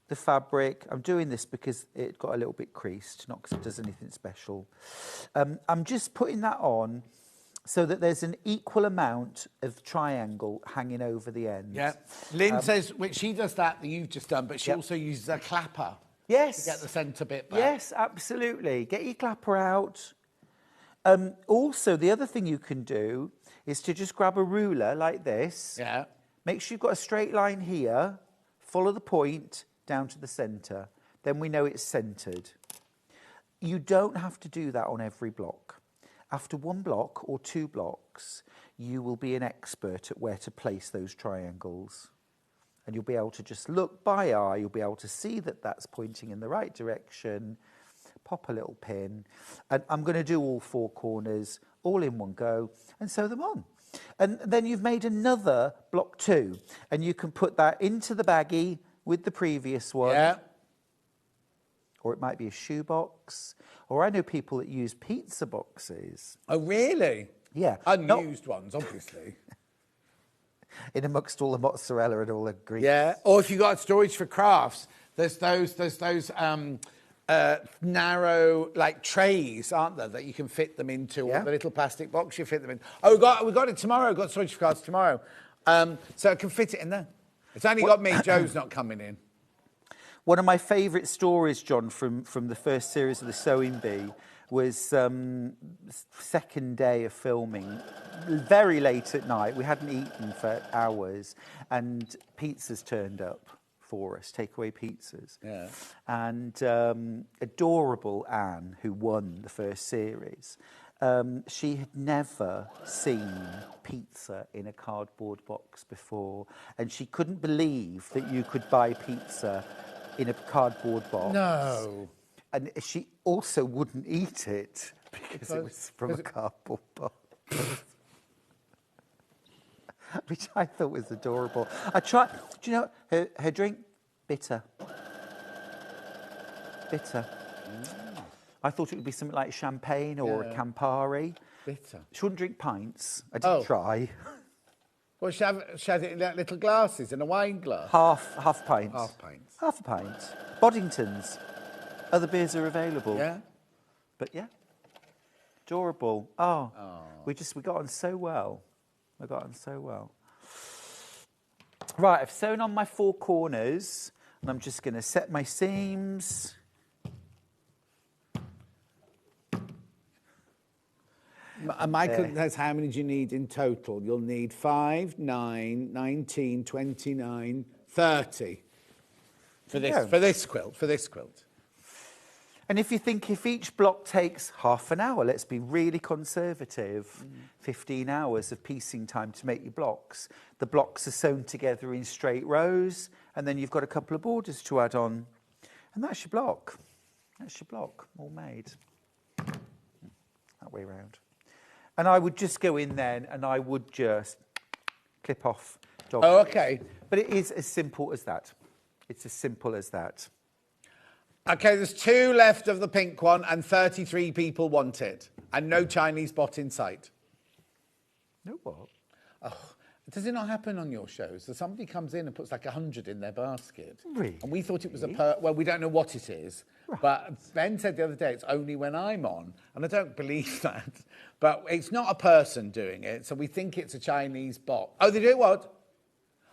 the fabric. I'm doing this because it got a little bit creased, not because it does anything special. I'm just putting that on so that there's an equal amount of triangle hanging over the end. Yeah. Lynn says, which she does that you've just done, but she also uses a clapper. Yes. To get the centre bit back. Yes, absolutely. Get your clapper out. Also, the other thing you can do is to just grab a ruler like this. Yeah. Make sure you've got a straight line here. Follow the point down to the centre. Then we know it's centred. You don't have to do that on every block. After one block or two blocks, you will be an expert at where to place those triangles. And you'll be able to just look by eye, you'll be able to see that that's pointing in the right direction, pop a little pin. And I'm going to do all four corners all in one go and sew them on. And then you've made another block two, and you can put that into the baggie with the previous one. Yeah. Or it might be a shoebox. Or I know people that use pizza boxes. Oh, really? Yeah. Unused ones, obviously. In amongst all the mozzarella and all the grease. Yeah. Or if you've got storage for crafts, there's those narrow like trays, aren't there, that you can fit them into, or the little plastic box you fit them in. Oh, we got it tomorrow. Got storage for crafts tomorrow. So I can fit it in there. It's only got me. Joe's not coming in. One of my favourite stories, John, from the first series of the Sewing Bee was second day of filming, very late at night. We hadn't eaten for hours, and pizzas turned up for us, takeaway pizzas. Yeah. And adorable Anne, who won the first series, she had never seen pizza in a cardboard box before, and she couldn't believe that you could buy pizza in a cardboard box. No. And she also wouldn't eat it because it was from a cardboard box. Which I thought was adorable. I tried, do you know, her drink, bitter. Bitter. I thought it would be something like champagne or a Campari. Bitter. She wouldn't drink pints. I did try. Well, she had it in like little glasses, in a wine glass. Half pints. Half pints. Half a pint. Boddington's. Other beers are available. Yeah. But yeah. Adorable. Oh. We got on so well. We got on so well. Right, I've sewn on my 4 corners and I'm just going to set my seams. Michael says, how many do you need in total? You'll need 5, 9, 19, 29, 30 for this quilt. And if you think if each block takes half an hour, let's be really conservative, 15 hours of piecing time to make your blocks. The blocks are sewn together in straight rows, and then you've got a couple of borders to add on. And that's your block. That's your block, all made. That way round. And I would just go in then, and I would just clip off. Oh, okay. But it is as simple as that. It's as simple as that. Okay, there's 2 left of the pink one and 33 people want it. And no Chinese bot in sight. No what? Oh, does it not happen on your shows? So somebody comes in and puts like 100 in their basket. Really? And we thought it was well, we don't know what it is. Right. But Ben said the other day it's only when I'm on. And I don't believe that. But it's not a person doing it. So we think it's a Chinese bot. Oh, they do it what?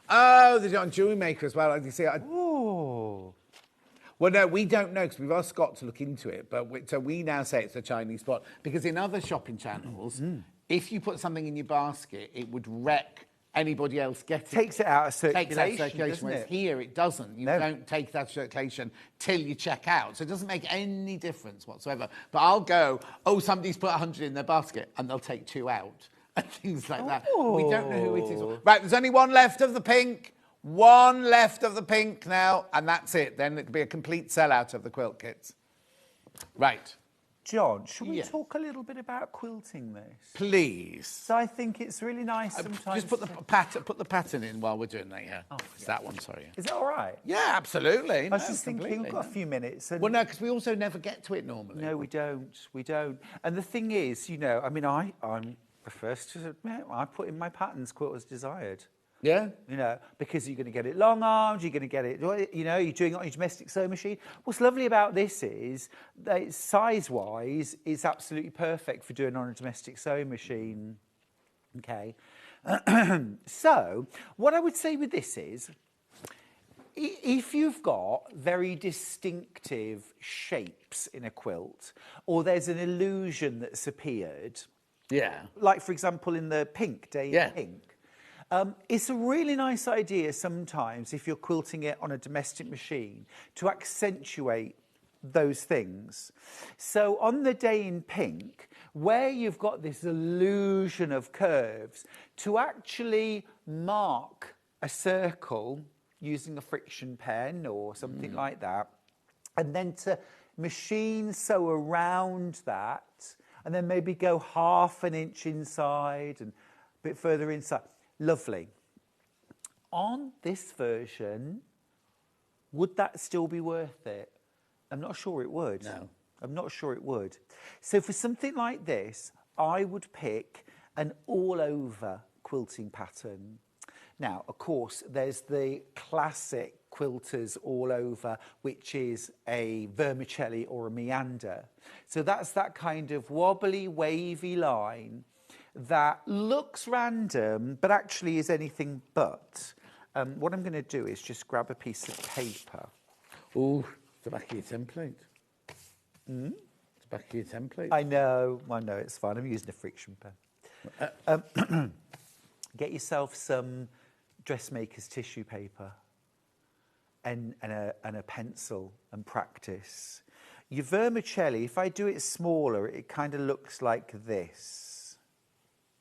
Oh, they do it on Jewelry Maker as well. You see, oh. Well, no, we don't know because we've asked Scott to look into it. But so we now say it's a Chinese bot because in other shopping channels, if you put something in your basket, it would wreck anybody else getting it. Takes it out of circulation, Takes out of circulation. Whereas here it doesn't. You don't take that circulation till you check out. So it doesn't make any difference whatsoever. But I'll go, oh, somebody's put 100 in their basket, and they'll take 2 out and things like that. We don't know who it is. Right, there's only 1 left of the pink. 1 left of the pink now, and that's it. Then it'll be a complete sellout of the quilt kits. Right. John, should we talk a little bit about quilting this? Please. So I think it's really nice sometimes. Just put the pattern in while we're doing that, yeah. Oh, it's that one, sorry. Is that all right? Yeah, absolutely. I was just thinking, we've got a few minutes. And well, no, because we also never get to it normally. No, we don't. We don't. And the thing is, you know, I mean, I'm the first to admit, I put in my patterns quilt as desired. Yeah. You know, because you're going to get it long-armed, you're going to get it, you know, you're doing it on your domestic sewing machine. What's lovely about this is that size-wise, it's absolutely perfect for doing on a domestic sewing machine. Okay. So, what I would say with this is, if you've got very distinctive shapes in a quilt, or there's an illusion that's appeared, like, for example, in the pink, day in pink, it's a really nice idea sometimes, if you're quilting it on a domestic machine, to accentuate those things. So on the day in pink, where you've got this illusion of curves, to actually mark a circle using a friction pen or something like that, and then to machine sew around that, and then maybe go half an inch inside and a bit further inside. Lovely. On this version, would that still be worth it? I'm not sure it would. No. I'm not sure it would. So for something like this, I would pick an all-over quilting pattern. Now, of course, there's the classic quilters all over, which is a vermicelli or a meander. So that's that kind of wobbly, wavy line that looks random, but actually is anything but. What I'm going to do is just grab a piece of paper. Ooh, the back of your template. The back of your template. I know, it's fine. I'm using a friction pen. Get yourself some dressmaker's tissue paper and a pencil and practice. Your vermicelli, if I do it smaller, it kind of looks like this.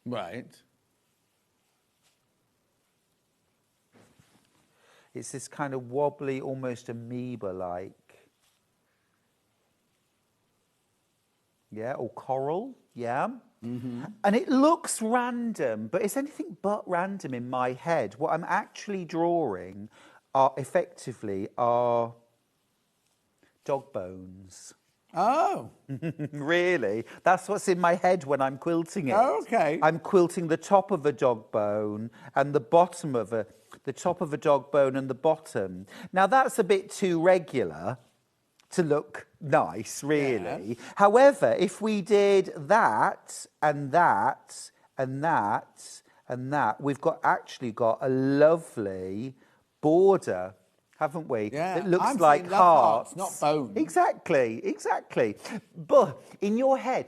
Right. It's this kind of wobbly, almost amoeba-like. Yeah, or coral, yeah. And it looks random, but it's anything but random in my head. What I'm actually drawing are effectively dog bones. Oh. Really? That's what's in my head when I'm quilting it. Oh, okay. I'm quilting the top of a dog bone and the bottom of the top of a dog bone and the bottom. Now, that's a bit too regular to look nice, really. Yeah. However, if we did that and that and that and that, we've actually got a lovely border, haven't we? Yeah, It looks I'm like saying love hearts. not bones. Exactly. But in your head,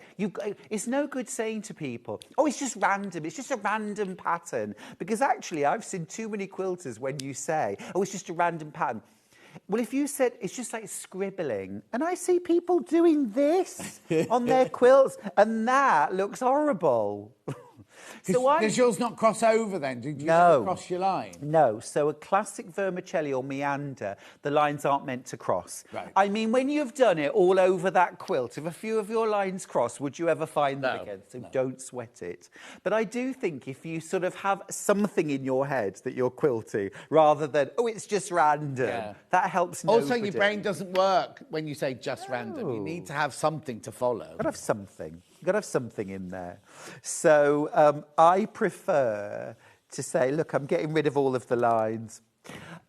it's no good saying to people, oh, it's just random. It's just a random pattern. Because actually, I've seen too many quilters when you say, oh, it's just a random pattern. Well, if you said it's just like scribbling, and I see people doing this on their quilts, and that looks horrible. Does yours not cross over then? Did you No. never cross your line? No. So a classic vermicelli or meander, the lines aren't meant to cross. Right. I mean, when you've done it all over that quilt, if a few of your lines cross, would you ever find them again? So don't sweat it. But I do think if you sort of have something in your head that you're quilting, rather than, oh, it's just random, that helps nobody. Also, your brain doesn't work when you say just random. You need to have something to follow. Got to have something. You've got to have something in there. So I prefer to say, look, I'm getting rid of all of the lines.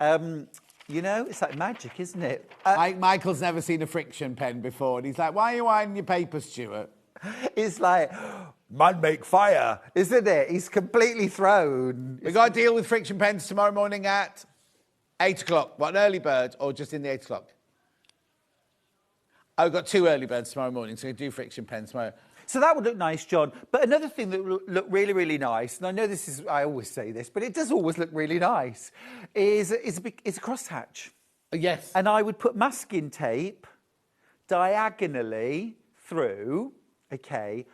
You know, it's like magic, isn't it? Michael's never seen a friction pen before, and he's like, why are you ironing your paper, Stuart? It's like, man make fire, isn't it? He's completely thrown. We've got to deal with friction pens tomorrow morning at 8 o'clock. What, an early bird or just in the 8 o'clock? I've got 2 early birds tomorrow morning, so we do friction pens tomorrow. So that would look nice, John. But another thing that would look really, really nice, and I know I always say this, but it does always look really nice, is a crosshatch. Yes. And I would put masking tape diagonally through, okay,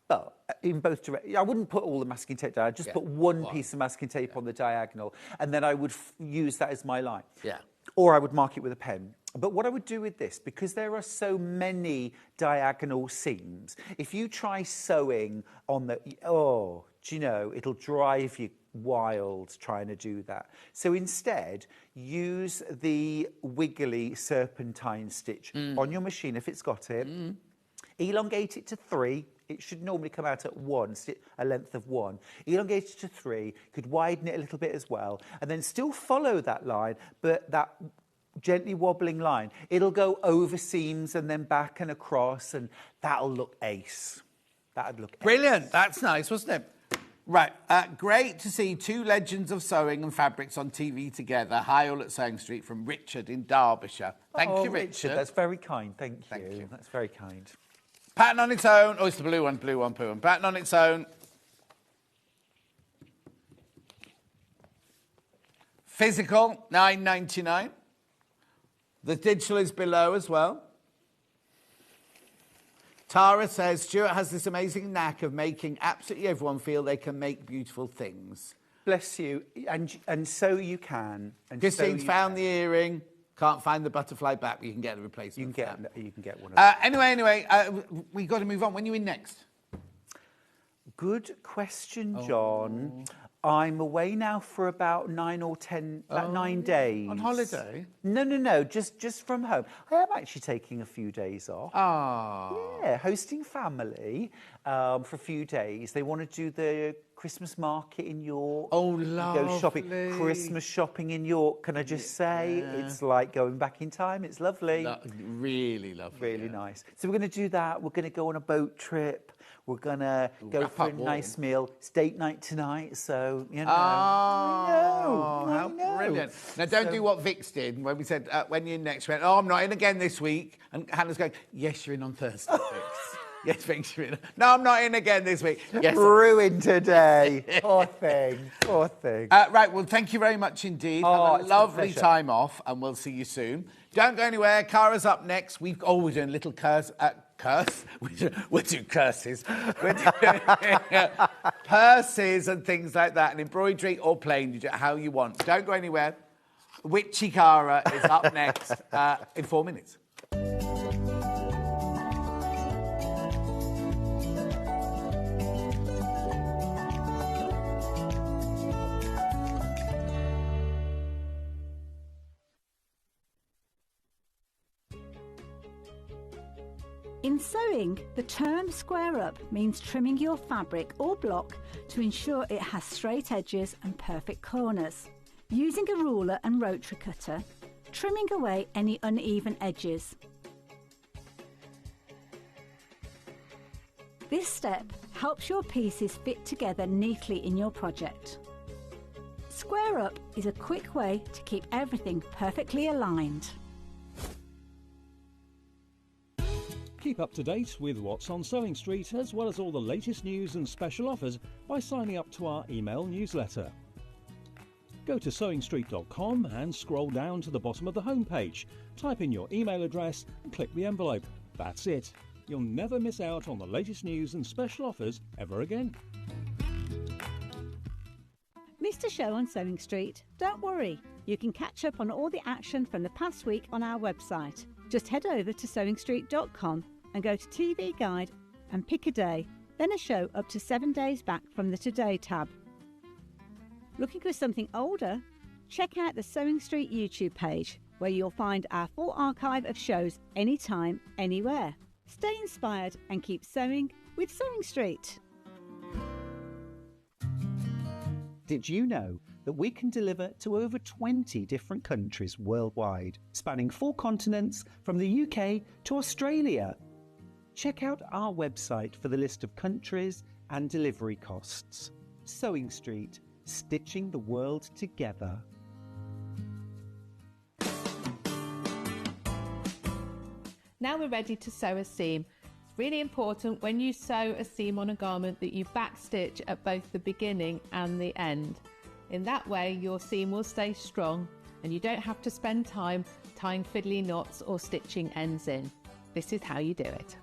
but in both directions. I wouldn't put all the masking tape down, I'd just put one piece of masking tape on the diagonal, and then I would use that as my line. Yeah. Or I would mark it with a pen. But what I would do with this, because there are so many diagonal seams, if you try sewing on the, do you know, it'll drive you wild trying to do that. So instead, use the wiggly serpentine stitch on your machine if it's got it. Elongate it to 3. It should normally come out at 1, a length of 1. Elongate it to 3. You could widen it a little bit as well. And then still follow that line, but that gently wobbling line. It'll go over seams and then back and across, and that'll look ace. That'd look brilliant. Ace. That's nice, wasn't it? Right. Great to see 2 legends of sewing and fabrics on TV together. Hi, all at Sewing Street from Richard in Derbyshire. Thank you, Richard. That's very kind. Thank you. That's very kind. Pattern on its own. Oh, it's the blue one, blue one. Pattern on its own. Physical, $9.99. The digital is below as well. Tara says, Stuart has this amazing knack of making absolutely everyone feel they can make beautiful things. Bless you. And so you can. And Christine's found the earring. Can't find the butterfly back, but you can get a replacement. You can get one of them. Anyway, we've got to move on. When are you in next? Good question, John. I'm away now for about 9 or 10, about 9 days. On holiday? No, just from home. I am actually taking a few days off. Yeah, hosting family for a few days. They want to do the Christmas market in York. Oh, lovely. Go shopping. Christmas shopping in York. Can I just say, it's like going back in time. It's lovely. Really lovely. Really nice. So we're going to do that. We're going to go on a boat trip. We're going to go for a nice meal. It's date night tonight, so, you know. How brilliant. Now, don't do what Vix did when we said, when you're in next, went, I'm not in again this week. And Hannah's going, yes, you're in on Thursday, Vix. Yes, Vix, you're in. No, I'm not in again this week. Yes, ruined today. Poor thing. Poor thing. Right, well, thank you very much indeed. Have a lovely time off, and we'll see you soon. Don't go anywhere. Cara's up next. we're doing a little curse. We'll do curses. We're doing purses and things like that, and embroidery or plain, you do it how you want. Don't go anywhere. Witchy Cara is up next in 4 minutes. In sewing, the term square up means trimming your fabric or block to ensure it has straight edges and perfect corners. Using a ruler and rotary cutter, trimming away any uneven edges. This step helps your pieces fit together neatly in your project. Square up is a quick way to keep everything perfectly aligned. Keep up to date with what's on Sewing Street, as well as all the latest news and special offers by signing up to our email newsletter. Go to sewingstreet.com and scroll down to the bottom of the homepage. Type in your email address and click the envelope. That's it. You'll never miss out on the latest news and special offers ever again. Missed a show on Sewing Street? Don't worry. You can catch up on all the action from the past week on our website. Just head over to sewingstreet.com and go to TV Guide and pick a day, then a show up to 7 days back from the Today tab. Looking for something older? Check out the Sewing Street YouTube page, where you'll find our full archive of shows anytime, anywhere. Stay inspired and keep sewing with Sewing Street. Did you know that we can deliver to over 20 different countries worldwide, spanning 4 continents from the UK to Australia? Check out our website for the list of countries and delivery costs. Sewing Street, stitching the world together. Now we're ready to sew a seam. It's really important when you sew a seam on a garment that you backstitch at both the beginning and the end. In that way, your seam will stay strong and you don't have to spend time tying fiddly knots or stitching ends in. This is how you do it.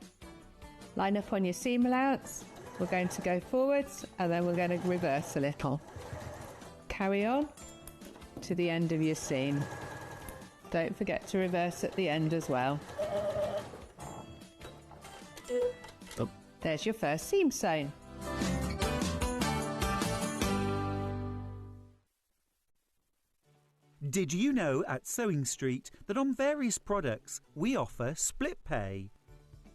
Line up on your seam allowance. We're going to go forwards and then we're going to reverse a little. Carry on to the end of your seam. Don't forget to reverse at the end as well. There's your first seam sewn. Did you know at Sewing Street that on various products we offer split pay?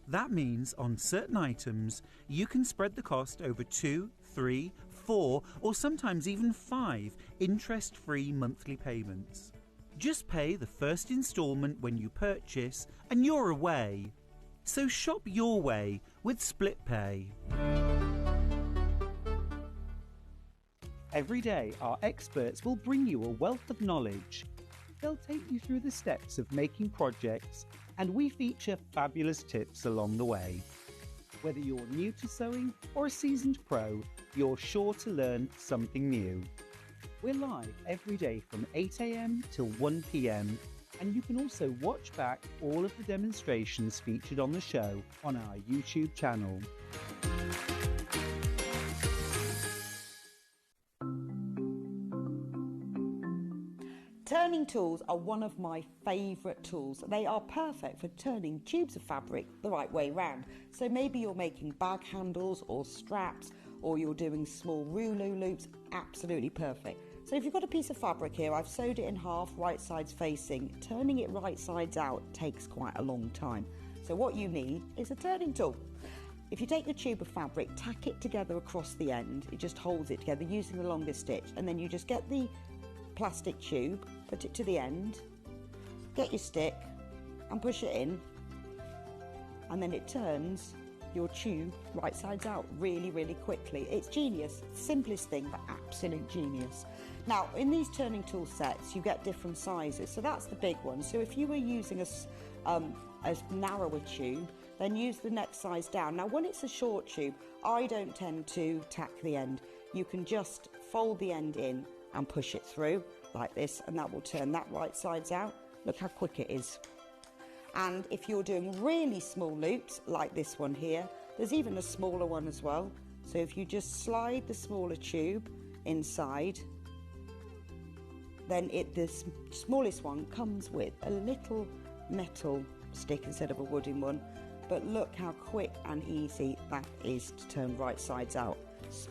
That means on certain items you can spread the cost over 2, 3, 4 or sometimes even 5 interest-free monthly payments. Just pay the first instalment when you purchase and you're away. So shop your way with split pay. Every day, our experts will bring you a wealth of knowledge. They'll take you through the steps of making projects, and we feature fabulous tips along the way. Whether you're new to sewing or a seasoned pro, you're sure to learn something new. We're live every day from 8 AM till 1 PM, and you can also watch back all of the demonstrations featured on the show on our YouTube channel. Turning tools are one of my favourite tools. They are perfect for turning tubes of fabric the right way round. So maybe you're making bag handles or straps, or you're doing small rouleau loops, absolutely perfect. So if you've got a piece of fabric here, I've sewed it in half, right sides facing. Turning it right sides out takes quite a long time. So what you need is a turning tool. If you take your tube of fabric, tack it together across the end, it just holds it together using the longest stitch, and then you just get the plastic tube, put it to the end, get your stick and push it in, and then it turns your tube right sides out really, really quickly. It's genius. Simplest thing, but absolute genius. Now, in these turning tool sets, you get different sizes. So that's the big one. So if you were using a narrower tube, then use the next size down. Now, when it's a short tube, I don't tend to tack the end. You can just fold the end in and push it through like this, and that will turn that right sides out. Look how quick it is. And if you're doing really small loops like this one here, there's even a smaller one as well. So if you just slide the smaller tube inside then the smallest one comes with a little metal stick instead of a wooden one. But look how quick and easy that is to turn right sides out.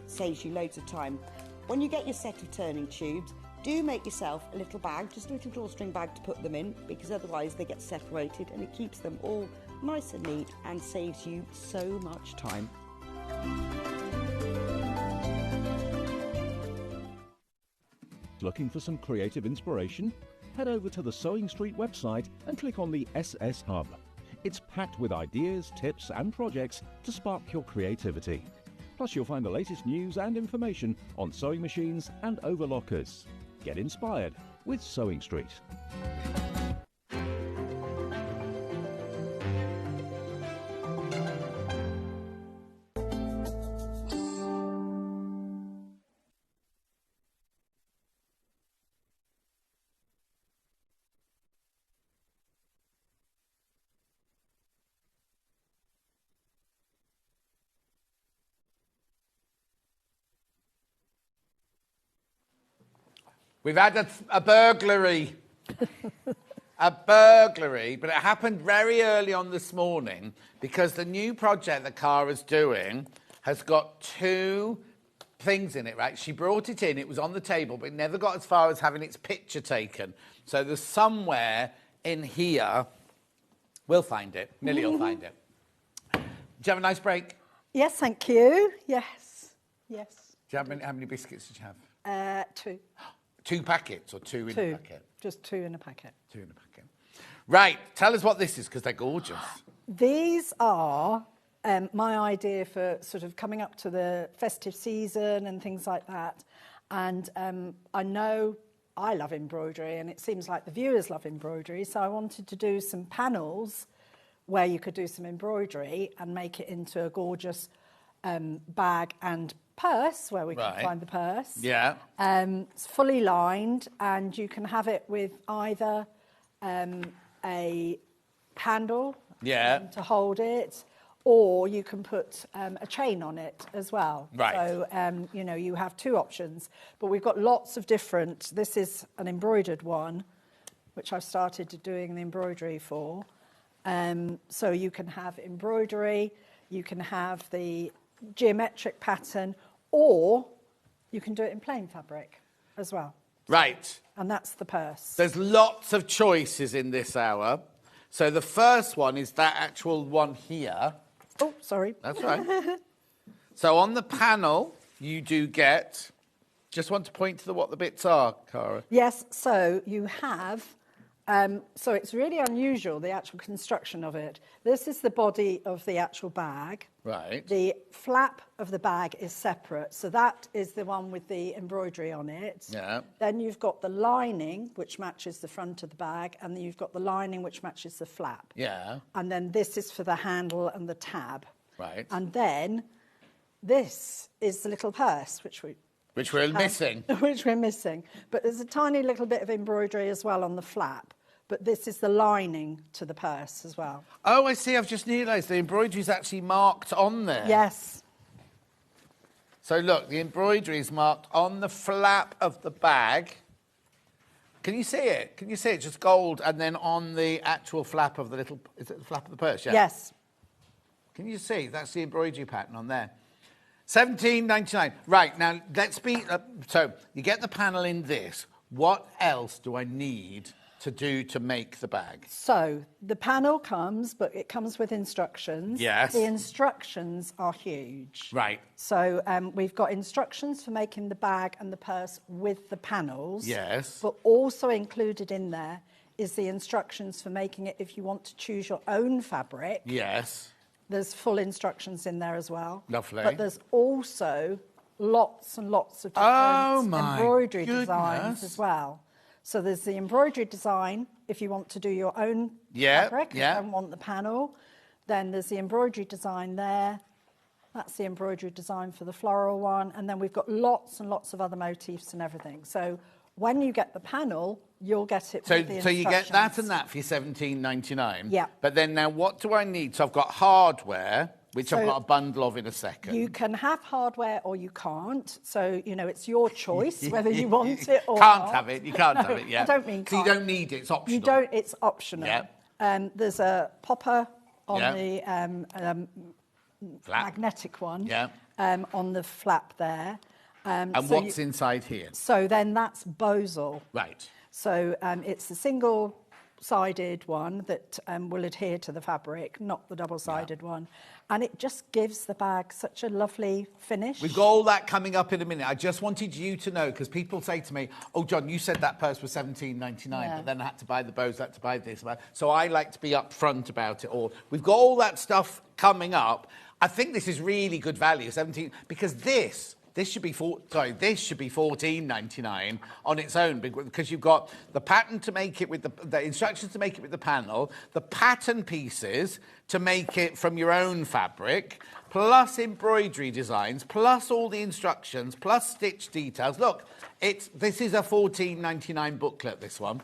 Saves you loads of time. When you get your set of turning tubes, do make yourself a little bag, just a little drawstring bag to put them in, because otherwise they get separated, and it keeps them all nice and neat and saves you so much time. Looking for some creative inspiration? Head over to the Sewing Street website and click on the SS Hub. It's packed with ideas, tips and projects to spark your creativity. Plus you'll find the latest news and information on sewing machines and overlockers. Get inspired with Sewing Street. We've had a burglary. A burglary, but it happened very early on this morning because the new project that Cara's doing has got 2 things in it, right? She brought it in, it was on the table, but it never got as far as having its picture taken. So there's somewhere in here, we'll find it, Millie will find it. Did you have a nice break? Yes, thank you. Yes, yes. Do you have how many biscuits did you have? 2. 2 packets or 2 in a packet? Just 2 in a packet. 2 in a packet. Right, tell us what this is, because they're gorgeous. These are my idea for sort of coming up to the festive season and things like that. And I know I love embroidery, and it seems like the viewers love embroidery, so I wanted to do some panels where you could do some embroidery and make it into a gorgeous bag and purse, where we can find the purse. Yeah. It's fully lined, and you can have it with either a handle to hold it, or you can put a chain on it as well. Right. So, you know, you have 2 options, but we've got lots of different. This is an embroidered one, which I've started doing the embroidery for. So you can have embroidery, you can have the geometric pattern, or you can do it in plain fabric as well. Right. And that's the purse. There's lots of choices in this hour. So the first one is that actual one here. Oh, sorry. That's right. So on the panel, you do get... Just want to point to what the bits are, Cara. Yes, so you have... so it's really unusual, the actual construction of it. This is the body of the actual bag. Right. The flap of the bag is separate, so that is the one with the embroidery on it. Yeah. Then you've got the lining, which matches the front of the bag, and then you've got the lining, which matches the flap. Yeah. And then this is for the handle and the tab. Right. And then this is the little purse, which we're missing. Which we're missing. But there's a tiny little bit of embroidery as well on the flap. But this is the lining to the purse as well. Oh, I see. I've just realised the embroidery is actually marked on there. Yes. So look, the embroidery is marked on the flap of the bag. Can you see it? Can you see it? Just gold, and then on the actual flap of the little... Is it the flap of the purse? Yeah. Yes. Can you see? That's the embroidery pattern on there. $17.99. Right, now let's be... so you get the panel in this. What else do I need to do to make the bag? So the panel comes, but it comes with instructions. Yes. The instructions are huge. Right. So we've got instructions for making the bag and the purse with the panels. Yes. But also included in there is the instructions for making it if you want to choose your own fabric. Yes. There's full instructions in there as well. Lovely. But there's also lots and lots of different embroidery designs as well. So there's the embroidery design if you want to do your own fabric, if you don't want the panel. Then there's the embroidery design there. That's the embroidery design for the floral one. And then we've got lots and lots of other motifs and everything. So when you get the panel, you'll get it with the instructions. So you get that and that for your $17.99? Yeah. But then now what do I need? So I've got hardware. which So I've got a bundle of in a second. You can have hardware or you can't. So, you know, it's your choice whether you want it or Can't not. have it. You can't have it, yeah. I don't mean So you can't. don't need it. It's optional. You don't, it's optional. Yeah. There's a popper on Yeah. the Flap. magnetic one Yeah. on the flap there. And so what's inside here? So then that's Bosal. Right. So it's a single-sided one that will adhere to the fabric, not the double-sided one. And it just gives the bag such a lovely finish. We've got all that coming up in a minute. I just wanted you to know, because people say to me, oh, John, you said that purse was $17.99, but then I had to buy the bows, I had to buy this. So I like to be upfront about it all. We've got all that stuff coming up. I think this is really good value, 17, because this should be $14.99 on its own, because you've got the pattern to make it with the instructions to make it with the panel, the pattern pieces to make it from your own fabric, plus embroidery designs, plus all the instructions, plus stitch details. Look, this is a $14.99 booklet, this one.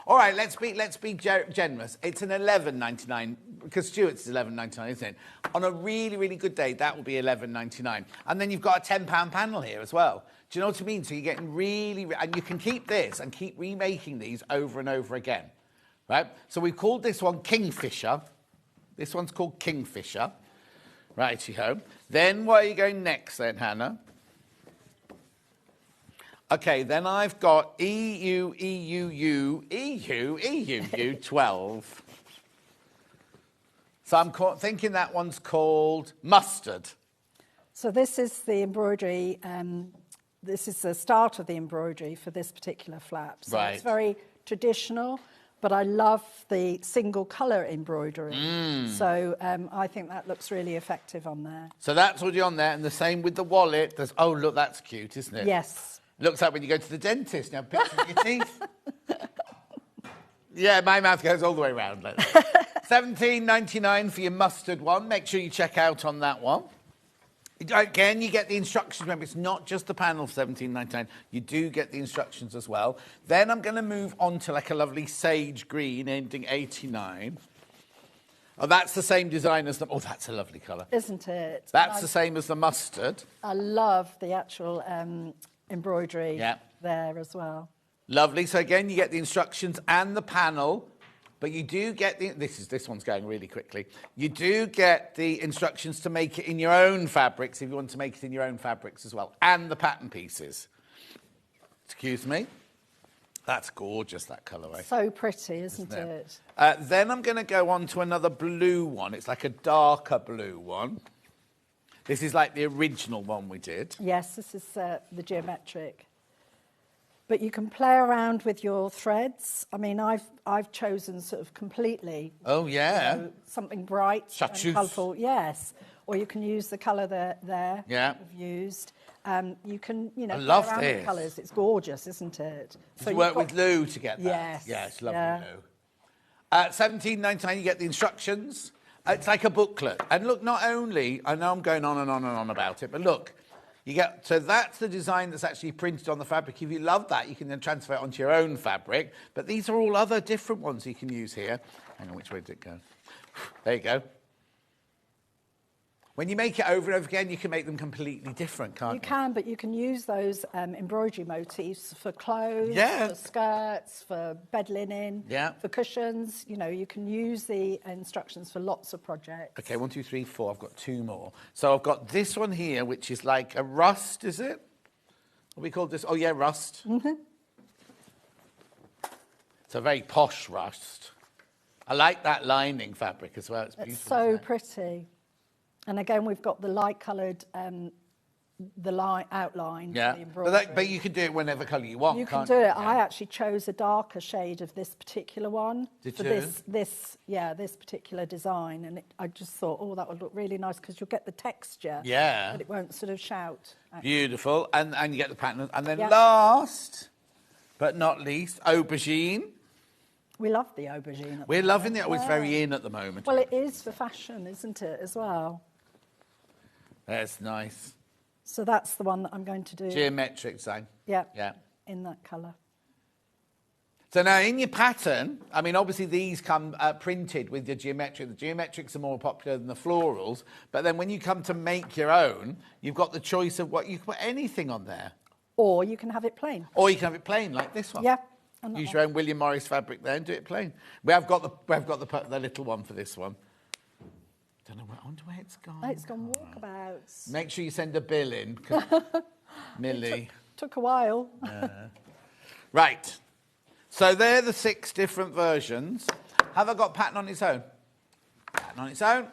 All right, let's be generous. It's an $11.99, because Stuart's is $11.99, isn't it? On a really, really good day, that will be $11.99. And then you've got a £10 panel here as well. Do you know what I mean? So you're getting and you can keep this and keep remaking these over and over again, right? So we've called this one Kingfisher. This one's called Kingfisher. Righty-ho. Then where are you going next then, Hannah? Okay, then I've got EU 12. So I'm thinking that one's called Mustard. So this is the embroidery, this is the start of the embroidery for this particular flap. So it's very traditional, but I love the single colour embroidery. So I think that looks really effective on there. So that's already on there, and the same with the wallet. Oh, look, that's cute, isn't it? Yes. Looks like when you go to the dentist, now picture of your teeth. Yeah, my mouth goes all the way around. $17.99 for your mustard one. Make sure you check out on that one. Again, you get the instructions. Remember, it's not just the panel for $17.99. You do get the instructions as well. Then I'm going to move on to like a lovely sage green ending 89. Oh, that's the same design as the... Oh, that's a lovely colour. Isn't it? That's the same as the mustard. I love the actual embroidery there as well. Lovely. So again, you get the instructions and the panel, but you do get the... This one's going really quickly. You do get the instructions to make it in your own fabrics, if you want to make it in your own fabrics as well, and the pattern pieces. Excuse me. That's gorgeous, that colourway. So pretty, isn't it? Then I'm going to go on to another blue one. It's like a darker blue one. This is like the original one we did. Yes, this is the geometric. But you can play around with your threads. I mean, I've chosen sort of completely. Oh, yeah. You know, something bright Chartreuse. and colourful. Yes. Or you can use the colour there. Yeah. We've used. You can, you know, I play love around this. with colours. It's gorgeous, isn't it? So you work with Lou to get that? Yes. Yeah, it's lovely, Lou. $17.99, you get the instructions. It's like a booklet. And look, not only, I know I'm going on and on and on about it, but look, you get, so that's the design that's actually printed on the fabric. If you love that, you can then transfer it onto your own fabric. But these are all other different ones you can use here. Hang on, which way did it go? There you go. When you make it over and over again, you can make them completely different, can't you? You can, but you can use those embroidery motifs for clothes, for skirts, for bed linen, for cushions. You know, you can use the instructions for lots of projects. Okay, 1, 2, 3, 4. I've got 2 more. So I've got this one here, which is like a rust, is it? What we call this? Oh, yeah, rust. Mm-hmm. It's a very posh rust. I like that lining fabric as well. It's beautiful. It's so pretty. And again, we've got the light-coloured, the light outline. Yeah, the embroidery. but you can do it whenever colour you want. You can can't do you? it. Yeah. I actually chose a darker shade of this particular one. Did for you? This particular design, and I just thought, oh, that would look really nice because you'll get the texture. Yeah. But it won't sort of shout. Beautiful, and you get the pattern. And then last, but not least, aubergine. We love the aubergine. We're loving it. It's very in at the moment. Well, it is for fashion, isn't it, as well? That's nice. So that's the one that I'm going to do. Geometric design. Yeah. Yeah. In that colour. So now in your pattern, I mean, obviously these come printed with your geometric. The geometrics are more popular than the florals. But then when you come to make your own, you've got the choice of what you can put anything on there. Or you can have it plain. Or you can have it plain, like this one. Yeah. Use your own William Morris fabric there and do it plain. We have got the little one for this one. Don't know I wonder where it's gone. Oh, it's gone walkabouts. Make sure you send a bill in, Millie. Took a while. Right. So they're the 6 different versions. Have I got pattern on its own? Pattern on its own.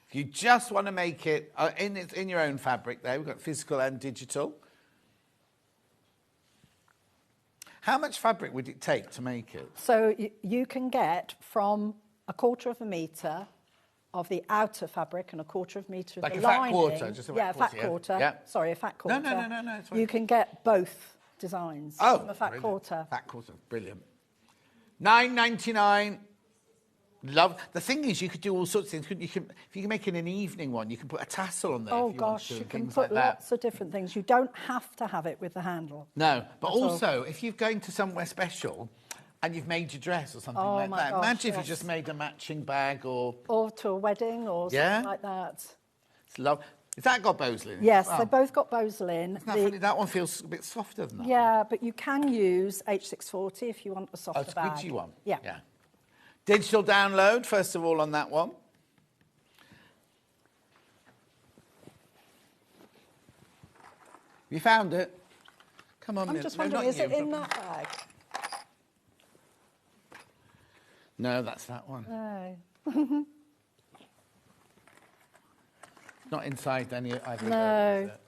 If you just want to make it in your own fabric there, we've got physical and digital. How much fabric would it take to make it? So you can get from 1/4 metre of the outer fabric and 1/4 metre of like the a fat lining. quarter, just a fat quarter, quarter. Yeah. Sorry, a fat quarter. No, it's fine. You can get both designs from a fat quarter. Fat quarter, brilliant. £9.99. Love. The thing is, you could do all sorts of things. If you can make it an evening one, you can put a tassel on there. Oh if you gosh, want to, you can things put like that. lots of different things. You don't have to have it with the handle. No, but At all. also if you're going to somewhere special and you've made your dress or something Oh like my that. gosh, Imagine if you yes. just made a matching bag or to a wedding or something like that. It's love. Has that got Bosal in it? Yes, as well? they both got Bosal in. Isn't that funny? That one feels a bit softer than that. Yeah, but you can use H640 if you want a softer bag. Squidgy one. Yeah. Digital download, first of all, on that one. You found it? Come on, I'm just wondering, is it in that bag? No, that's that one. No. Not inside any either of No. those, is it?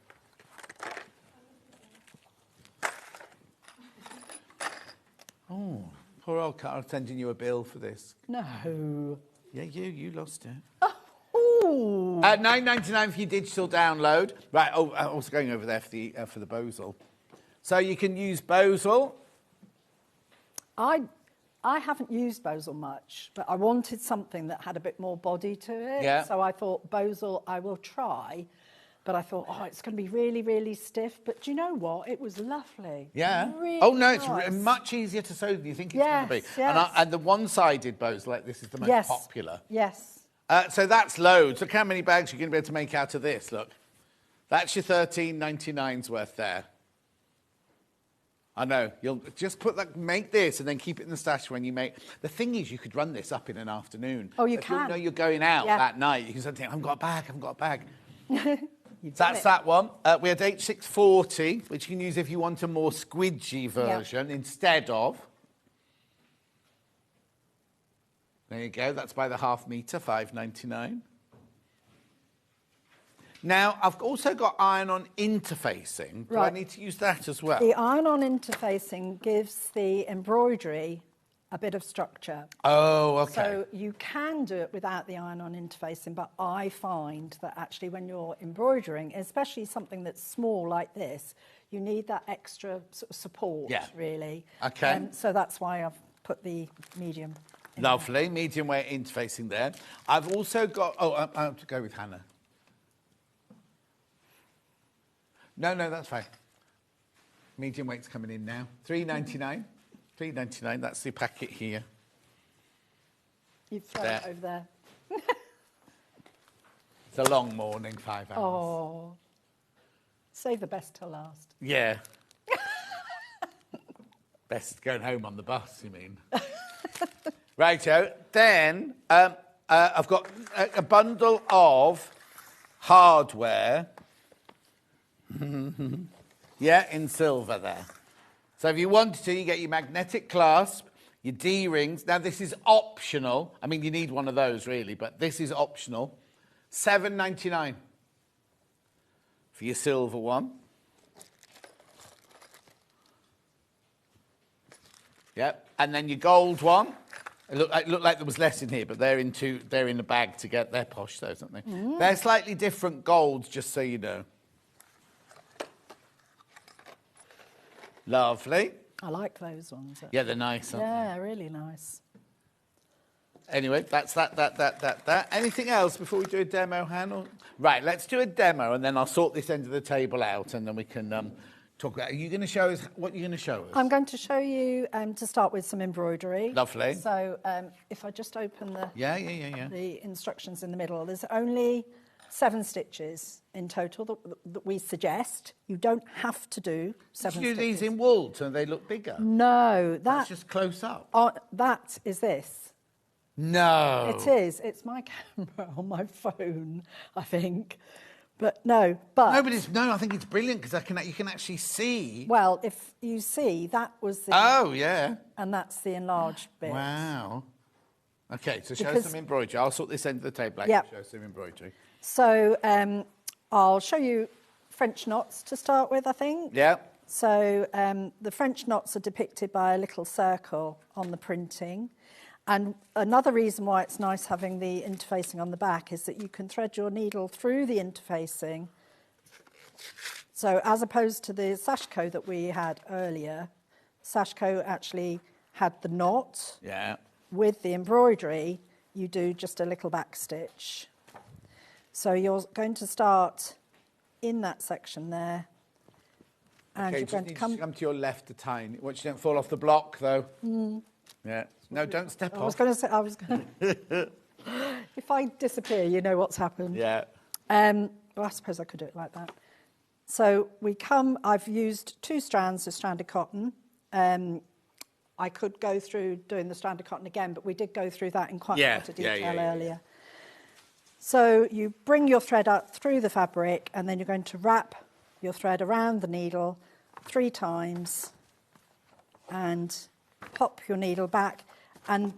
Oh, poor old Carl sending you a bill for this. No. Yeah, you lost it. Ooh. £9.99 for your digital download. Right. Oh, I'm also going over there for the Bosal. So you can use Bosal. I haven't used Bosal much, but I wanted something that had a bit more body to it. Yeah. So I thought Bosal I will try, but I thought, it's going to be really, really stiff. But do you know what? It was lovely. Yeah. Really Oh no, it's nice. much easier to sew than you think it's going to be. Yes. And the one-sided Bosal, like this, is the most popular. Yes. So that's loads. Look how many bags you're going to be able to make out of this. Look, that's your £13.99's worth there. I know. You'll just make this and then keep it in the stash when you make. The thing is, you could run this up in an afternoon. Oh, you if can. You know you're going out that night. You can suddenly think, I haven't got a bag. That's that one. We had H640, which you can use if you want a more squidgy version instead of. There you go. That's by the ½ metre, £5.99. Now, I've also got iron-on interfacing. Do I need to use that as well? The iron-on interfacing gives the embroidery a bit of structure. Oh, okay. So you can do it without the iron-on interfacing, but I find that actually when you're embroidering, especially something that's small like this, you need that extra sort of support, really. Okay. So that's why I've put the medium in Lovely. Medium weight interfacing there. I've also got... Oh, I have to go with Hannah. No, that's fine. Medium weight's coming in now. £3.99. £3.99. That's the packet here. You've thrown it over there. It's a long morning, 5 hours. Oh. Save the best till last. Yeah. Best going home on the bus, you mean? Righto. Then I've got a bundle of hardware. In silver there. So if you wanted to, you get your magnetic clasp, your D-rings. Now, this is optional. I mean, you need one of those, really, but this is optional. £7.99 for your silver one. Yep. And then your gold one. It looked like there was less in here, but they're in the bag to get. They're posh, those, aren't they? Mm. They're slightly different golds, just so you know. Lovely. I like those ones. Yeah, they're nice, aren't they? Yeah, really nice. Anyway, that's that. Anything else before we do a demo, Hannah? Right, let's do a demo, and then I'll sort this end of the table out, and then we can talk about. Are you going to show us what you're going to show us? I'm going to show you to start with some embroidery. Lovely. So if I just open the the instructions in the middle, there's only 7 stitches in total that we suggest. You don't have to do 7 Did you stitches. do these in wool so they look bigger? No, that's just close up. That is this. No. It is. It's my camera on my phone, I think. But no, but... No, I think it's brilliant because you can actually see... Well, if you see, that was the... Oh, yeah. And that's the enlarged bit. Wow. OK, so show some embroidery. I'll sort this end of the table out and show some embroidery. So I'll show you French knots to start with, I think. Yeah. So the French knots are depicted by a little circle on the printing. And another reason why it's nice having the interfacing on the back is that you can thread your needle through the interfacing. So as opposed to the Sashiko that we had earlier, Sashiko actually had the knot. Yeah. With the embroidery, you do just a little back stitch. So you're going to start in that section there. And you're going to come to your left a tiny. Watch you don't fall off the block, though. Yeah. No, don't step off. I was going to... If I disappear, you know what's happened. Yeah. Well, I suppose I could do it like that. So I've used 2 strands of stranded cotton. I could go through doing the stranded cotton again, but we did go through that in quite a lot of detail earlier. So you bring your thread up through the fabric, and then you're going to wrap your thread around the needle 3 times and pop your needle back. And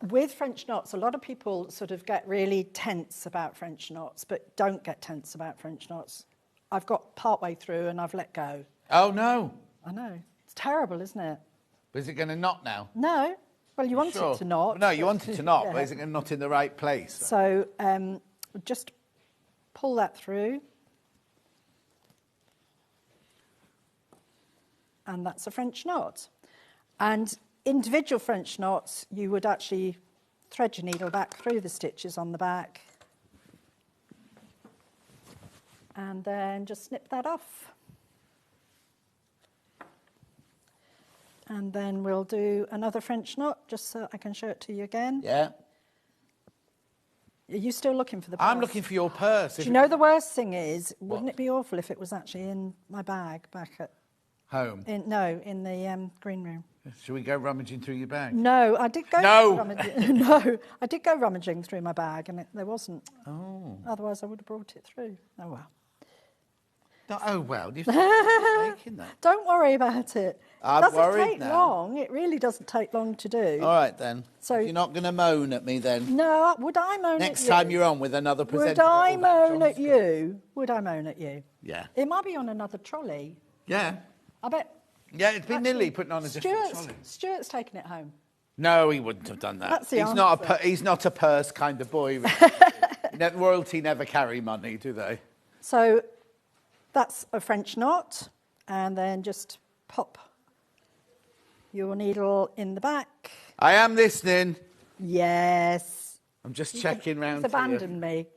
with French knots, a lot of people sort of get really tense about French knots, but don't get tense about French knots. I've got partway through and I've let go. Oh, no. I know. It's terrible, isn't it? But is it going to knot now? No. Well, you want it to knot. No, you want it to knot, but is it going to knot in the right place? So just pull that through. And that's a French knot. And individual French knots, you would actually thread your needle back through the stitches on the back. And then just snip that off. And then we'll do another French knot, just so I can show it to you again. Yeah. Are you still looking for the purse? I'm looking for your purse. Do you know the worst thing is, wouldn't it be awful if it was actually in my bag back at... Home? In the green room. Should we go rummaging through your bag? No, I did go... rummaging. No, I did go rummaging through my bag and there wasn't. Oh. Otherwise I would have brought it through. Oh, well. Oh, well, you've taken that. Don't worry about it. I'm worried worried now. It doesn't take now. long. It really doesn't take long to do. All right, then. So you're not going to moan at me, then? No, would I moan at you? Next time you're on with another presenter... Would I moan at you? Would I moan at you? Yeah. It might be on another trolley. Yeah. I bet... Yeah, it's been nearly putting on a different trolley. Stuart's taken it home. No, he wouldn't have done that. That's the answer. He's not a purse kind of boy. Royalty never carry money, do they? So that's a French knot, and then just pop your needle in the back. I am listening. Yes. I'm just checking round here. Abandon me.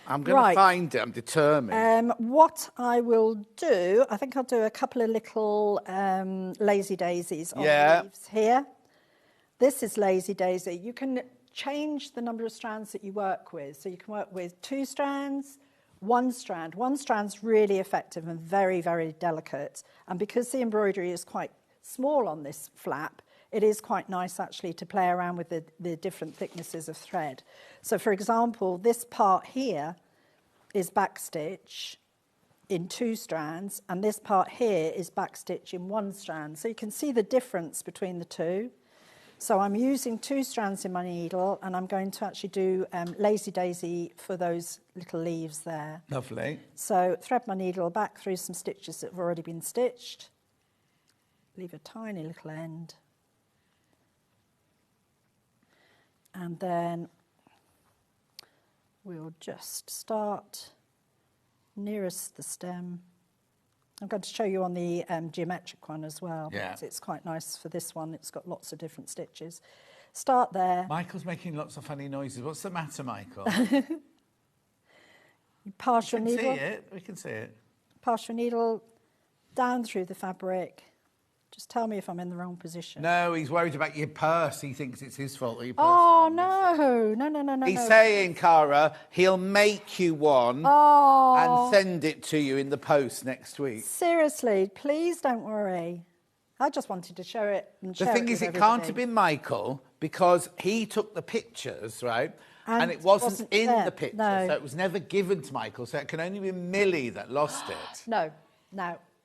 I'm going to find it. I'm determined. What I will do, I think I'll do a couple of little lazy daisies on the leaves here. This is lazy daisy. You can change the number of strands that you work with. So you can work with 2 strands, 1 strand. 1 strand's really effective and very, very delicate. And because the embroidery is quite small on this flap, it is quite nice actually to play around with the different thicknesses of thread. So for example, this part here is backstitch in 2 strands, and this part here is backstitch in 1 strand. So you can see the difference between the 2. So I'm using 2 strands in my needle, and I'm going to actually do lazy daisy for those little leaves there. Lovely. So thread my needle back through some stitches that have already been stitched. Leave a tiny little end. And then we'll just start nearest the stem. I'm going to show you on the geometric one as well. Yeah. It's quite nice for this one. It's got lots of different stitches. Start there. Michael's making lots of funny noises. What's the matter, Michael? You pass your needle. We can see it. Pass your needle down through the fabric. Just tell me if I'm in the wrong position. No, he's worried about your purse. He thinks it's his fault that your purse. Oh, no. He's saying, Cara, he'll make you one and send it to you in the post next week. Seriously, please don't worry. I just wanted to show it and share it. The thing is, it can't have been Michael because he took the pictures, right? And it wasn't in the picture, so it was never given to Michael. So it can only be Millie that lost it. No.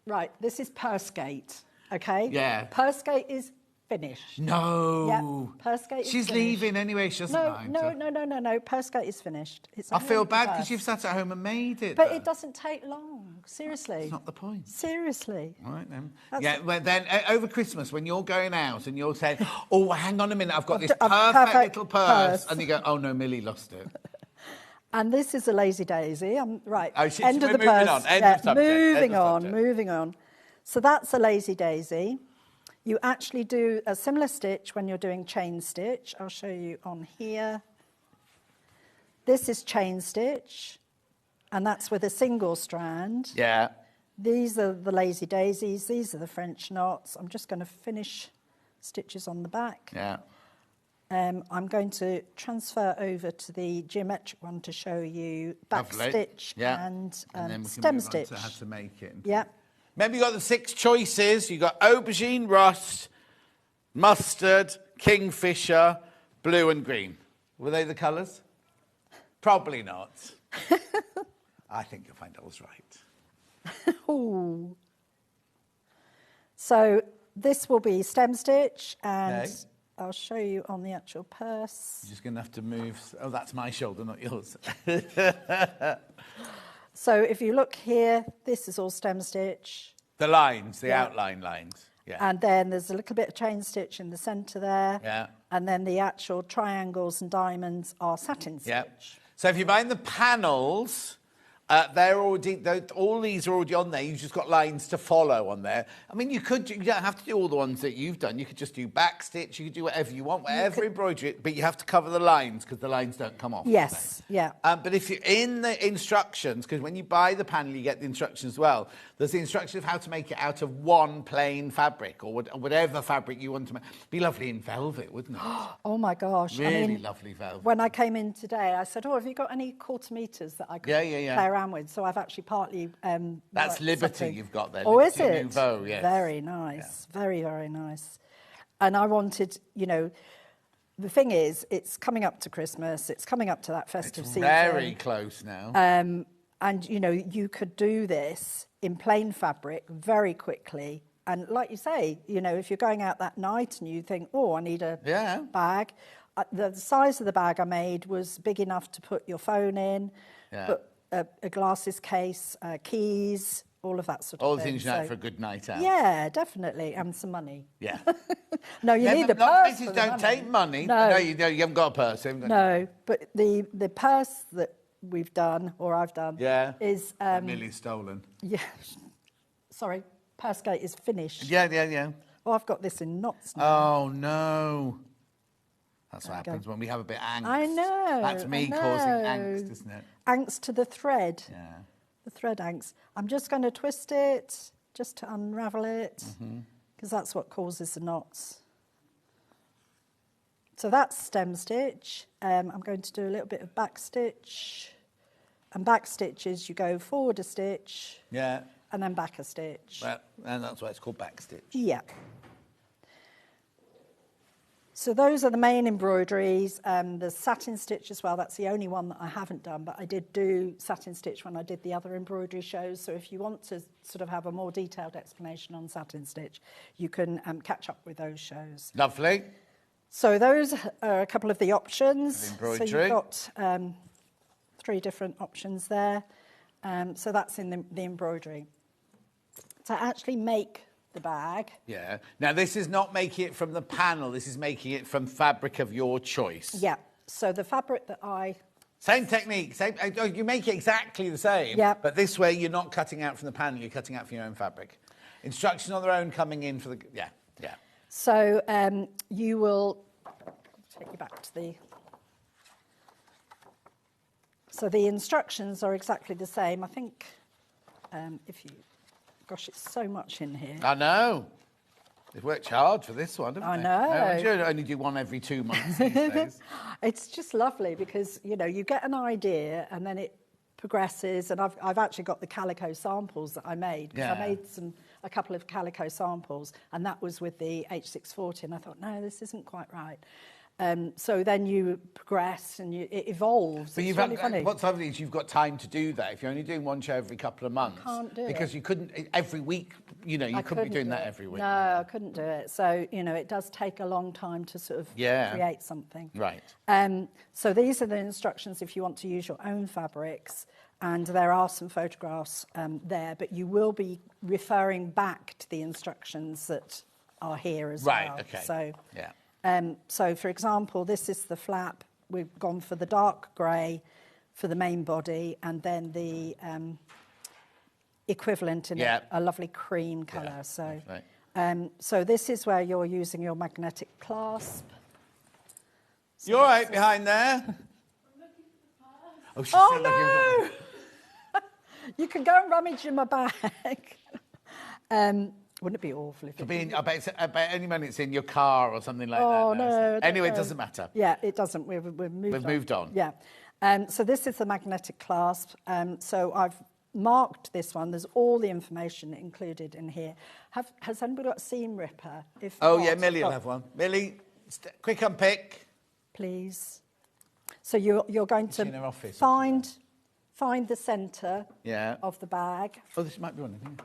Right, this is Pursegate, okay? Yeah. Pursegate is finished. No. Yeah, Pursegate is She's finished. leaving anyway, she doesn't mind. No, Pursegate is finished. I feel bad because you've sat at home and made it. But it doesn't take long, seriously. That's not the point. Seriously. All right, then. Well, then over Christmas, when you're going out and you're saying, oh, hang on a minute, I've got this perfect little purse. And you go, oh, no, Millie lost it. And this is a lazy daisy. Right, end of the purse. Moving on. So that's a lazy daisy. You actually do a similar stitch when you're doing chain stitch. I'll show you on here. This is chain stitch, and that's with a single strand. Yeah. These are the lazy daisies. These are the French knots. I'm just going to finish stitches on the back. Yeah. I'm going to transfer over to the geometric one to show you back stitch and then we stem can stitch. On to how to make it. Yeah. Remember, you got the 6 choices. You got aubergine, rust, mustard, kingfisher, blue, and green. Were they the colours? Probably not. I think you'll find I was right. Ooh. So this will be stem stitch, and I'll show you on the actual purse. You're just going to have to move. Oh, that's my shoulder, not yours. So if you look here, this is all stem stitch. The lines, the outline lines. Yeah. And then there's a little bit of chain stitch in the centre there. Yeah. And then the actual triangles and diamonds are satin stitch. Yeah. So if you're buying the panels, all these are already on there. You've just got lines to follow on there. I mean, you don't have to do all the ones that you've done. You could just do back stitch. You could do whatever you want, whatever embroidery, but you have to cover the lines because the lines don't come off. Yes, yeah. But if you're in the instructions, because when you buy the panel, you get the instructions as well. There's the instruction of how to make it out of one plain fabric or whatever fabric you want to make. It'd be lovely in velvet, wouldn't it? Oh my gosh. Really lovely velvet. When I came in today, I said, have you got any quarter meters that I could play around with? So I've actually partly... That's Liberty you've got there. Oh, Liberty is it? Nouveau, yes. Very nice. Yeah. Very, very nice. And I wanted, the thing is, it's coming up to Christmas. It's coming up to that festive season. Very close now. And, you could do this in plain fabric very quickly. And like you say, if you're going out that night and you think, I need a bag. The size of the bag I made was big enough to put your phone in, but a glasses case, keys, all of that sort of thing. All the things you need for a good night out. Yeah, definitely, and some money. Yeah. No, you need a purse. Places don't take money. No, you haven't got a purse. No, but the purse that we've done, or I've done, is... nearly stolen. Yeah. Sorry, Pursegate is finished. Yeah. Oh, I've got this in knots now. Oh, no. That's what happens when we have a bit of angst. I know. That's me causing angst, isn't it? Angst to the thread. Yeah. The thread angst. I'm just going to twist it, just to unravel it, because that's what causes the knots. So that's stem stitch. I'm going to do a little bit of back stitch. And back stitch is you go forward a stitch. Yeah. And then back a stitch. Well, and that's why it's called back stitch. Yeah. So those are the main embroideries. The satin stitch as well, that's the only one that I haven't done, but I did do satin stitch when I did the other embroidery shows. So if you want to sort of have a more detailed explanation on satin stitch, you can catch up with those shows. Lovely. So those are a couple of the options. Embroidery. So you've got 3 different options there. So that's in the embroidery. To actually make the bag. Yeah. Now, this is not making it from the panel. This is making it from fabric of your choice. Yeah. So the fabric that I... Same technique. You make it exactly the same. Yeah. But this way, you're not cutting out from the panel. You're cutting out from your own fabric. Instructions on their own coming in for the... Yeah. So you will... take you back to the... So the instructions are exactly the same. I think if you Gosh, it's so much in here. I know. They've worked hard for this one, haven't I they? know. You only do one every 2 months these days. It's just lovely because, you know, you get an idea and then it progresses. And I've actually got the calico samples that I made. Because I made a couple of calico samples, and that was with the H640. And I thought, no, this isn't quite right. So then you progress and it evolves. But it's really funny. What's lovely is you've got time to do that. If you're only doing one show every couple of months, can't do it. Because you couldn't every week. You know, you couldn't be doing that every week. No, I couldn't do it. So you know, it does take a long time to sort of create something. Right. So these are the instructions if you want to use your own fabrics, and there are some photographs there, but you will be referring back to the instructions that are here as well. Right. Okay. So yeah. So, for example, this is the flap. We've gone for the dark grey for the main body, and then the equivalent in a lovely cream colour. Yeah, so, right. So this is where you're using your magnetic clasp. So You're all right behind there. Oh, she's oh still looking no! You can go and rummage in my bag. Wouldn't it be awful if I bet any minute it's in your car or something like that. Oh, no. Anyway, it doesn't matter. Yeah, it doesn't. We've moved on. Yeah. So this is the magnetic clasp. So I've marked this one. There's all the information included in here. Has anybody got a seam ripper? If Oh, not, yeah, Millie will have one. Millie, quick unpick. Please. So you're going Is she to in her office? find the centre of the bag. Oh, this might be one, I think.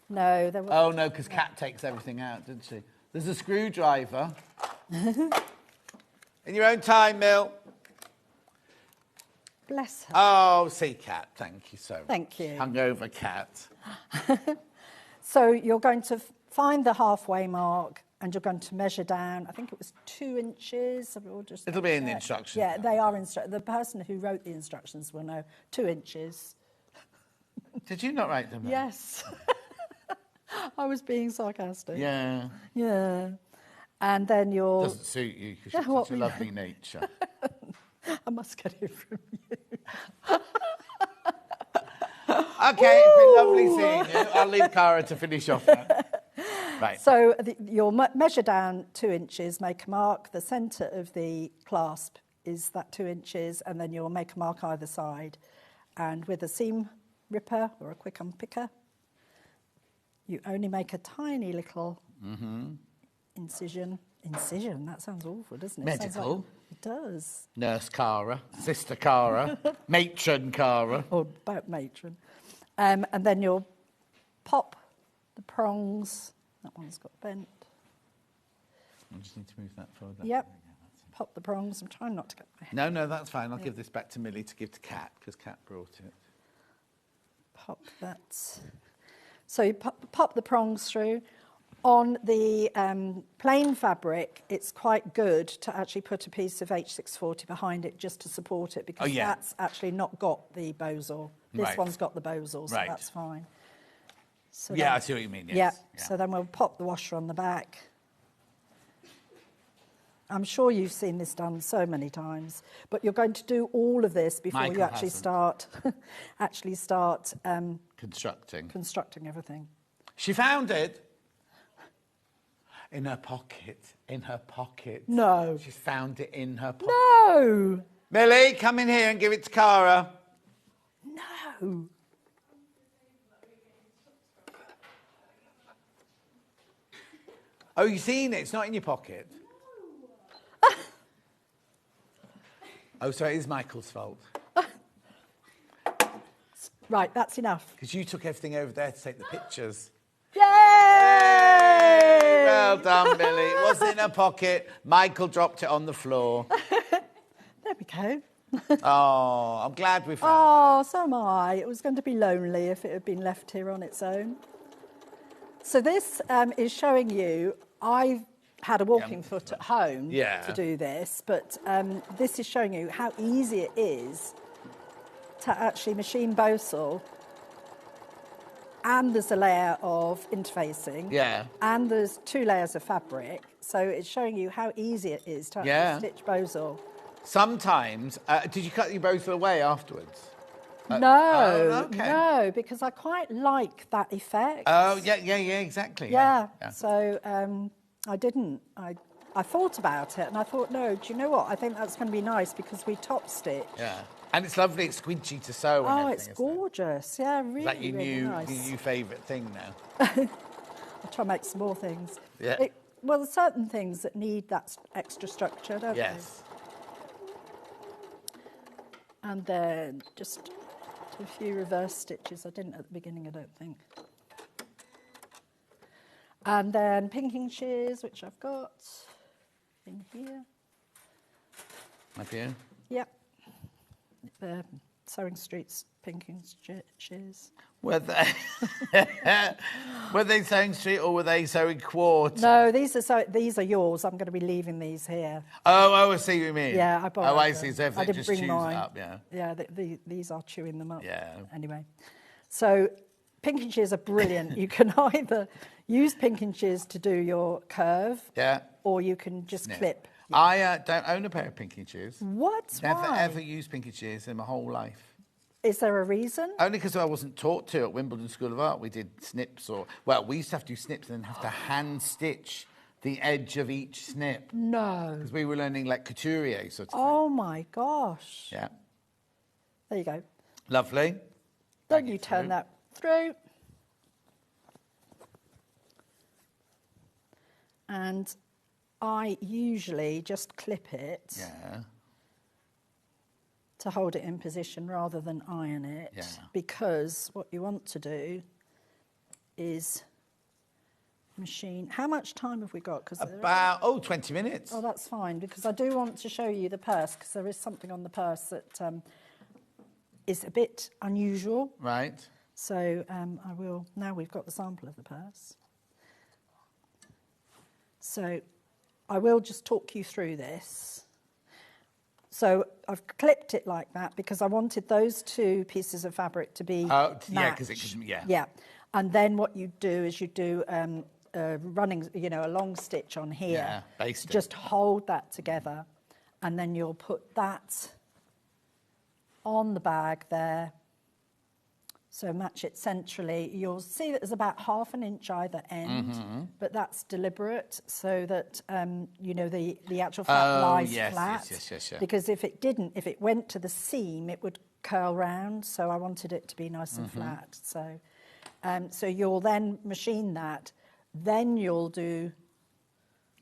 No, there was. Oh, no, because Kat takes everything out, didn't she? There's a screwdriver. In your own time, Mill. Bless her. Oh, see, Kat, thank you so much. Thank you. Hungover Kat. So you're going to find the halfway mark and you're going to measure down. I think it was 2 inches. It'll be in the instructions. Yeah, they are the person who wrote the instructions will know 2 inches. Did you not write them down? Yes. I was being sarcastic. Yeah. Yeah. And then you're... Doesn't suit you because you're such a lovely nature. I must get it from you. Okay, it's been lovely seeing you. I'll leave Cara to finish off now. Right. So you'll measure down 2 inches, make a mark. The centre of the clasp is that 2 inches, and then you'll make a mark either side. And with a seam ripper or a quick unpicker, you only make a tiny little incision. Incision, that sounds awful, doesn't it? Medical. It does. Nurse Cara, Sister Cara, Matron Cara. Or about matron. And then you'll pop the prongs. That one's got bent. I just need to move that forward. Yep. Pop the prongs. I'm trying not to get my head. No, that's fine. I'll give this back to Millie to give to Kat, because Kat brought it. Pop that. So you pop the prongs through. On the plain fabric, it's quite good to actually put a piece of H640 behind it just to support it, because that's actually not got the Bosal. This one's got the Bosal, so that's fine. So yeah, I see what you mean, yes. Yeah, so then we'll pop the washer on the back. I'm sure you've seen this done so many times, but you're going to do all of this before you actually start constructing everything. She found it. In her pocket. In her pocket. No. She's found it in her pocket. No. Millie, come in here and give it to Cara. No. Oh, you've seen it? It's not in your pocket. No. Oh, sorry, it is Michael's fault. Right, that's enough. Because you took everything over there to take the pictures. Yay! Well done, Millie. It wasn't in her pocket. Michael dropped it on the floor. There we go. Oh, I'm glad we found it. Oh, so am I. It was going to be lonely if it had been left here on its own. So this is showing you, I've had a walking foot at home to do this, but this is showing you how easy it is to actually machine Bosal. And there's a layer of interfacing. Yeah. And there's 2 layers of fabric. So it's showing you how easy it is to actually stitch Bosal. Sometimes, did you cut your Bosal away afterwards? No, because I quite like that effect. Oh, yeah, exactly. Yeah. So I didn't. I thought about it and I thought, no, do you know what? I think that's going to be nice because we top stitch. Yeah. And it's lovely, it's squinchy to sew and Oh, everything, it's gorgeous. Yeah, really, Is that your really new, nice. your new favourite thing now? I'll try and make some more things. Yeah. Well, there's certain things that need that extra structure, don't Yes. they? And then just do a few reverse stitches. I didn't at the beginning, I don't think. And then pinking shears, which I've got in here. Have you? Yep. The Sewing Street's pinking shears. Were they, were they Sewing Street or were they Sewing Quart? No, these are yours. I'm going to be leaving these here. Oh, I see what you mean. Yeah, I borrowed Oh, I them. see. So if I they didn't just bring choose mine. it up, yeah. Yeah, these are chewing them up. Yeah. Anyway, so pinking shears are brilliant. You can either use pinking shears to do your curve, or you can just clip. I don't own a pair of pinking shears. What? Never Why? ever used pinking shears in my whole life. Is there a reason? Only because I wasn't taught to at Wimbledon School of Art. We did snips we used to have to do snips and then have to hand stitch the edge of each snip. No. Because we were learning like couturier sort of Oh my gosh. Yeah. There you go. Lovely. Then you turn that through. And I usually just clip it to hold it in position rather than iron it, because what you want to do is machine. How much time have we got? About 20 minutes. Oh, that's fine, because I do want to show you the purse, because there is something on the purse that is a bit unusual. Right. So I will, now we've got the sample of the purse. So I will just talk you through this. So I've clipped it like that because I wanted those two pieces of fabric to be because it could, Yeah. And then what you do is you do running, a long stitch on here. Yeah, basting. Just hold that together, and then you'll put that on the bag there. So match it centrally. You'll see that there's about ½ an inch either end, but that's deliberate so that, the actual fabric lies flat. Yes. Because if it went to the seam, it would curl round. So I wanted it to be nice and flat. So, so you'll then machine that. Then you'll do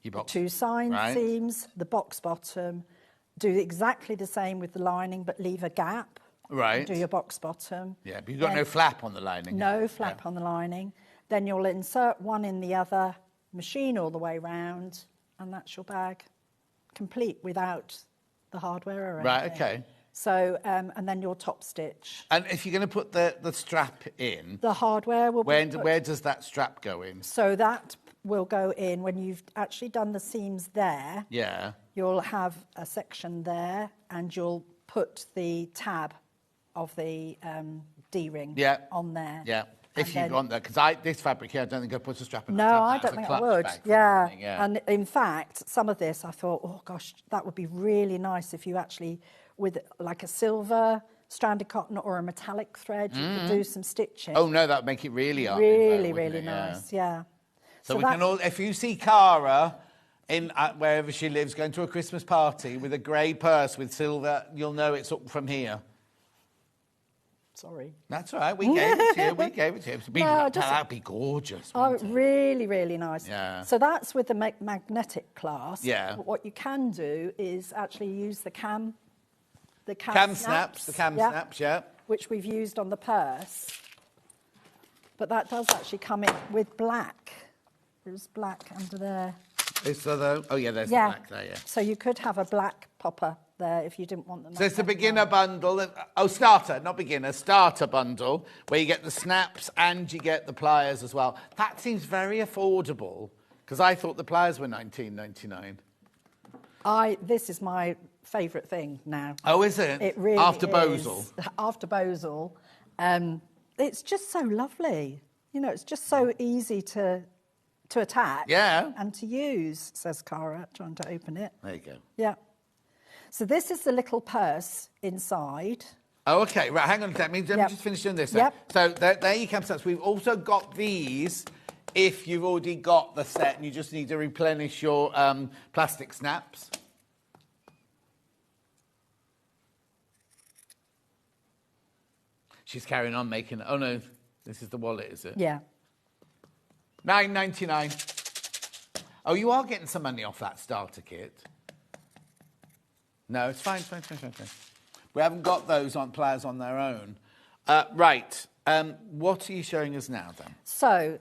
the two side seams, the box bottom. Do exactly the same with the lining, but leave a gap. Right. Do your box bottom. Yeah, but you've got no flap on the lining. No flap on the lining. Then you'll insert one in the other, machine all the way round, and that's your bag complete without the hardware or anything. Right, okay. So, and then your top stitch. And if you're going to put the strap in... The hardware will where does that strap go in? So that will go in when you've actually done the seams there. Yeah. You'll have a section there, and you'll put the tab of the D-ring on there. Yeah, if you want that, because this fabric here, I don't think I put a strap in. No, I don't think I would. Yeah, and in fact, some of this I thought, oh gosh, that would be really nice if you actually, with like a silver stranded cotton or a metallic thread, you could do some stitching. Oh no, that would make it really really nice. Yeah. So we can all, if you see Cara in wherever she lives going to a Christmas party with a grey purse with silver, you'll know it's up from here. Sorry. That's all right. We gave it to you. That'd be gorgeous. Oh, really, really nice. Yeah. So that's with the magnetic clasp. Yeah. But what you can do is actually use the cam snaps, which we've used on the purse. But that does actually come in with black. There's black under there. Is there though? Oh yeah, there's the black there. Yeah. So you could have a black popper there if you didn't want them. So it's the beginner bundle. Starter, not beginner, starter bundle, where you get the snaps and you get the pliers as well. That seems very affordable, because I thought the pliers were $19.99. This is my favourite thing now. Oh, is it? It really After is. Bosal. After Bosal. It's just so lovely. It's just so easy to attach and to use, says Cara, trying to open it. There you go. Yeah. So this is the little purse inside. Oh, okay. Right, hang on. Let me just finish doing this. Then. So there you come. We've also got these if you've already got the set and you just need to replenish your plastic snaps. She's carrying on making... Oh, no. This is the wallet, is it? Yeah. $9.99. Oh, you are getting some money off that starter kit. No, it's fine. We haven't got those players on their own. Right. What are you showing us now, then? So,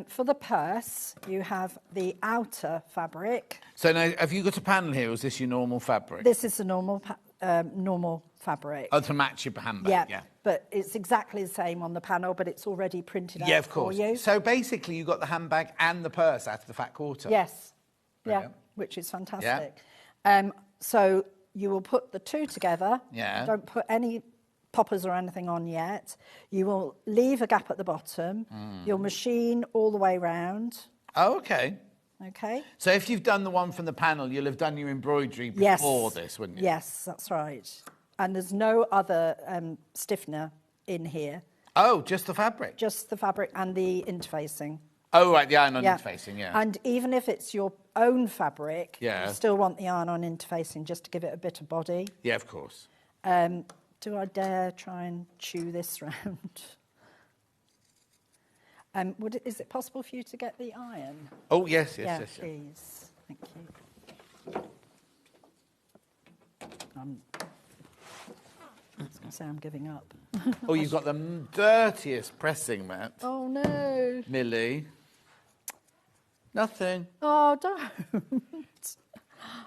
for the purse, you have the outer fabric. So now, have you got a panel here, or is this your normal fabric? This is the normal fabric. Oh, to match your handbag, yeah. But it's exactly the same on the panel, but it's already printed out for you. So basically, you got the handbag and the purse out of the fat quarter. Yes. Brilliant. Yeah, which is fantastic. Yeah. So you will put the two together. Yeah. Don't put any poppers or anything on yet. You will leave a gap at the bottom. You'll machine all the way round. Oh, okay. Okay. So if you've done the one from the panel, you'll have done your embroidery before this, wouldn't you? Yes, that's right. And there's no other stiffener in here. Oh, just the fabric? Just the fabric and the interfacing. Oh, right, the iron-on interfacing, yeah. And even if it's your own fabric, you Yeah. still want the iron-on interfacing just to give it a bit of body. Yeah, of course. Do I dare try and chew this round? Is it possible for you to get the iron? Oh, yes. Yeah, please. Thank you. I was going to say I'm giving up. Oh, you've got the dirtiest pressing mat. Oh, no. Millie. Nothing. Oh, don't.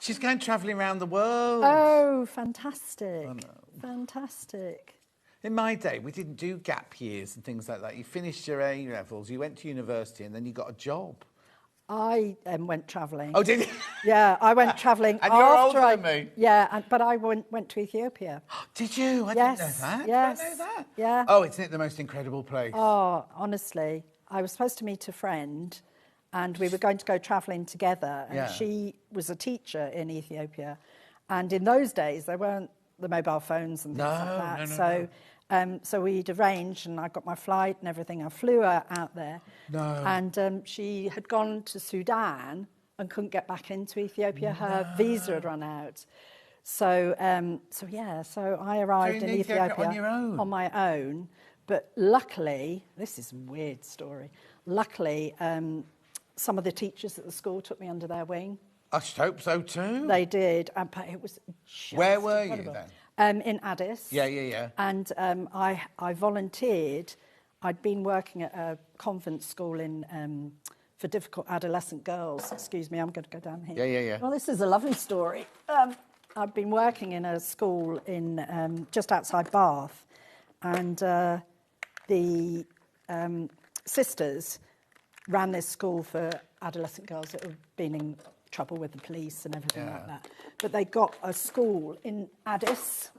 She's going travelling around the world. Oh, fantastic. Oh, no. Fantastic. In my day, we didn't do gap years and things like that. You finished your A-levels, you went to university, and then you got a job. I went travelling. Oh, did you? Yeah, I went travelling and after you're older than me. Yeah, but I went to Ethiopia. Did you? I didn't know that. Yes. Did I know that? Yeah. Oh, isn't it the most incredible place? Oh, honestly. I was supposed to meet a friend and we were going to go travelling together. And she was a teacher in Ethiopia. And in those days, there weren't the mobile phones and things like that. So we'd arranged and I got my flight and everything. I flew her out there. And she had gone to Sudan and couldn't get back into Ethiopia. Her visa had run out. So I arrived in Ethiopia on your own? On my own. But luckily, this is a weird story. Luckily, some of the teachers at the school took me under their wing. I hope so too. They did. But it was just Where were incredible. you then? In Addis. Yeah. And I volunteered. I'd been working at a convent school in for difficult adolescent girls. Excuse me, I'm going to go down here. Yeah. Well, this is a lovely story. I'd been working in a school in just outside Bath, and the sisters ran this school for adolescent girls that had been in trouble with the police and everything like that. But they got a school in Addis,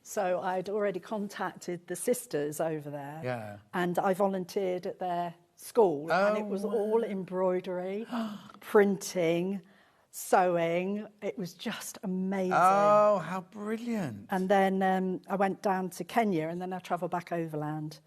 so I'd already contacted the sisters over there. Yeah. And I volunteered at their school, and it was all embroidery, printing, sewing. It was just amazing. Oh, how brilliant. And then I went down to Kenya, and then I travelled back overland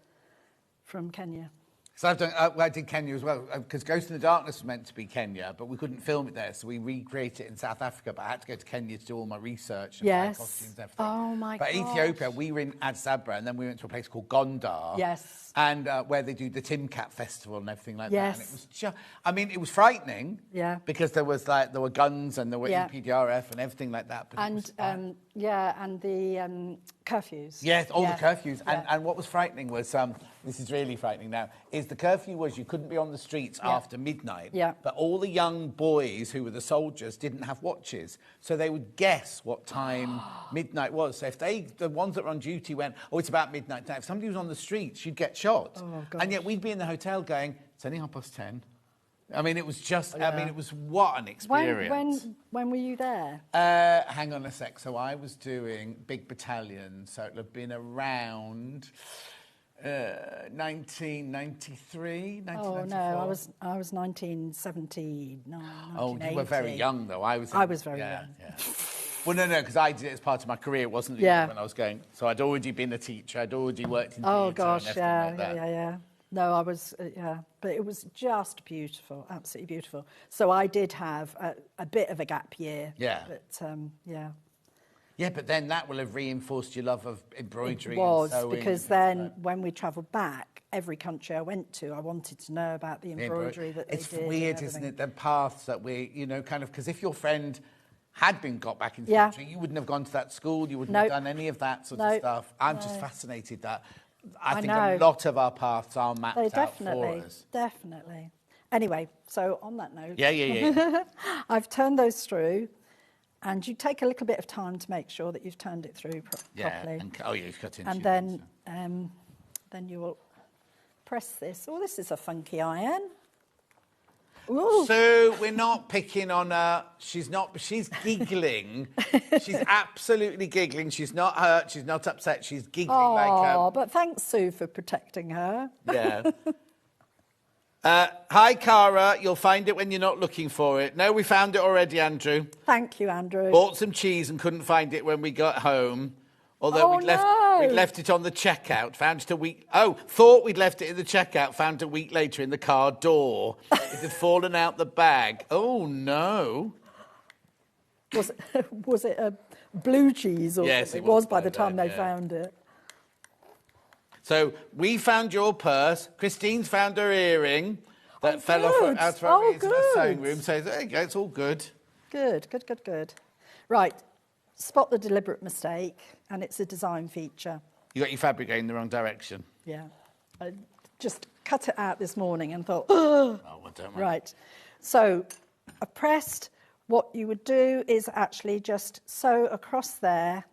from Kenya. So I did Kenya as well, because Ghost in the Darkness was meant to be Kenya, but we couldn't film it there, so we recreated it in South Africa, but I had to go to Kenya to do all my research and find costumes and everything. Oh, my God. But Ethiopia, we were in Addis Ababa, and then we went to a place called Gondar. Yes. And where they do the Timcat Festival and everything like Yes. that. And it was just, I mean, it was frightening. Yeah. Because there were guns and there were EPDRF and everything like that. But And and the curfews. Yes, all the curfews. And what was frightening was, this is really frightening now, is the curfew was you couldn't be on the streets after midnight. Yeah. But all the young boys who were the soldiers didn't have watches. So they would guess what time midnight was. So if the ones that were on duty went, oh, it's about midnight now. If somebody was on the streets, you'd get shot. Oh, gosh. And yet we'd be in the hotel going, it's only 10:30. I mean, it was just, I mean, it was what an experience. When were you there? Hang on a sec. So I was doing Big Battalion, so it would have been around 1993, 1994. Oh, no, I was 1979, Oh, you were very young, though. I was very young. Yeah. Well, no, because I did it as part of my career. It wasn't when I was going. So I'd already been a teacher. I'd already worked in theatre Oh gosh, and everything like that. yeah. No, I was, but it was just beautiful, absolutely beautiful. So I did have a bit of a gap year. Yeah. But yeah. Yeah, but then that will have reinforced your love of embroidery. It was, and sewing because then when we travelled back, every country I went to, I wanted to know about the embroidery that they did. It's weird, isn't it, the paths that we, kind of, because if your friend had got back into the country, you wouldn't have gone to that school, you wouldn't have done any of that sort of stuff. I'm just fascinated that I think a lot of our paths are mapped out for us. Definitely. Anyway, so on that note, yeah. I've turned those through. And you take a little bit of time to make sure that you've turned it through properly. You've cut into it. And then you will press this. Oh, this is a funky iron. Ooh. So we're not picking on her. She's giggling. She's absolutely giggling. She's not hurt. She's not upset. She's giggling like a... Oh, but thanks, Sue, for protecting her. Yeah. Hi, Cara. You'll find it when you're not looking for it. No, we found it already, Andrew. Thank you, Andrew. Bought some cheese and couldn't find it when we got home. Although we'd left it on the checkout. Found it a week... Oh, thought we'd left it in the checkout. Found it a week later in the car door. It had fallen out the bag. Oh, no. Was it a blue cheese? Or yes, it was by the time they found it. So we found your purse. Christine's found her earring that fell off out of her sewing room. So there you go, it's all good. Good. Right, spot the deliberate mistake, and it's a design feature. You got your fabric going in the wrong direction. Yeah. I just cut it out this morning and thought, oh, well, don't worry. Right. So I pressed. What you would do is actually just sew across there,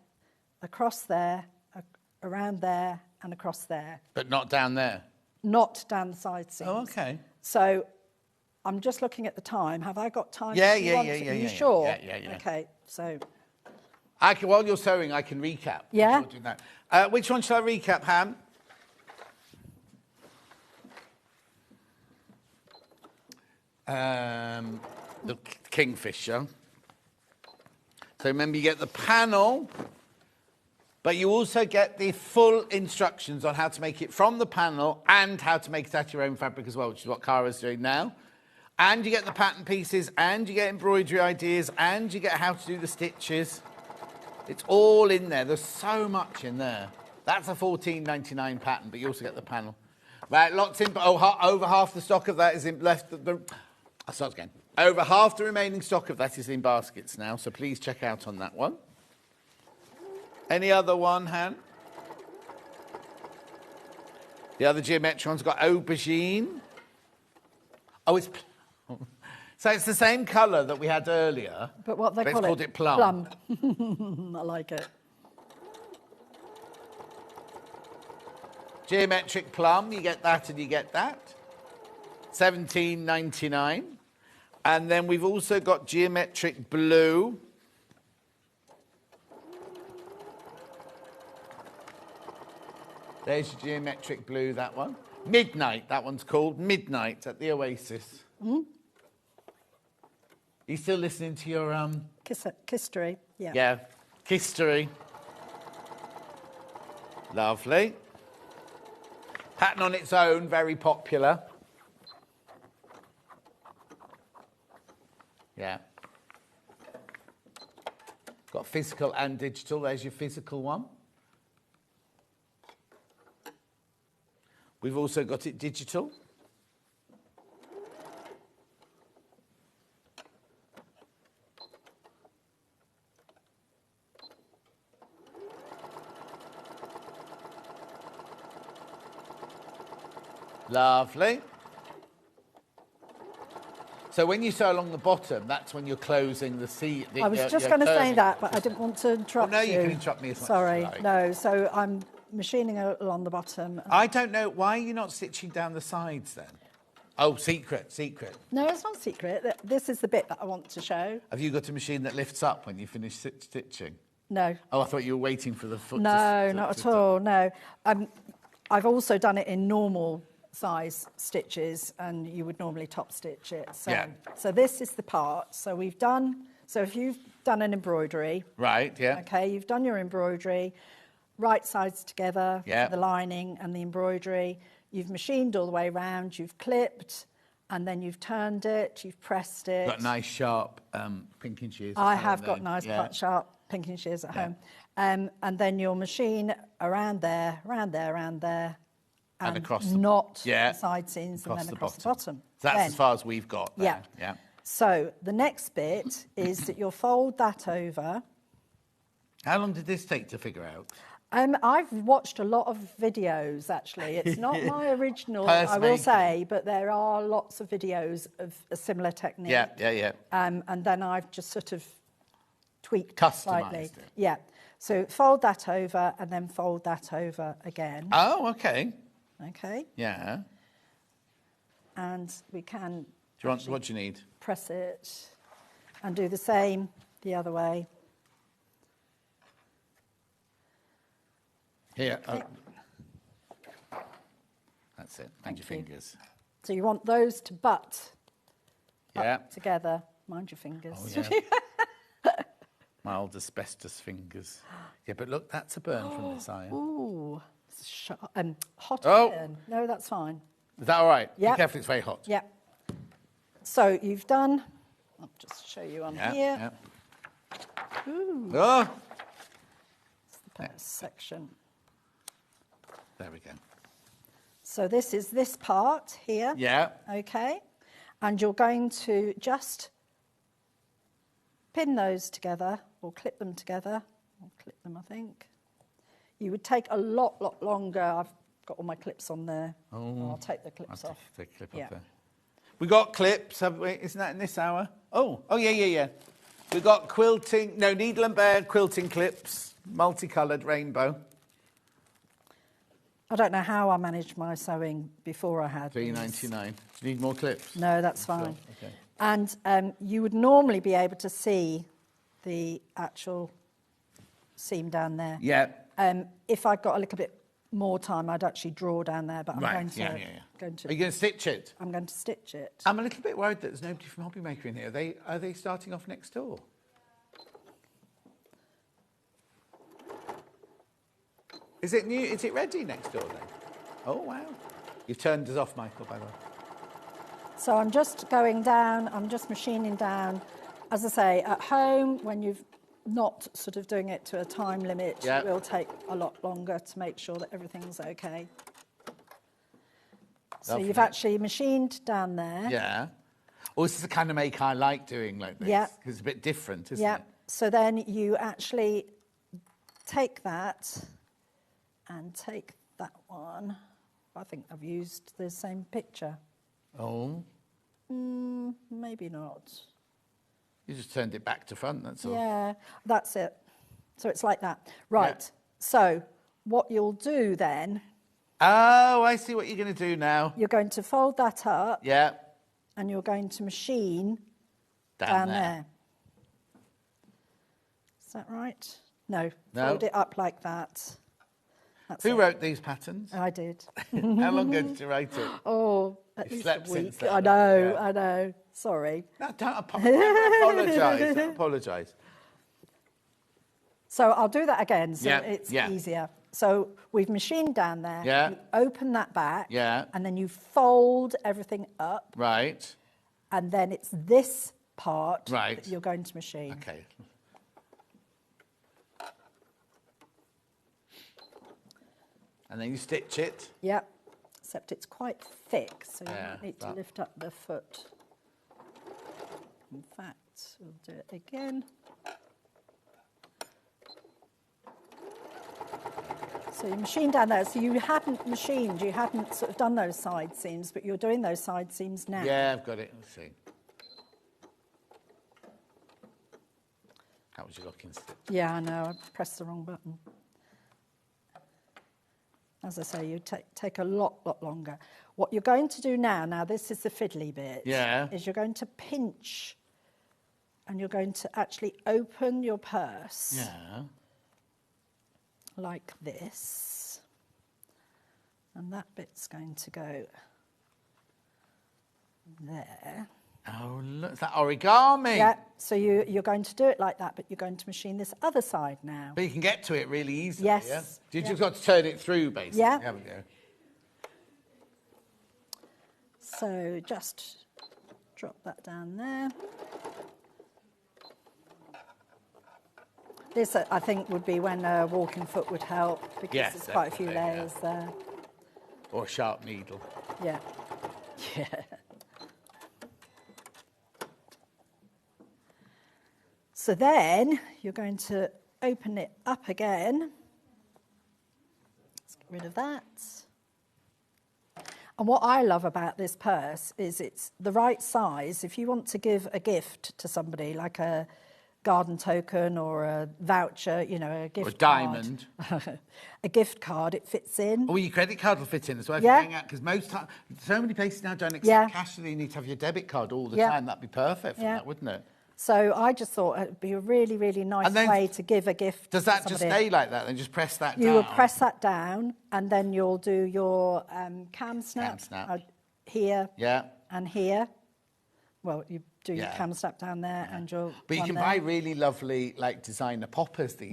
around there, and across there. But not down there? Not down the side seams. Oh, okay. So I'm just looking at the time. Have I got time? Yeah. Are you sure? Yeah. Okay, so... While you're sewing, I can recap. Yeah? Doing that. Which one shall I recap, Ham? The Kingfisher. So remember, you get the panel... But you also get the full instructions on how to make it from the panel and how to make it out of your own fabric as well, which is what Cara's doing now. And you get the pattern pieces, and you get embroidery ideas, and you get how to do the stitches. It's all in there. There's so much in there. That's a $14.99 pattern, but you also get the panel. Right, lots in... over half the stock of that is left... I'll start again. Over half the remaining stock of that is in baskets now, so please check out on that one. Any other one, Han? The other geometric one's got aubergine. Oh, it's... So it's the same colour that we had earlier. But what they called it plum. I like it. Geometric plum, you get that and you get that. $17.99. And then we've also got geometric blue. There's your geometric blue, that one. Midnight, that one's called. Midnight at the Oasis. Mm-hmm. You still listening to your... History, yeah. Yeah, history. Lovely. Pattern on its own, very popular. Yeah. Got physical and digital. There's your physical one. We've also got it digital. Lovely. So when you sew along the bottom, that's when you're closing the seam. I was just going to say that, but I didn't want to interrupt you. No, you can interrupt me as much Sorry, as you like. no. So I'm machining along the bottom. I don't know. Why are you not stitching down the sides then? Oh, secret. No, it's not secret. This is the bit that I want to show. Have you got a machine that lifts up when you finish stitching? No. Oh, I thought you were waiting for the foot No, not at all, no. I've also done it in normal size stitches, and you would normally top stitch it. So, yeah. So this is the part. So we've done So if you've done an embroidery, Right, yeah. okay, you've done your embroidery, right sides together, Yeah. for the lining and the embroidery, you've machined all the way around, you've clipped, and then you've turned it, you've pressed it. Got nice sharp pinking shears. I as well have got then. nice Yeah. sharp pinking shears at Yeah. home. And then you'll machine around there, around there, around there, And across the- knot yeah. the side seams and then across the bottom. So that's Then- as far as we've got there. Yeah. So the next bit is that you'll fold that over. How long did this take to figure out? I've watched a lot of videos, actually. It's not my original, Purse I will making. say, but there are lots of videos of a similar technique. Yeah. And then I've just sort of tweaked Customised slightly. it. Yeah. So fold that over and then fold that over again. Oh, okay. Okay. Yeah. And we can Do you want, what do you need? press it and do the same the other way. Here. Okay. Oh. That's it. Thank Mind your you. fingers. So you want those to butt Yeah. up together. Mind your fingers. Oh, yeah. My old asbestos fingers. Yeah, but look, that's a burn from this iron. Ooh, hot Oh. iron. No, that's fine. Is that all right? Yeah. Be careful, it's very hot. Yeah. So you've done. I'll just show you on Yeah, here. yeah. Ooh. Oh, It's the purse section. there we go. So this is this part here. Yeah. Okay. And you're going to just pin those together or clip them together. Or clip them, I think. You would take a lot longer. I've got all my clips on there. Oh. I'll take the clips off. Take a clip Yeah. off there. We got clips, haven't we? Isn't that in this hour? Oh, yeah. We got quilting, no, needle and bear quilting clips, multicoloured rainbow. I don't know how I managed my sewing before I had these. $3.99. Do you need more clips? No, that's fine. Okay. And you would normally be able to see the actual seam down there. Yeah. If I got a little bit more time, I'd actually draw down there, but I'm Right, going to... yeah. Going Are you going to stitch it? I'm going to stitch it. I'm a little bit worried that there's nobody from Hobby Maker in here. Are they starting off next door? Is it new? Is it ready next door then? Oh, wow. You've turned us off, Michael, by the way. So I'm just going down, I'm just machining down. As I say, at home, when you've not sort of doing it to a time limit, Yeah. it will take a lot longer to make sure that everything's okay. So Lovely. you've actually machined down there. Yeah. Oh, this is the kind of make I like doing like this. Yeah. 'Cause it's a bit different, isn't Yeah. it? So then you actually take that and take that one. I think I've used the same picture. Oh. Maybe not. You just turned it back to front, that's all. Yeah, that's it. So it's like that. Right. Yeah. So what you'll do then, Oh, I see what you're going to do now. you're going to fold that up Yeah. and you're going to machine Down down there. there. Is that right? No. No. Fold it up like that. That's Who it. wrote these patterns? I did. How long ago did you write it? Oh, at You least slept a week. since then, I know, yeah. I know. Sorry. No, don't apologise. Don't apologise. So I'll do that again so Yeah, it's yeah. easier. So we've machined down there. Yeah. You open that back. Yeah. And then you fold everything up. Right. And then it's this part Right. that you're going to machine. Okay. And then you stitch it. Yep. Except it's quite thick, so you Yeah, might need to that- lift up the foot. In fact, we'll do it again. So you machine down there. So you hadn't machined, you hadn't sort of done those side seams, but you're doing those side seams now. Yeah, I've got it. Let's see. How was your looking stitch? Yeah, I know. I pressed the wrong button. As I say, you take a lot longer. What you're going to do now this is the fiddly bit, Yeah. is you're going to pinch and you're going to actually open your purse Yeah. like this. And that bit's going to go there. Oh, look, is that origami? Yeah, so you're going to do it like that, but you're going to machine this other side now. But you can get to it really easily, Yes. yeah? You've just got to turn it through, basically, haven't you? So just drop that down there. This, I think, would be when a walking foot would help, because there's quite a few layers there. Or a sharp needle. Yeah. Yeah. So then you're going to open it up again. Let's get rid of that. And what I love about this purse is it's the right size. If you want to give a gift to somebody, like a garden token or a voucher, you know, a gift diamond. A gift card, it fits in. Oh, your credit card will fit in as well. Yeah. Because most time, so many places now don't accept cash, so you need to have your debit card all the time. That'd be perfect for that, wouldn't it? So I just thought it'd be a really, really nice way to give a gift. Does that just stay like that? Then just press that down? You will press that down, and then you'll do your cam snap. Here and here. Well, you do your cam snap down there and your But you can buy really lovely, like, designer poppers, the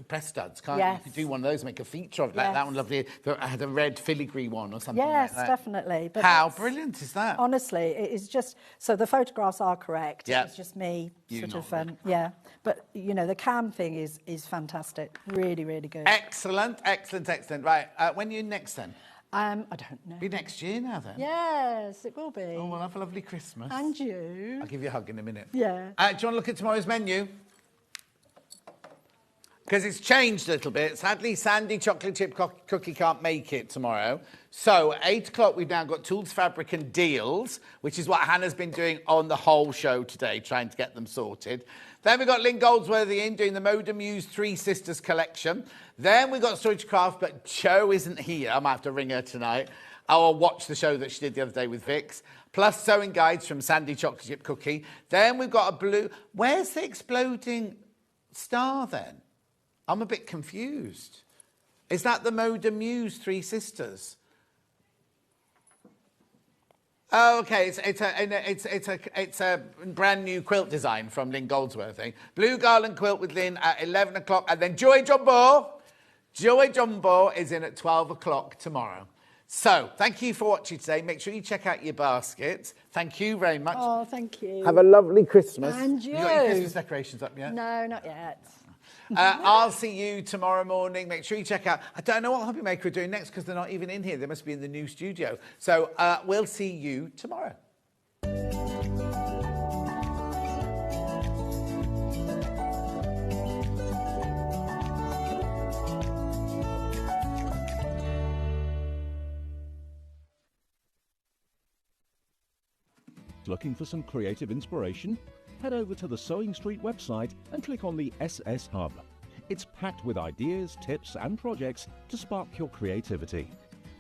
press studs, can't you? You could do one of those and make a feature of it, like that one lovely. I had a red filigree one or something like that. Yes, definitely. But how brilliant is that? Honestly, it is just... So the photographs are correct. Yeah. It's just me sort of... But, you know, the cam thing is fantastic. Really, really good. Excellent, excellent, excellent. Right, when are you next then? I don't know. Be next year now then? Yes, it will be. Oh, we'll have a lovely Christmas. And you. I'll give you a hug in a minute. Yeah. Do you want to look at tomorrow's menu? Because it's changed a little bit. Sadly, Sandy chocolate chip cookie can't make it tomorrow. So at 8 o'clock, we've now got Tools, Fabric and Deals, which is what Hannah's been doing on the whole show today, trying to get them sorted. Then we've got Lynn Goldsworthy in doing the Moda Muse Three Sisters collection. Then we've got Storage Craft, but Jo isn't here. I might have to ring her tonight. I'll watch the show that she did the other day with Vix. Plus sewing guides from Sandy Chocolate Chip Cookie. Then we've got a blue... Where's the exploding star then? I'm a bit confused. Is that the Moda Muse Three Sisters? Oh, okay. It's a brand new quilt design from Lynn Goldsworthy. Blue garland quilt with Lynn at 11 o'clock, and then Joy Jumbo. Joy Jumbo is in at 12 o'clock tomorrow. So, thank you for watching today. Make sure you check out your baskets. Thank you very much. Oh, thank you. Have a lovely Christmas. And you. You got your Christmas decorations up yet? No, not yet. I'll see you tomorrow morning. Make sure you check out... I don't know what Hobby Maker are doing next because they're not even in here. They must be in the new studio. So we'll see you tomorrow. Looking for some creative inspiration? Head over to the Sewing Street website and click on the SS Hub. It's packed with ideas, tips and projects to spark your creativity.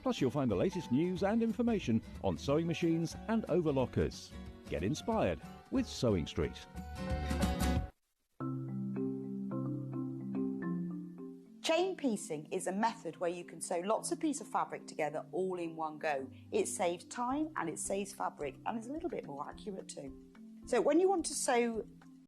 Plus you'll find the latest news and information on sewing machines and overlockers. Get inspired with Sewing Street. Chain piecing is a method where you can sew lots of pieces of fabric together all in one go. It saves time and it saves fabric and it's a little bit more accurate too. So when you want to sew